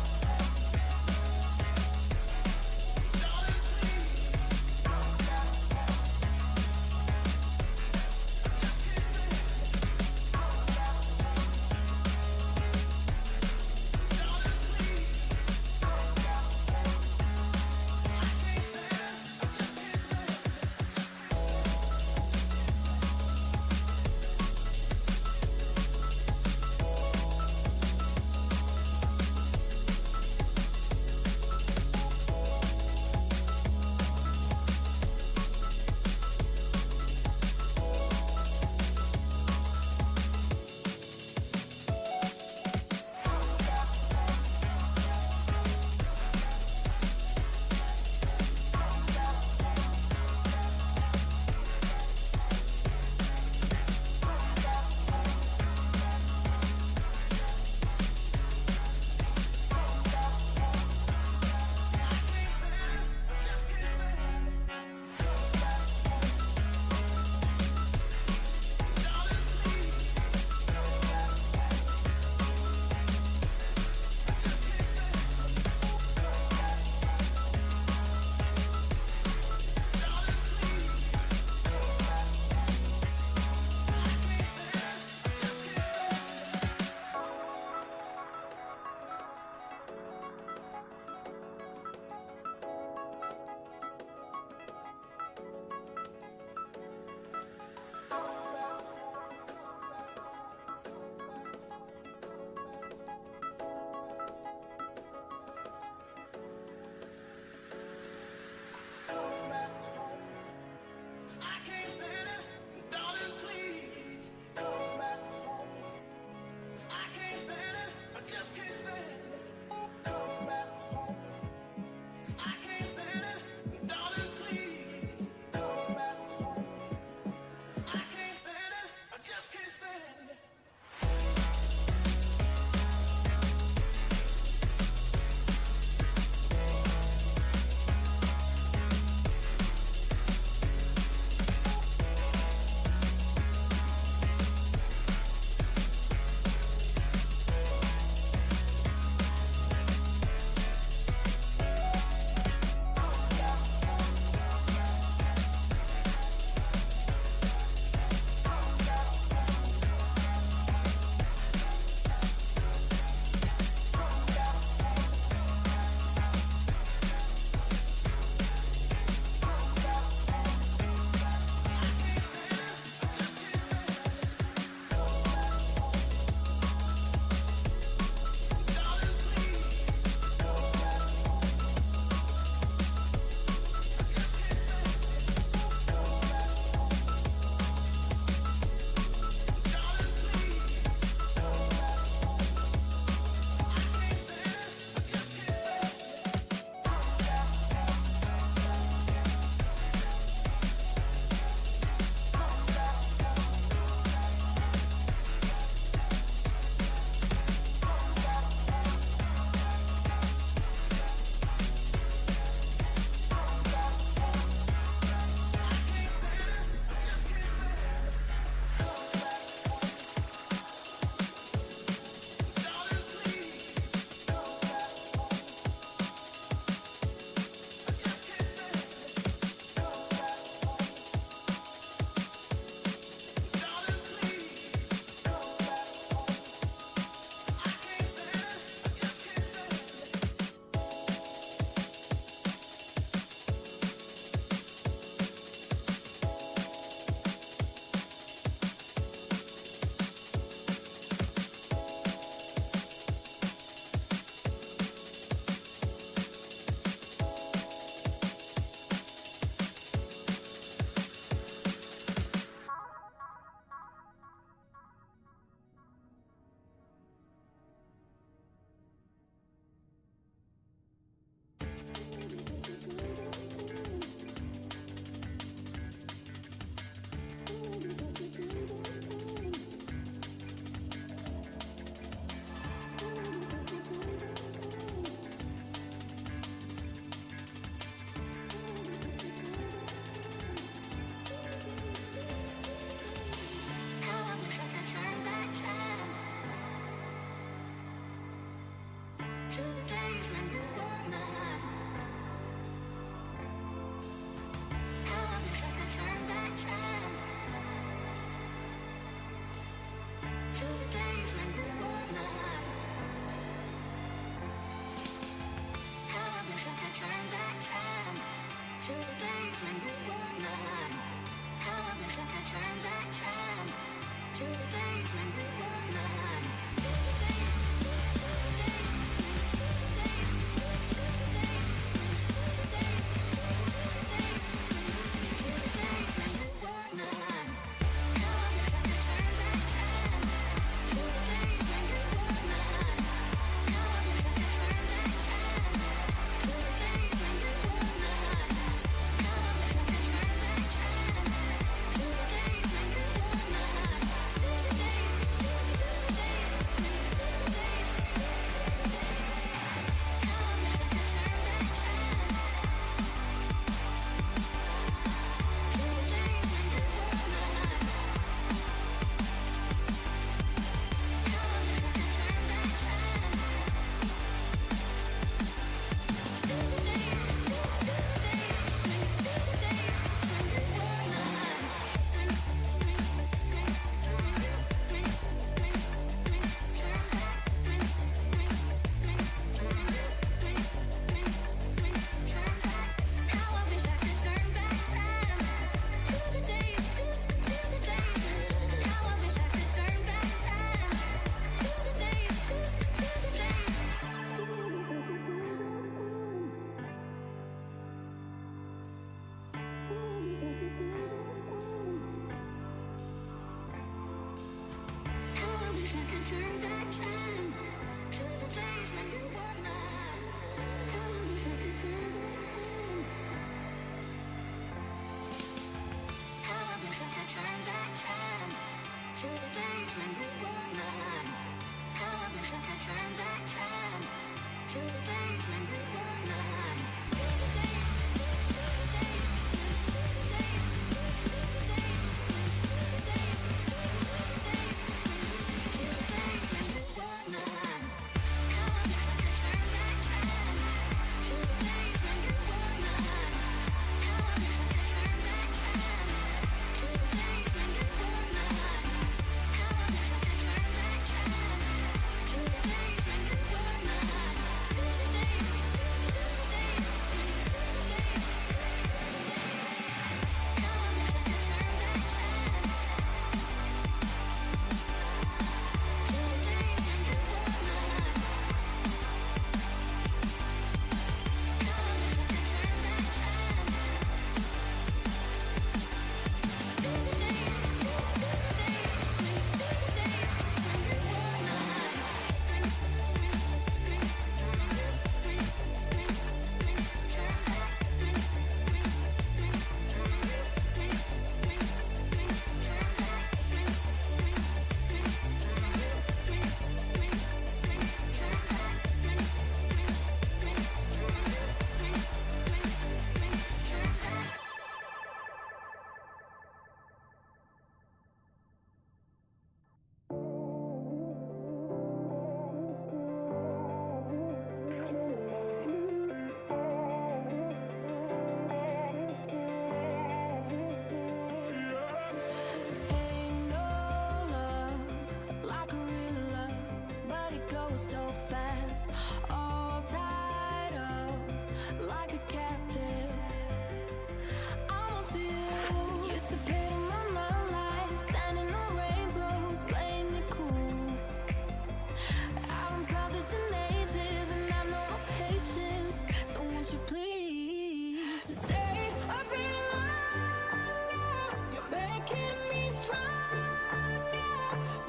So fast, all tied up like a captive. I'm on to you. Used to pay to my life, standing on rainbows, playing it cool. I haven't felt this in ages, and I've no patience. So won't you please stay a bit longer? You're making me stronger,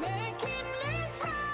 making me stronger.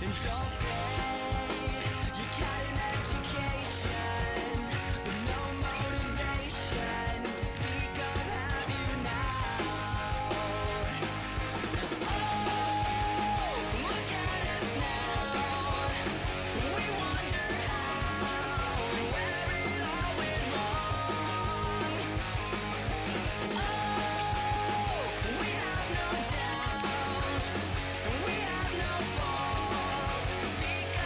We have no fault to speak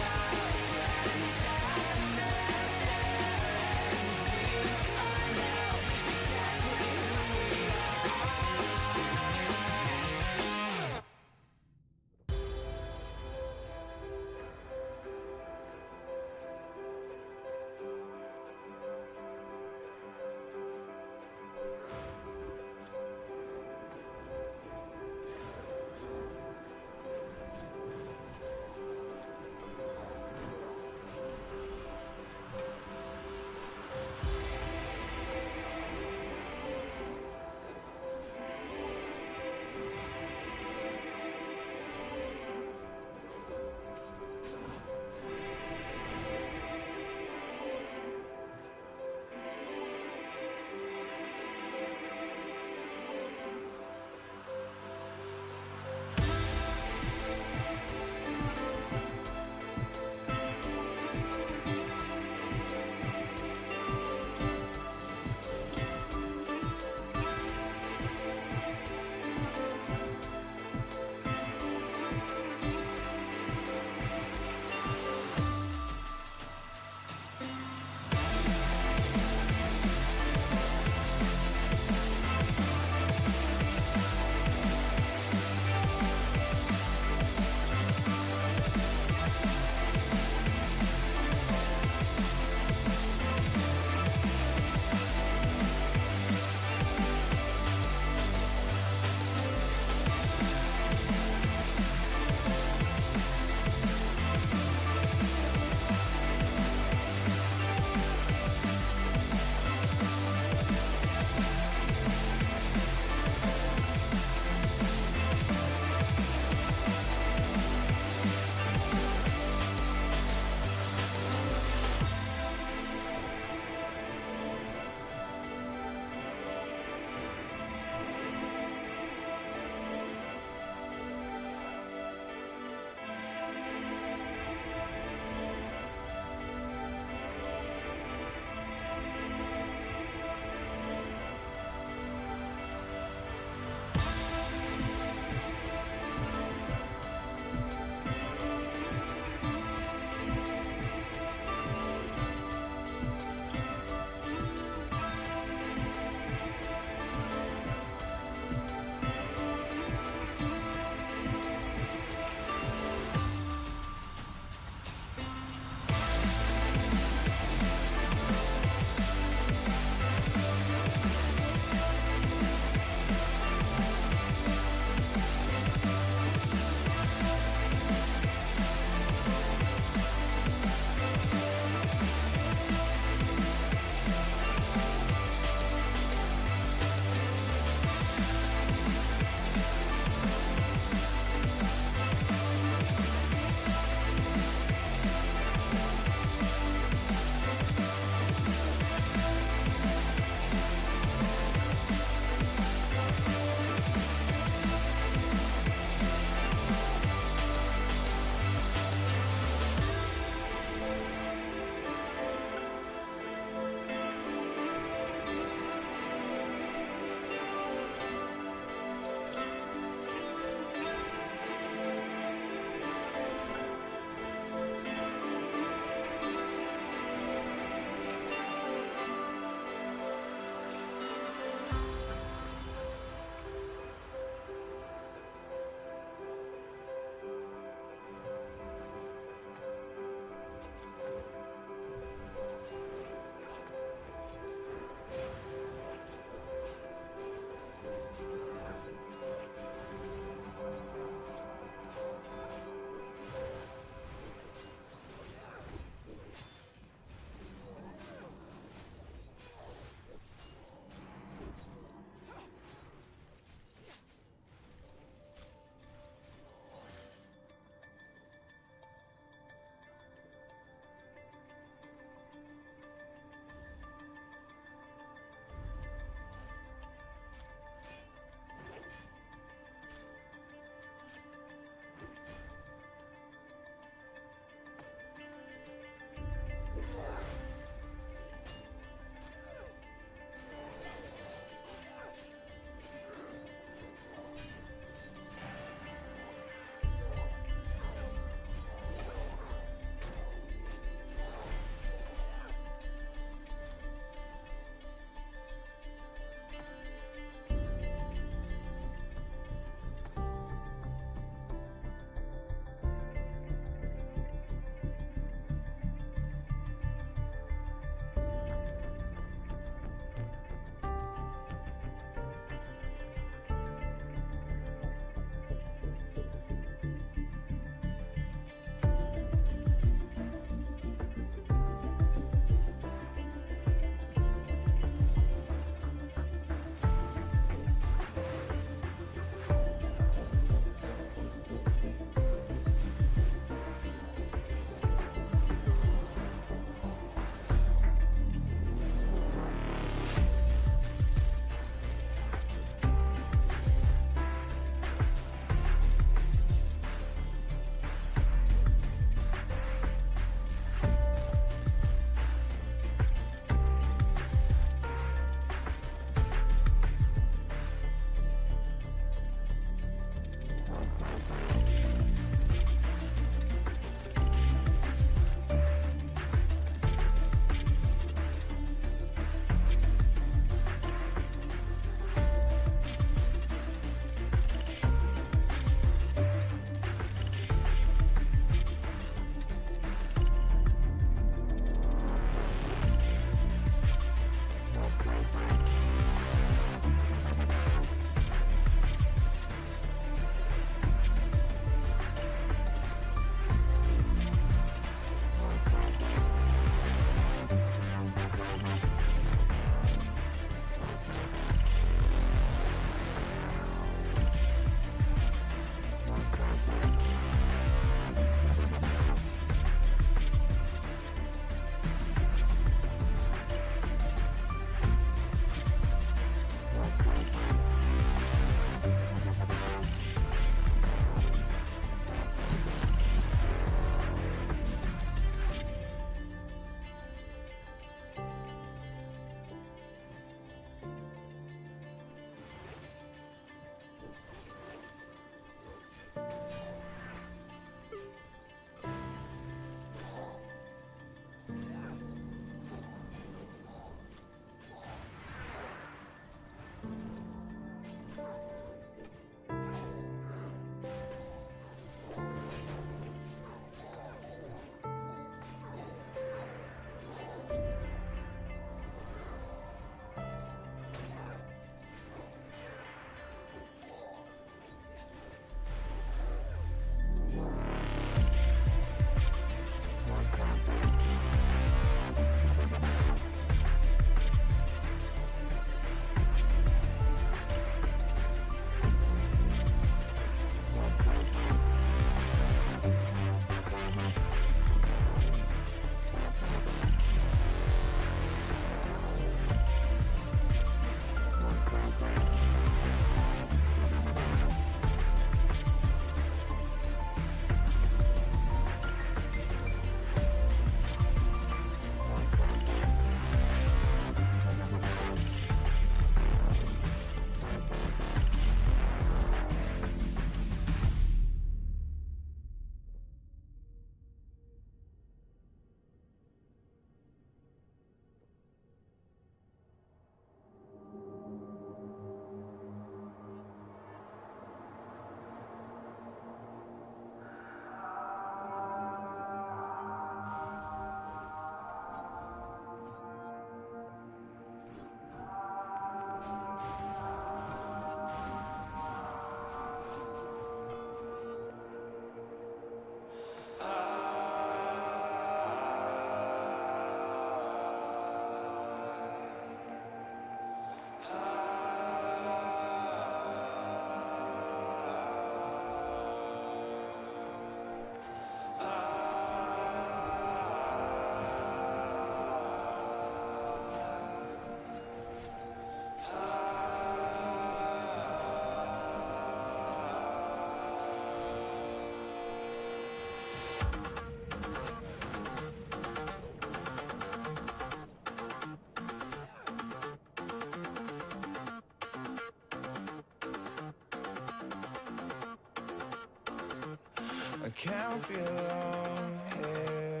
I can't be alone here.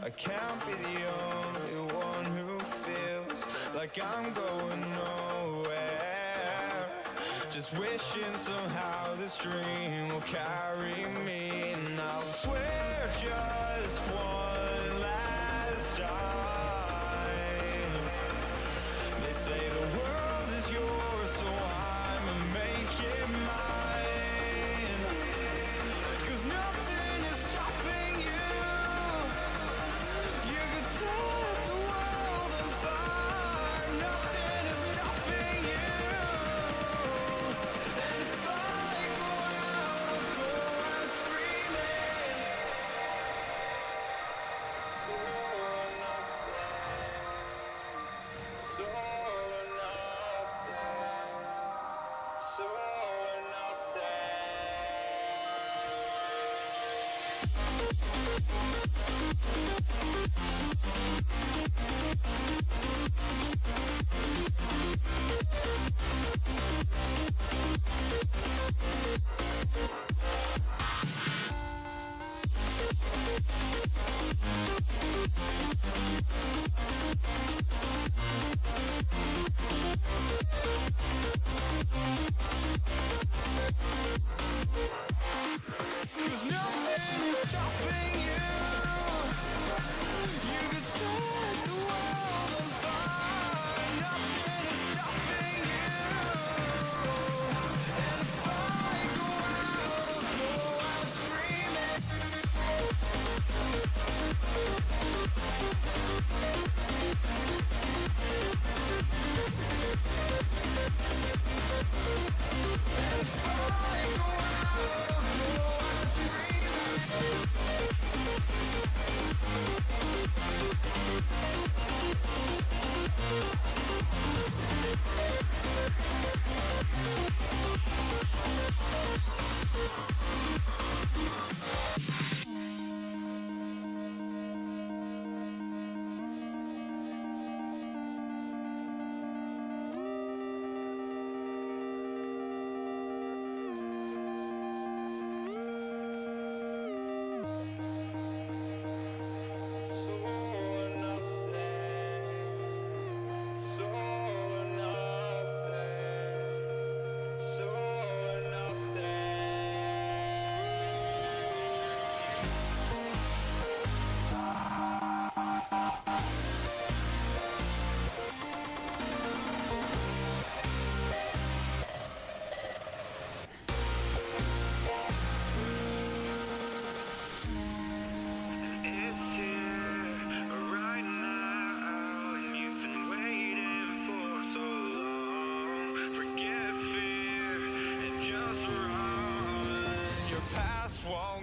I can't be the only one who feels like I'm going nowhere. Just wishing somehow this dream will carry me. And I'll swear just one last time. They say the world is yours, so I'ma make it mine. 'Cause nothing is stopping you. You could set the world on fire. Nothing is stopping you. And if I go out, I'll go out screaming. So or nothing. So or nothing. Cause nothing is stopping you. You could set the world on fire. Nothing is stopping you. And if I go out, I'll go out screaming. And if I go out, I'll go out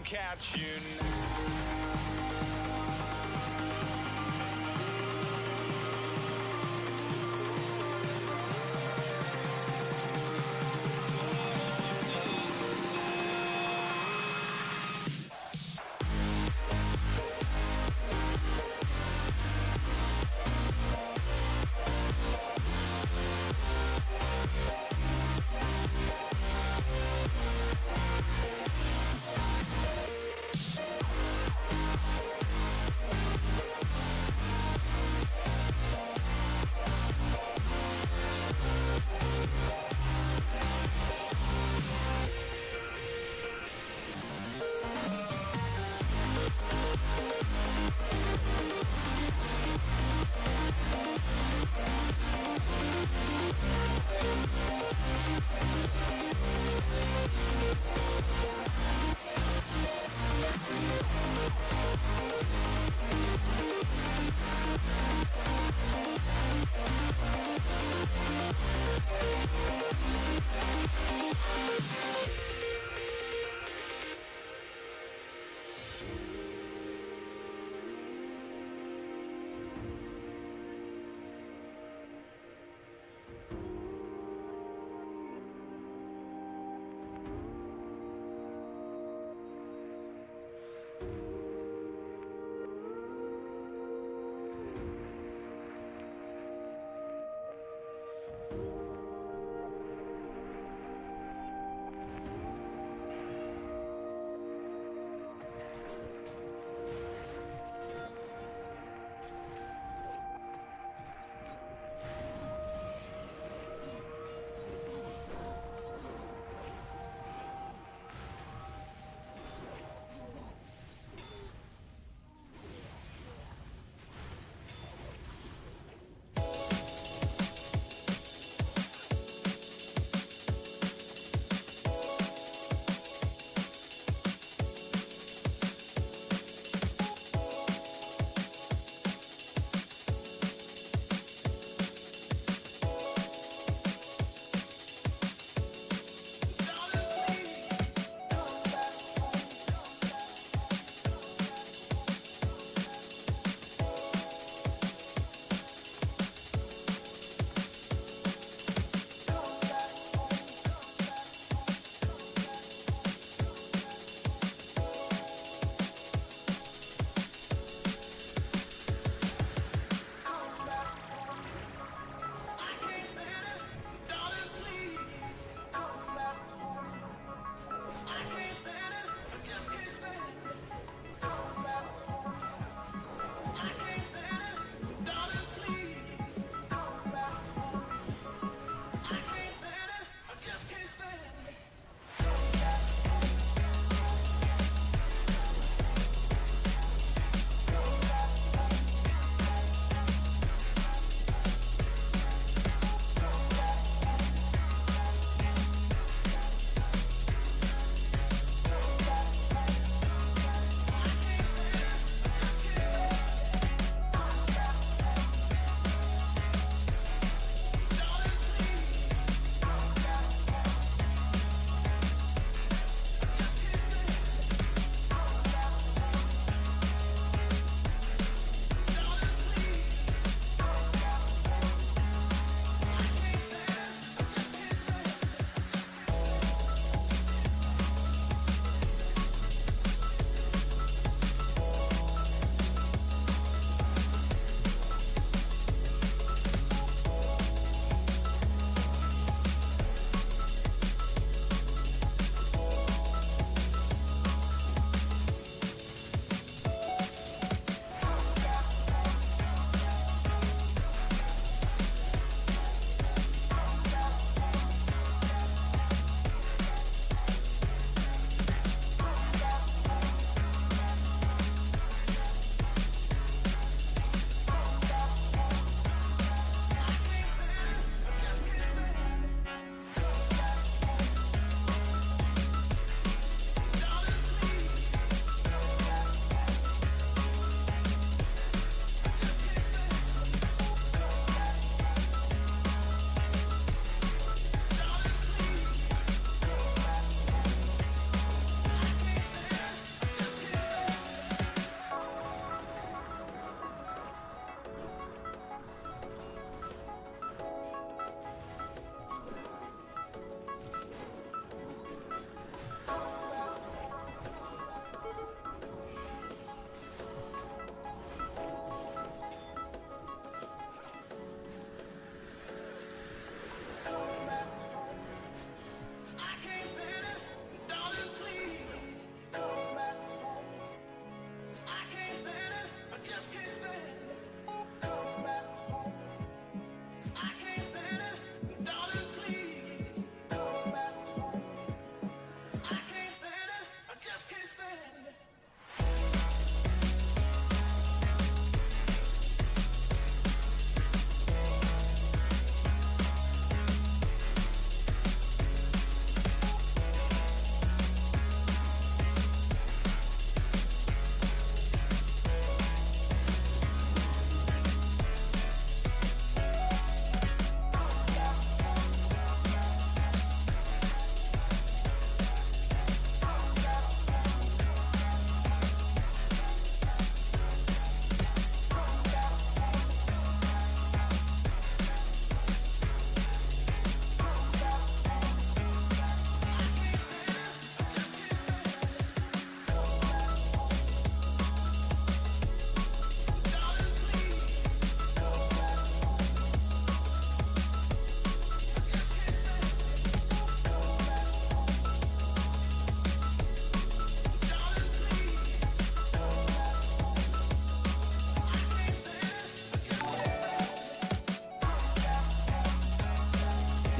catch you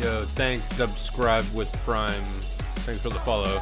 Yo, thanks, subscribe with Prime. Thanks for the follow.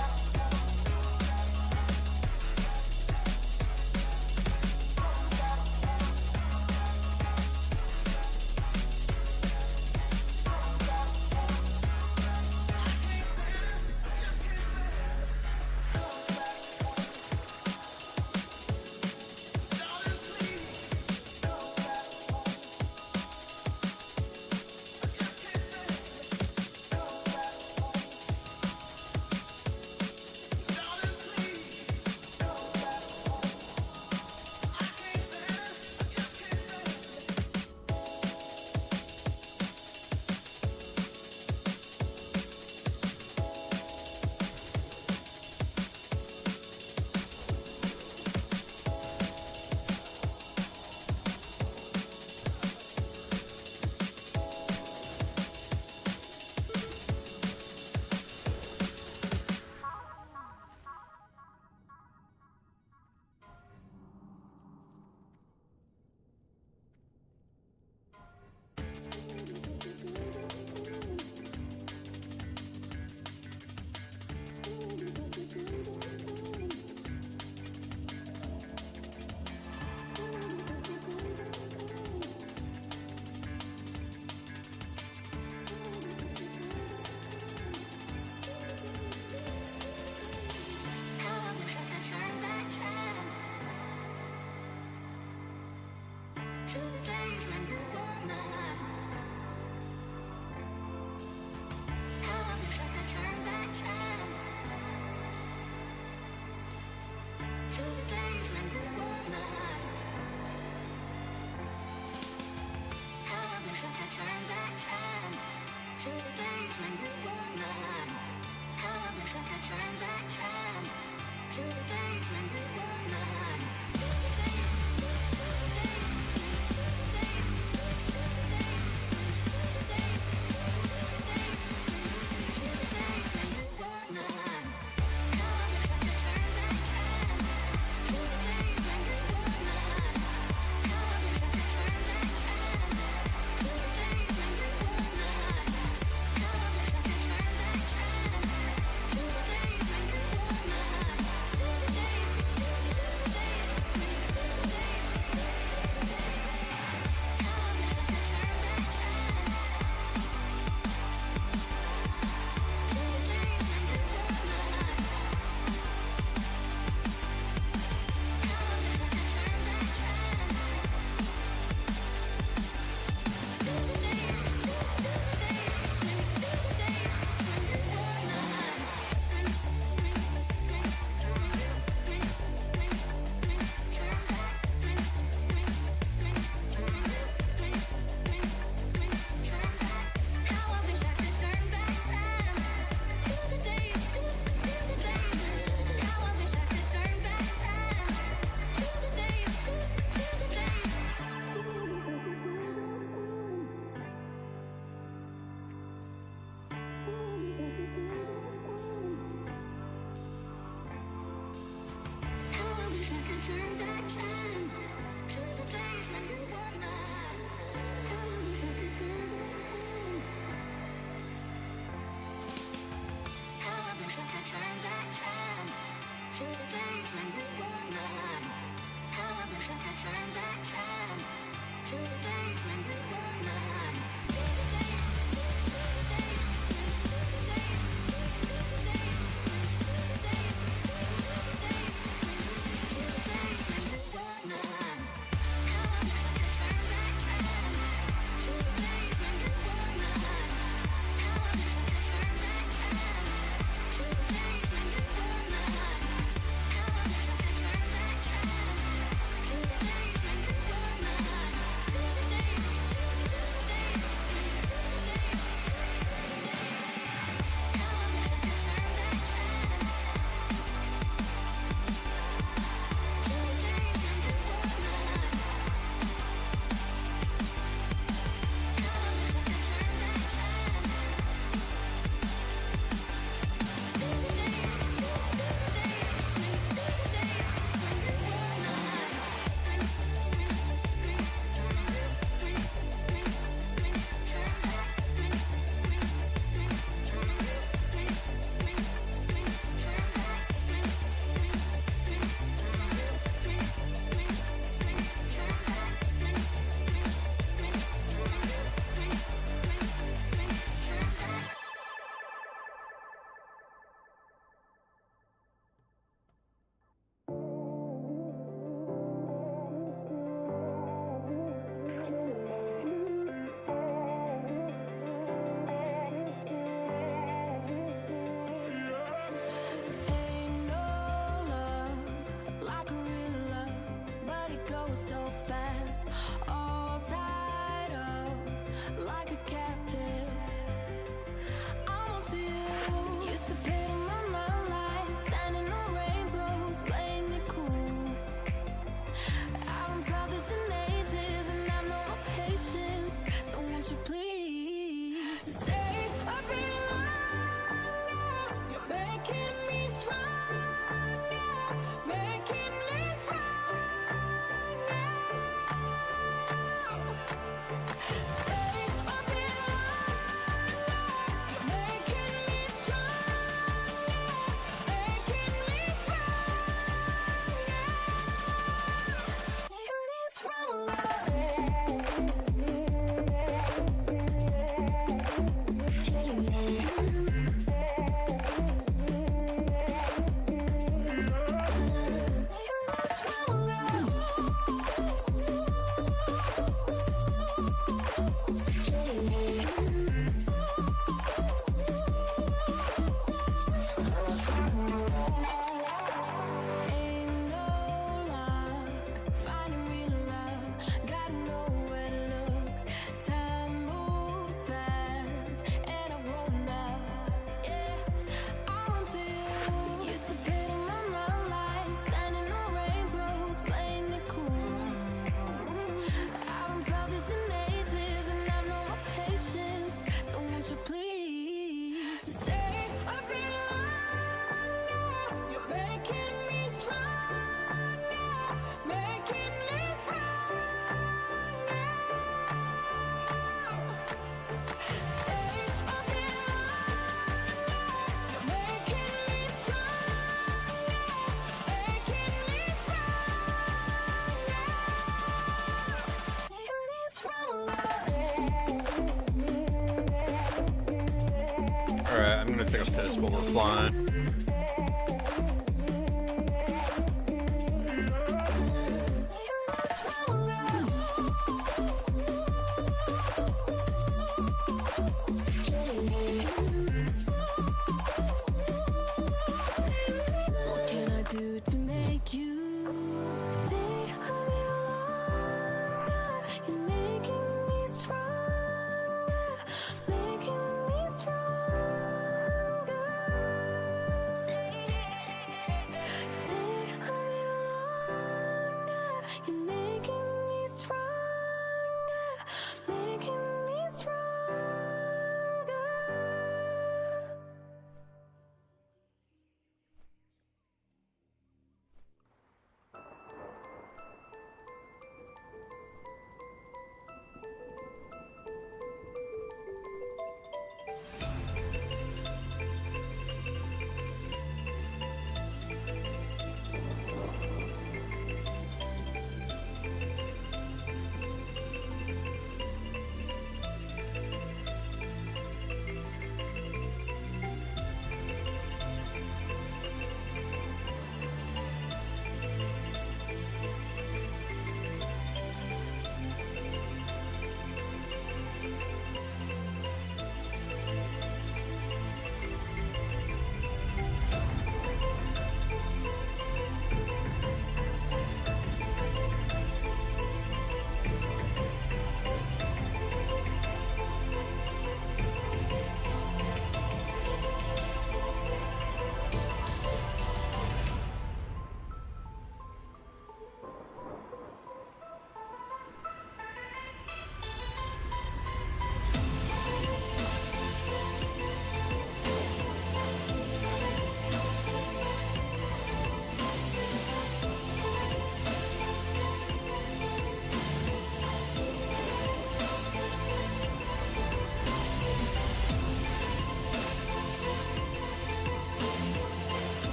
so fast, all tied up like a captive. I'm on to you. Used to play in my mind like standing on rainbows, playing it cool. I haven't felt this in ages, and I've no patience. So won't you please stay a bit longer? You're making me stronger, making me stronger. Stay a bit longer. You're making me stronger, making me Alright, I'm gonna take a piss while we're flying. What can I do to make you stay a little longer? You're making me stronger, making me stronger. Stay a little longer. You're making me stronger, making me stronger.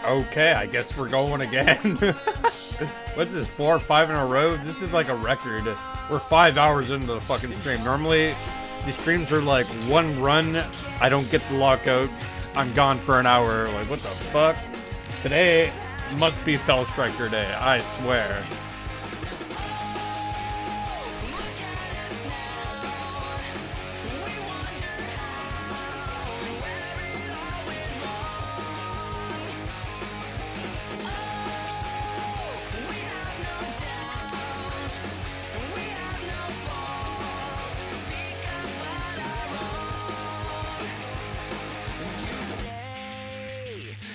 Okay, I guess we're going again. What's this, 4 or 5 in a row? This is like a record. We're 5 hours into the fucking stream. Normally, these streams are like one run, I don't get the lockout, I'm gone for an hour. Like, what the fuck? Today must be felstriker day, I swear.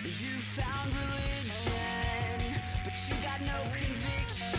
You found religion, but you got no conviction.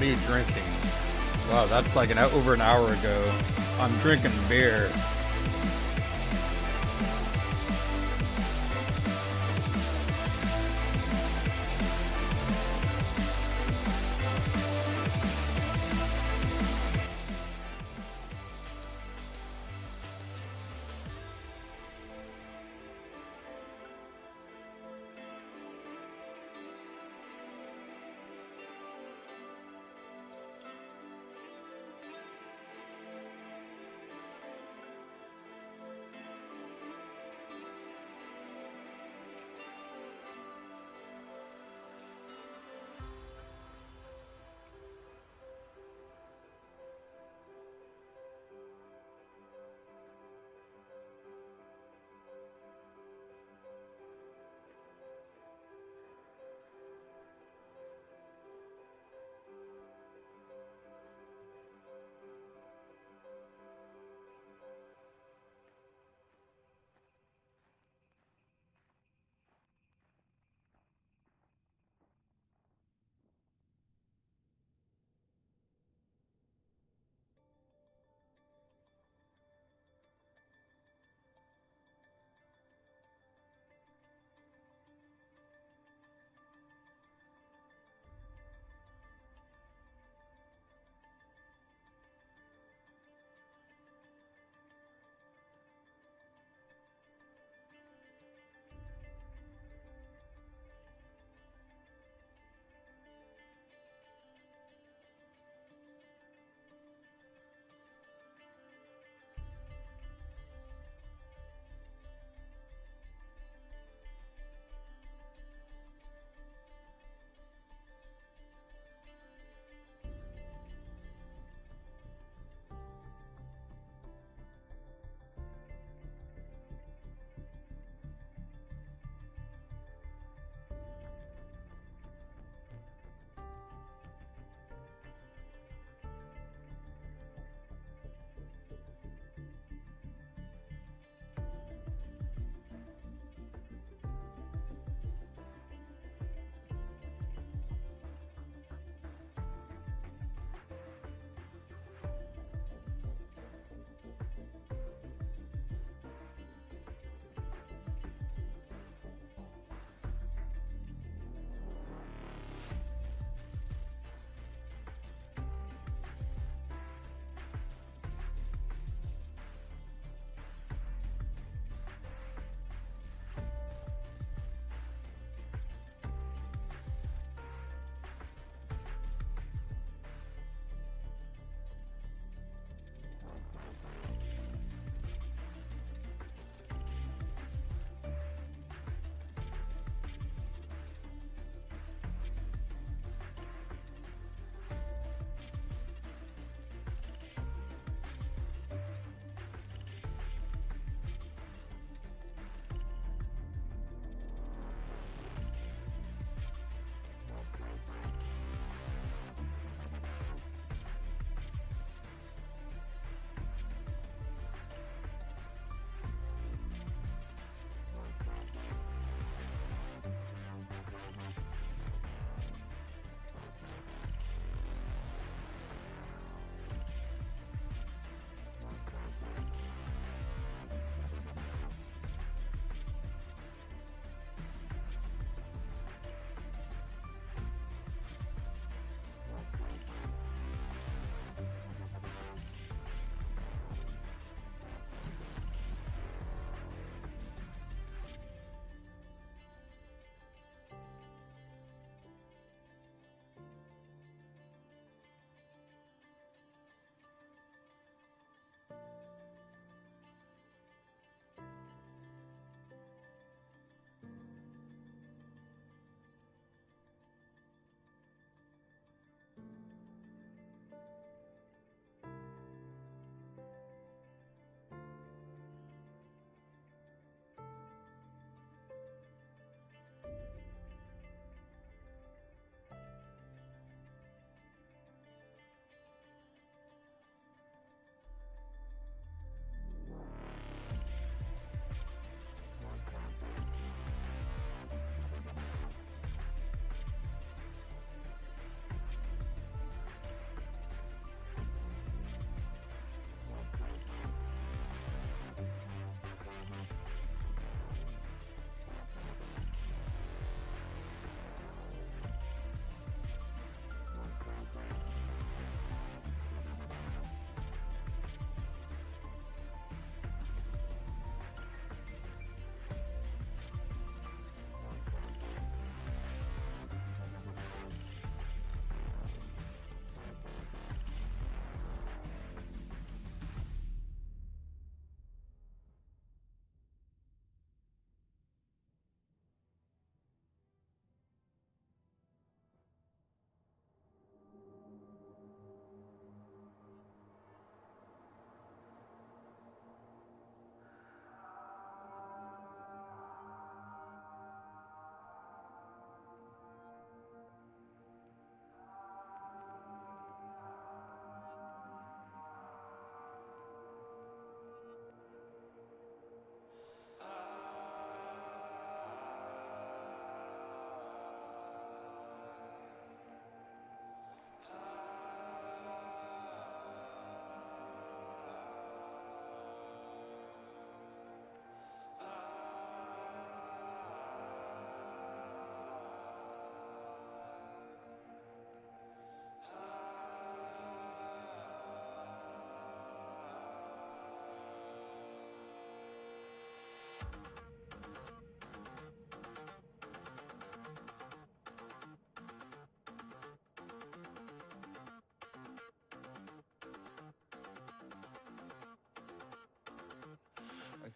are you drinking? Wow, that's like over an hour ago. I'm drinking beer.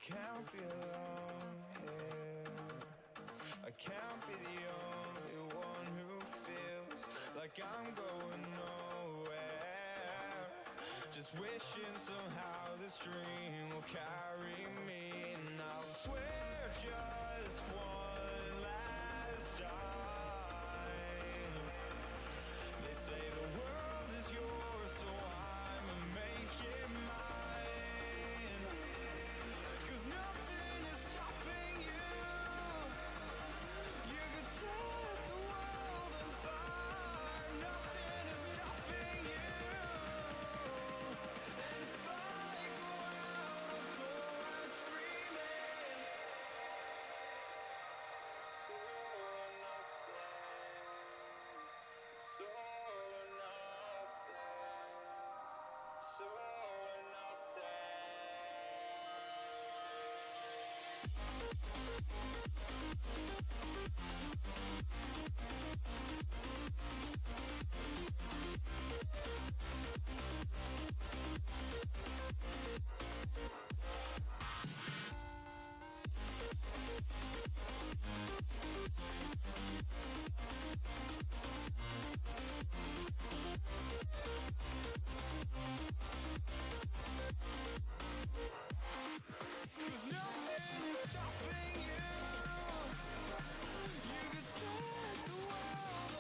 can't be alone here. I can't be the only one who feels like I'm going nowhere. Just wishing somehow this dream will carry me. And I'll swear just one last time. They say the world is yours, so I'ma make it mine. 'Cause nothing is stopping you. You could set the world on fire. Nothing is stopping you. And if I go out, I'll go out screaming. It's all or nothing. It's all or nothing. It's all or Cause nothing is stopping you. You could set the world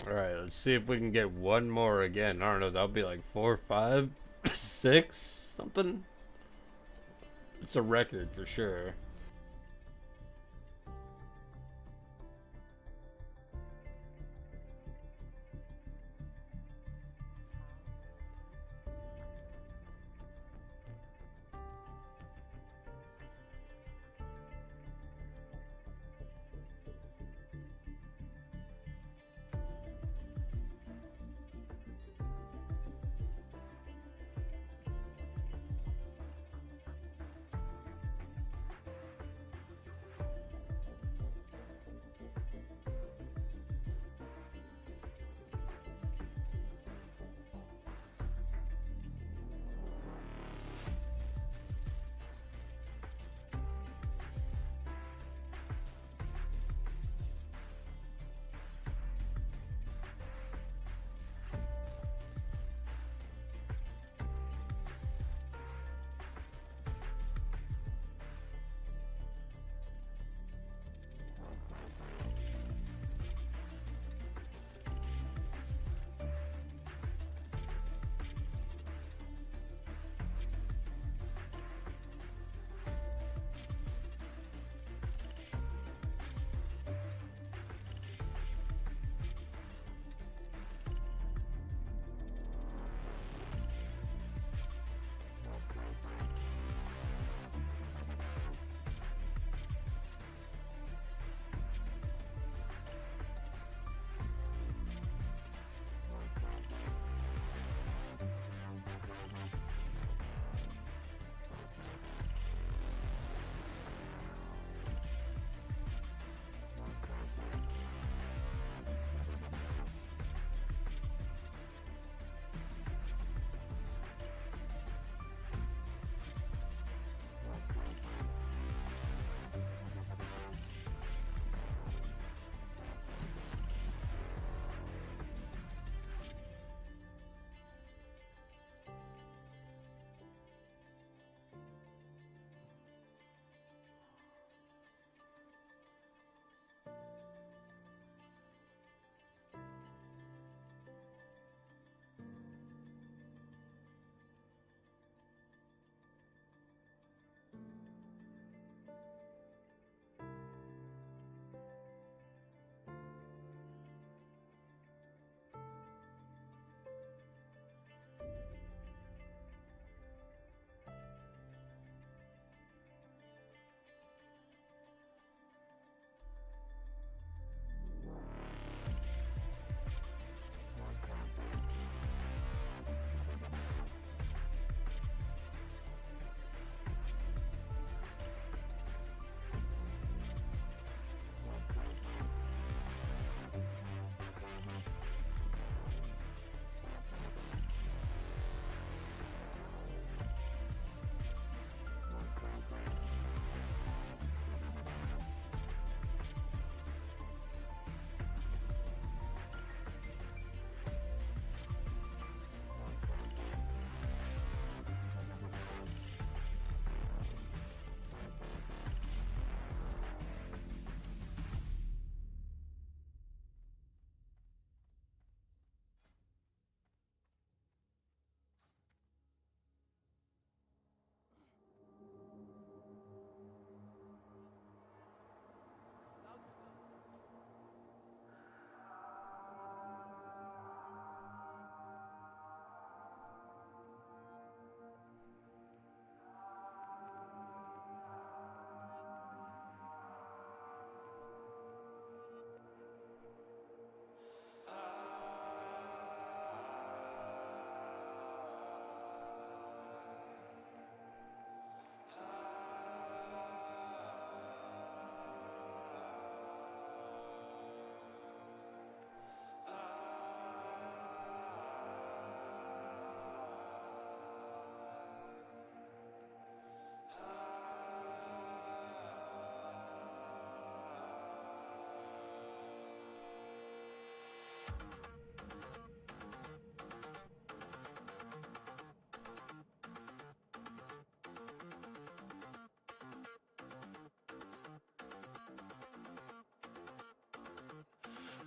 Alright, let's see if we can get one more again. I don't know, that'll be like 4, 5, 6, something. It's a record for sure.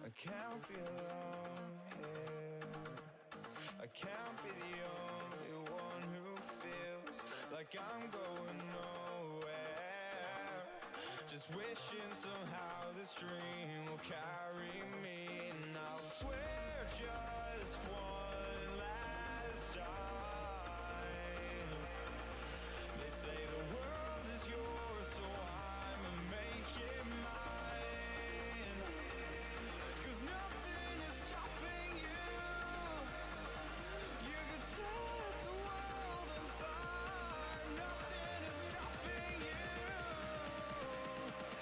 I can't be alone. can't be the only one who feels like I'm going nowhere. Just wishing somehow this dream will carry me, and I'll swear just one last time. They say the world is yours, so I'ma make it mine. 'Cause nothing is stopping you. You could set the world on fire. Nothing is stopping you.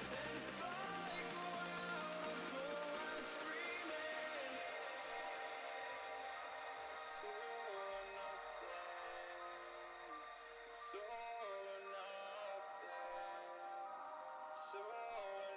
And if I go out, I'll go out screaming. It's all or nothing. It's all or nothing. It's all or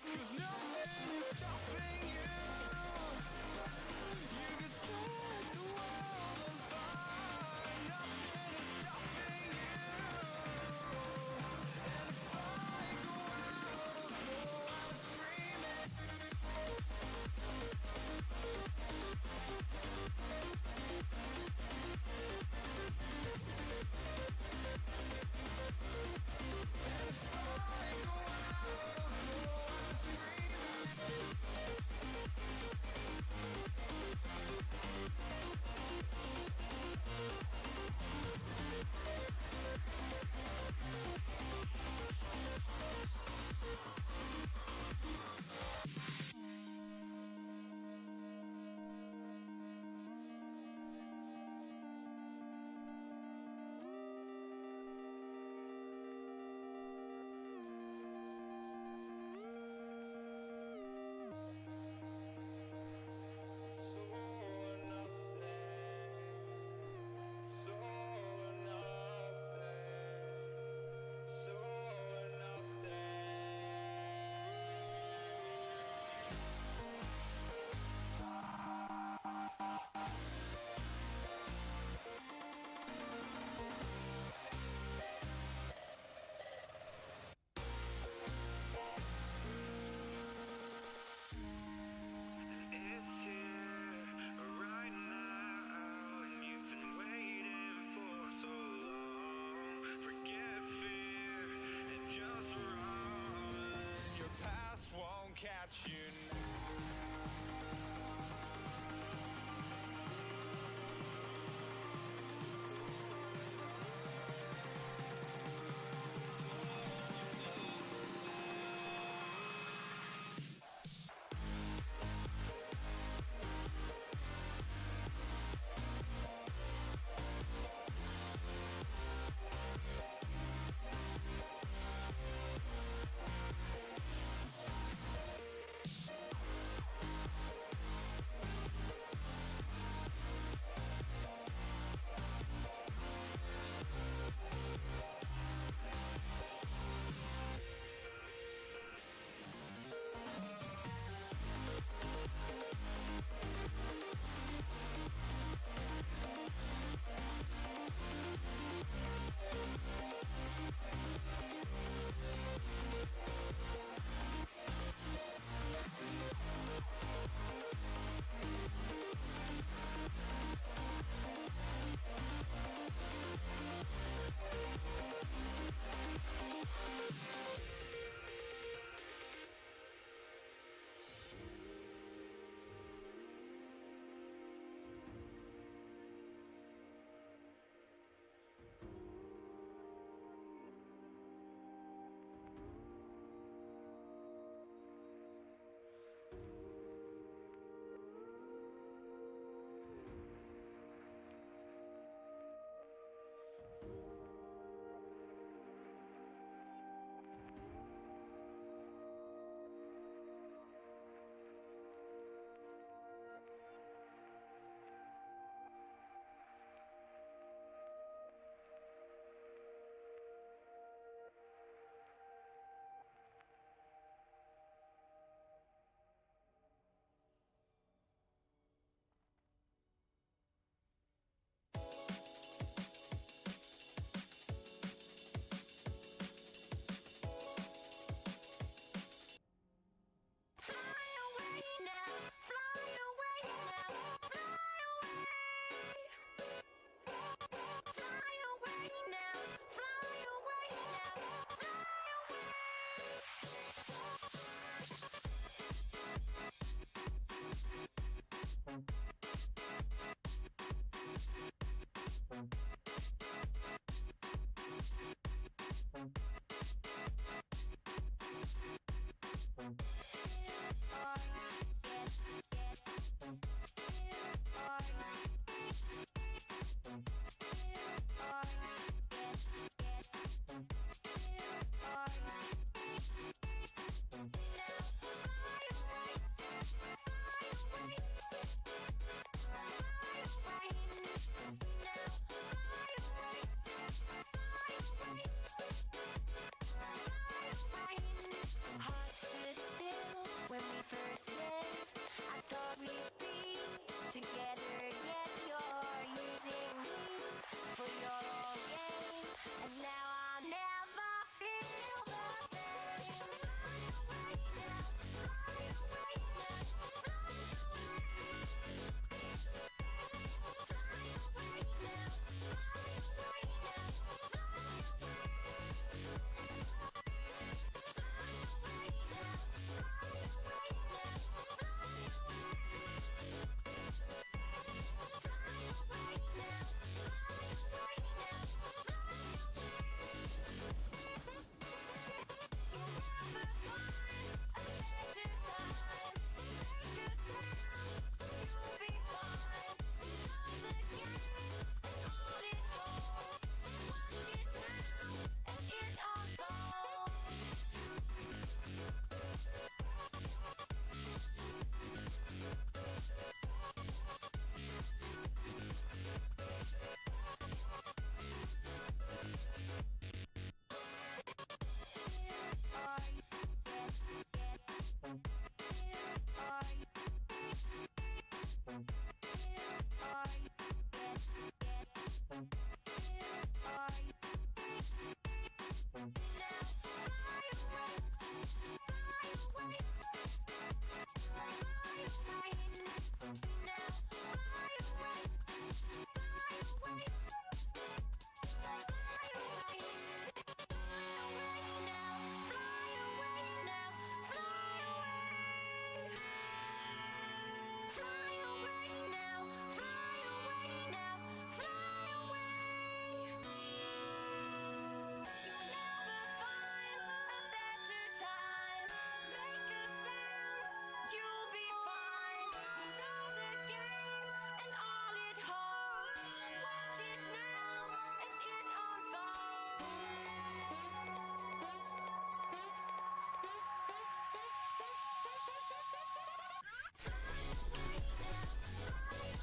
Cause nothing is stopping you. You could set the world on fire.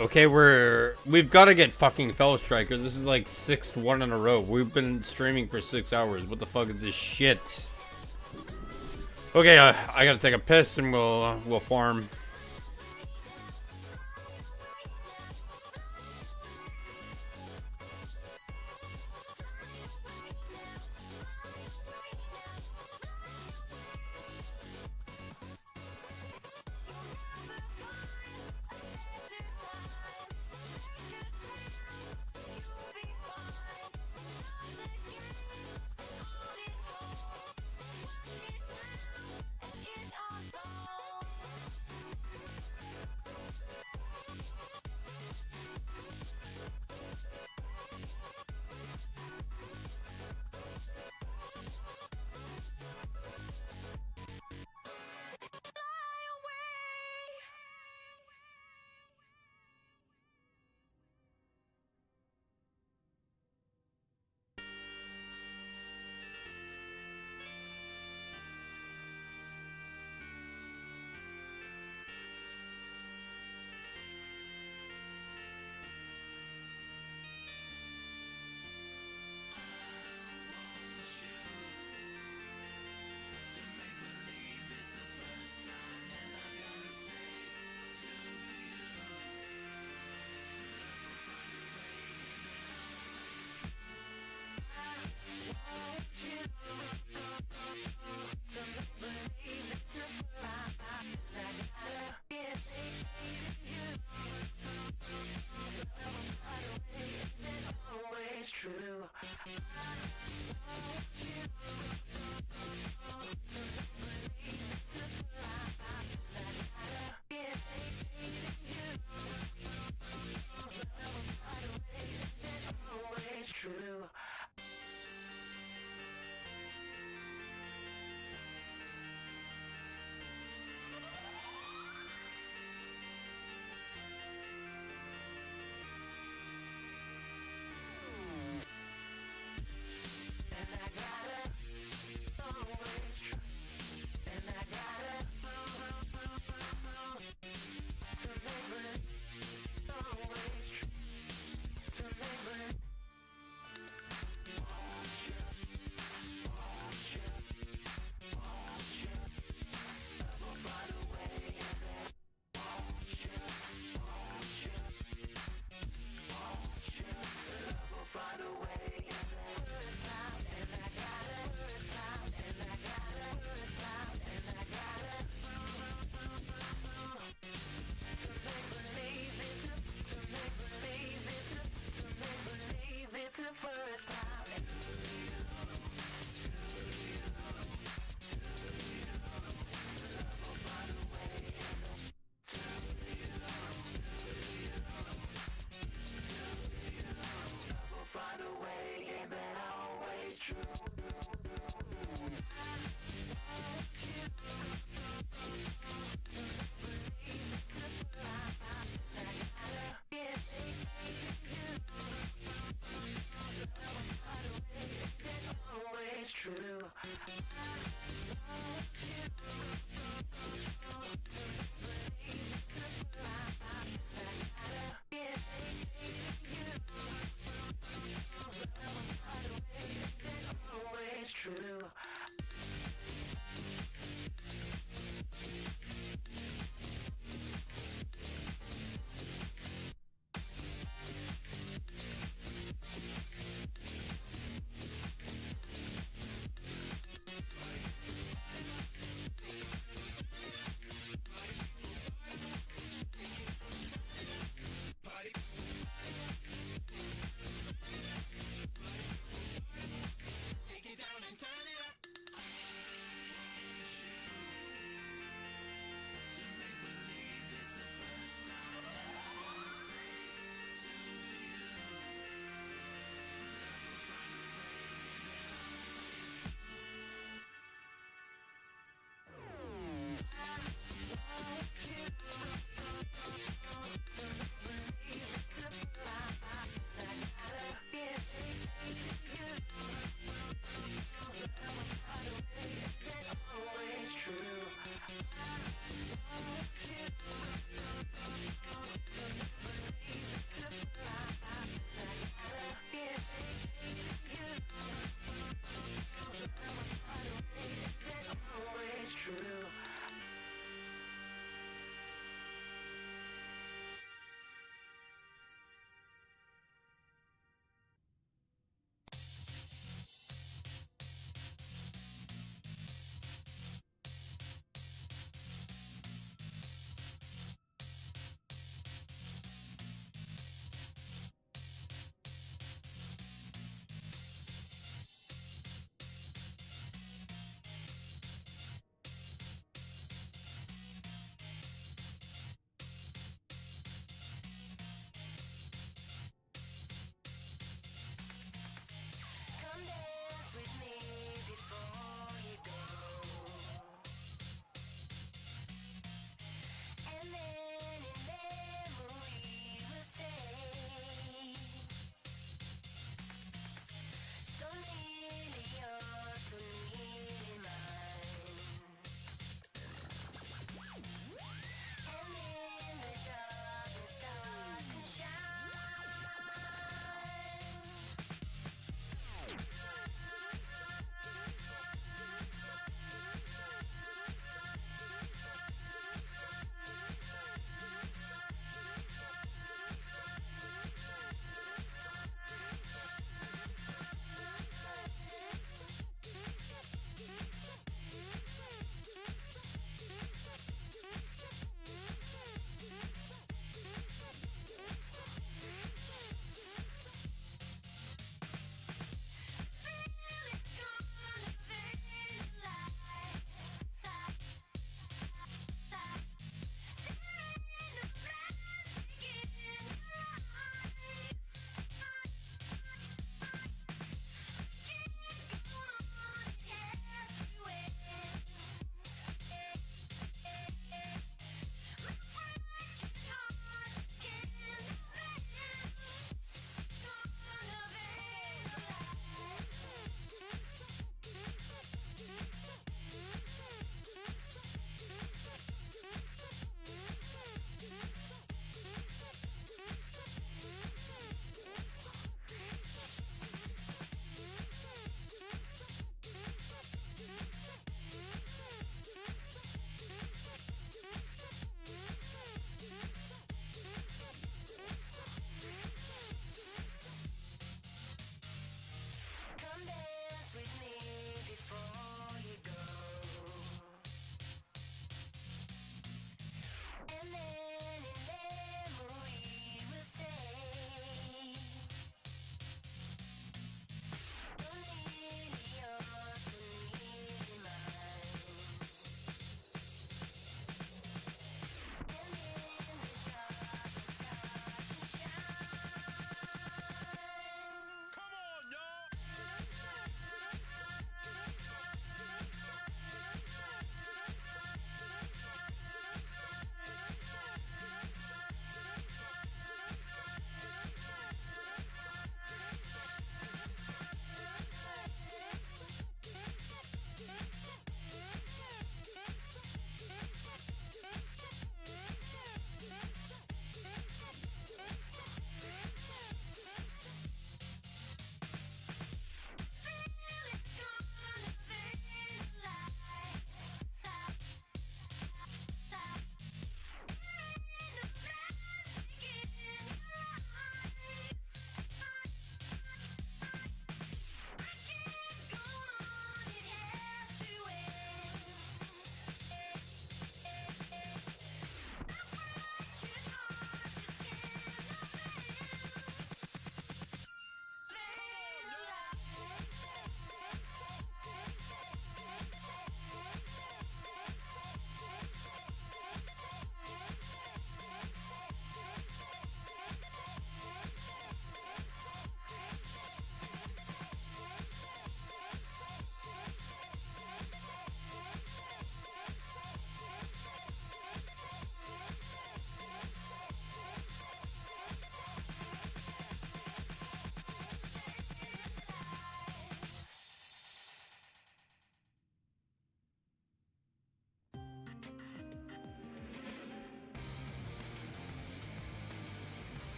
Okay, we've got to get fucking felstriker. This is like 6th one in a row. We've been streaming for 6 hours. What the fuck is this shit? Okay, I gotta take a piss and we'll farm.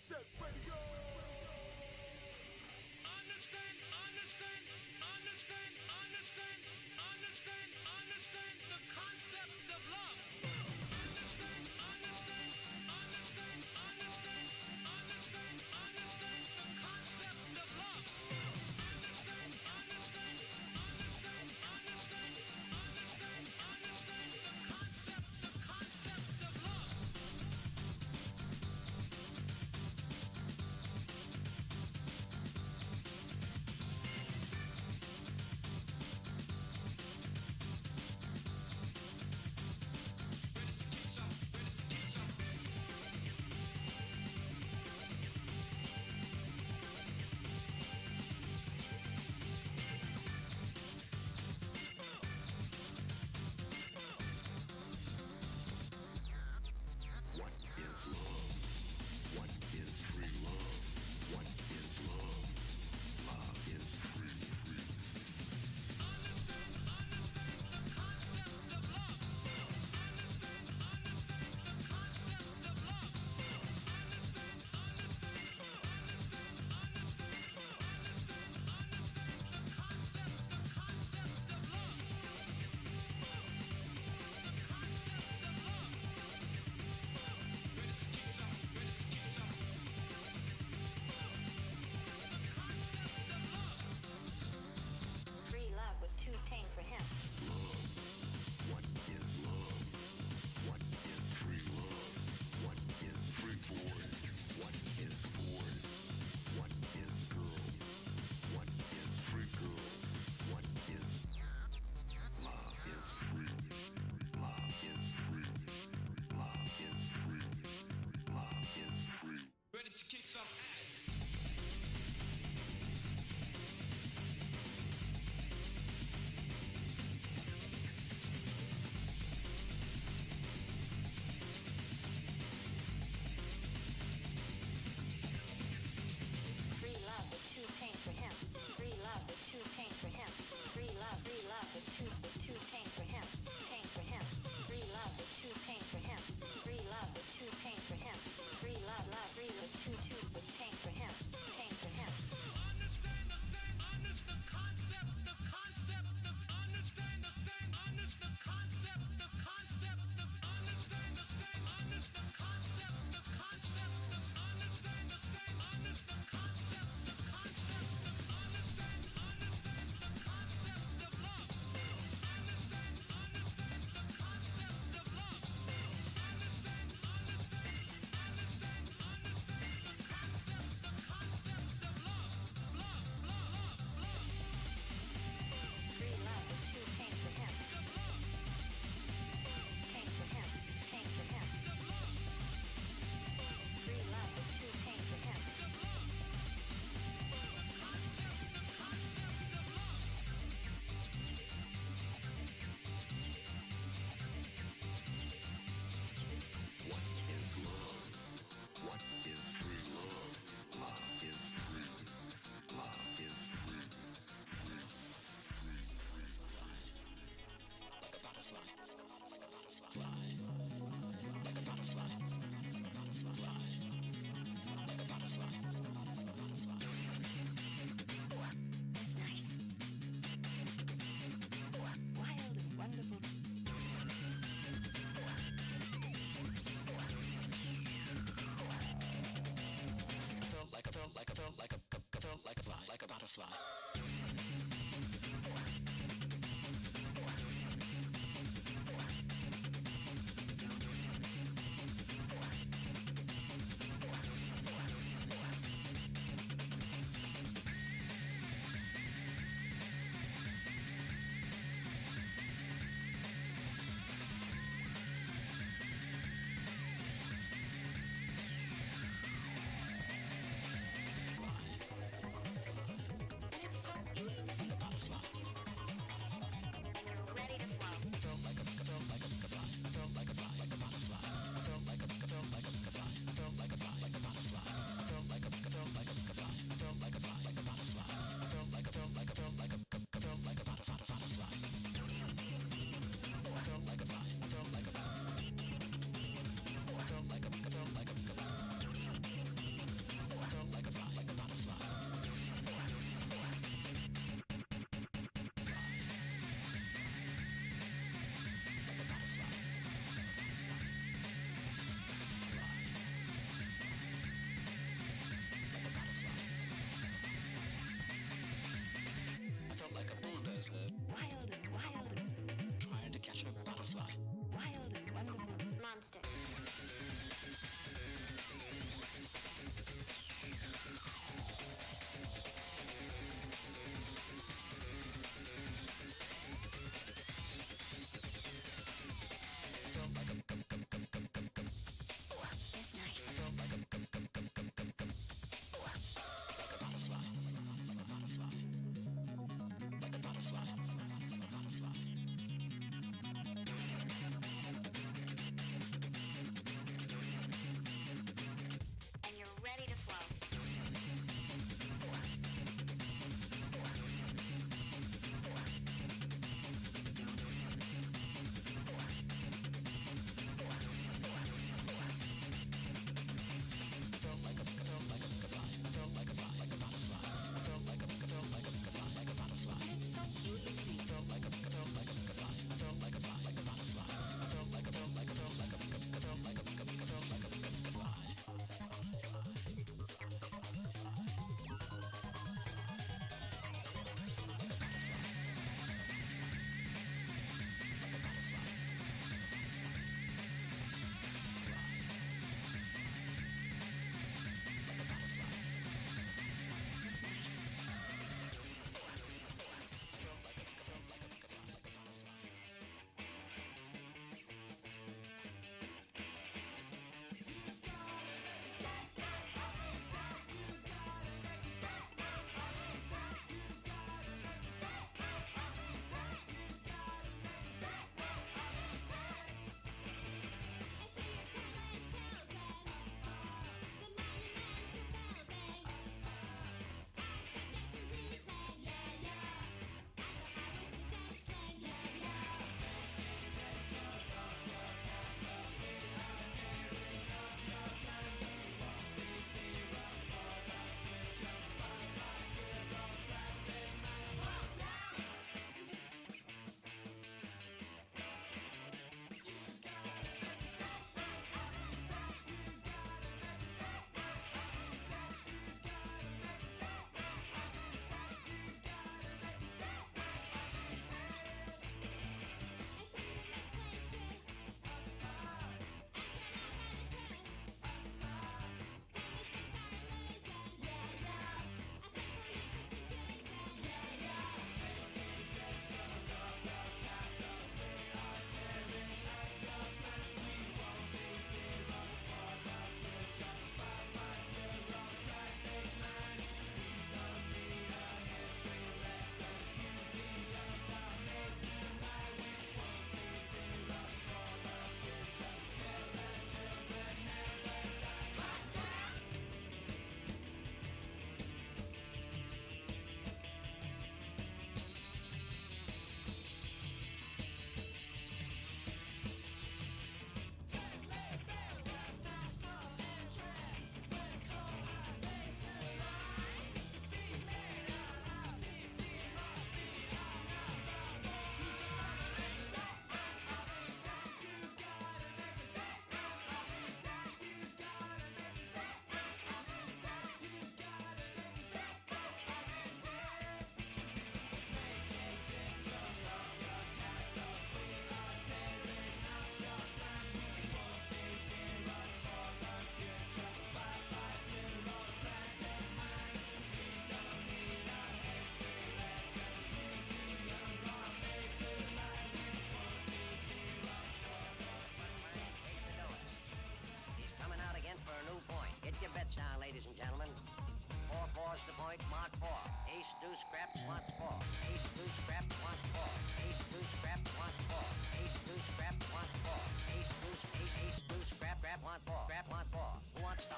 set, ready, go! Understand the concept of love. Understand the concept of love. Understand the concept of love.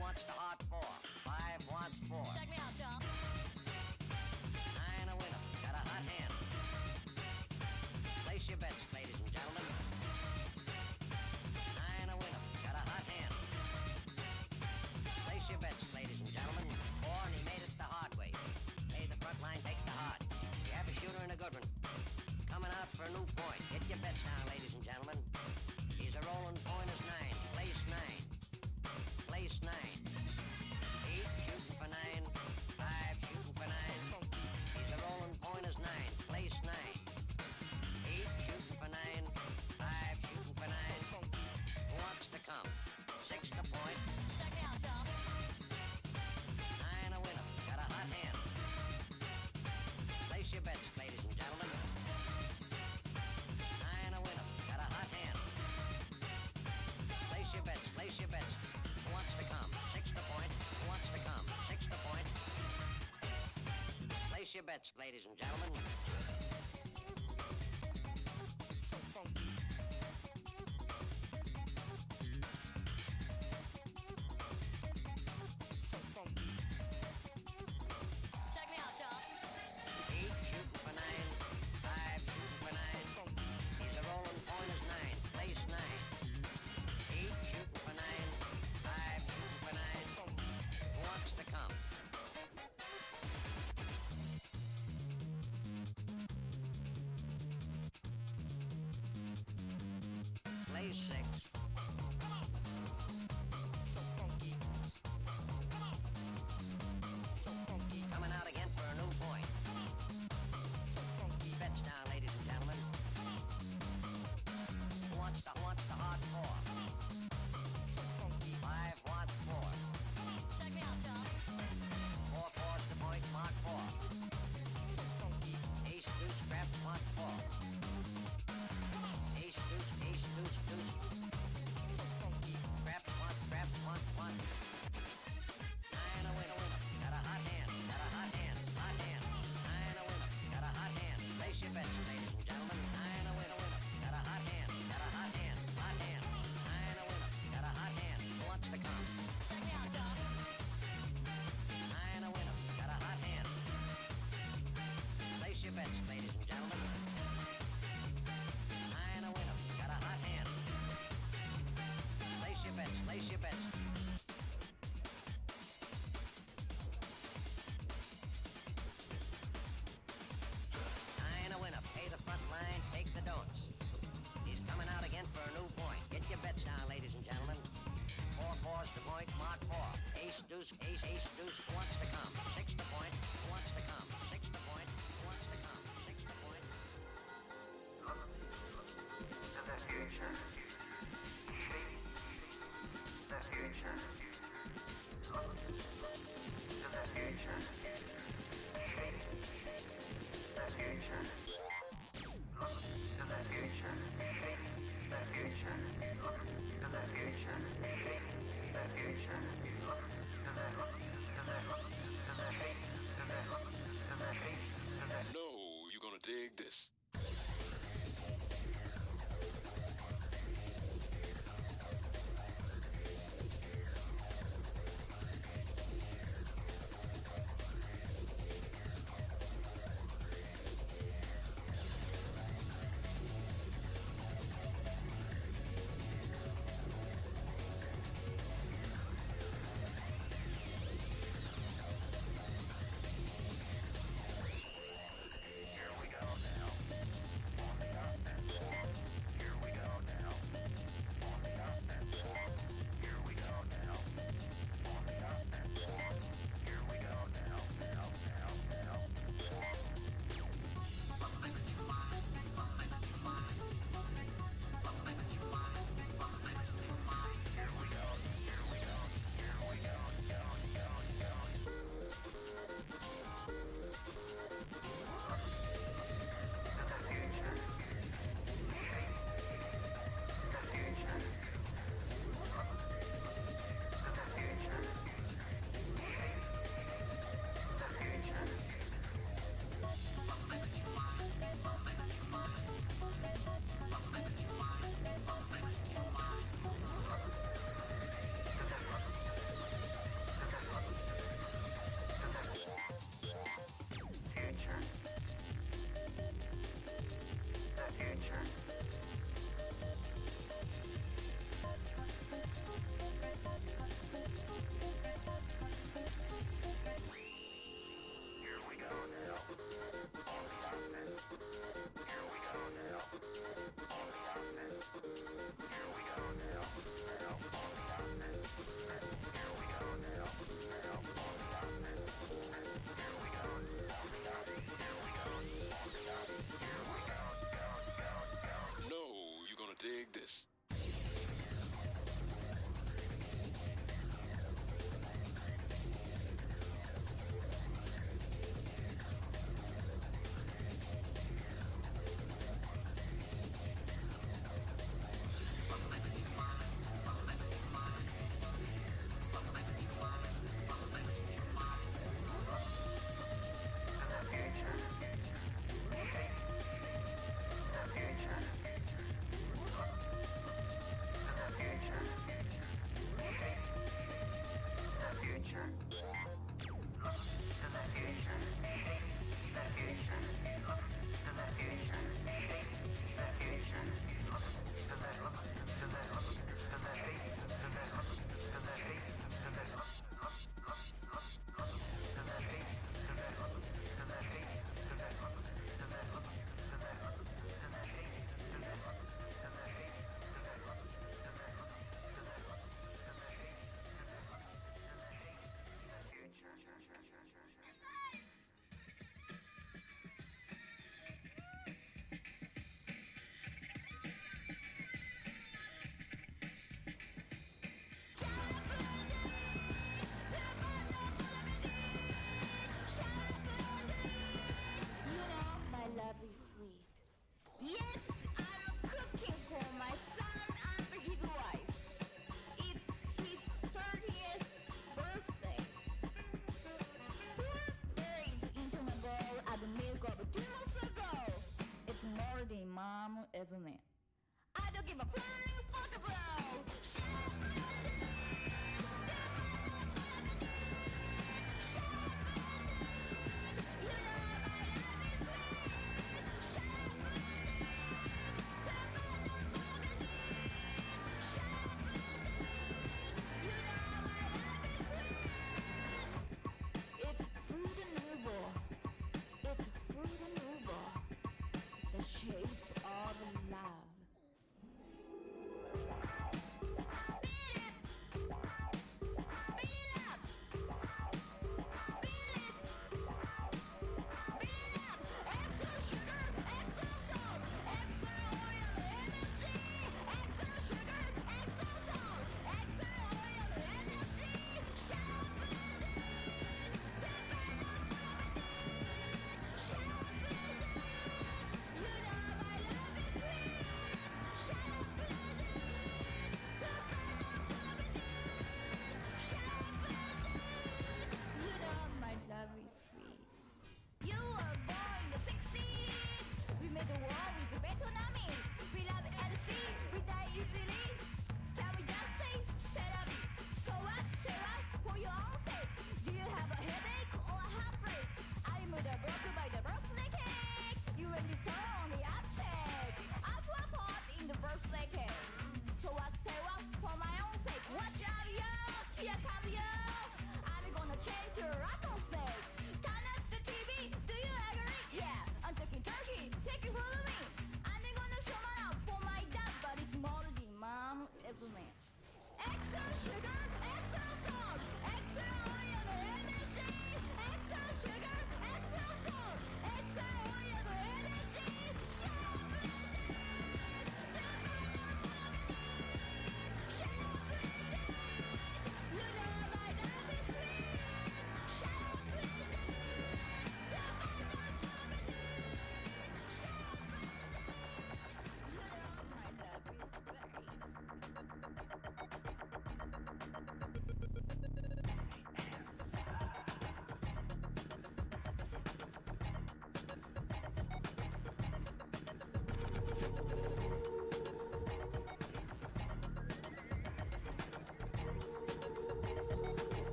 wants the hard 4? 5 wants 4. Check me out, y'all. 9 a winner. Got a hot hand. Place your bets, ladies and gentlemen. 9 a winner. Got a hot hand. Place your bets, ladies and gentlemen. 4, and he made us the hard way. Hey, the front line takes the hard. You have a shooter and a good one. Coming out for a new point. Get your bets down, ladies and gentlemen. He's a rolling point is 9. Place 9. Place 9. 8 shooting for 9. 5 shooting for 9. He's a rolling point is 9. Place 9. 8 shooting for 9. 5 shooting for 9. Who wants to come? 6 to point. Check me out, y'all. 9 a winner. Got a hot hand. Place your bets, ladies and gentlemen. 9 a winner. Got a hot hand. Place your bets. Place your bets. Who wants to come? 6 to point. Who wants to come? 6 to point. Place your bets, ladies and gentlemen. So funky. So funky. Check me out, y'all. 8 shooting for 9. 5 shooting for 9. He's a rolling point is 9. Place 9. 8 shooting for 9. 5 shooting for 9. Who wants to come? Place 6. So funky. So funky. Coming out again for a new point. So funky. Bets down, ladies and gentlemen. Who wants the hard 4? So funky. 5 wants 4. Check me out, y'all. 4 4's the point, mark 4. So funky. Ace, deuce, scrap, mark 4. Ace, deuce, deuce. So funky. Scrap, 1. 9 a winner. Got a hot hand. Got a hot hand. Hot hand. 9 a winner. Got a hot hand. Place your bets, ladies and gentlemen. 9 a winner. Got a hot hand. Got a hot hand. Hot hand. 9 a winner. Got a hot hand. Who wants to come? Check me out, y'all. 9 a winner. Got a hot hand. Place your bets, ladies and gentlemen. 9 a winner. Got a hot hand. Place your bets. Place your bets. 9 a winner. Pay the front line. Take the don'ts. He's coming out again for a new point. Get your bets down, ladies and gentlemen. 4 4's the point. Mark 4. Ace, deuce, ace, deuce. Who wants to come? 6 to point. Who wants to come? 6 to point. Who wants to come? 6 to point. The future. Shape. The future. Look to the future. Shape. The future. Look to the future. Shape. The future. Look to the future. Shape. The future. Look to the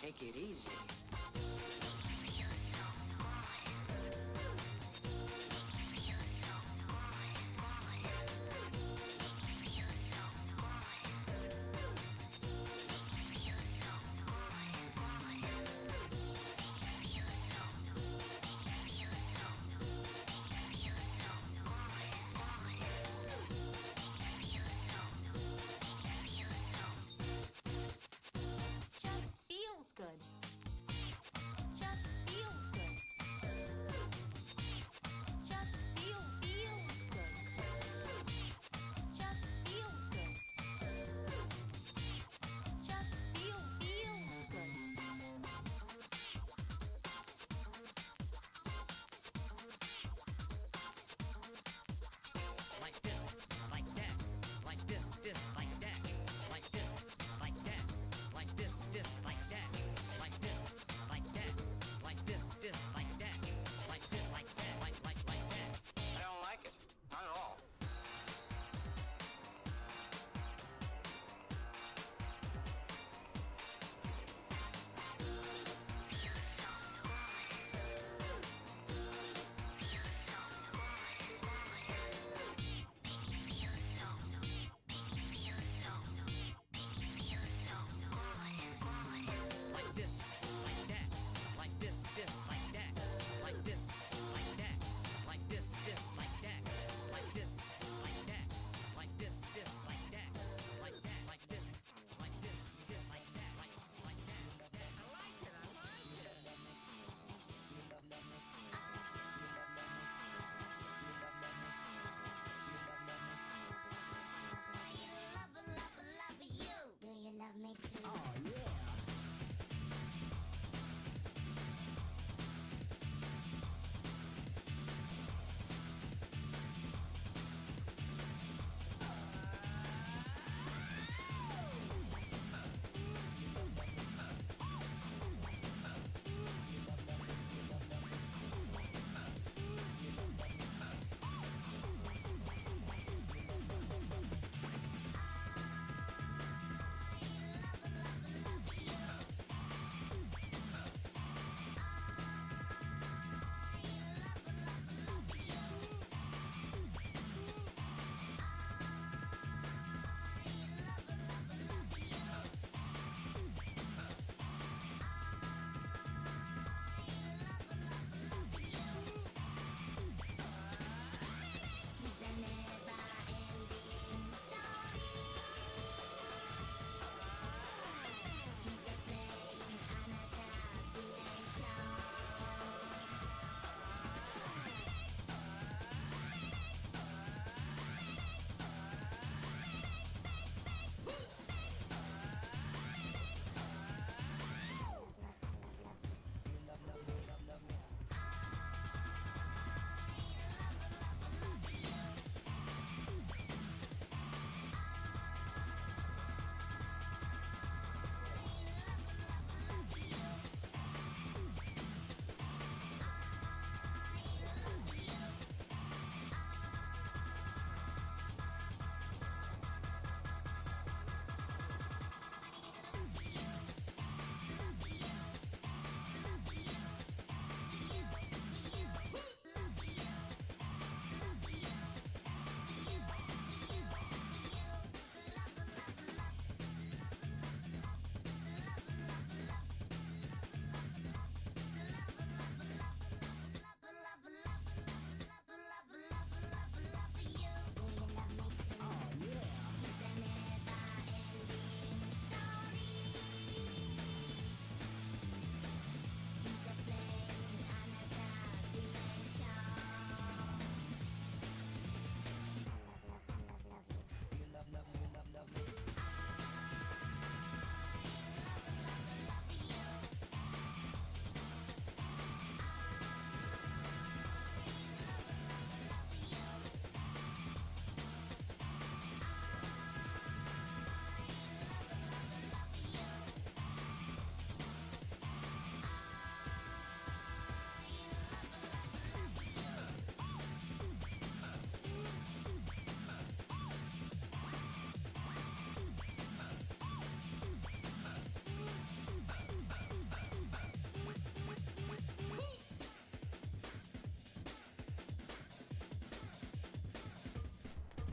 Take it easy. Just feels good.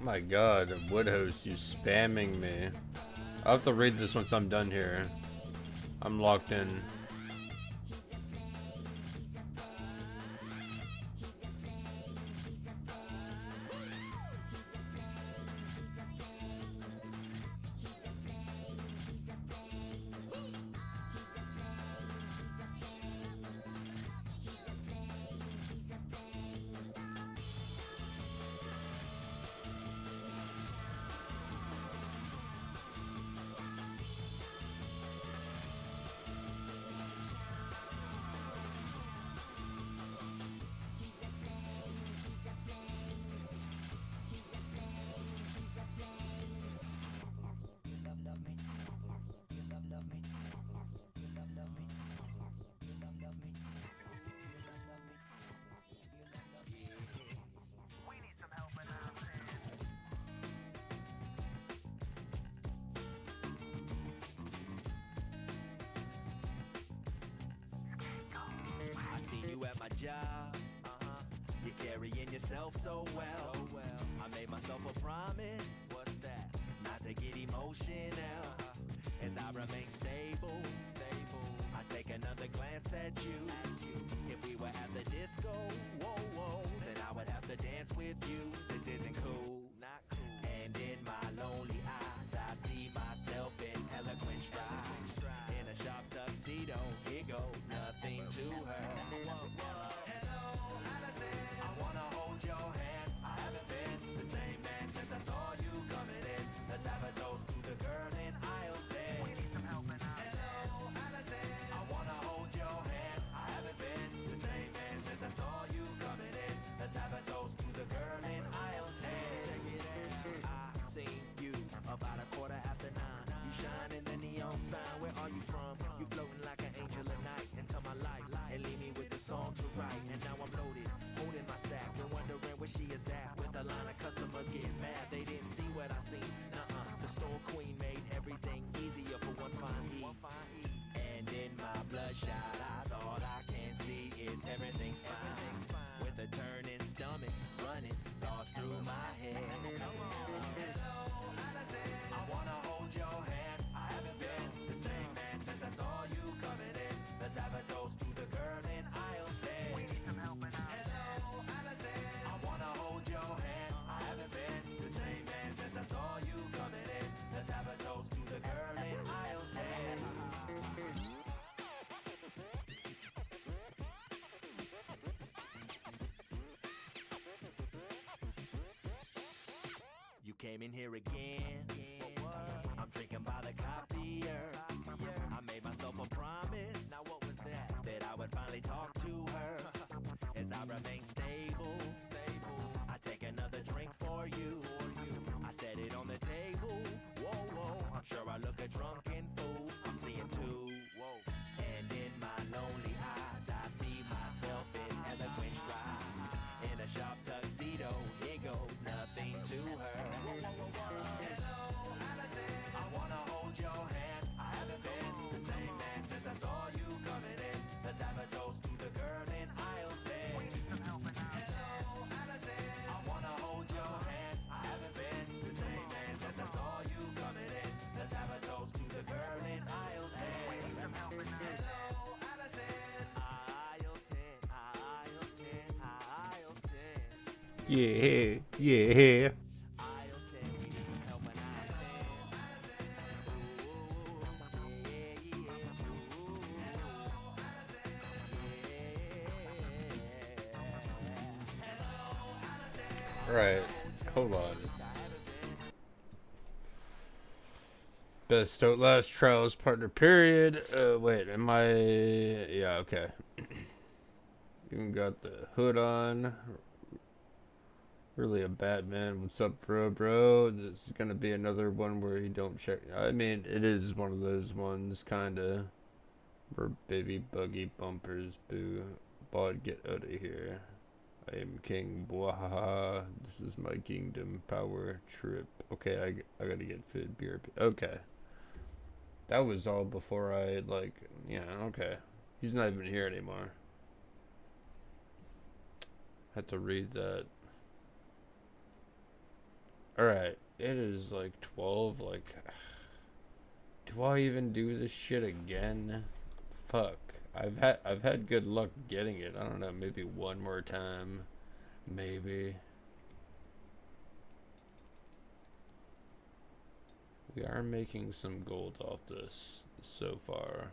My god, Woodhouse, you spamming me. I'll have to read this once I'm done here. I'm locked in. job. You're carrying yourself so well. I made myself a promise. What's that? Not to get emotional. As I remain stable. I take another glance at you. If we were at the disco, then I would have to dance with you. This isn't cool. Not cool. And in my lonely eyes, I see myself in eloquent stride. In a sharp tuxedo, here goes nothing to her. Hello, Allison. I wanna hold your hand. I haven't been the same man since I saw you coming in. Let's have a toast to the girl in aisle 10. We need some help in Hello, Allison. I wanna hold your hand. I haven't been the same man since I saw you coming in. Let's have a toast to the girl in aisle 10. Check it out. I seen you about 9:15. You shine in the neon sign. Where are you from? You floating like an angel at night into my life and leave me with the song to write. And now I'm loaded, holding my sack and wondering where she is at. With a line of customers getting mad, they didn't see what I seen. The store queen made everything easier for one fine E. And in my bloodshot eyes, all I can see is everything's fine. With a turning stomach, running thoughts through my head. Hello, Allison. I wanna hold your hand. I haven't been the same man since I saw you coming in. Let's have a toast to the girl in aisle 10. We need some help in Hello, Allison. I wanna hold your hand. I haven't been the same man since I saw you coming in. Let's have a toast to the girl in aisle 10. You came in here again. I'm drinking by the copier. I made myself a promise. Now what was that? That I would finally talk to her. As I remain stable. I take another drink for you. I set it on the table. Whoa. I'm sure I look a drunken fool. I'm seeing two. And in my lonely eyes, I see myself in eloquent stride. In a sharp tuxedo, here goes nothing to her. Hello, Allison. I wanna hold your hand. I haven't been the same man since I saw you coming in. Let's have a toast to the girl in aisle 10. We need some help in Hello, Allison. I wanna hold your hand. I haven't been the same man since I saw you coming in. Let's have a toast to the girl in aisle 10. We need some help in Hello, Allison. Aisle 10, aisle 10, aisle 10. Yeah. Aisle 10, we need some help in aisle 10. Right, hold on. Best Outlast Trials partner period. Wait, am I? Yeah, okay. Even got the hood on. Really a Batman. What's up, bro? This is gonna be another one where you don't check. I mean, it is one of those ones, kinda. Where baby buggy bumpers, boo. Bod, get out of here. I am king, bwahaha. This is my kingdom power trip. Okay, I gotta get fit BRP. Okay. That was all before I, like, yeah, okay. He's not even here anymore. Had to read that. Alright, it is like 12, like... Do I even do this shit again? Fuck. I've had good luck getting it. I don't know, maybe one more time. Maybe. We are making some gold off this so far.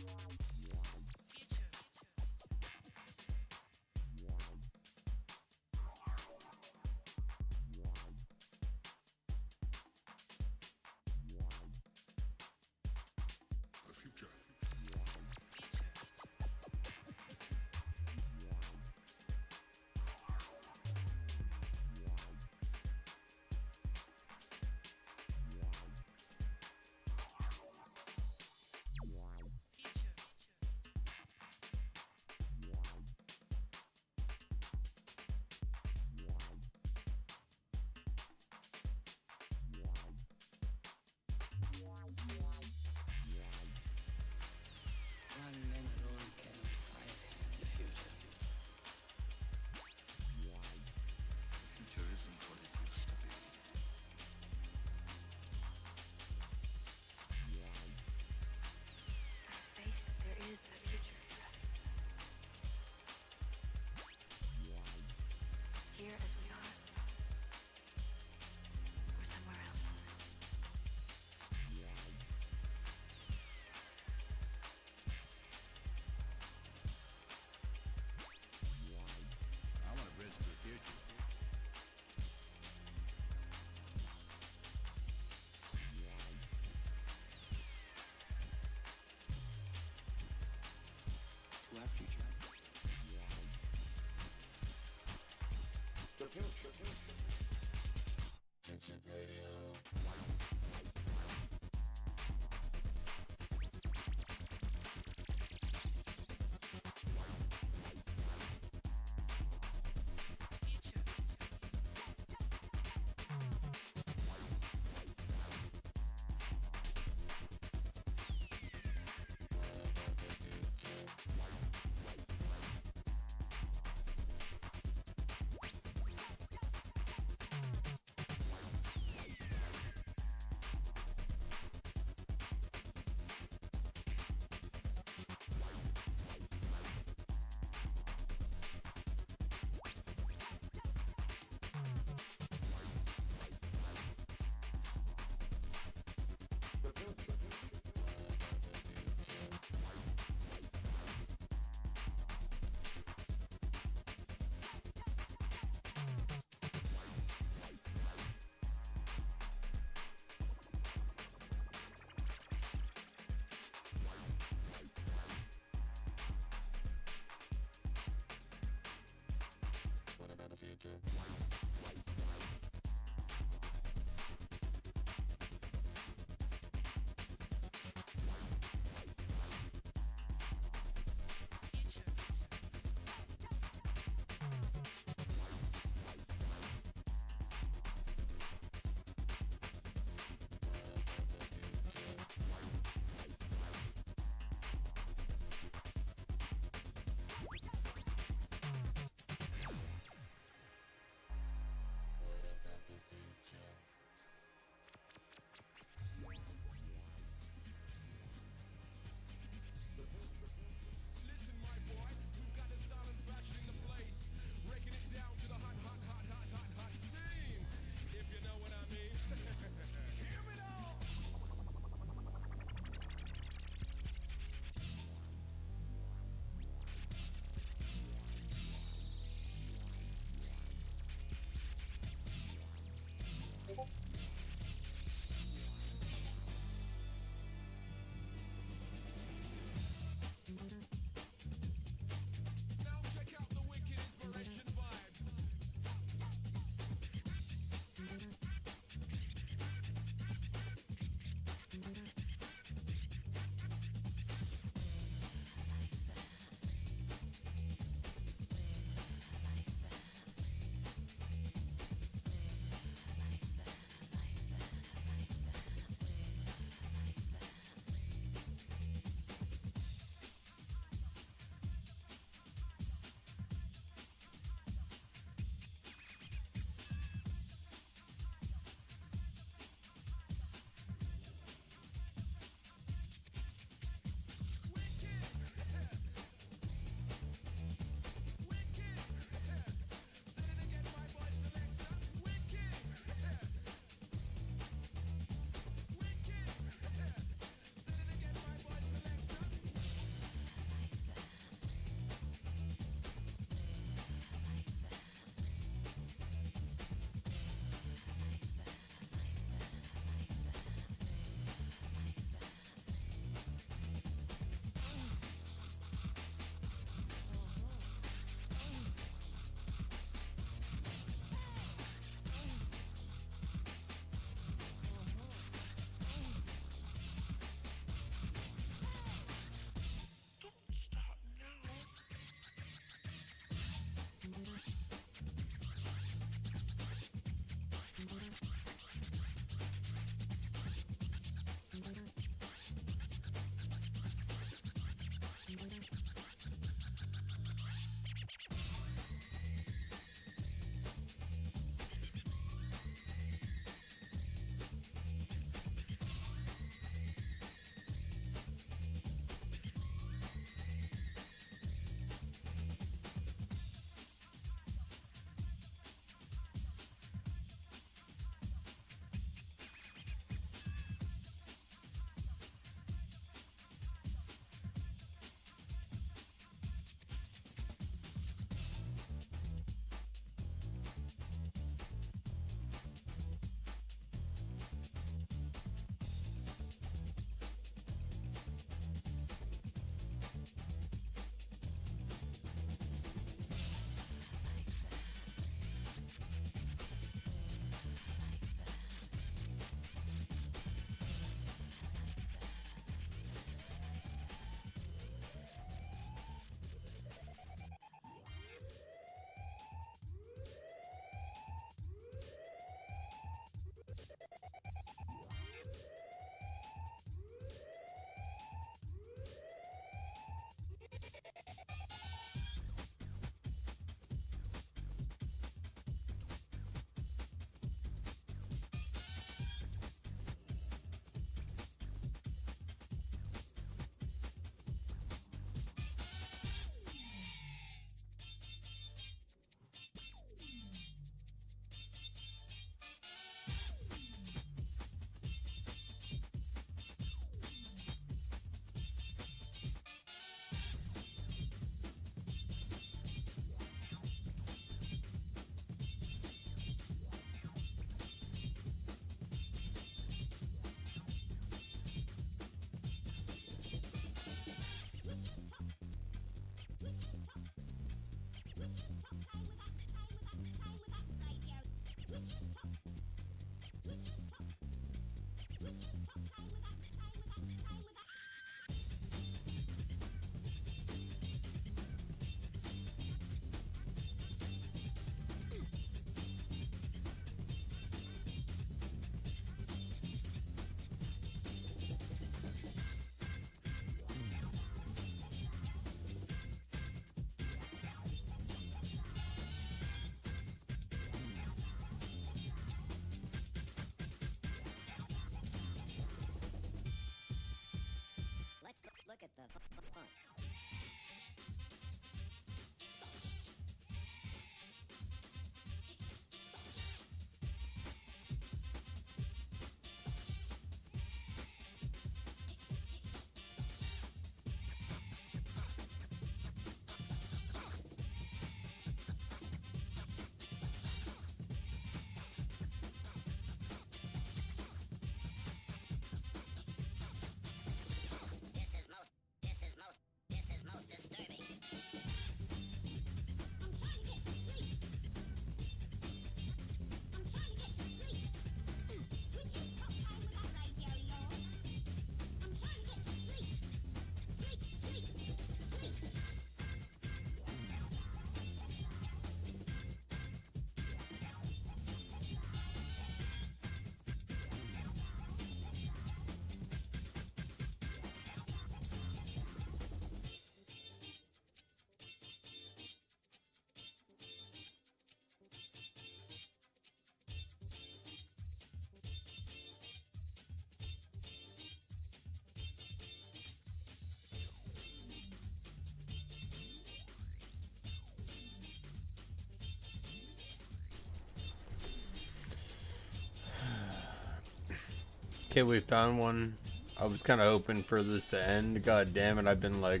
Okay, we found one. I was kind of hoping for this to end. God damn it, I've been like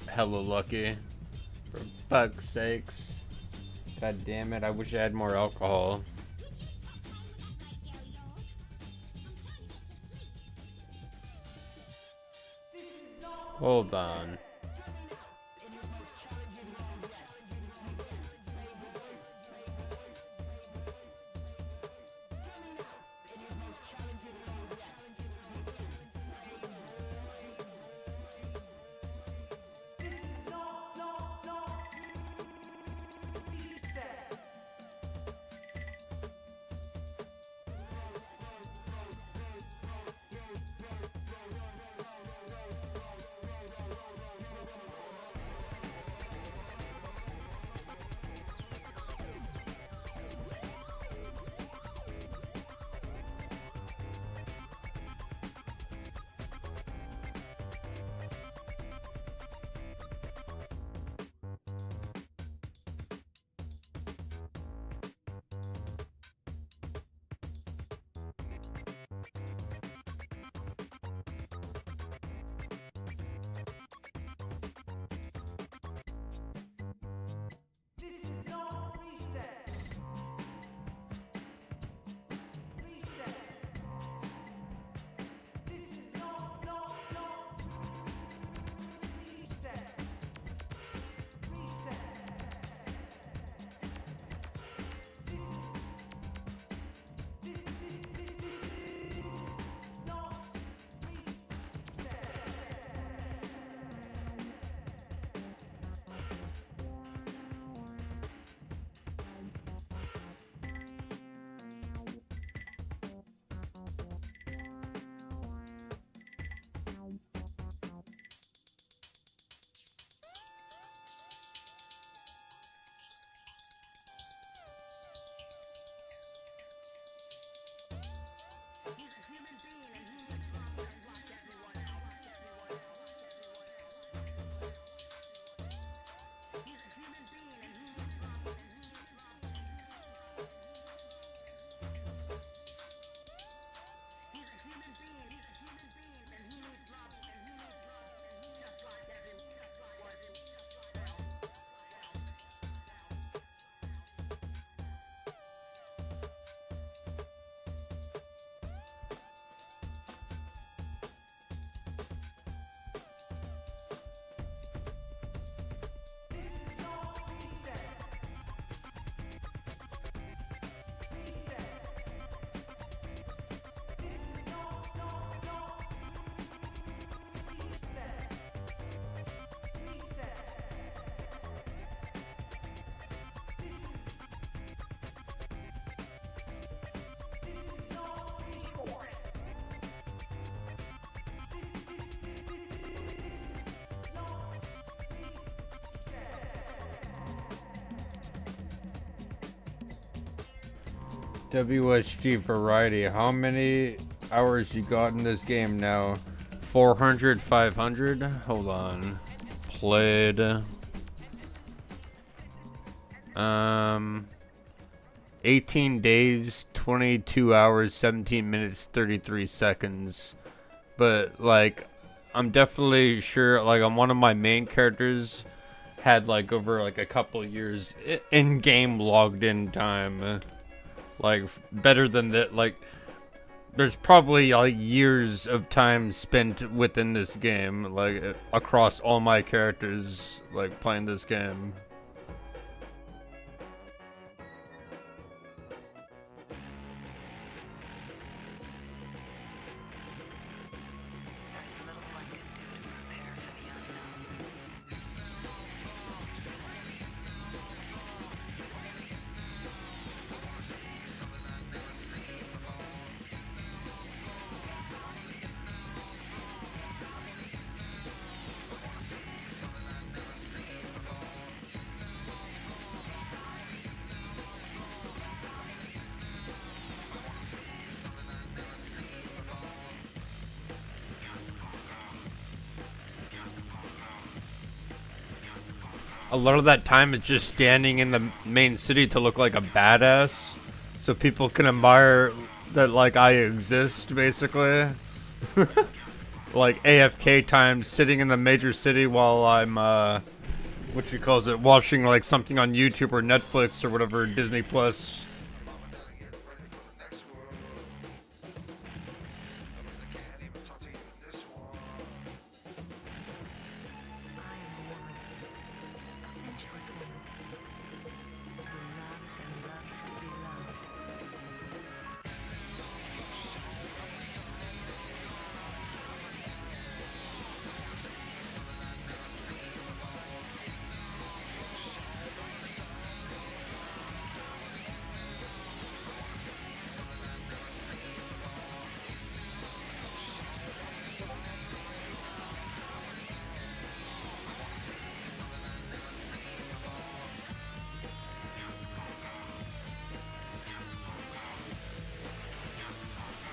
hella lucky. For fuck's sakes. God damn it, I wish I had more alcohol. Hold on. WSG Variety, how many hours you got in this game now? 400, 500? Hold on. Played. 18 days, 22 hours, 17 minutes, 33 seconds. But, like, I'm definitely sure, like, on one of my main characters had, like, over, like, a couple years in-game logged in time. Like, better than that, like, there's probably, like, years of time spent within this game, like, across all my characters, like, playing this game. A lot of that time is just standing in the main city to look like a badass, so people can admire that like I exist, basically. Like AFK time, sitting in the major city while I'm what you calls it, watching like something on YouTube or Netflix or whatever, Disney Plus.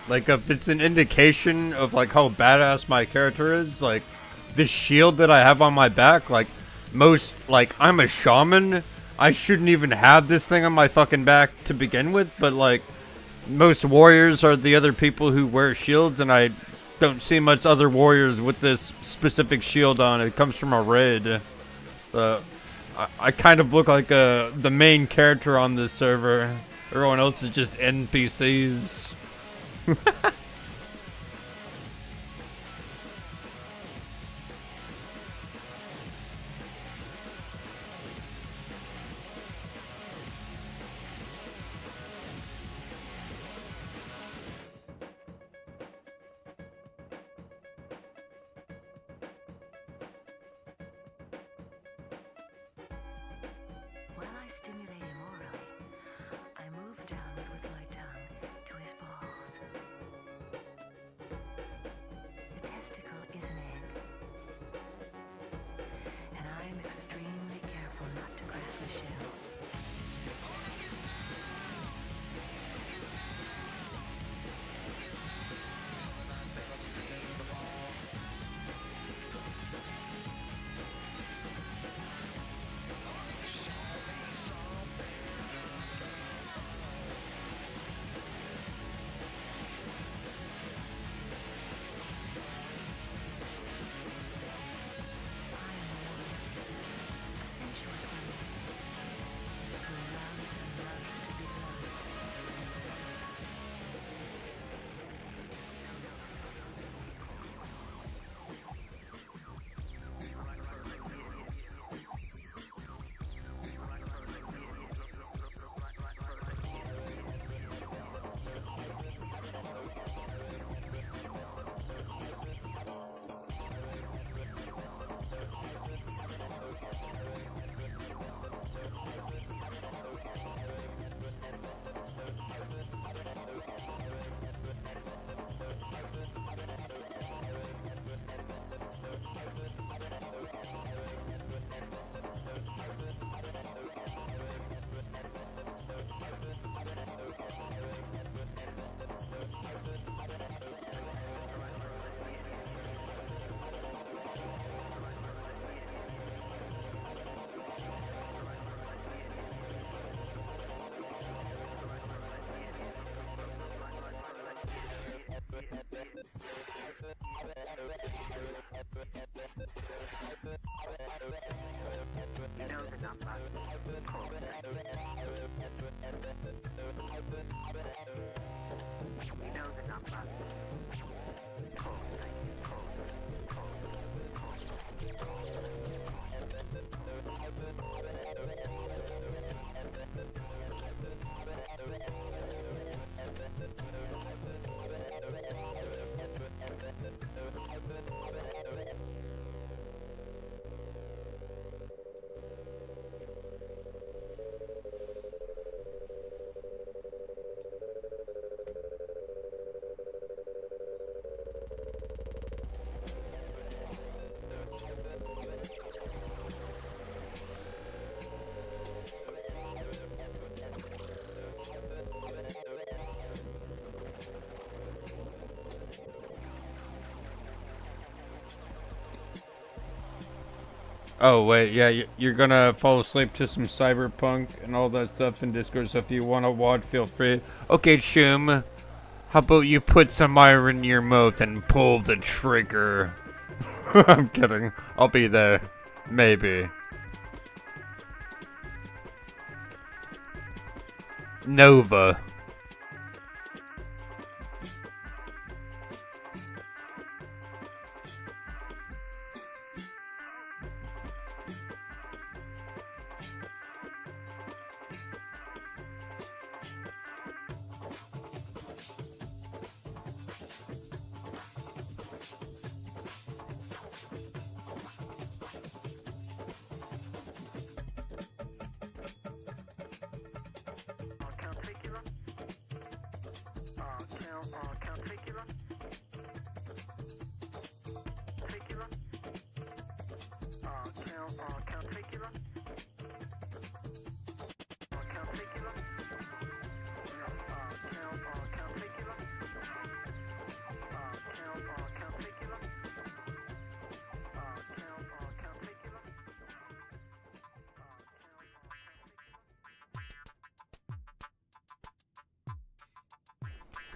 Like, if it's an indication of, like, how badass my character is, like, this shield that I have on my back, like, I'm a shaman, I shouldn't even have this thing on my fucking back to begin with, but, like, most warriors are the other people who wear shields, and I don't see much other warriors with this specific shield on. It comes from a raid. So, I kind of look like the main character on this server. Everyone else is just NPCs. When I stimulate him orally, I move downward with my tongue to his balls. The testicle is an egg, and I am extremely careful not to crack the shell. Oh, wait, yeah, you're gonna fall asleep to some Cyberpunk and all that stuff in Discord, so if you want to watch, feel free. Okay, Shum. How about you put some iron in your mouth and pull the trigger? I'm kidding. I'll be there. Maybe. Nova.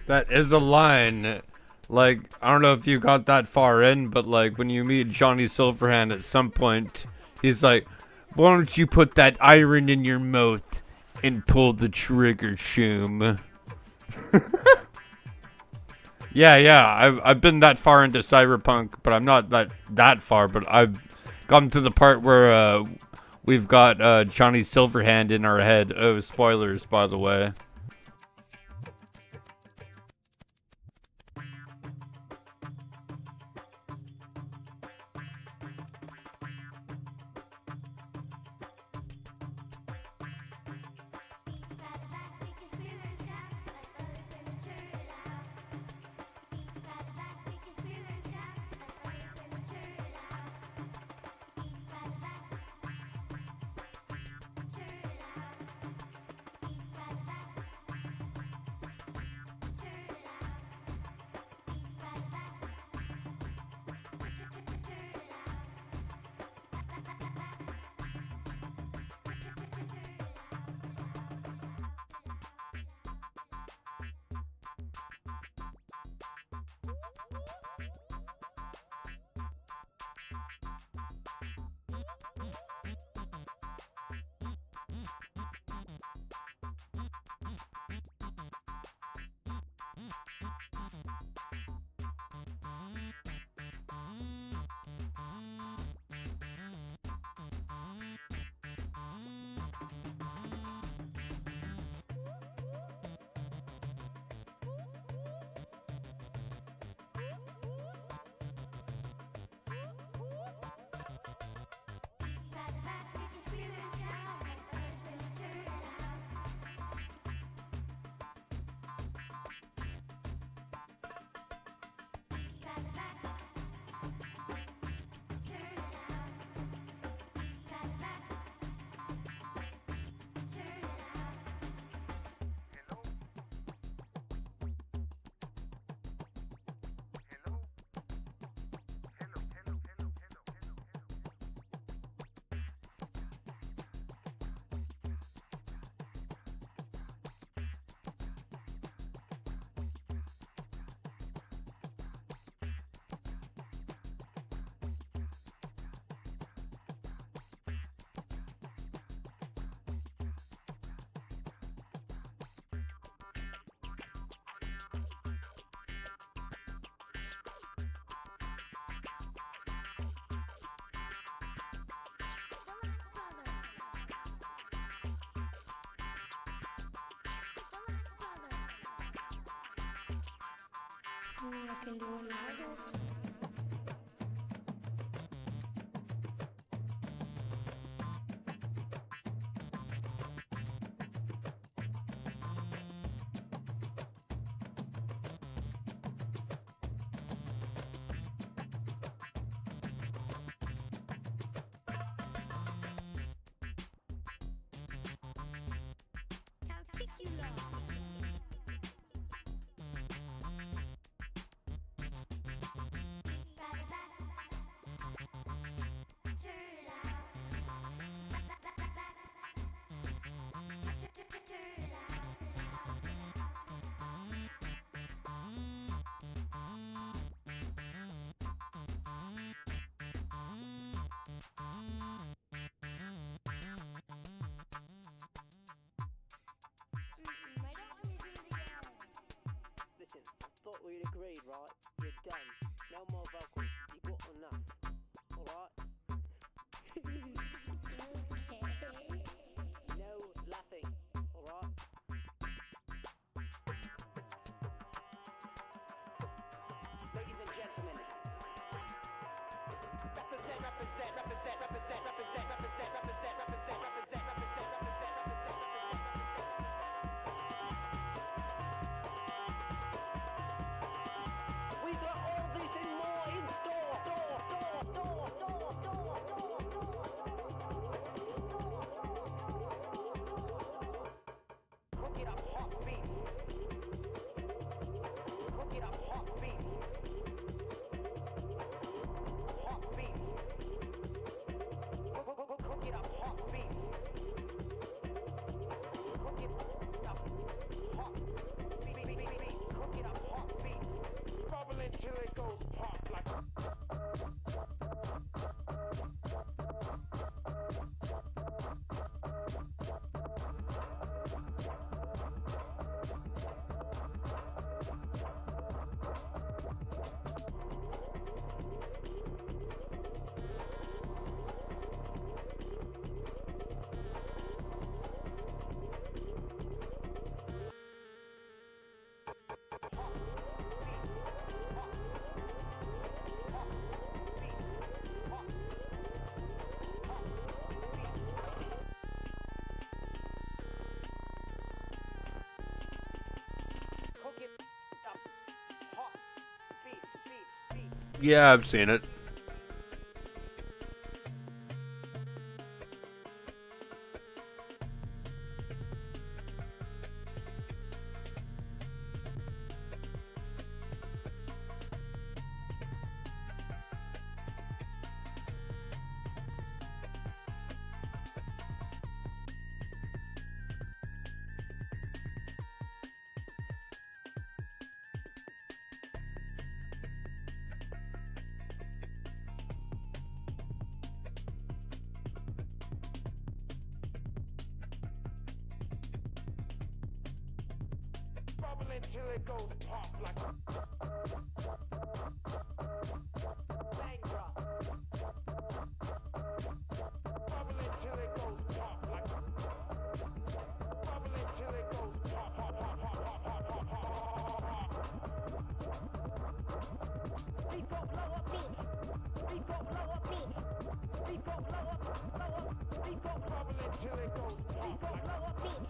That is a line. Like, I don't know if you got that far in, but like when you meet Johnny Silverhand at some point, he's like, why don't you put that iron in your mouth and pull the trigger, Shoom? Yeah, I've been that far into Cyberpunk, but I'm not that far, but I've gotten to the part where we've got Johnny Silverhand in our head. Oh, spoilers, by the way. I can do another. agreed, right? You're done. No more vocals. You got enough. Alright? No laughing. Alright? Ladies and gentlemen. Represent, represent, represent, represent, represent, represent, represent, represent, represent, represent, represent, represent. We got all this and more in store. Cook it up hot beef. Cook it up hot beef. Hot beef. Cook it up hot beef. Cook it up hot beef. Cook it up hot beef. Bubble it till it goes pop like. Yeah, I've seen it. Bubble it till it goes pop like. Bang drop. Bubble it till it goes pop like. Bubble it till it goes pop, pop, pop, pop, pop, pop, pop, pop, pop. We got lower beat. We got lower beat. We got lower. We got bubble it till it goes pop. We got lower beat.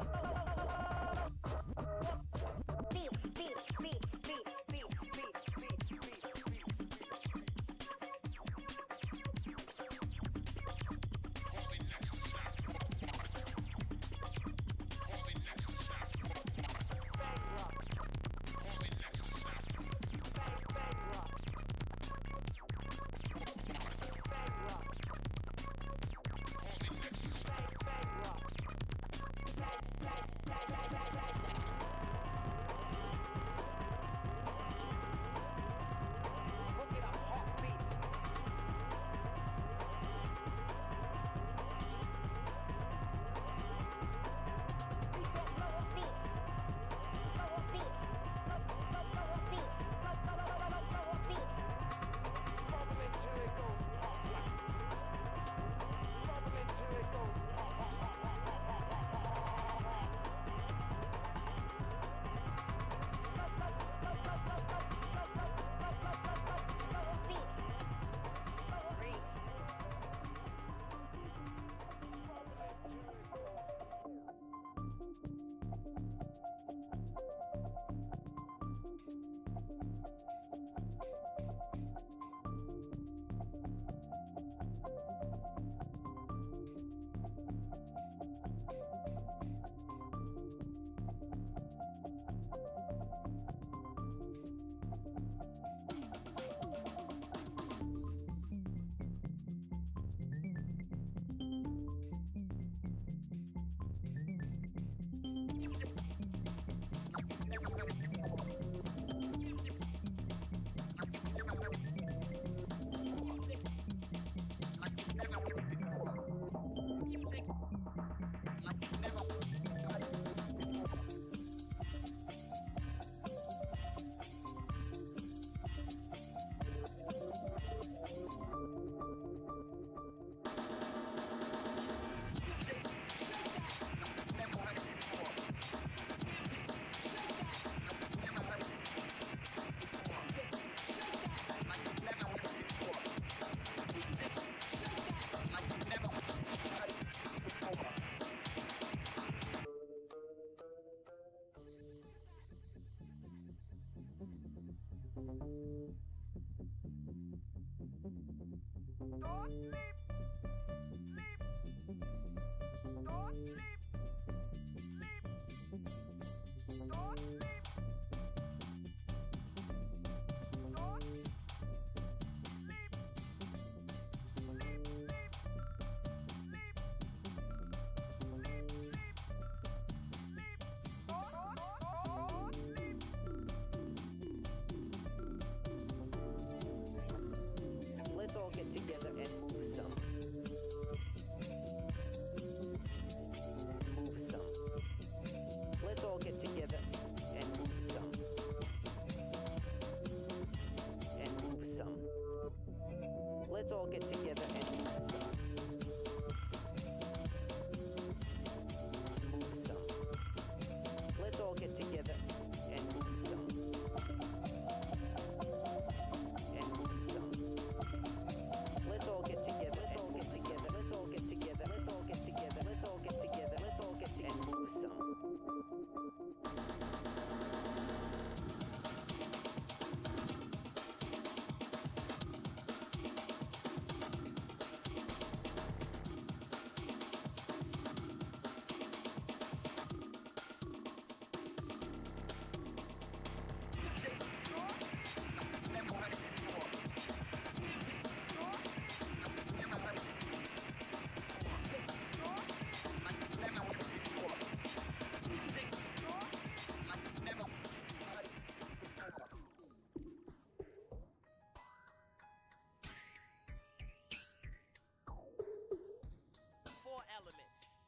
Four elements.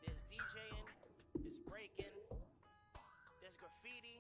There's DJing, there's breaking, there's graffiti,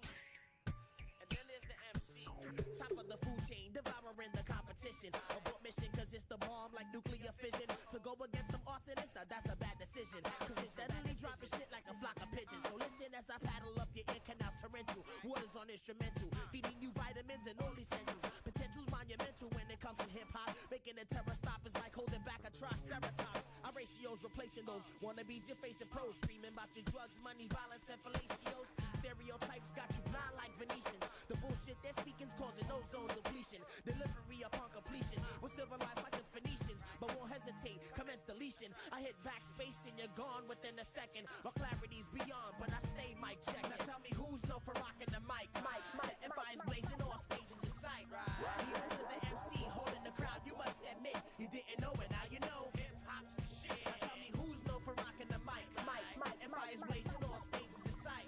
and then there's the MC. Top of the food chain, devouring the competition. Abort mission, cause it's the bomb like nuclear fission. To go against them arsonists, now that's a bad decision. Cause it's steadily dropping shit like a flock of pigeons. So listen as I paddle up your ear canals torrential. Waters on instrumental, feeding you vitamins and all essentials. Potential's monumental when it comes to hip hop. Making a terror stop is like holding back a triceratops. Our ratios replacing those wannabes you're facing pros. Screaming about your drugs, money, violence, and fellatios. Stereotypes got you blind like Venetians. The bullshit they're speaking's causing ozone depletion. Delivery upon completion. We're civilized like the Phoenicians, but won't hesitate. Commence deletion. I hit backspace and you're gone within a second. My clarity's beyond, but I stay mic check. Now tell me who's known for rocking the mic. Setting fires blazing, all stages in sight. Even to the MC holding the crowd, you must admit you didn't know it. Now you know hip hop's the shit. Now tell me who's known for rocking the mic. Setting fires blazing, all stages in sight.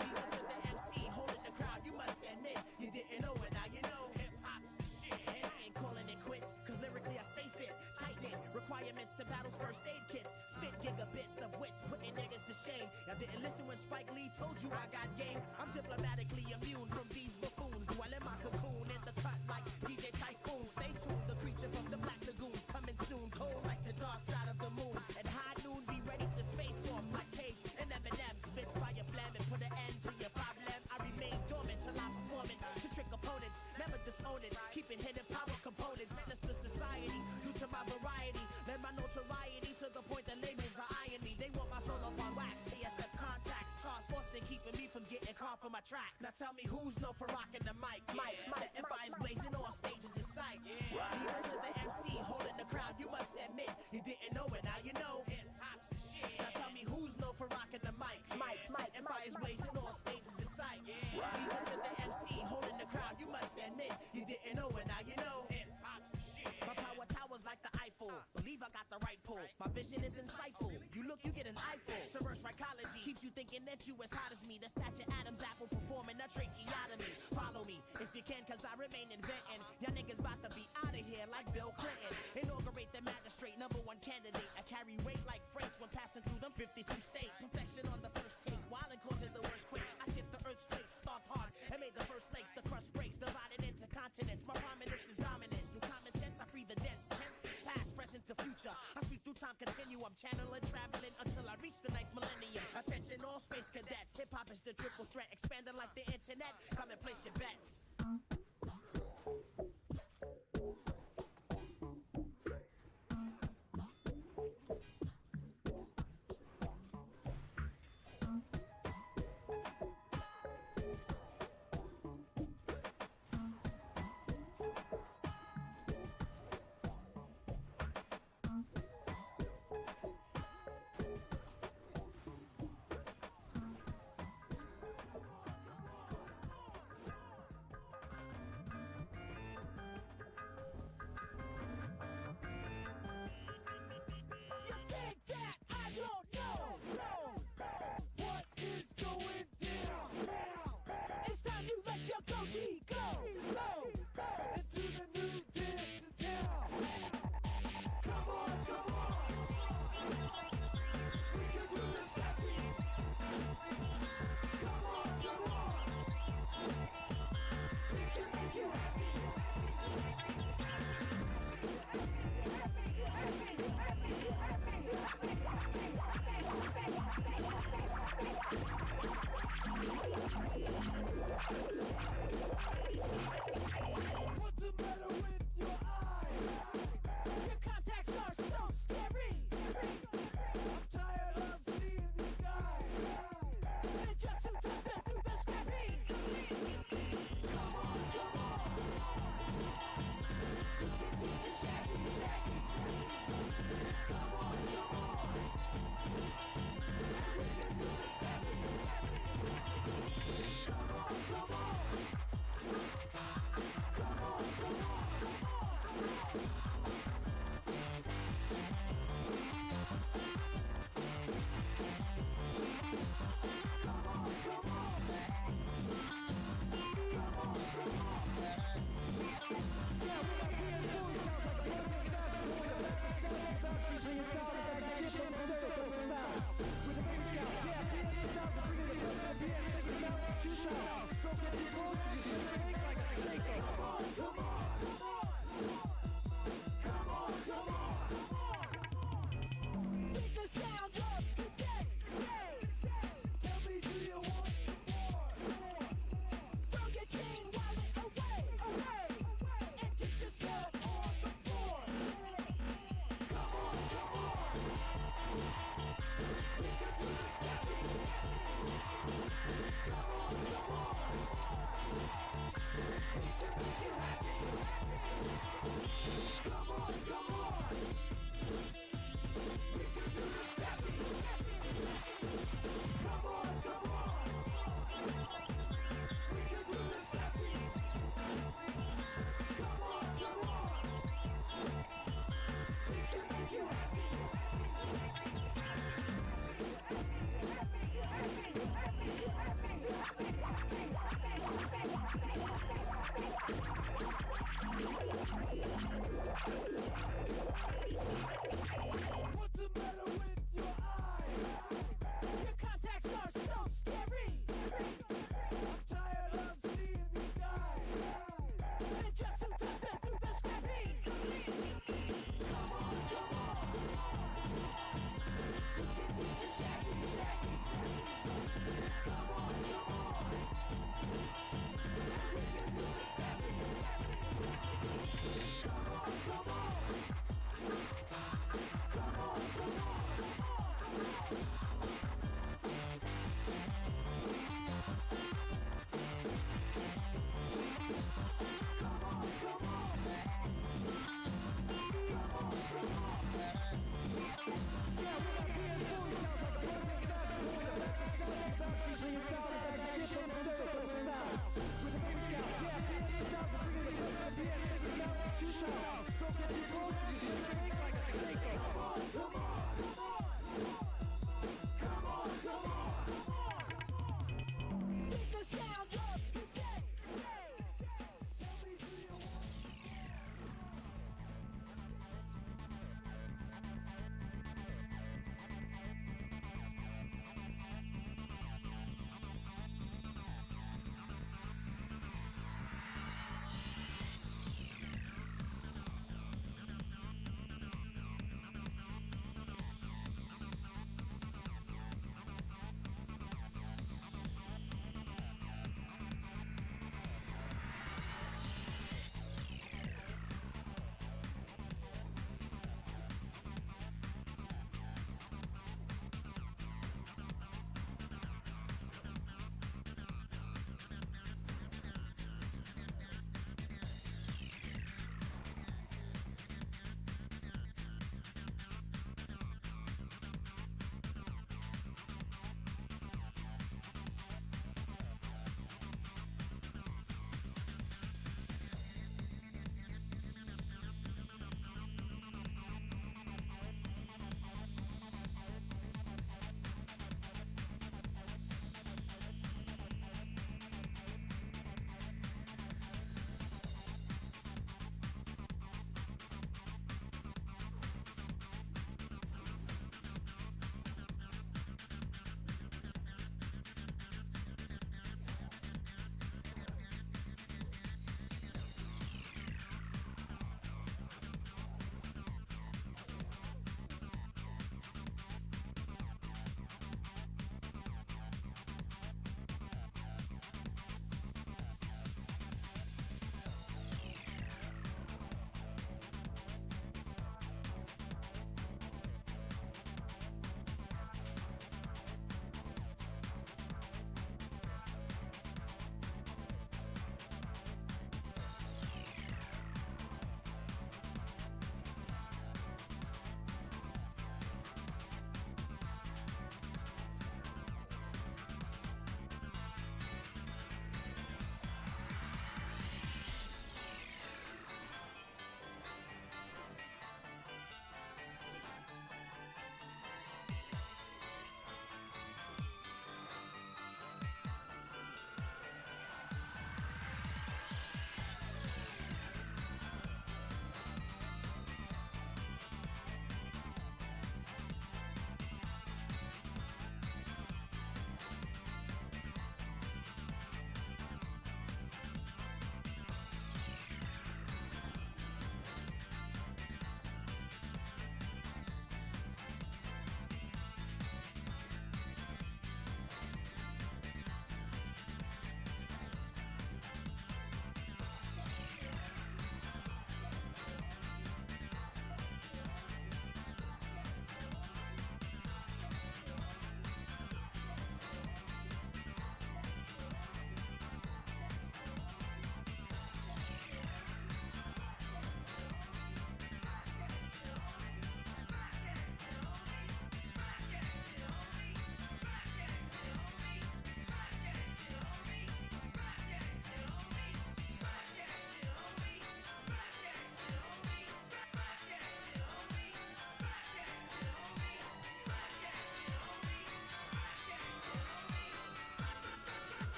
Even to the MC holding the crowd, you must admit you didn't know it. Now you know hip hop's the shit. And I ain't calling it quits, cause lyrically I stay fit. Tight knit, requirements to battles, first aid kits. Spit gigabits of wits, putting niggas to shame. Y'all didn't listen when Spike Lee told you I got game. I'm diplomatically immune from these buffoons. Dwell in my cocoon in the cut like DJ Typhoon. Stay tuned, the creature from the Black Lagoons coming soon. Cold like the dark side of the moon. At high noon, be ready to face off like Cage and Eminem. Spit fire flame and put an end to your problem. I remain dormant till I'm performing to trick opponents, never disown it. Keeping hidden power components. Endless to society due to my variety. Lend my notoriety to the point that labels are eyeing me. They want my soul up on wax. CSF contacts, Charles Austin keeping me from getting caught for my tracks. Now tell me who's known for rocking the mic. Setting fires blazing, all stages in sight. Even to the MC holding the crowd, you must admit you didn't know it. Now you know hip hop's the shit. Now tell me who's known for rocking the mic. Setting fires blazing, all stages in sight. Even to the MC holding the crowd, you must admit you didn't know it. Now you know hip hop's the shit. My power tower's like the Eiffel. Believe I got the right pull. My vision is insightful. You look, you get an eyeful. Subverse psychology keeps you thinking that you as hot as me. The statue Adam's apple performing a tracheotomy. Follow me if you can, cause I remain inventing. Y'all niggas about to be out of here like Bill Clinton. Inaugurate the magistrate, #1 candidate. I carry weight like freights when passing through them 52 states. Perfection on the first take, while it causing the worst quakes. I shift the earth's plate, stomped hard, and made the first lakes. The crust breaks, divided into continents. My prominence is dominance. Through common sense, I free the dense. Tense is past, present to future. I speak through time continuum, channeling, traveling until I reach the 9th millennium. Attention, all space cadets. Hip hop is the triple threat, expanding like the internet. Come and place your bets.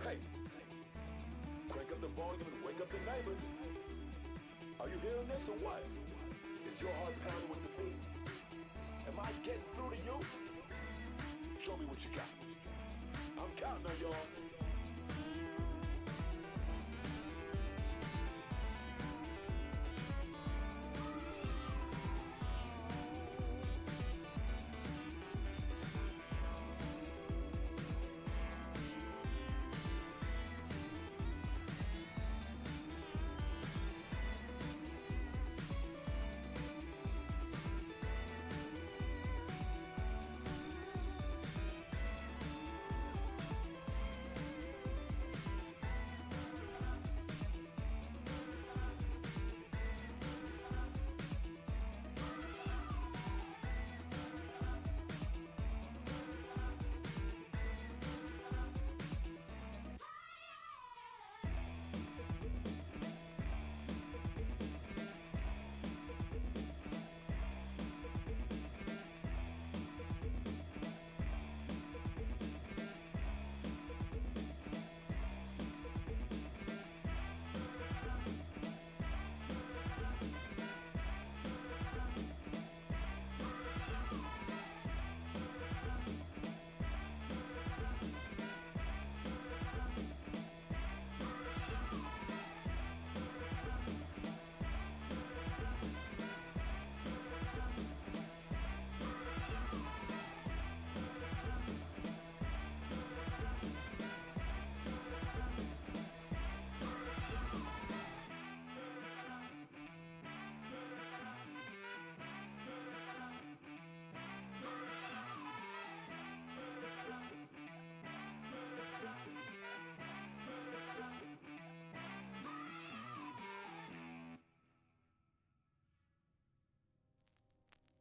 Hey, crank up the volume and wake up the neighbors. Are you hearing this or what? Is your heart pounding with the beat? Am I getting through to you? Show me what you got. I'm counting on y'all.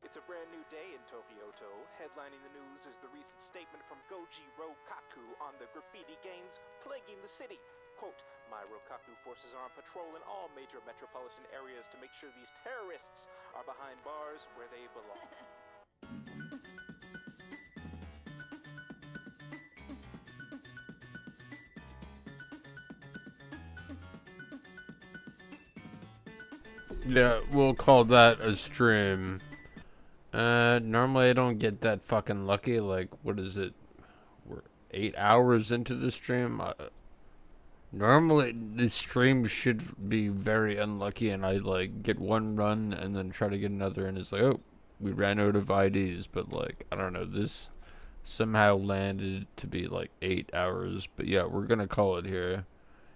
It's a brand new day in Tokyoto. Headlining the news is the recent statement from Goji Rokaku on the graffiti gangs plaguing the city. Quote, my Rokaku forces are on patrol in all major metropolitan areas to make sure these terrorists are behind bars where they belong. Yeah, we'll call that a stream. Normally I don't get that fucking lucky. Like, what is it? We're 8 hours into the stream. Normally the stream should be very unlucky, and I like get one run and then try to get another, and it's like, oh, we ran out of IDs. But like, I don't know, this somehow landed to be like 8 hours. But yeah, we're gonna call it here.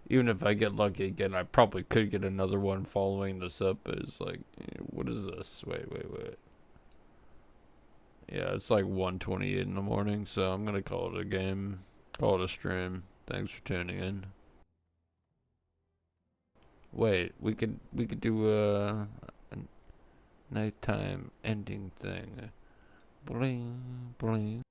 Even if I get lucky again, I probably could get another one following this up. But it's like, what is this? Wait. Yeah, it's like 1:28 in the morning, so I'm gonna call it a game. Call it a stream. Thanks for tuning in. Wait, we could do a nighttime ending thing. Bling, bling.